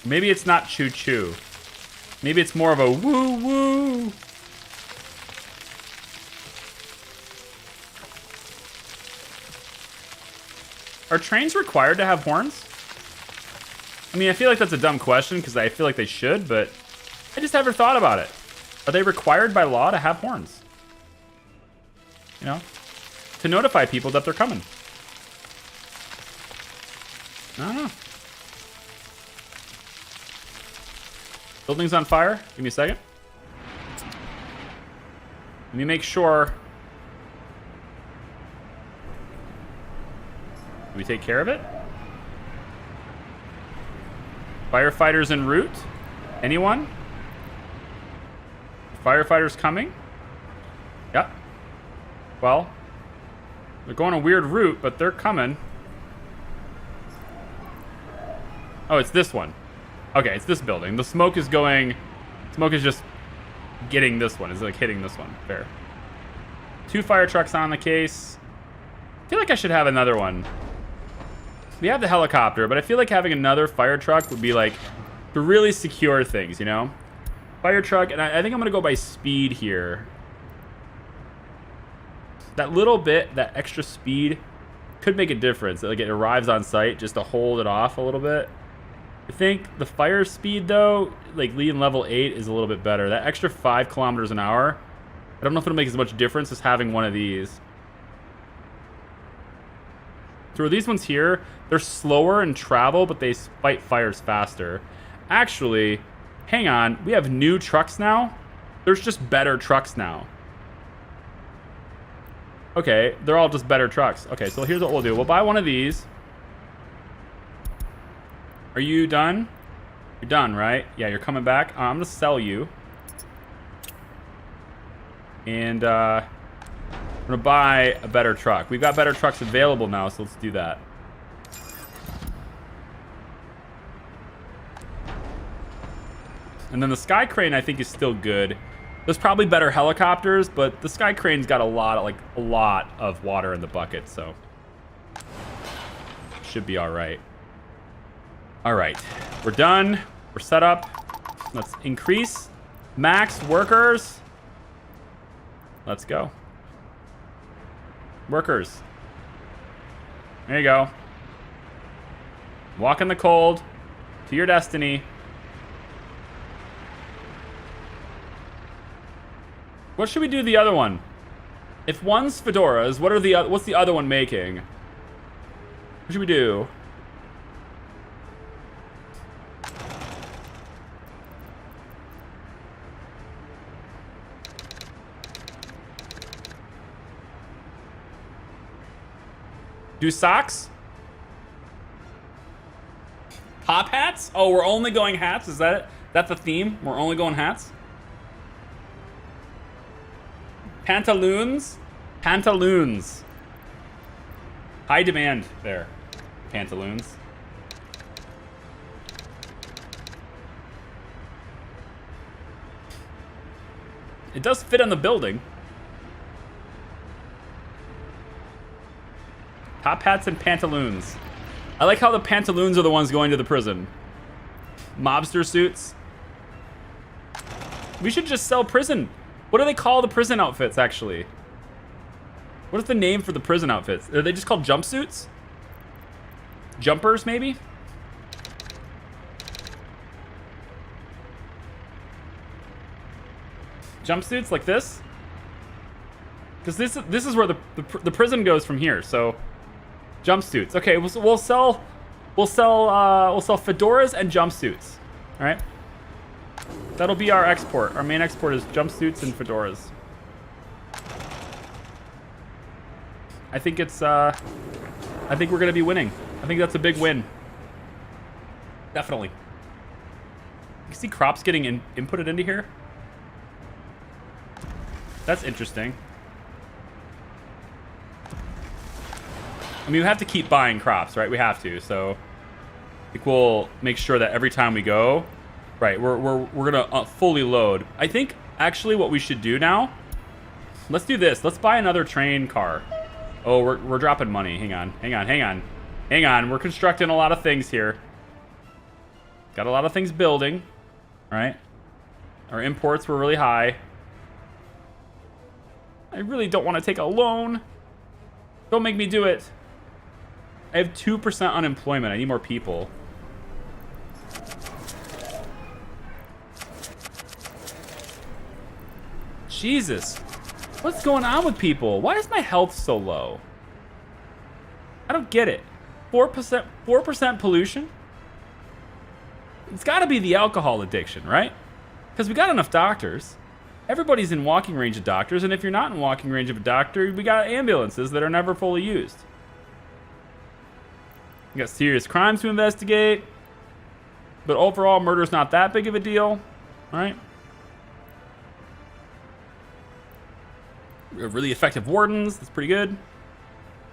Maybe it's not choo-choo. Maybe it's more of a woo-woo. Are trains required to have horns? I mean, I feel like that's a dumb question because I feel like they should, but I just never thought about it. Are they required by law to have horns? You know, to notify people that they're coming. I don't know. Building's on fire. Give me a second. Let me make sure we take care of it. Firefighters en route. Anyone? Firefighters coming? Yep. Well, they're going a weird route, but they're coming. Oh, it's this one. Okay, it's this building. The smoke is going... Smoke is just getting this one. It's like hitting this one. Fair. 2 fire trucks on the case. I feel like I should have another one. We have the helicopter, but I feel like having another fire truck would be like to really secure things, you know? Fire truck, and I think I'm going to go by speed here. That little bit, that extra speed could make a difference. Like it arrives on site just to hold it off a little bit. I think the fire speed, though, like leading level 8 is a little bit better. That extra 5 kilometers an hour, I don't know if it'll make as much difference as having one of these. So these ones here, they're slower in travel, but they fight fires faster. Actually, hang on, we have new trucks now. There's just better trucks now. Okay, they're all just better trucks. Okay, so here's what we'll do. We'll buy one of these. Are you done? You're done, right? Yeah, you're coming back. I'm gonna sell you. And I'm gonna buy a better truck. We've got better trucks available now, so let's do that. And then the Sky Crane, I think, is still good. There's probably better helicopters, but the Sky Crane's got a lot of water in the bucket, so should be all right. All right, we're done. We're set up. Let's increase max workers. Let's go. Workers. There you go. Walk in the cold to your destiny. What should we do the other one? If one's fedoras, what's the other one making? What should we do? Do socks? Top hats? Oh, we're only going hats? Is that it? That's the theme? We're only going hats? Pantaloons? Pantaloons. High demand there. Pantaloons. It does fit on the building. Top hats and pantaloons. I like how the pantaloons are the ones going to the prison. Mobster suits. We should just sell prison. What do they call the prison outfits, actually? What is the name for the prison outfits? Are they just called jumpsuits? Jumpers, maybe? Jumpsuits like this? Because this is where the prison goes from here. So, jumpsuits. Okay, we'll sell fedoras and jumpsuits. All right. That'll be our export. Our main export is jumpsuits and fedoras. I think it's. I think we're gonna be winning. I think that's a big win. Definitely. You see crops getting inputted into here. That's interesting. I mean, we have to keep buying crops, right? We have to. So, I think we'll make sure that every time we go, right, we're gonna fully load. I think actually what we should do now. Let's do this. Let's buy another train car. Oh, we're dropping money. Hang on. We're constructing a lot of things here. Got a lot of things building. All right. Our imports were really high. I really don't want to take a loan. Don't make me do it. I have 2% unemployment. I need more people. Jesus. What's going on with people? Why is my health so low? I don't get it. 4% pollution? It's got to be the alcohol addiction, right? Because we got enough doctors. Everybody's in walking range of doctors, and if you're not in walking range of a doctor, we got ambulances that are never fully used. We got serious crimes to investigate, but overall, murder's not that big of a deal, right? We have really effective wardens. That's pretty good.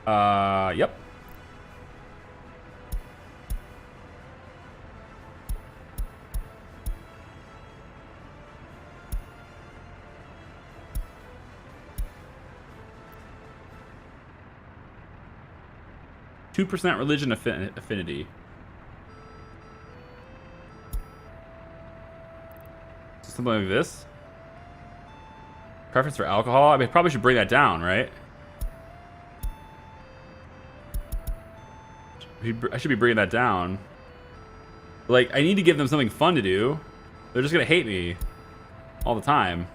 Yep. .2% religion affinity. Something like this. Preference for alcohol. I mean, I probably should bring that down, right? I should be bringing that down. Like, I need to give them something fun to do. They're just gonna hate me all the time.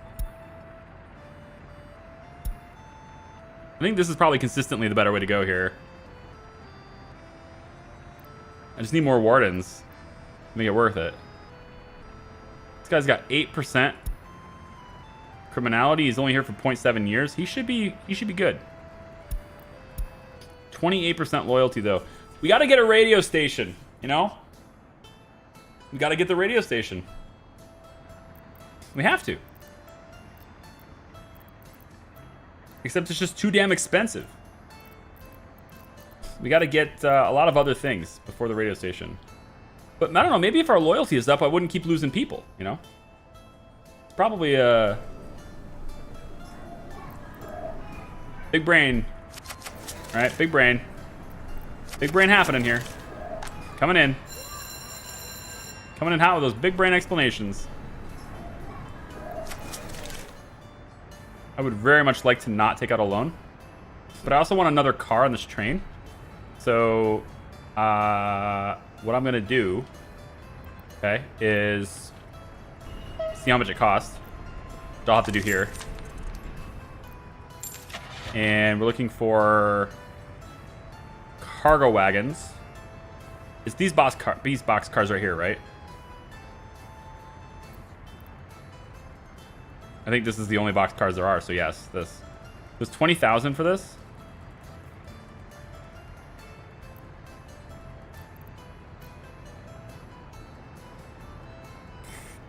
I think this is probably consistently the better way to go here. I just need more wardens to make it worth it. This guy's got 8% criminality. He's only here for 0.7 years. He should be good. 28% loyalty though. We got to get a radio station, you know? We got to get the radio station. We have to. Except it's just too damn expensive. We got to get a lot of other things before the radio station. But I don't know, maybe if our loyalty is up, I wouldn't keep losing people, you know? It's probably big brain. All right, big brain. Big brain happening here. Coming in. Coming in hot with those big brain explanations. I would very much like to not take out a loan. But I also want another car on this train. So, what I'm going to do, okay, is see how much it costs. Which I'll have to do here. And we're looking for cargo wagons. It's these box cars right here, right? I think this is the only box cars there are, so yes, this. It was 20,000 for this.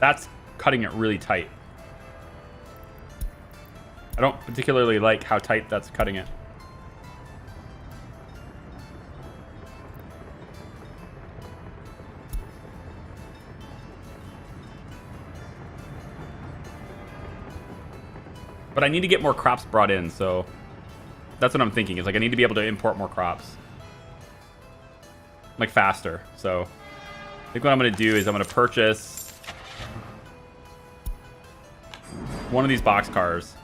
That's cutting it really tight. I don't particularly like how tight that's cutting it. But I need to get more crops brought in, so that's what I'm thinking. Is like I need to be able to import more crops, like faster. So I think what I'm going to do is I'm going to purchase one of these box cars,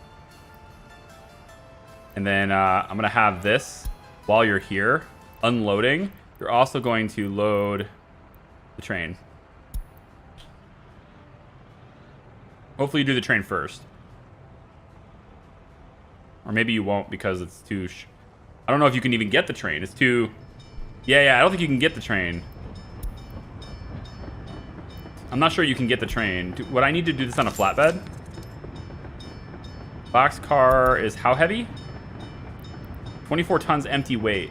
and then I'm going to have this while you're here unloading. You're also going to load the train. Hopefully you do the train first. Or maybe you won't because it's too... I don't know if you can even get the train. It's too... Yeah, I don't think you can get the train. I'm not sure you can get the train. What I need to do this on a flatbed? Boxcar is how heavy? 24 tons empty weight.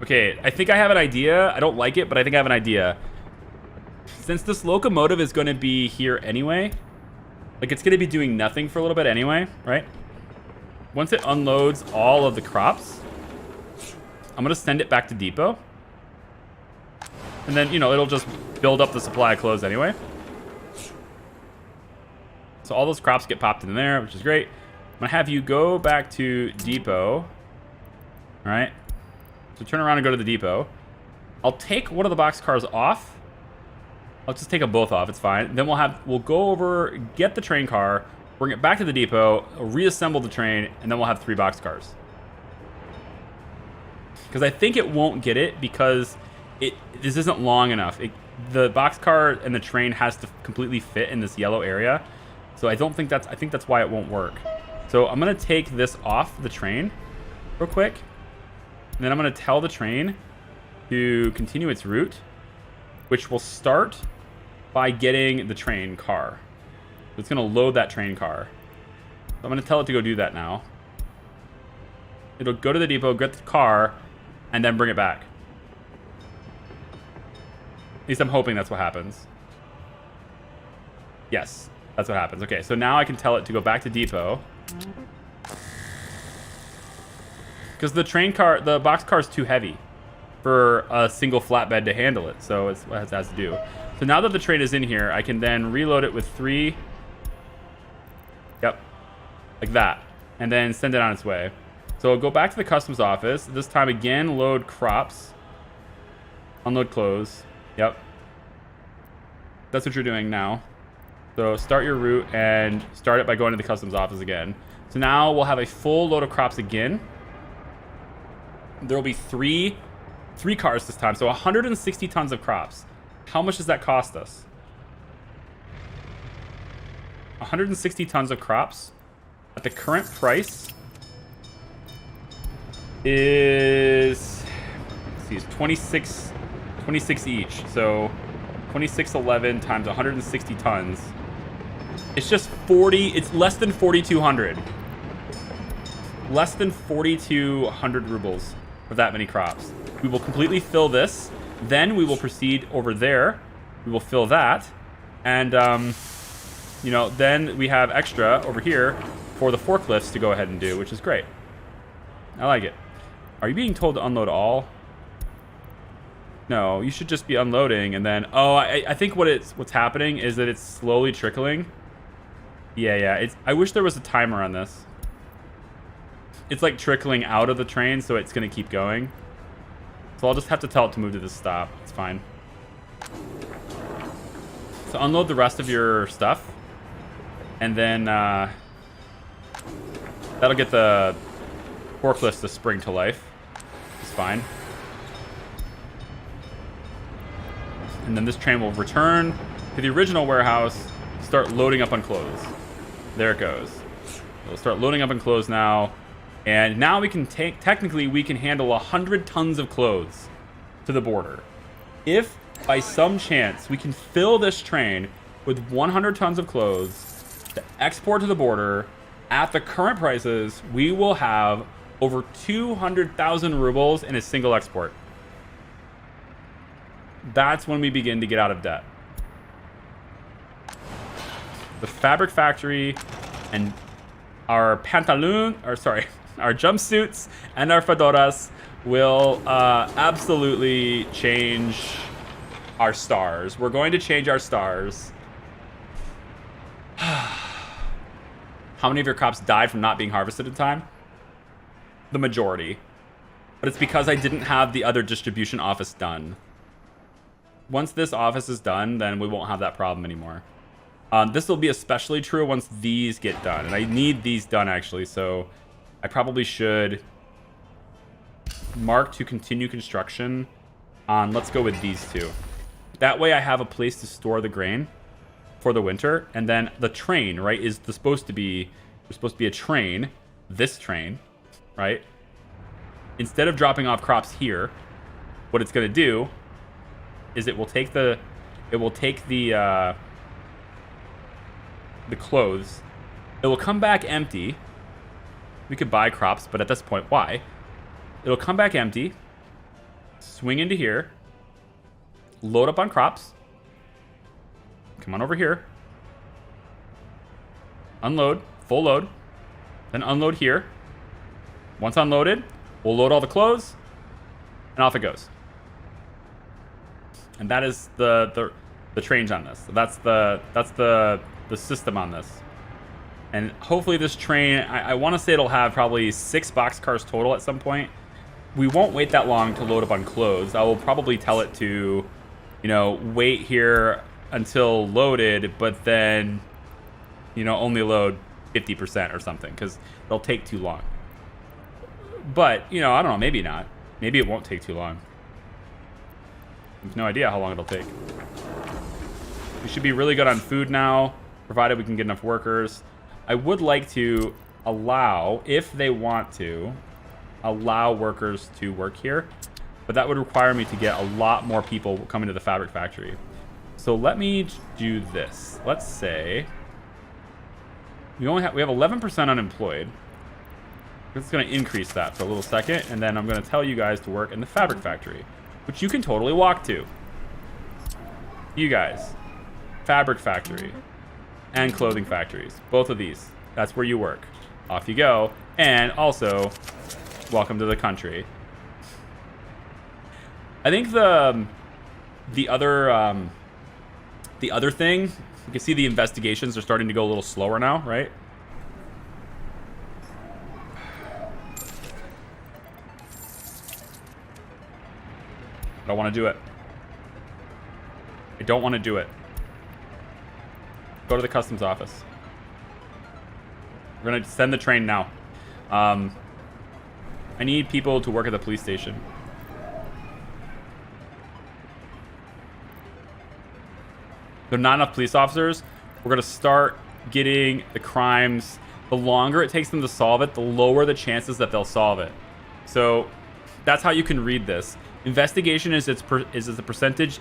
Okay, I think I have an idea. I don't like it, but I think I have an idea. Since this locomotive is going to be here anyway, like it's going to be doing nothing for a little bit anyway, right? Once it unloads all of the crops, I'm going to send it back to depot. And then, you know, it'll just build up the supply of clothes anyway. So all those crops get popped in there, which is great. I'm going to have you go back to depot. All right. So turn around and go to the depot. I'll take one of the box cars off. I'll just take them both off. It's fine. Then we'll go over, get the train car, bring it back to the depot, reassemble the train, and then we'll have 3 box cars. Because I think it won't get it because this isn't long enough. The box car and the train has to completely fit in this yellow area. So I think that's why it won't work. So I'm gonna take this off the train real quick, and then I'm gonna tell the train to continue its route, which will start by getting the train car. So it's gonna load that train car. So I'm gonna tell it to go do that now. It'll go to the depot, get the car, and then bring it back. At least I'm hoping that's what happens. Yes, that's what happens. Okay, so now I can tell it to go back to depot. Because the box car is too heavy for a single flatbed to handle it, so it's what it has to do. So now that the train is in here, I can then reload it with 3. Yep, like that, and then send it on its way. So I'll go back to the customs office. This time again, load crops, unload clothes. Yep, that's what you're doing now. So start your route and start it by going to the customs office again. So now we'll have a full load of crops again. There will be three cars this time, so 160 tons of crops. How much does that cost us? 160 tons of crops at the current price is, let's see, it's 26 each. So 2611 times 160 tons. It's just 40, it's less than 4,200. Less than 4,200 rubles for that many crops. We will completely fill this. Then we will proceed over there. We will fill that. And, you know, then we have extra over here for the forklifts to go ahead and do, which is great. I like it. Are you being told to unload all? No, you should just be unloading and then... Oh, I think what's happening is that it's slowly trickling. Yeah. I wish there was a timer on this. It's like trickling out of the train, so it's going to keep going. So I'll just have to tell it to move to this stop. It's fine. So unload the rest of your stuff. And then that'll get the forklifts to spring to life. It's fine. And then this train will return to the original warehouse, start loading up on clothes. There it goes. It'll start loading up on clothes now. And now we can technically we can handle 100 tons of clothes to the border. If by some chance we can fill this train with 100 tons of clothes to export to the border at the current prices, we will have over 200,000 rubles in a single export. that's when we begin to get out of debt. The fabric factory and our pantaloon, or sorry, our jumpsuits and our fedoras will absolutely change our stars. We're going to change our stars. How many of your crops died from not being harvested in time? The majority. But it's because I didn't have the other distribution office done. Once this office is done, then we won't have that problem anymore. This will be especially true once these get done. And I need these done, actually, so I probably should mark to continue construction on, let's go with these two. That way I have a place to store the grain for the winter. And then the train, right, is supposed to be a train, this train, right? Instead of dropping off crops here, what it's going to do is it will take the clothes. It will come back empty. We could buy crops, but at this point, why? It'll come back empty, swing into here, load up on crops, come on over here, unload, full load, then unload here. Once unloaded, we'll load all the clothes, and off it goes. And that is the trains on this. So that's the system on this. And hopefully this train, I want to say it'll have probably 6 boxcars total at some point. We won't wait that long to load up on clothes. I will probably tell it to, you know, wait here until loaded, but then, you know, only load 50% or something, because they'll take too long. But, you know, I don't know, maybe not. Maybe it won't take too long. I have no idea how long it'll take. We should be really good on food now, provided we can get enough workers. I would like to allow, if they want to, allow workers to work here, but that would require me to get a lot more people coming to the fabric factory. So let me do this. Let's say we have 11% unemployed. It's going to increase that for a little second, and then I'm going to tell you guys to work in the fabric factory, which you can totally walk to. You guys, fabric factory and clothing factories, both of these. That's where you work. Off you go, and also welcome to the country. I think the other thing, you can see the investigations are starting to go a little slower now, right? I don't want to do it. I don't want to do it. Go to the customs office. We're going to send the train now. I need people to work at the police station. There are not enough police officers. We're going to start getting the crimes. The longer it takes them to solve it, the lower the chances that they'll solve it. So that's how you can read this. Investigation is the percentage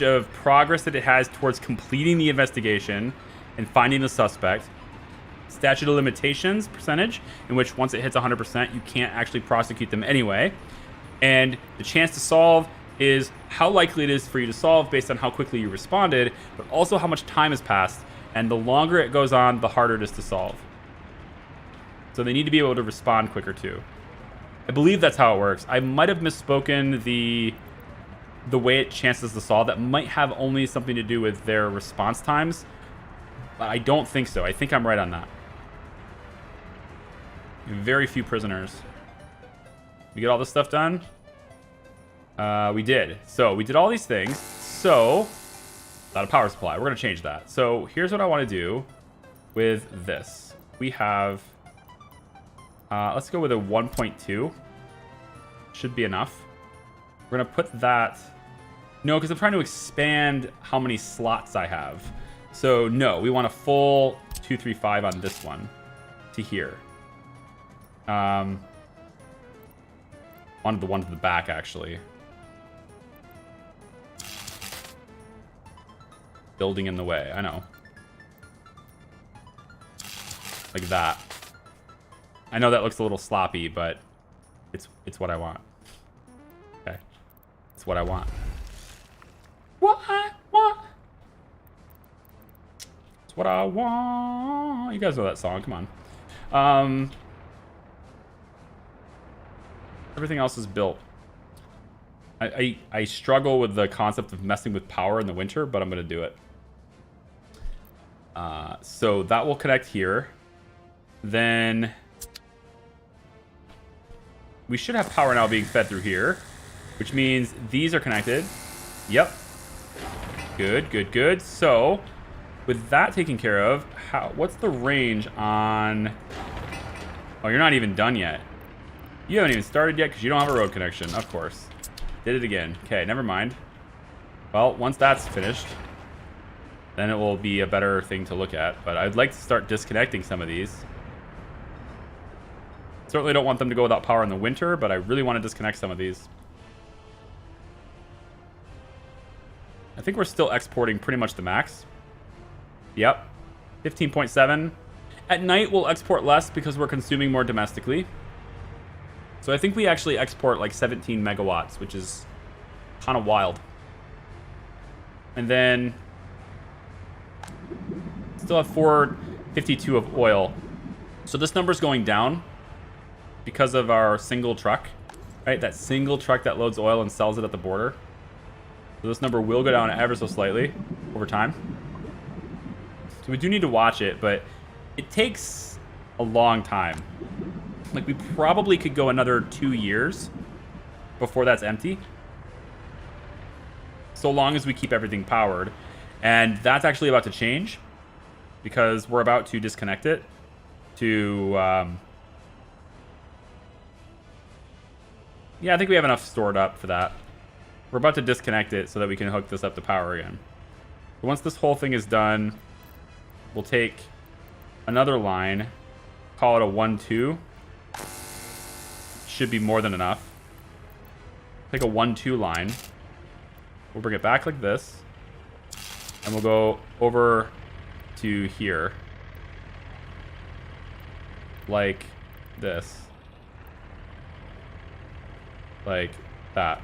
of progress that it has towards completing the investigation and finding the suspect. Statute of limitations percentage, in which once it hits 100%, you can't actually prosecute them anyway. And the chance to solve is how likely it is for you to solve based on how quickly you responded, but also how much time has passed. And the longer it goes on, the harder it is to solve. So they need to be able to respond quicker too. I believe that's how it works. I might have misspoken the way it chances to solve. That might have only something to do with their response times, but I don't think so. I think I'm right on that. Very few prisoners. We get all this stuff done? We did. So we did all these things. So, without a power supply. We're going to change that. So here's what I want to do with this. We have... let's go with a 1.2. Should be enough. We're going to put that... No, because I'm trying to expand how many slots I have. So, no, we want a full 235 on this one to here. Wanted the one to the back, actually. Building in the way, I know. Like that. I know that looks a little sloppy, but it's what I want. Okay. It's what I want. What I want. It's what I want. You guys know that song. Come on. Everything else is built. I struggle with the concept of messing with power in the winter, but I'm going to do it. So that will connect here. Then we should have power now being fed through here, which means these are connected. Yep. Good, good, good. So with that taken care of, what's the range on... Oh, you're not even done yet. You haven't even started yet because you don't have a road connection. Of course. Did it again. Okay, never mind. Well, once that's finished, then it will be a better thing to look at. But I'd like to start disconnecting some of these. Certainly don't want them to go without power in the winter, but I really want to disconnect some of these. I think we're still exporting pretty much the max. Yep. 15.7. At night, we'll export less because we're consuming more domestically. So I think we actually export like 17 megawatts, which is kind of wild. And then still have 452 of oil. So this number's going down because of our single truck, right? That single truck that loads oil and sells it at the border. So this number will go down ever so slightly over time. So we do need to watch it, but it takes a long time. Like, we probably could go another 2 years before that's empty. So long as we keep everything powered. And that's actually about to change because we're about to disconnect it to... Yeah, I think we have enough stored up for that. We're about to disconnect it so that we can hook this up to power again. But once this whole thing is done, we'll take another line, call it a 1-2. Should be more than enough. Take a 1-2 line. We'll bring it back like this. And we'll go over to here. Like this. Like that.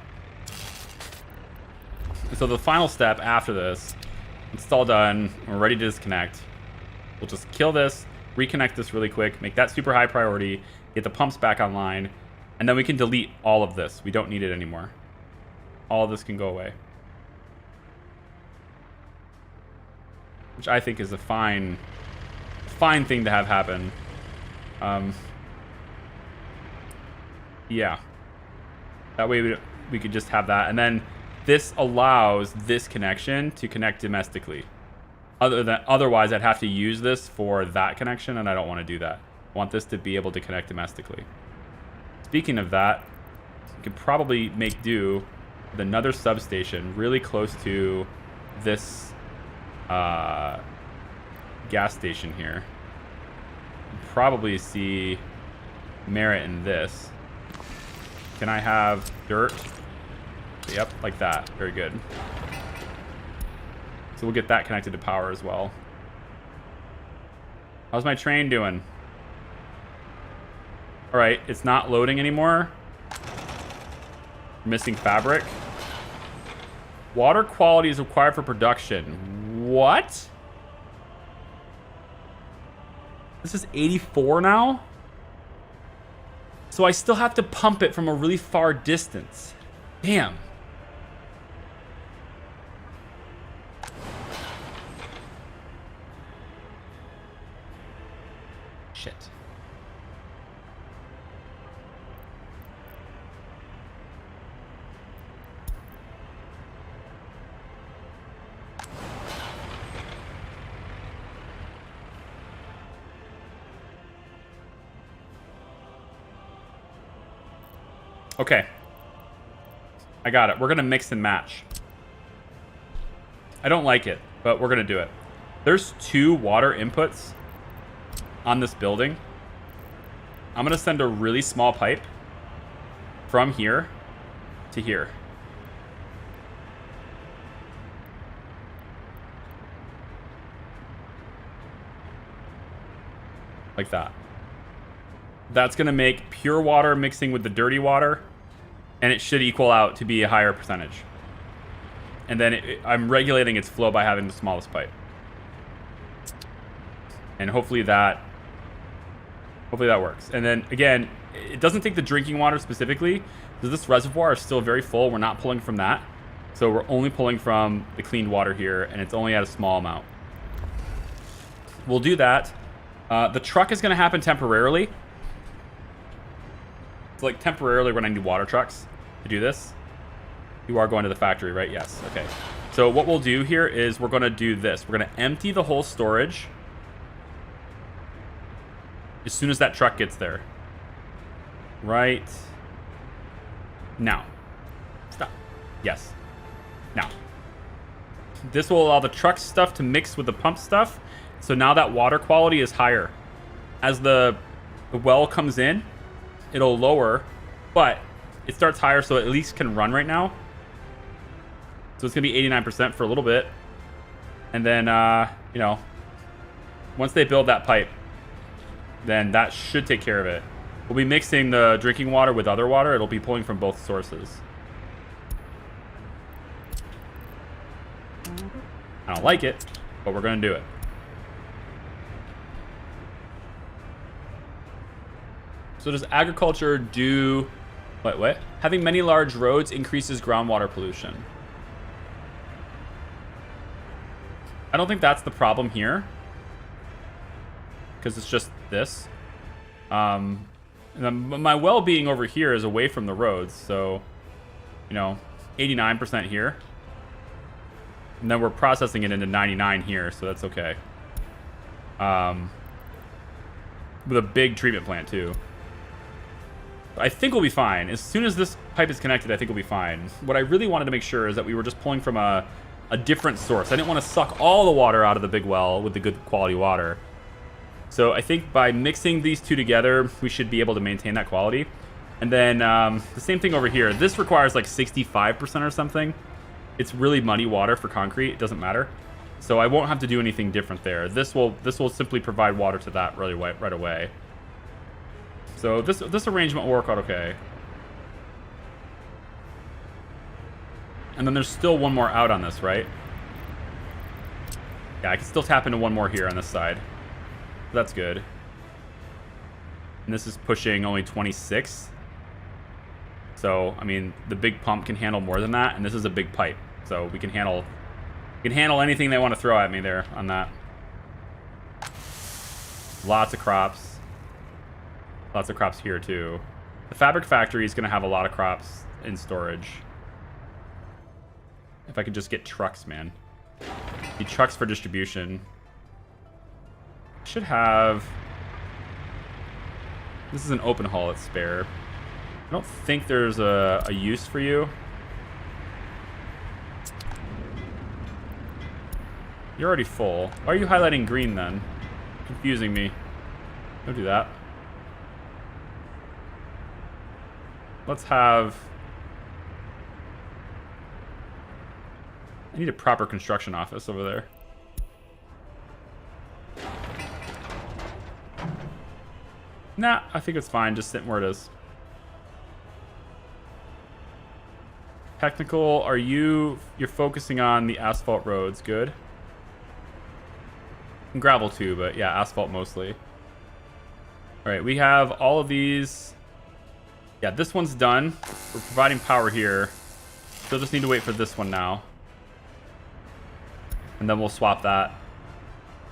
So the final step after this, it's all done. We're ready to disconnect. We'll just kill this, reconnect this really quick, make that super high priority, get the pumps back online, and then we can delete all of this. We don't need it anymore. All of this can go away. Which I think is a fine thing to have happen. Yeah. That way we could just have that. And then this allows this connection to connect domestically. Otherwise, I'd have to use this for that connection, and I don't want to do that. I want this to be able to connect domestically. Speaking of that, you could probably make do with another substation really close to this gas station here. You probably see merit in this. Can I have dirt? Yep, like that. Very good. So we'll get that connected to power as well. How's my train doing? All right, it's not loading anymore. Missing fabric. Water quality is required for production. What? This is 84 now? So I still have to pump it from a really far distance. Damn. Shit. Okay. I got it. We're going to mix and match. I don't like it, but we're going to do it. There's 2 water inputs on this building. I'm going to send a really small pipe from here to here. Like that. That's going to make pure water mixing with the dirty water and it should equal out to be a higher percentage. And then I'm regulating its flow by having the smallest pipe. And hopefully that works. And then again, it doesn't take the drinking water specifically, because this reservoir is still very full. We're not pulling from that. So we're only pulling from the cleaned water here, and it's only at a small amount. We'll do that. The truck is going to happen temporarily. It's like temporarily we're going to need water trucks to do this. You are going to the factory, right? Yes. Okay. So what we'll do here is we're going to do this. We're going to empty the whole storage as soon as that truck gets there. Right now. Stop. Yes. Now. This will allow the truck stuff to mix with the pump stuff. So now that water quality is higher. As the well comes in, it'll lower, but it starts higher, so it at least can run right now. So it's going to be 89% for a little bit. And then, you know, once they build that pipe, then that should take care of it. We'll be mixing the drinking water with other water. It'll be pulling from both sources. I don't like it, but we're going to do it. So does agriculture do... What? Having many large roads increases groundwater pollution. I don't think that's the problem here, because it's just this. And my well being over here is away from the roads, so, you know, 89% here. And then we're processing it into 99 here, so that's okay. With a big treatment plant, too. I think we'll be fine. As soon as this pipe is connected, I think we'll be fine. What I really wanted to make sure is that we were just pulling from a different source. I didn't want to suck all the water out of the big well with the good quality water. So I think by mixing these two together, we should be able to maintain that quality. And then the same thing over here. This requires like 65% or something. It's really muddy water for concrete. It doesn't matter. So I won't have to do anything different there. This will simply provide water to that really right away. So this arrangement will work out okay. And then there's still one more out on this, right? Yeah, I can still tap into one more here on this side. That's good. And this is pushing only 26. So, I mean, the big pump can handle more than that, and this is a big pipe. So we can handle anything they want to throw at me there on that. Lots of crops. Lots of crops here, too. The fabric factory is going to have a lot of crops in storage. If I could just get trucks, man. Need trucks for distribution. Should have... This is an open haul at spare. I don't think there's a use for you. You're already full. Why are you highlighting green, then? Confusing me. Don't do that. Let's have... I need a proper construction office over there. Nah, I think it's fine. Just sitting where it is. Technical, you're focusing on the asphalt roads. Good. And gravel too, but yeah, asphalt mostly. All right, we have all of these. Yeah, this one's done. We're providing power here. Still just need to wait for this one now. And then we'll swap that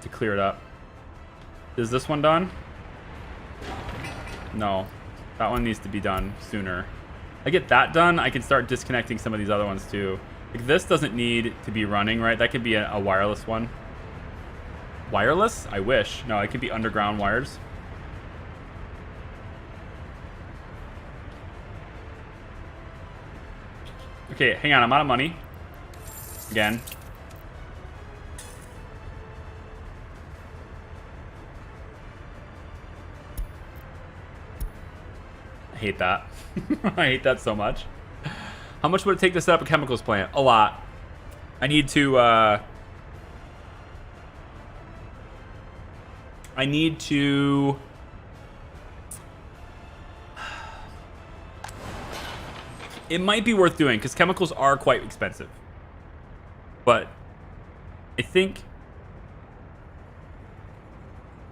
to clear it up. Is this one done? No. That one needs to be done sooner. I get that done, I can start disconnecting some of these other ones too. Like this doesn't need to be running, right? That could be a wireless one. Wireless? I wish. No, it could be underground wires. Okay, hang on. I'm out of money. Again. I hate that. I hate that so much. How much would it take to set up a chemicals plant? A lot. I need to... It might be worth doing because chemicals are quite expensive. But I think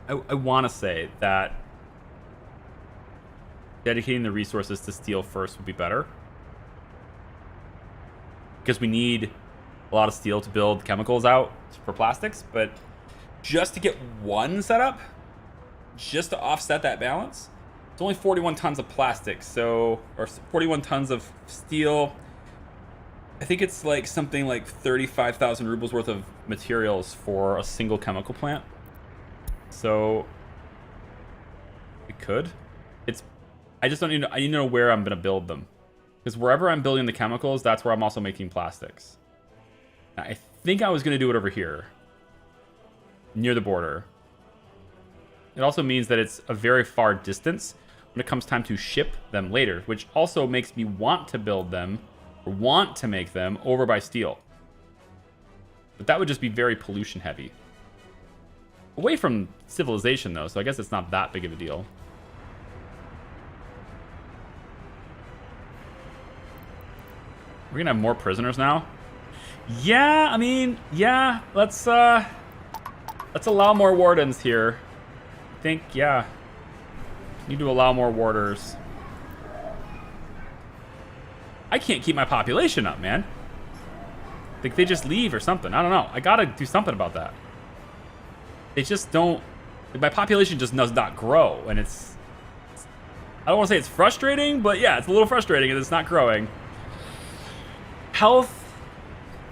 I want to say that dedicating the resources to steel first would be better. Because we need a lot of steel to build chemicals out for plastics. But just to get one set up, just to offset that balance, it's only 41 tons of plastic, or 41 tons of steel. I think it's like something like 35,000 rubles worth of materials for a single chemical plant. So it could. I just don't need to, I need to know where I'm gonna build them. Because wherever I'm building the chemicals, that's where I'm also making plastics. Now, I think I was gonna do it over here, near the border. It also means that it's a very far distance when it comes time to ship them later, which also makes me want to build them, or want to make them, over by steel. But that would just be very pollution heavy. Away from civilization though, so I guess it's not that big of a deal. We're gonna have more prisoners now? Yeah, I mean, yeah, let's allow more wardens here. I think, yeah. Need to allow more warders. I can't keep my population up, man. Like they just leave or something. I don't know. I gotta do something about that. They just don't. Like, my population just does not grow, and it's. I don't want to say it's frustrating, but yeah, it's a little frustrating, and it's not growing. Health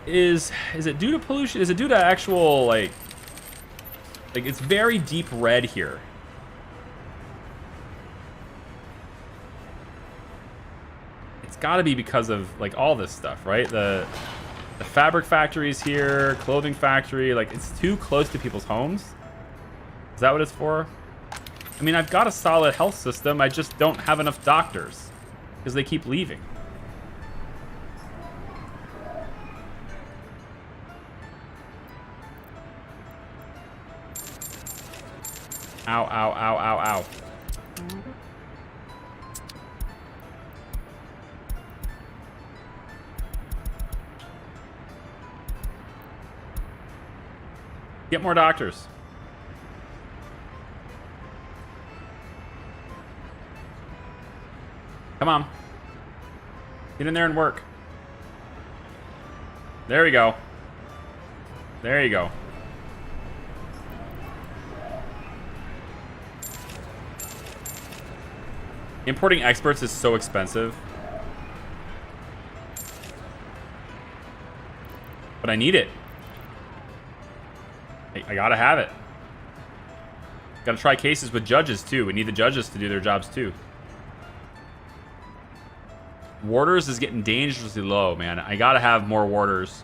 is it due to pollution? Is it due to actual like it's very deep red here. Got to be because of like all this stuff, right? The fabric factories here, clothing factory, like it's too close to people's homes. Is that what it's for? I mean, I've got a solid health system. I just don't have enough doctors because they keep leaving. Ow, ow, ow, ow, ow. Get more doctors. Come on. Get in there and work. There we go. There you go. Importing experts is so expensive. But I need it. I gotta have it. Gotta try cases with judges too. We need the judges to do their jobs too. Warders is getting dangerously low, man. I gotta have more warders.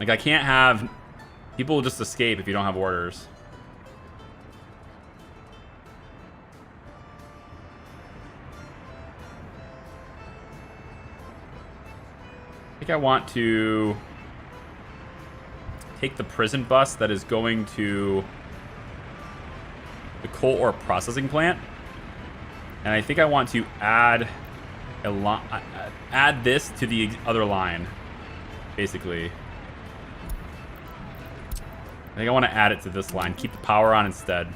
Like I can't have people will just escape if you don't have warders. I think I want to take the prison bus that is going to the coal ore processing plant, and I think I want to add add this to the other line, basically. I think I want to add it to this line, keep the power on instead.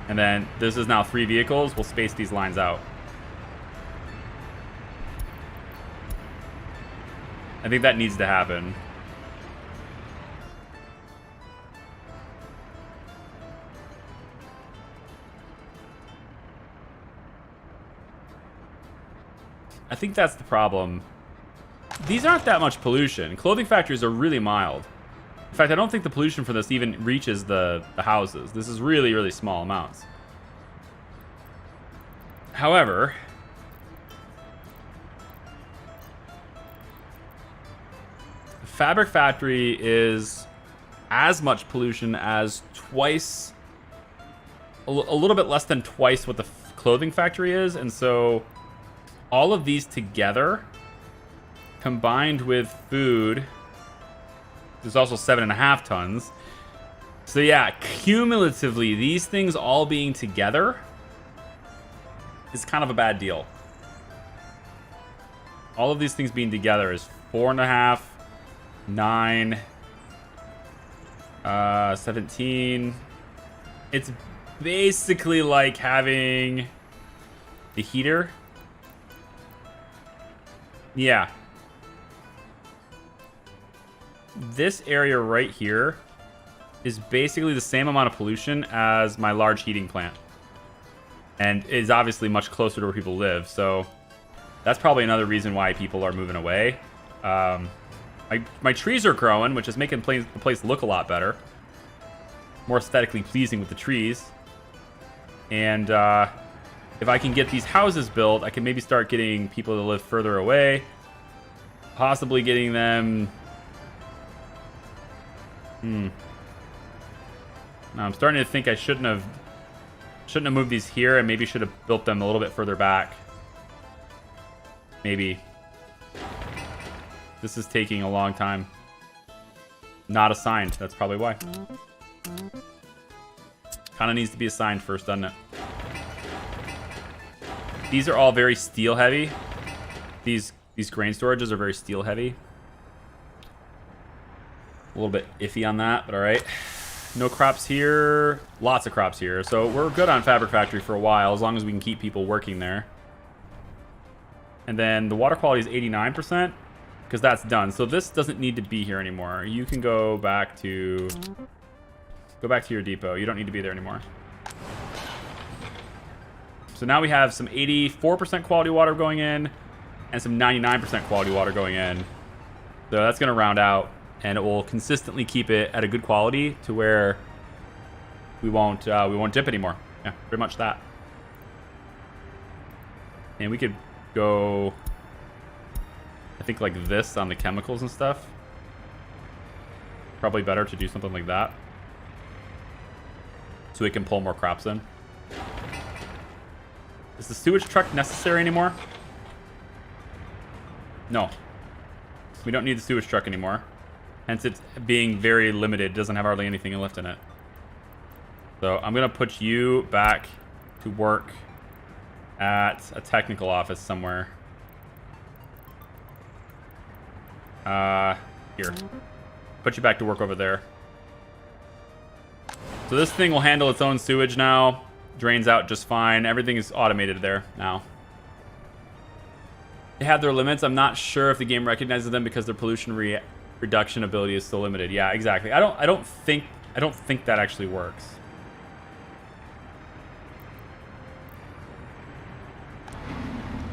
And then this is now 3 vehicles. We'll space these lines out. I think that needs to happen. I think that's the problem. These aren't that much pollution. Clothing factories are really mild. In fact, I don't think the pollution for this even reaches the houses. This is really, really small amounts. However, the fabric factory is as much pollution as twice, a little bit less than twice what the clothing factory is. And so all of these together, combined with food There's also 7.5 tons. So yeah, cumulatively, these things all being together is kind of a bad deal. All of these things being together is 4.5, 9, 17. It's basically like having the heater. Yeah. This area right here is basically the same amount of pollution as my large heating plant. And is obviously much closer to where people live, so that's probably another reason why people are moving away. My trees are growing, which is making the place look a lot better. More aesthetically pleasing with the trees. And if I can get these houses built, I can maybe start getting people to live further away. Possibly getting them... No, I'm starting to think I shouldn't have moved these here, and maybe should have built them a little bit further back. Maybe. This is taking a long time. Not assigned. That's probably why. Kind of needs to be assigned first, doesn't it? These are all very steel heavy. These grain storages are very steel heavy. A little bit iffy on that, but all right. No crops here. Lots of crops here. So we're good on Fabric Factory for a while, as long as we can keep people working there. And then the water quality is 89%, because that's done. So this doesn't need to be here anymore. You can go back to your depot. You don't need to be there anymore. So now we have some 84% quality water going in and some 99% quality water going in. So that's going to round out, and it will consistently keep it at a good quality to where we won't dip anymore. Yeah, pretty much that. And we could go, I think, like this on the chemicals and stuff. Probably better to do something like that, so we can pull more crops in. Is the sewage truck necessary anymore? No. We don't need the sewage truck anymore. Hence it's being very limited. It doesn't have hardly anything left in it. So I'm going to put you back to work at a technical office somewhere. Here. Put you back to work over there. So this thing will handle its own sewage now. Drains out just fine. Everything is automated there now. They have their limits. I'm not sure if the game recognizes them because their pollution reduction ability is still limited. Yeah, exactly. I don't think that actually works.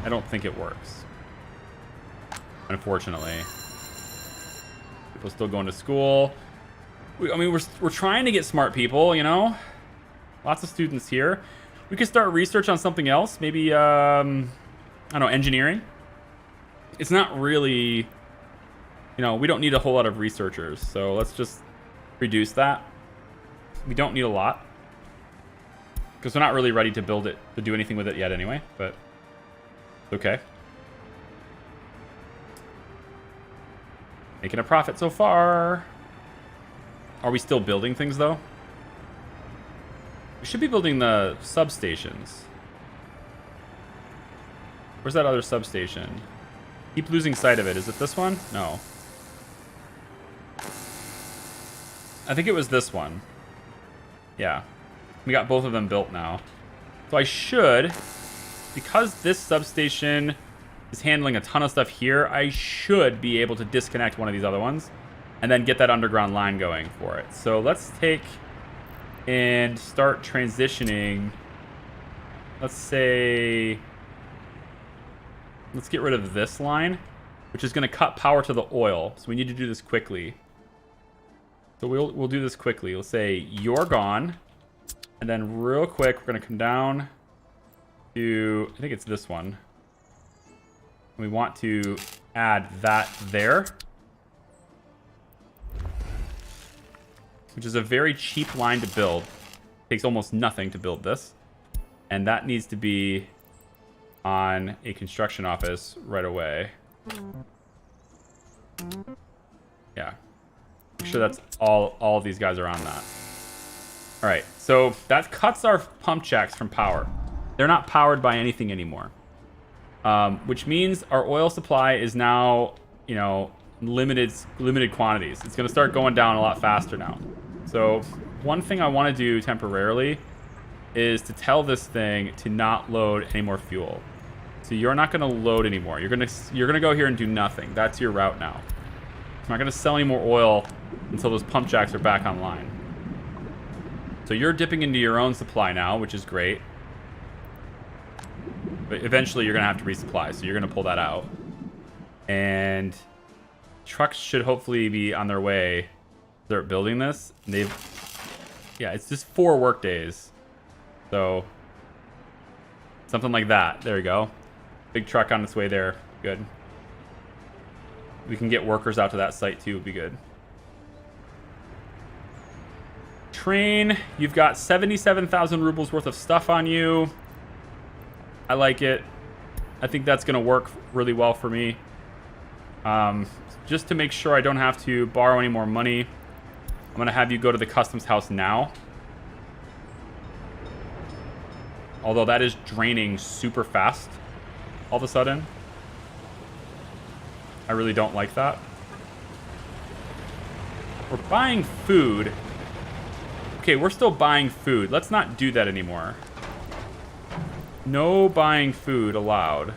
I don't think it works. Unfortunately. People still going to school. I mean, we're trying to get smart people, you know? Lots of students here. We could start research on something else. Maybe, I don't know, engineering. It's not really, you know, we don't need a whole lot of researchers. So let's just reduce that. We don't need a lot, because we're not really ready to build it, to do anything with it yet anyway, but okay. Making a profit so far. Are we still building things, though? We should be building the substations. Where's that other substation? Keep losing sight of it. Is it this one? No. I think it was this one. Yeah. We got both of them built now. So I should, because this substation is handling a ton of stuff here, I should be able to disconnect one of these other ones and then get that underground line going for it. So let's take and start transitioning. Let's say, let's get rid of this line, which is going to cut power to the oil. So we need to do this quickly. So we'll do this quickly. Let's say you're gone, and then real quick we're going to come down to, I think it's this one. We want to add that there, which is a very cheap line to build. Takes almost nothing to build this. And that needs to be on a construction office right away. Yeah. Make sure that's all of these guys are on that. All right, so that cuts our pump jacks from power. They're not powered by anything anymore, which means our oil supply is now, you know, limited quantities. It's going to start going down a lot faster now. So one thing I want to do temporarily is to tell this thing to not load any more fuel. So you're not going to load anymore. You're going to go here and do nothing. That's your route now. I'm not going to sell any more oil until those pump jacks are back online. So you're dipping into your own supply now, which is great. But eventually you're going to have to resupply, so you're going to pull that out. And trucks should hopefully be on their way to start building this. Yeah, it's just 4 work days. So something like that. There we go. Big truck on its way there. Good. We can get workers out to that site too. Would be good. Train. You've got 77,000 rubles worth of stuff on you. I like it. I think that's going to work really well for me. Just to make sure I don't have to borrow any more money, I'm going to have you go to the customs house now. Although that is draining super fast all of a sudden. I really don't like that. We're buying food. Okay, we're still buying food. Let's not do that anymore. No buying food allowed.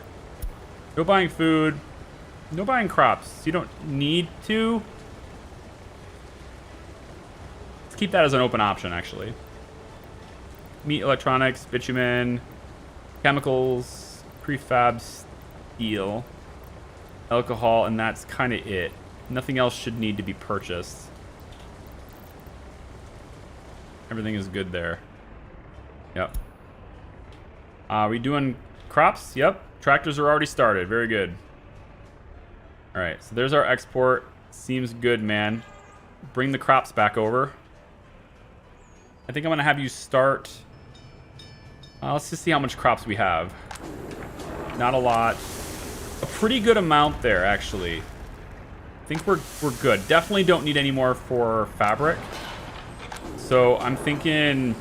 No buying food. No buying crops. You don't need to. Let's keep that as an open option, actually. Meat, electronics, bitumen, chemicals, prefab, steel, alcohol, and that's kind of it. Nothing else should need to be purchased. Everything is good there. Yep. Are we doing crops? Yep. Tractors are already started. Very good. All right, so there's our export. Seems good, man. Bring the crops back over. I think I'm going to have you start... let's just see how much crops we have. Not a lot. A pretty good amount there, actually. I think we're good. Definitely don't need any more for fabric. So I'm thinking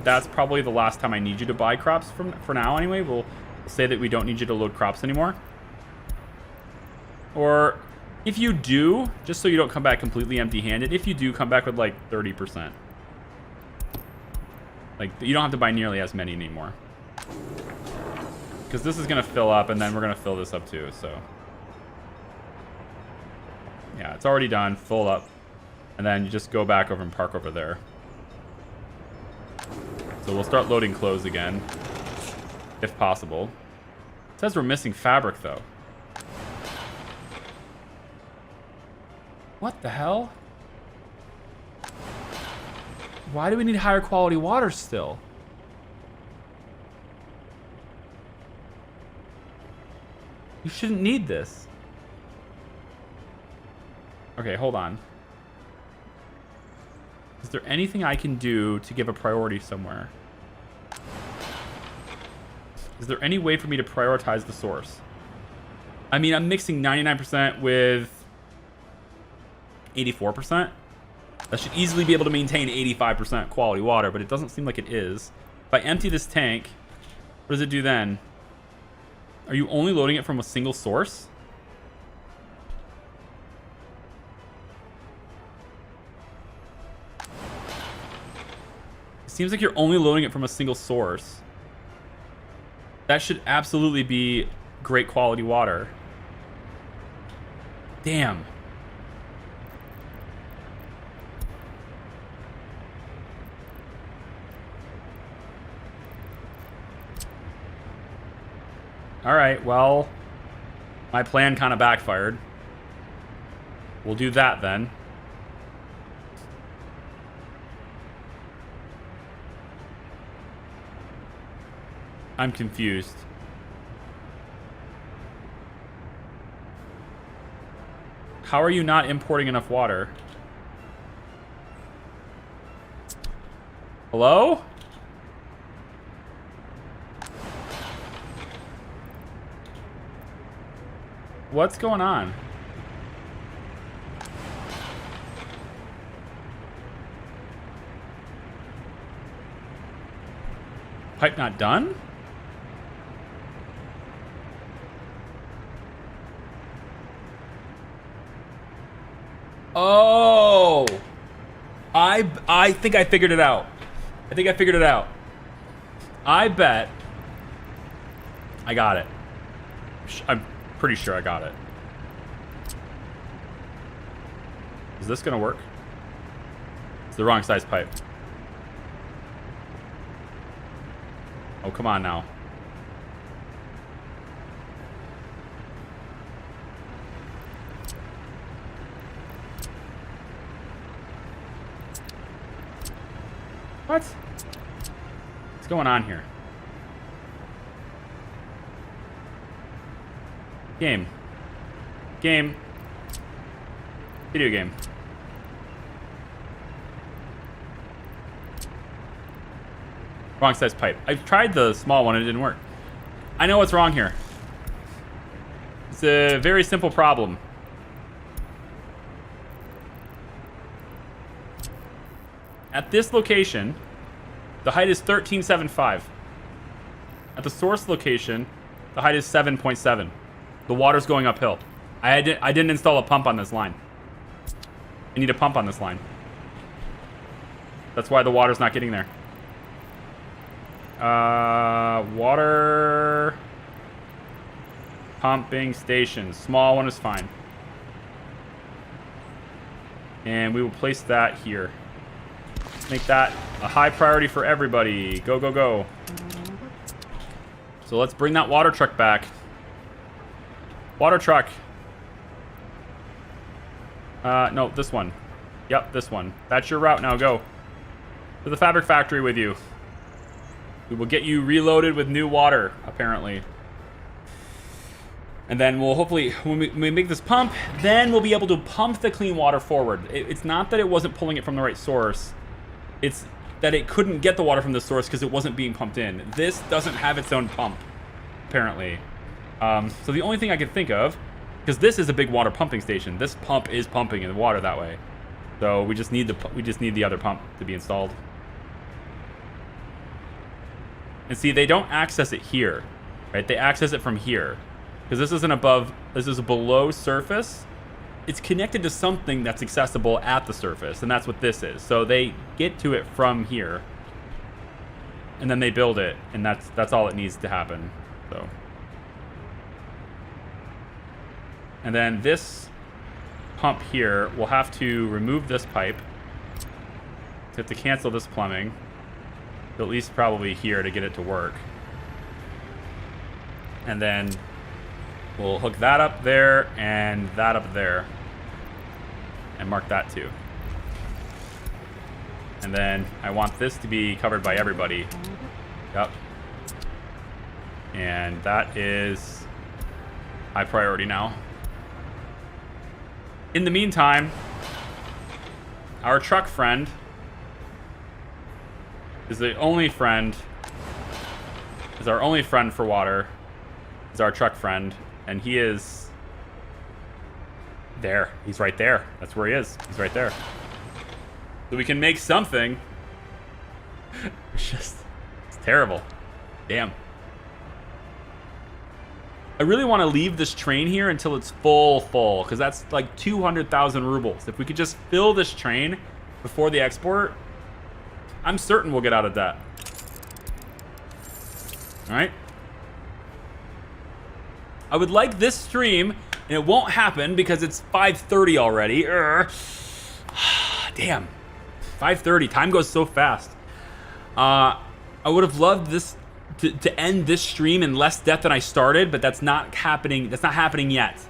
that's probably the last time I need you to buy crops for now anyway. We'll say that we don't need you to load crops anymore. Or if you do, just so you don't come back completely empty-handed, if you do come back with like 30%. Like, you don't have to buy nearly as many anymore. Because this is going to fill up, and then we're going to fill this up too, so. Yeah, it's already done. Full up. And then you just go back over and park over there. So we'll start loading clothes again, if possible. It says we're missing fabric, though. What the hell? Why do we need higher quality water still? You shouldn't need this. Okay, hold on. Is there anything I can do to give a priority somewhere? Is there any way for me to prioritize the source? I mean, I'm mixing 99% with 84%. That should easily be able to maintain 85% quality water, but it doesn't seem like it is. If I empty this tank, what does it do then? Are you only loading it from a single source? It seems like you're only loading it from a single source. That should absolutely be great quality water. Damn. All right, well, my plan kind of backfired. We'll do that then. I'm confused. How are you not importing enough water? Hello? What's going on? pipe not done? Oh, I think I figured it out. I bet I got it. I'm pretty sure I got it. Is this gonna work? It's the wrong size pipe. Oh, come on now. What? What's going on here? Game. Video game. Wrong size pipe. I've tried the small one and it didn't work. I know what's wrong here. It's a very simple problem. At this location, the height is 13.75. At the source location, the height is 7.7. The water's going uphill. I didn't install a pump on this line. I need a pump on this line. That's why the water's not getting there. Water pumping station. Small one is fine. And we will place that here. Make that a high priority for everybody. Go, go, go. So let's bring that water truck back. Water truck. No, this one. Yep, this one. That's your route now. Go to the fabric factory with you. We will get you reloaded with new water, apparently. And then we'll hopefully, when we make this pump, then we'll be able to pump the clean water forward. It's not that it wasn't pulling it from the right source. It's that it couldn't get the water from the source because it wasn't being pumped in. This doesn't have its own pump, apparently. So the only thing I could think of, because this is a big water pumping station, this pump is pumping in the water that way. So we just need the other pump to be installed. And see, they don't access it here, right? They access it from here. Because this isn't above, this is below surface. It's connected to something that's accessible at the surface, and that's what this is. So they get to it from here, and then they build it, and that's all it needs to happen. So, and then this pump here, we'll have to remove this pipe. We have to cancel this plumbing, at least probably here to get it to work. And then we'll hook that up there and that up there. And mark that too. And then I want this to be covered by everybody. Yep. And that is high priority now. In the meantime, our truck friend is our only friend for water. Is our truck friend, and he is there. He's right there. That's where he is. He's right there. So we can make something. It's terrible. Damn. I really want to leave this train here until it's full, because that's like 200,000 rubles. If we could just fill this train before the export, I'm certain we'll get out of debt. All right. I would like this stream, and it won't happen because it's 5:30 already. Damn. 5:30. Time goes so fast. I would have loved this to end this stream in less debt than I started, but that's not happening. That's not happening yet.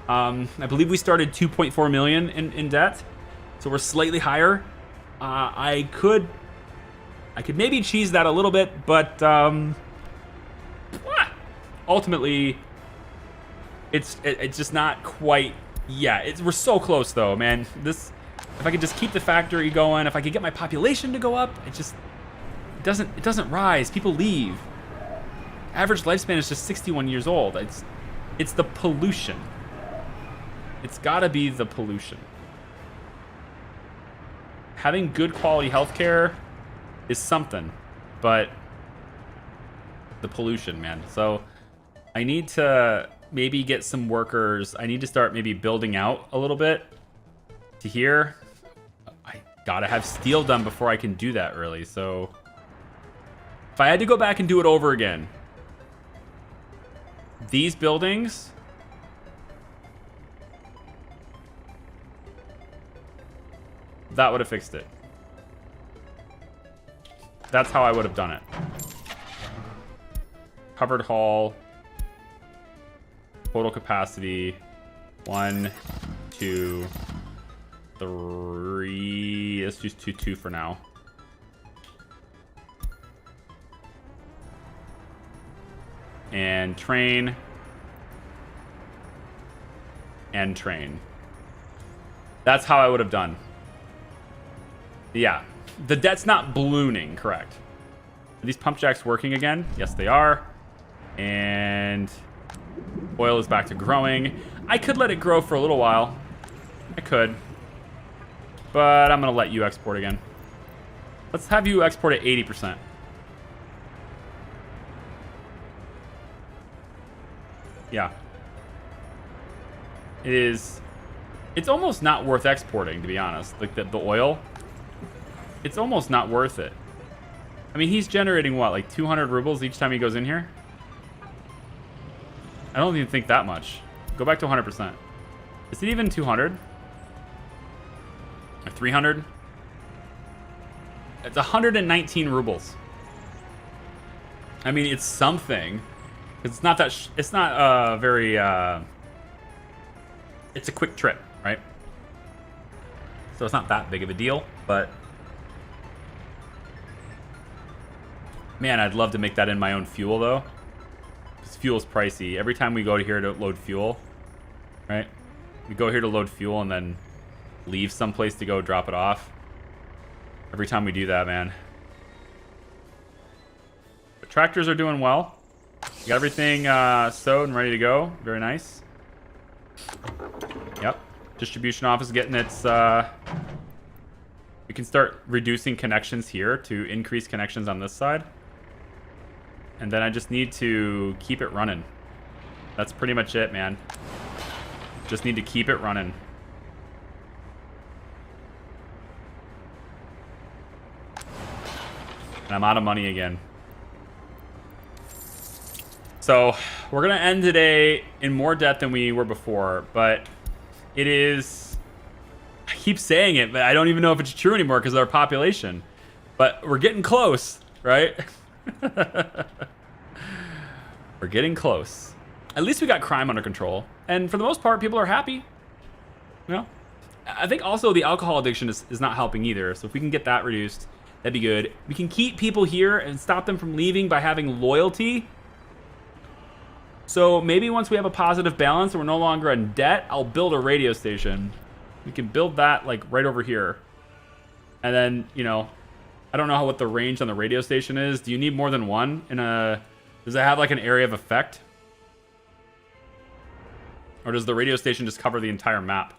I believe we started 2.4 million in debt, so we're slightly higher. I could maybe cheese that a little bit, but ultimately, it's just not quite. Yeah, we're so close though, man. If I could just keep the factory going, if I could get my population to go up, it doesn't rise. People leave. Average lifespan is just 61 years old. It's the pollution. It's gotta be the pollution. Having good quality healthcare is something, but the pollution, man. So I need to maybe get some workers. I need to start maybe building out a little bit to here. I gotta have steel done before I can do that, really. So if I had to go back and do it over again, these buildings, that would have fixed it. That's how I would have done it. Covered hall. Total capacity. 1, 2, 3. Let's just do 2 for now. And train. And train. That's how I would have done. Yeah. The debt's not ballooning, correct. Are these pump jacks working again? Yes, they are. And oil is back to growing. I could let it grow for a little while. I could. But I'm going to let you export again. Let's have you export at 80%. Yeah. It is. It's almost not worth exporting, to be honest. Like the oil. It's almost not worth it. I mean, he's generating what, like 200 rubles each time he goes in here? I don't even think that much. Go back to 100%. Is it even 200? Or 300? It's 119 rubles. I mean, it's something. It's not that. It's not very. It's a quick trip, right? So it's not that big of a deal, but. Man, I'd love to make that in my own fuel, though. Because fuel's pricey. Every time we go here to load fuel, right? We go here to load fuel and then leave someplace to go drop it off. Every time we do that, man. But tractors are doing well. We got everything sewed and ready to go. Very nice. Yep. Distribution office getting its... We can start reducing connections here to increase connections on this side. And then I just need to keep it running. That's pretty much it, man. Just need to keep it running. And I'm out of money again. So, we're going to end today in more debt than we were before. But it is... I keep saying it, but I don't even know if it's true anymore because of our population. But we're getting close, right? We're getting close. At least we got crime under control. And for the most part, people are happy. You know? I think also the alcohol addiction is not helping either. So if we can get that reduced, that'd be good. We can keep people here and stop them from leaving by having loyalty. So maybe once we have a positive balance and we're no longer in debt, I'll build a radio station. We can build that like right over here. And then, you know, I don't know what the range on the radio station is. Do you need more than one in a... Does it have like an area of effect? Or does the radio station just cover the entire map?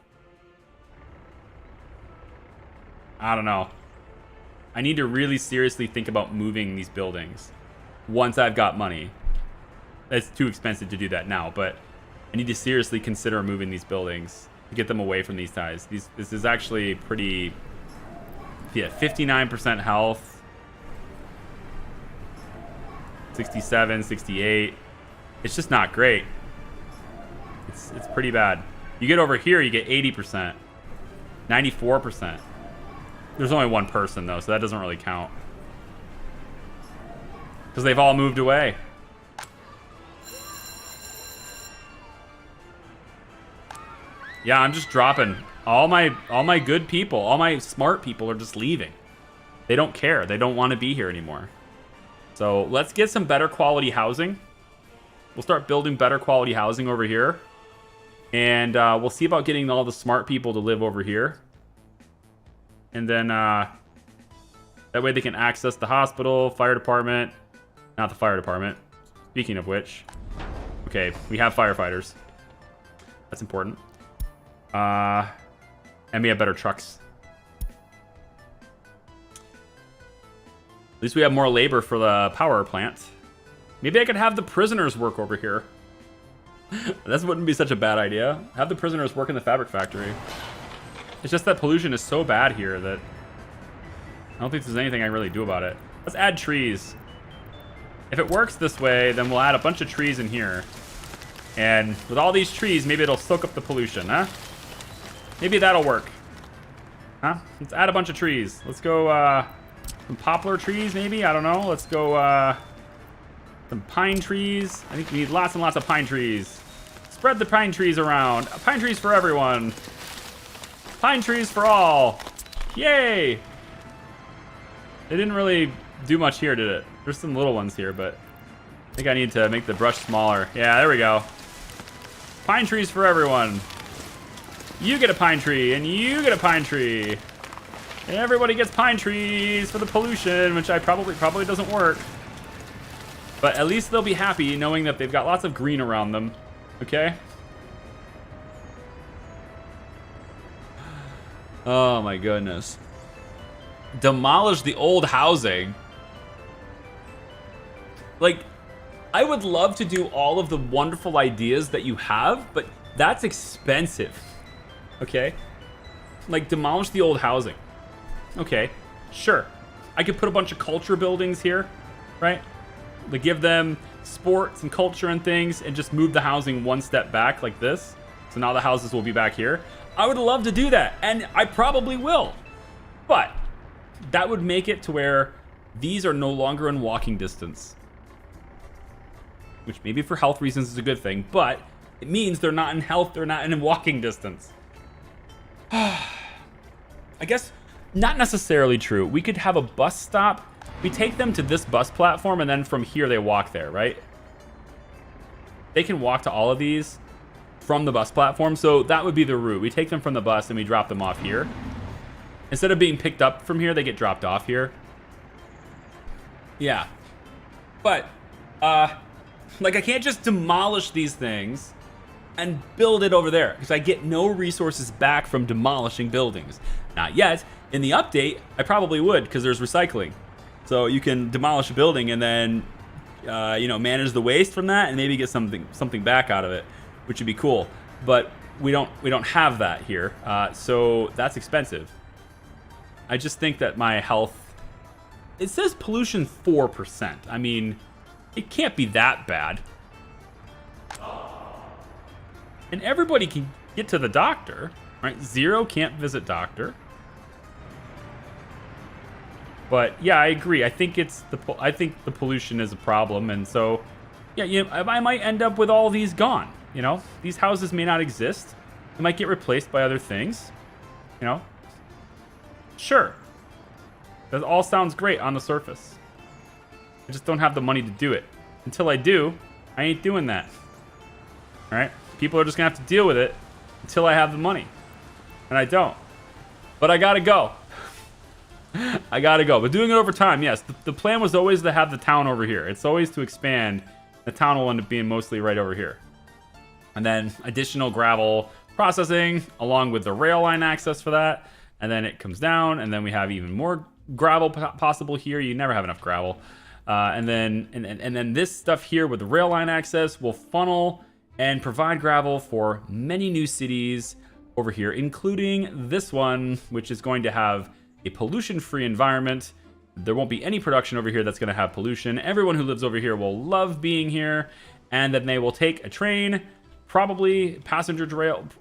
I don't know. I need to really seriously think about moving these buildings once I've got money. It's too expensive to do that now, but I need to seriously consider moving these buildings to get them away from these guys. This is actually pretty... Yeah, 59% health. 67, 68. It's just not great. It's pretty bad. You get over here, you get 80%. 94%. There's only one person, though, so that doesn't really count. Because they've all moved away. Yeah, I'm just dropping. All my good people, all my smart people are just leaving. They don't care. They don't want to be here anymore. So let's get some better quality housing. We'll start building better quality housing over here. And we'll see about getting all the smart people to live over here. And then that way they can access the hospital, fire department. Not the fire department. Speaking of which. Okay, we have firefighters. That's important. And we have better trucks. At least we have more labor for the power plant. Maybe I could have the prisoners work over here. That wouldn't be such a bad idea. Have the prisoners work in the fabric factory. It's just that pollution is so bad here that I don't think there's anything I can really do about it. Let's add trees. If it works this way, then we'll add a bunch of trees in here. And with all these trees, maybe it'll soak up the pollution, huh? Maybe that'll work. Huh? Let's add a bunch of trees. Let's go, some poplar trees, maybe? I don't know. Let's go, some pine trees. I think we need lots and lots of pine trees. Spread the pine trees around. Pine trees for everyone. Pine trees for all. Yay! It didn't really do much here, did it? There's some little ones here, but I think I need to make the brush smaller. Yeah, there we go. Pine trees for everyone. You get a pine tree, and you get a pine tree. And everybody gets pine trees for the pollution, which probably doesn't work. But at least they'll be happy knowing that they've got lots of green around them. Okay? Oh my goodness. Demolish the old housing. Like, I would love to do all of the wonderful ideas that you have, but that's expensive. Okay? Like, demolish the old housing. Okay, sure. I could put a bunch of culture buildings here, right? To give them sports and culture and things, and just move the housing one step back like this. So now the houses will be back here. I would love to do that, and I probably will. But that would make it to where these are no longer in walking distance. Which maybe for health reasons is a good thing, but it means they're not in health, they're not in walking distance. I guess not necessarily true. We could have a bus stop. We take them to this bus platform, and then from here they walk there, right? They can walk to all of these from the bus platform, so that would be the route. We take them from the bus and we drop them off here. Instead of being picked up from here, they get dropped off here. Yeah. But, like, I can't just demolish these things and build it over there, because I get no resources back from demolishing buildings. Not yet. In the update, I probably would, because there's recycling. So you can demolish a building and then, you know, manage the waste from that and maybe get something back out of it, which would be cool. But we don't have that here, so that's expensive. I just think that my health. It says pollution 4%. I mean, it can't be that bad. And everybody can get to the doctor, right? 0 can't visit doctor. But yeah, I agree. I think the pollution is a problem, and so yeah, you know, I might end up with all these gone. You know, these houses may not exist. They might get replaced by other things. You know, sure. That all sounds great on the surface. I just don't have the money to do it. Until I do, I ain't doing that. All right? People are just gonna have to deal with it until I have the money, and I don't. But I gotta go. I gotta go. But doing it over time, yes. The plan was always to have the town over here. It's always to expand. The town will end up being mostly right over here. And then additional gravel processing along with the rail line access for that. And then it comes down, and then we have even more gravel possible here. You never have enough gravel. And then this stuff here with the rail line access will funnel and provide gravel for many new cities over here, including this one, which is going to have a pollution-free environment. There won't be any production over here that's going to have pollution. Everyone who lives over here will love being here, and then they will take a train. Probably passenger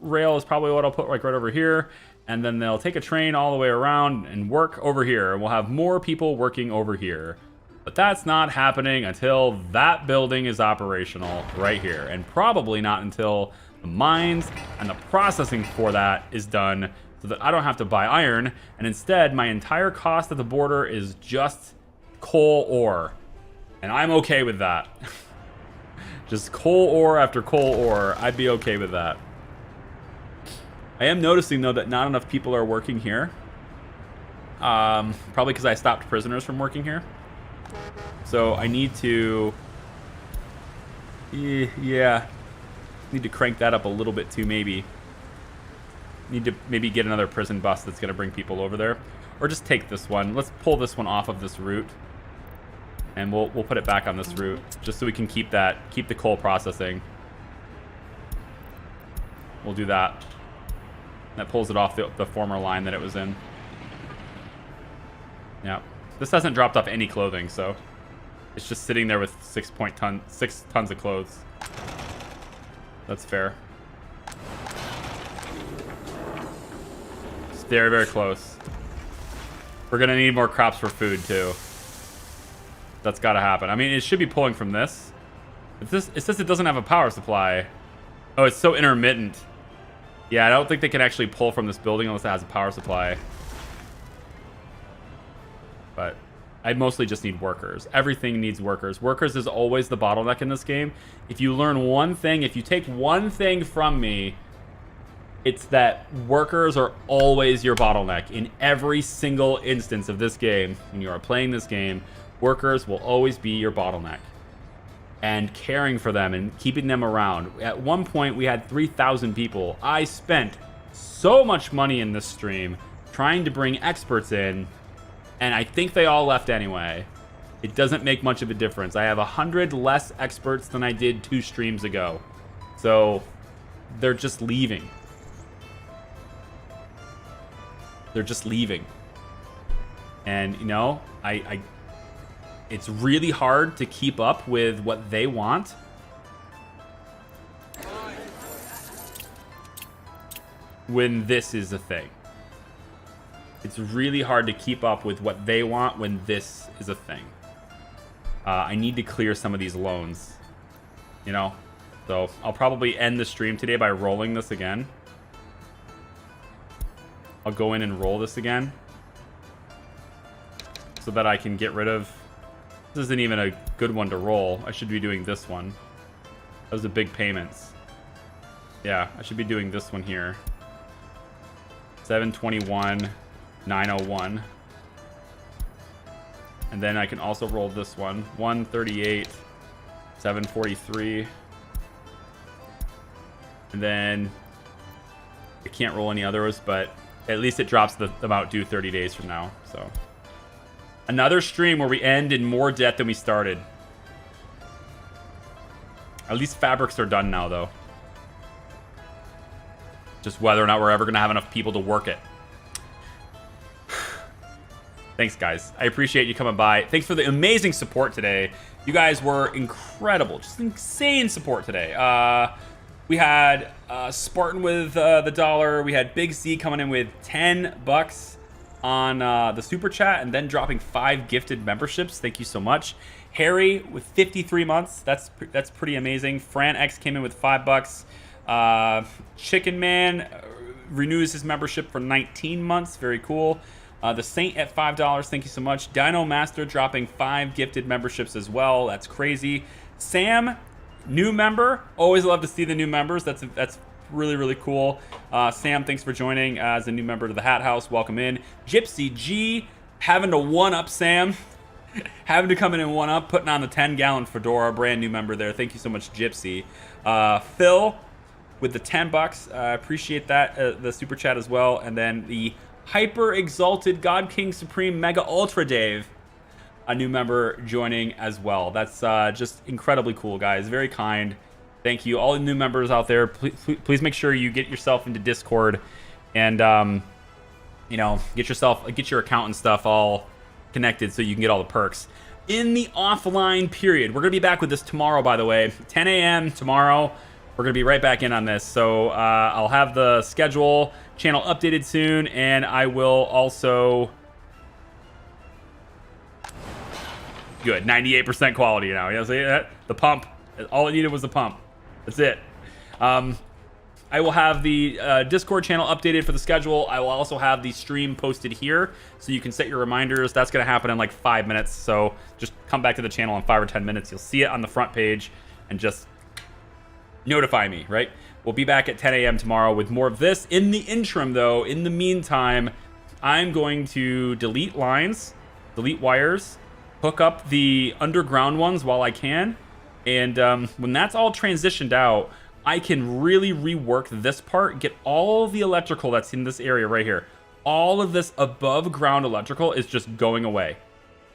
rail is probably what I'll put like right over here, and then they'll take a train all the way around and work over here, and we'll have more people working over here. But that's not happening until that building is operational right here, and probably not until the mines and the processing for that is done, so that I don't have to buy iron, and instead my entire cost at the border is just coal ore, and I'm okay with that. Just coal ore after coal ore, I'd be okay with that. I am noticing though that not enough people are working here, probably because I stopped prisoners from working here. So I need to, yeah, need to crank that up a little bit too, maybe. Need to maybe get another prison bus that's going to bring people over there. Or just take this one. Let's pull this one off of this route. And we'll put it back on this route just so we can keep the coal processing. We'll do that. That pulls it off the former line that it was in. Yeah. This hasn't dropped off any clothing, so it's just sitting there with 6 tons of clothes. That's fair. It's very, very close. We're gonna need more crops for food too. That's gotta happen. I mean, it should be pulling from this. It says it doesn't have a power supply. Oh, it's so intermittent. Yeah, I don't think they can actually pull from this building unless it has a power supply. But I mostly just need workers. Everything needs workers. Workers is always the bottleneck in this game. If you learn one thing, if you take one thing from me, it's that workers are always your bottleneck. In every single instance of this game, when you are playing this game, workers will always be your bottleneck. And caring for them and keeping them around. At one point, we had 3,000 people. I spent so much money in this stream trying to bring experts in, and I think they all left anyway. It doesn't make much of a difference. I have 100 less experts than I did 2 streams ago. So they're just leaving. They're just leaving. And, you know, it's really hard to keep up with what they want. When this is a thing. It's really hard to keep up with what they want when this is a thing. I need to clear some of these loans. You know? So I'll probably end the stream today by rolling this again. I'll go in and roll this again. So that I can get rid of... This isn't even a good one to roll. I should be doing this one. Those are big payments. Yeah, I should be doing this one here. 721, 901. And then I can also roll this one. 138, 743. And then I can't roll any others, but at least it drops the amount due 30 days from now. So another stream where we end in more debt than we started. At least fabrics are done now, though. Just whether or not we're ever going to have enough people to work it. Thanks, guys. I appreciate you coming by. Thanks for the amazing support today. You guys were incredible. Just insane support today. We had Spartan with the $1. We had Big C coming in with $10 on the super chat and then dropping 5 gifted memberships. Thank you so much. Harry with 53 months. That's pretty amazing. Fran X came in with $5. Chicken Man renews his membership for 19 months. Very cool. The Saint at $5. Thank you so much. Dino Master dropping 5 gifted memberships as well. That's crazy. Sam, new member. Always love to see the new members. That's really, really cool. Sam, thanks for joining as a new member to the Hat House. Welcome in. Gypsy G, having to one-up Sam. Having to come in and one-up, putting on the 10-gallon fedora. Brand new member there. Thank you so much, Gypsy. Phil with the $10. Appreciate that. The super chat as well. And then the Hyper Exalted God King Supreme Mega Ultra Dave, a new member joining as well. That's just incredibly cool, guys. Very kind. Thank you. All the new members out there, please make sure you get yourself into Discord and, you know, get your account and stuff all connected so you can get all the perks. In the offline period, we're going to be back with this tomorrow, by the way. 10 a.m. tomorrow. We're going to be right back in on this. So I'll have the schedule channel updated soon, and I will also... Good. 98% quality now. You know what I'm saying? The pump. All it needed was the pump. That's it. I will have the Discord channel updated for the schedule. I will also have the stream posted here, so you can set your reminders. That's going to happen in like 5 minutes. So just come back to the channel in 5 or 10 minutes. You'll see it on the front page, and just notify me, right? We'll be back at 10 a.m. tomorrow with more of this. In the interim, though, in the meantime, I'm going to delete lines, delete wires, hook up the underground ones while I can. And when that's all transitioned out, I can really rework this part, get all the electrical that's in this area right here. All of this above ground electrical is just going away.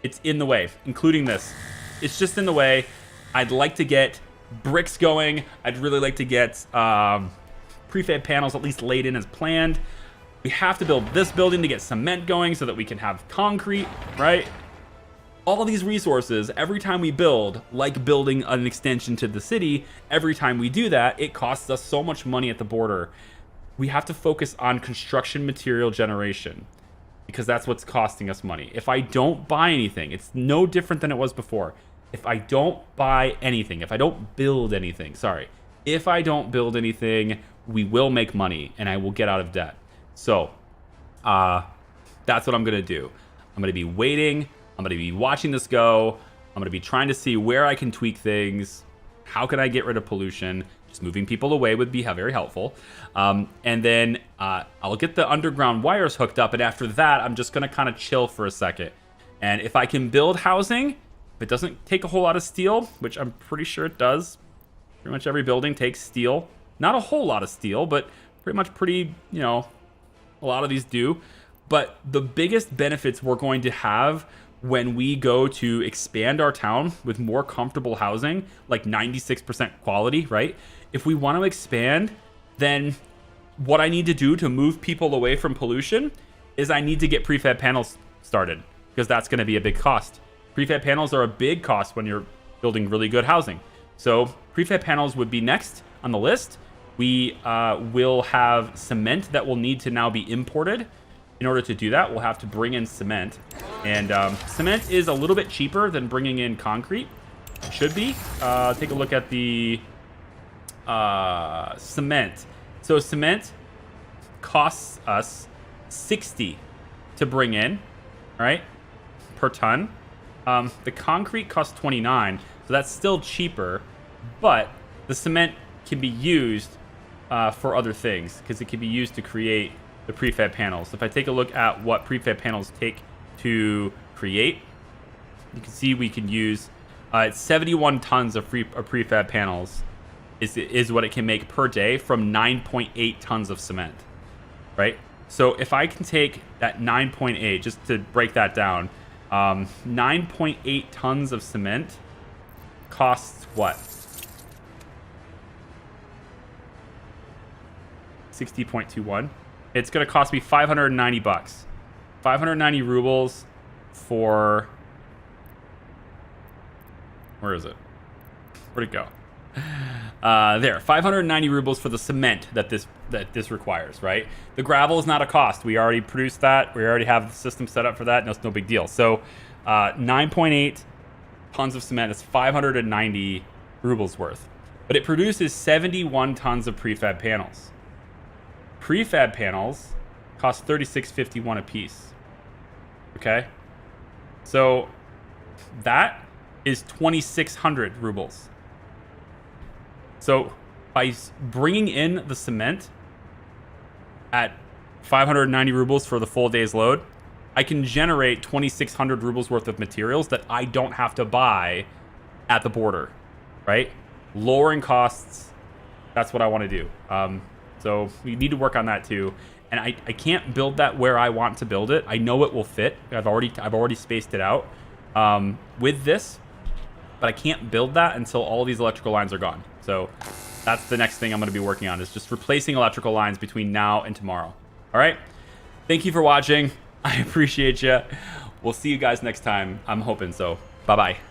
It's in the way, including this. It's just in the way. I'd like to get bricks going. I'd really like to get prefab panels at least laid in as planned. We have to build this building to get cement going so that we can have concrete, right? All these resources, every time we build, like building an extension to the city, every time we do that, it costs us so much money at the border. We have to focus on construction material generation because that's what's costing us money. If I don't buy anything, it's no different than it was before. If I don't buy anything, if I don't build anything, if I don't build anything, we will make money and I will get out of debt. So that's what I'm going to do. I'm going to be waiting. I'm going to be watching this go. I'm going to be trying to see where I can tweak things. How can I get rid of pollution? Just moving people away would be very helpful. And then I'll get the underground wires hooked up. And after that, I'm just going to kind of chill for a second. And if I can build housing, if it doesn't take a whole lot of steel, which I'm pretty sure it does. Pretty much every building takes steel. Not a whole lot of steel, but pretty, a lot of these do. But the biggest benefits we're going to have when we go to expand our town with more comfortable housing, like 96% quality, right? If we want to expand, then what I need to do to move people away from pollution is I need to get prefab panels started because that's going to be a big cost. Prefab panels are a big cost when you're building really good housing. So prefab panels would be next on the list. We will have cement that will need to now be imported. In order to do that, we'll have to bring in cement. And cement is a little bit cheaper than bringing in concrete. It should be. Take a look at the cement. So cement costs us 60 to bring in, all right, per ton. The concrete costs 29, so that's still cheaper. But the cement can be used for other things because it can be used to create the prefab panels. If I take a look at what prefab panels take to create, you can see we can use 71 tons of prefab panels is what it can make per day from 9.8 tons of cement, right? So if I can take that 9.8, just to break that down, 9.8 tons of cement costs what? 60.21. It's going to cost me 590 bucks. 590 rubles for... Where is it? Where'd it go? There, 590 rubles for the cement that this requires, right? The gravel is not a cost. We already produced that. We already have the system set up for that. No, it's no big deal. So 9.8 tons of cement is 590 rubles worth. But it produces 71 tons of prefab panels. Prefab panels cost $36.51 a piece. Okay? So that is 2,600 rubles. So by bringing in the cement at 590 rubles for the full day's load, I can generate 2,600 rubles worth of materials that I don't have to buy at the border, right? Lowering costs, that's what I want to do. So we need to work on that too. And I can't build that where I want to build it. I know it will fit. I've already spaced it out with this, but I can't build that until all these electrical lines are gone. So that's the next thing I'm going to be working on, is just replacing electrical lines between now and tomorrow. All right. Thank you for watching. I appreciate you. We'll see you guys next time. I'm hoping so. Bye-bye.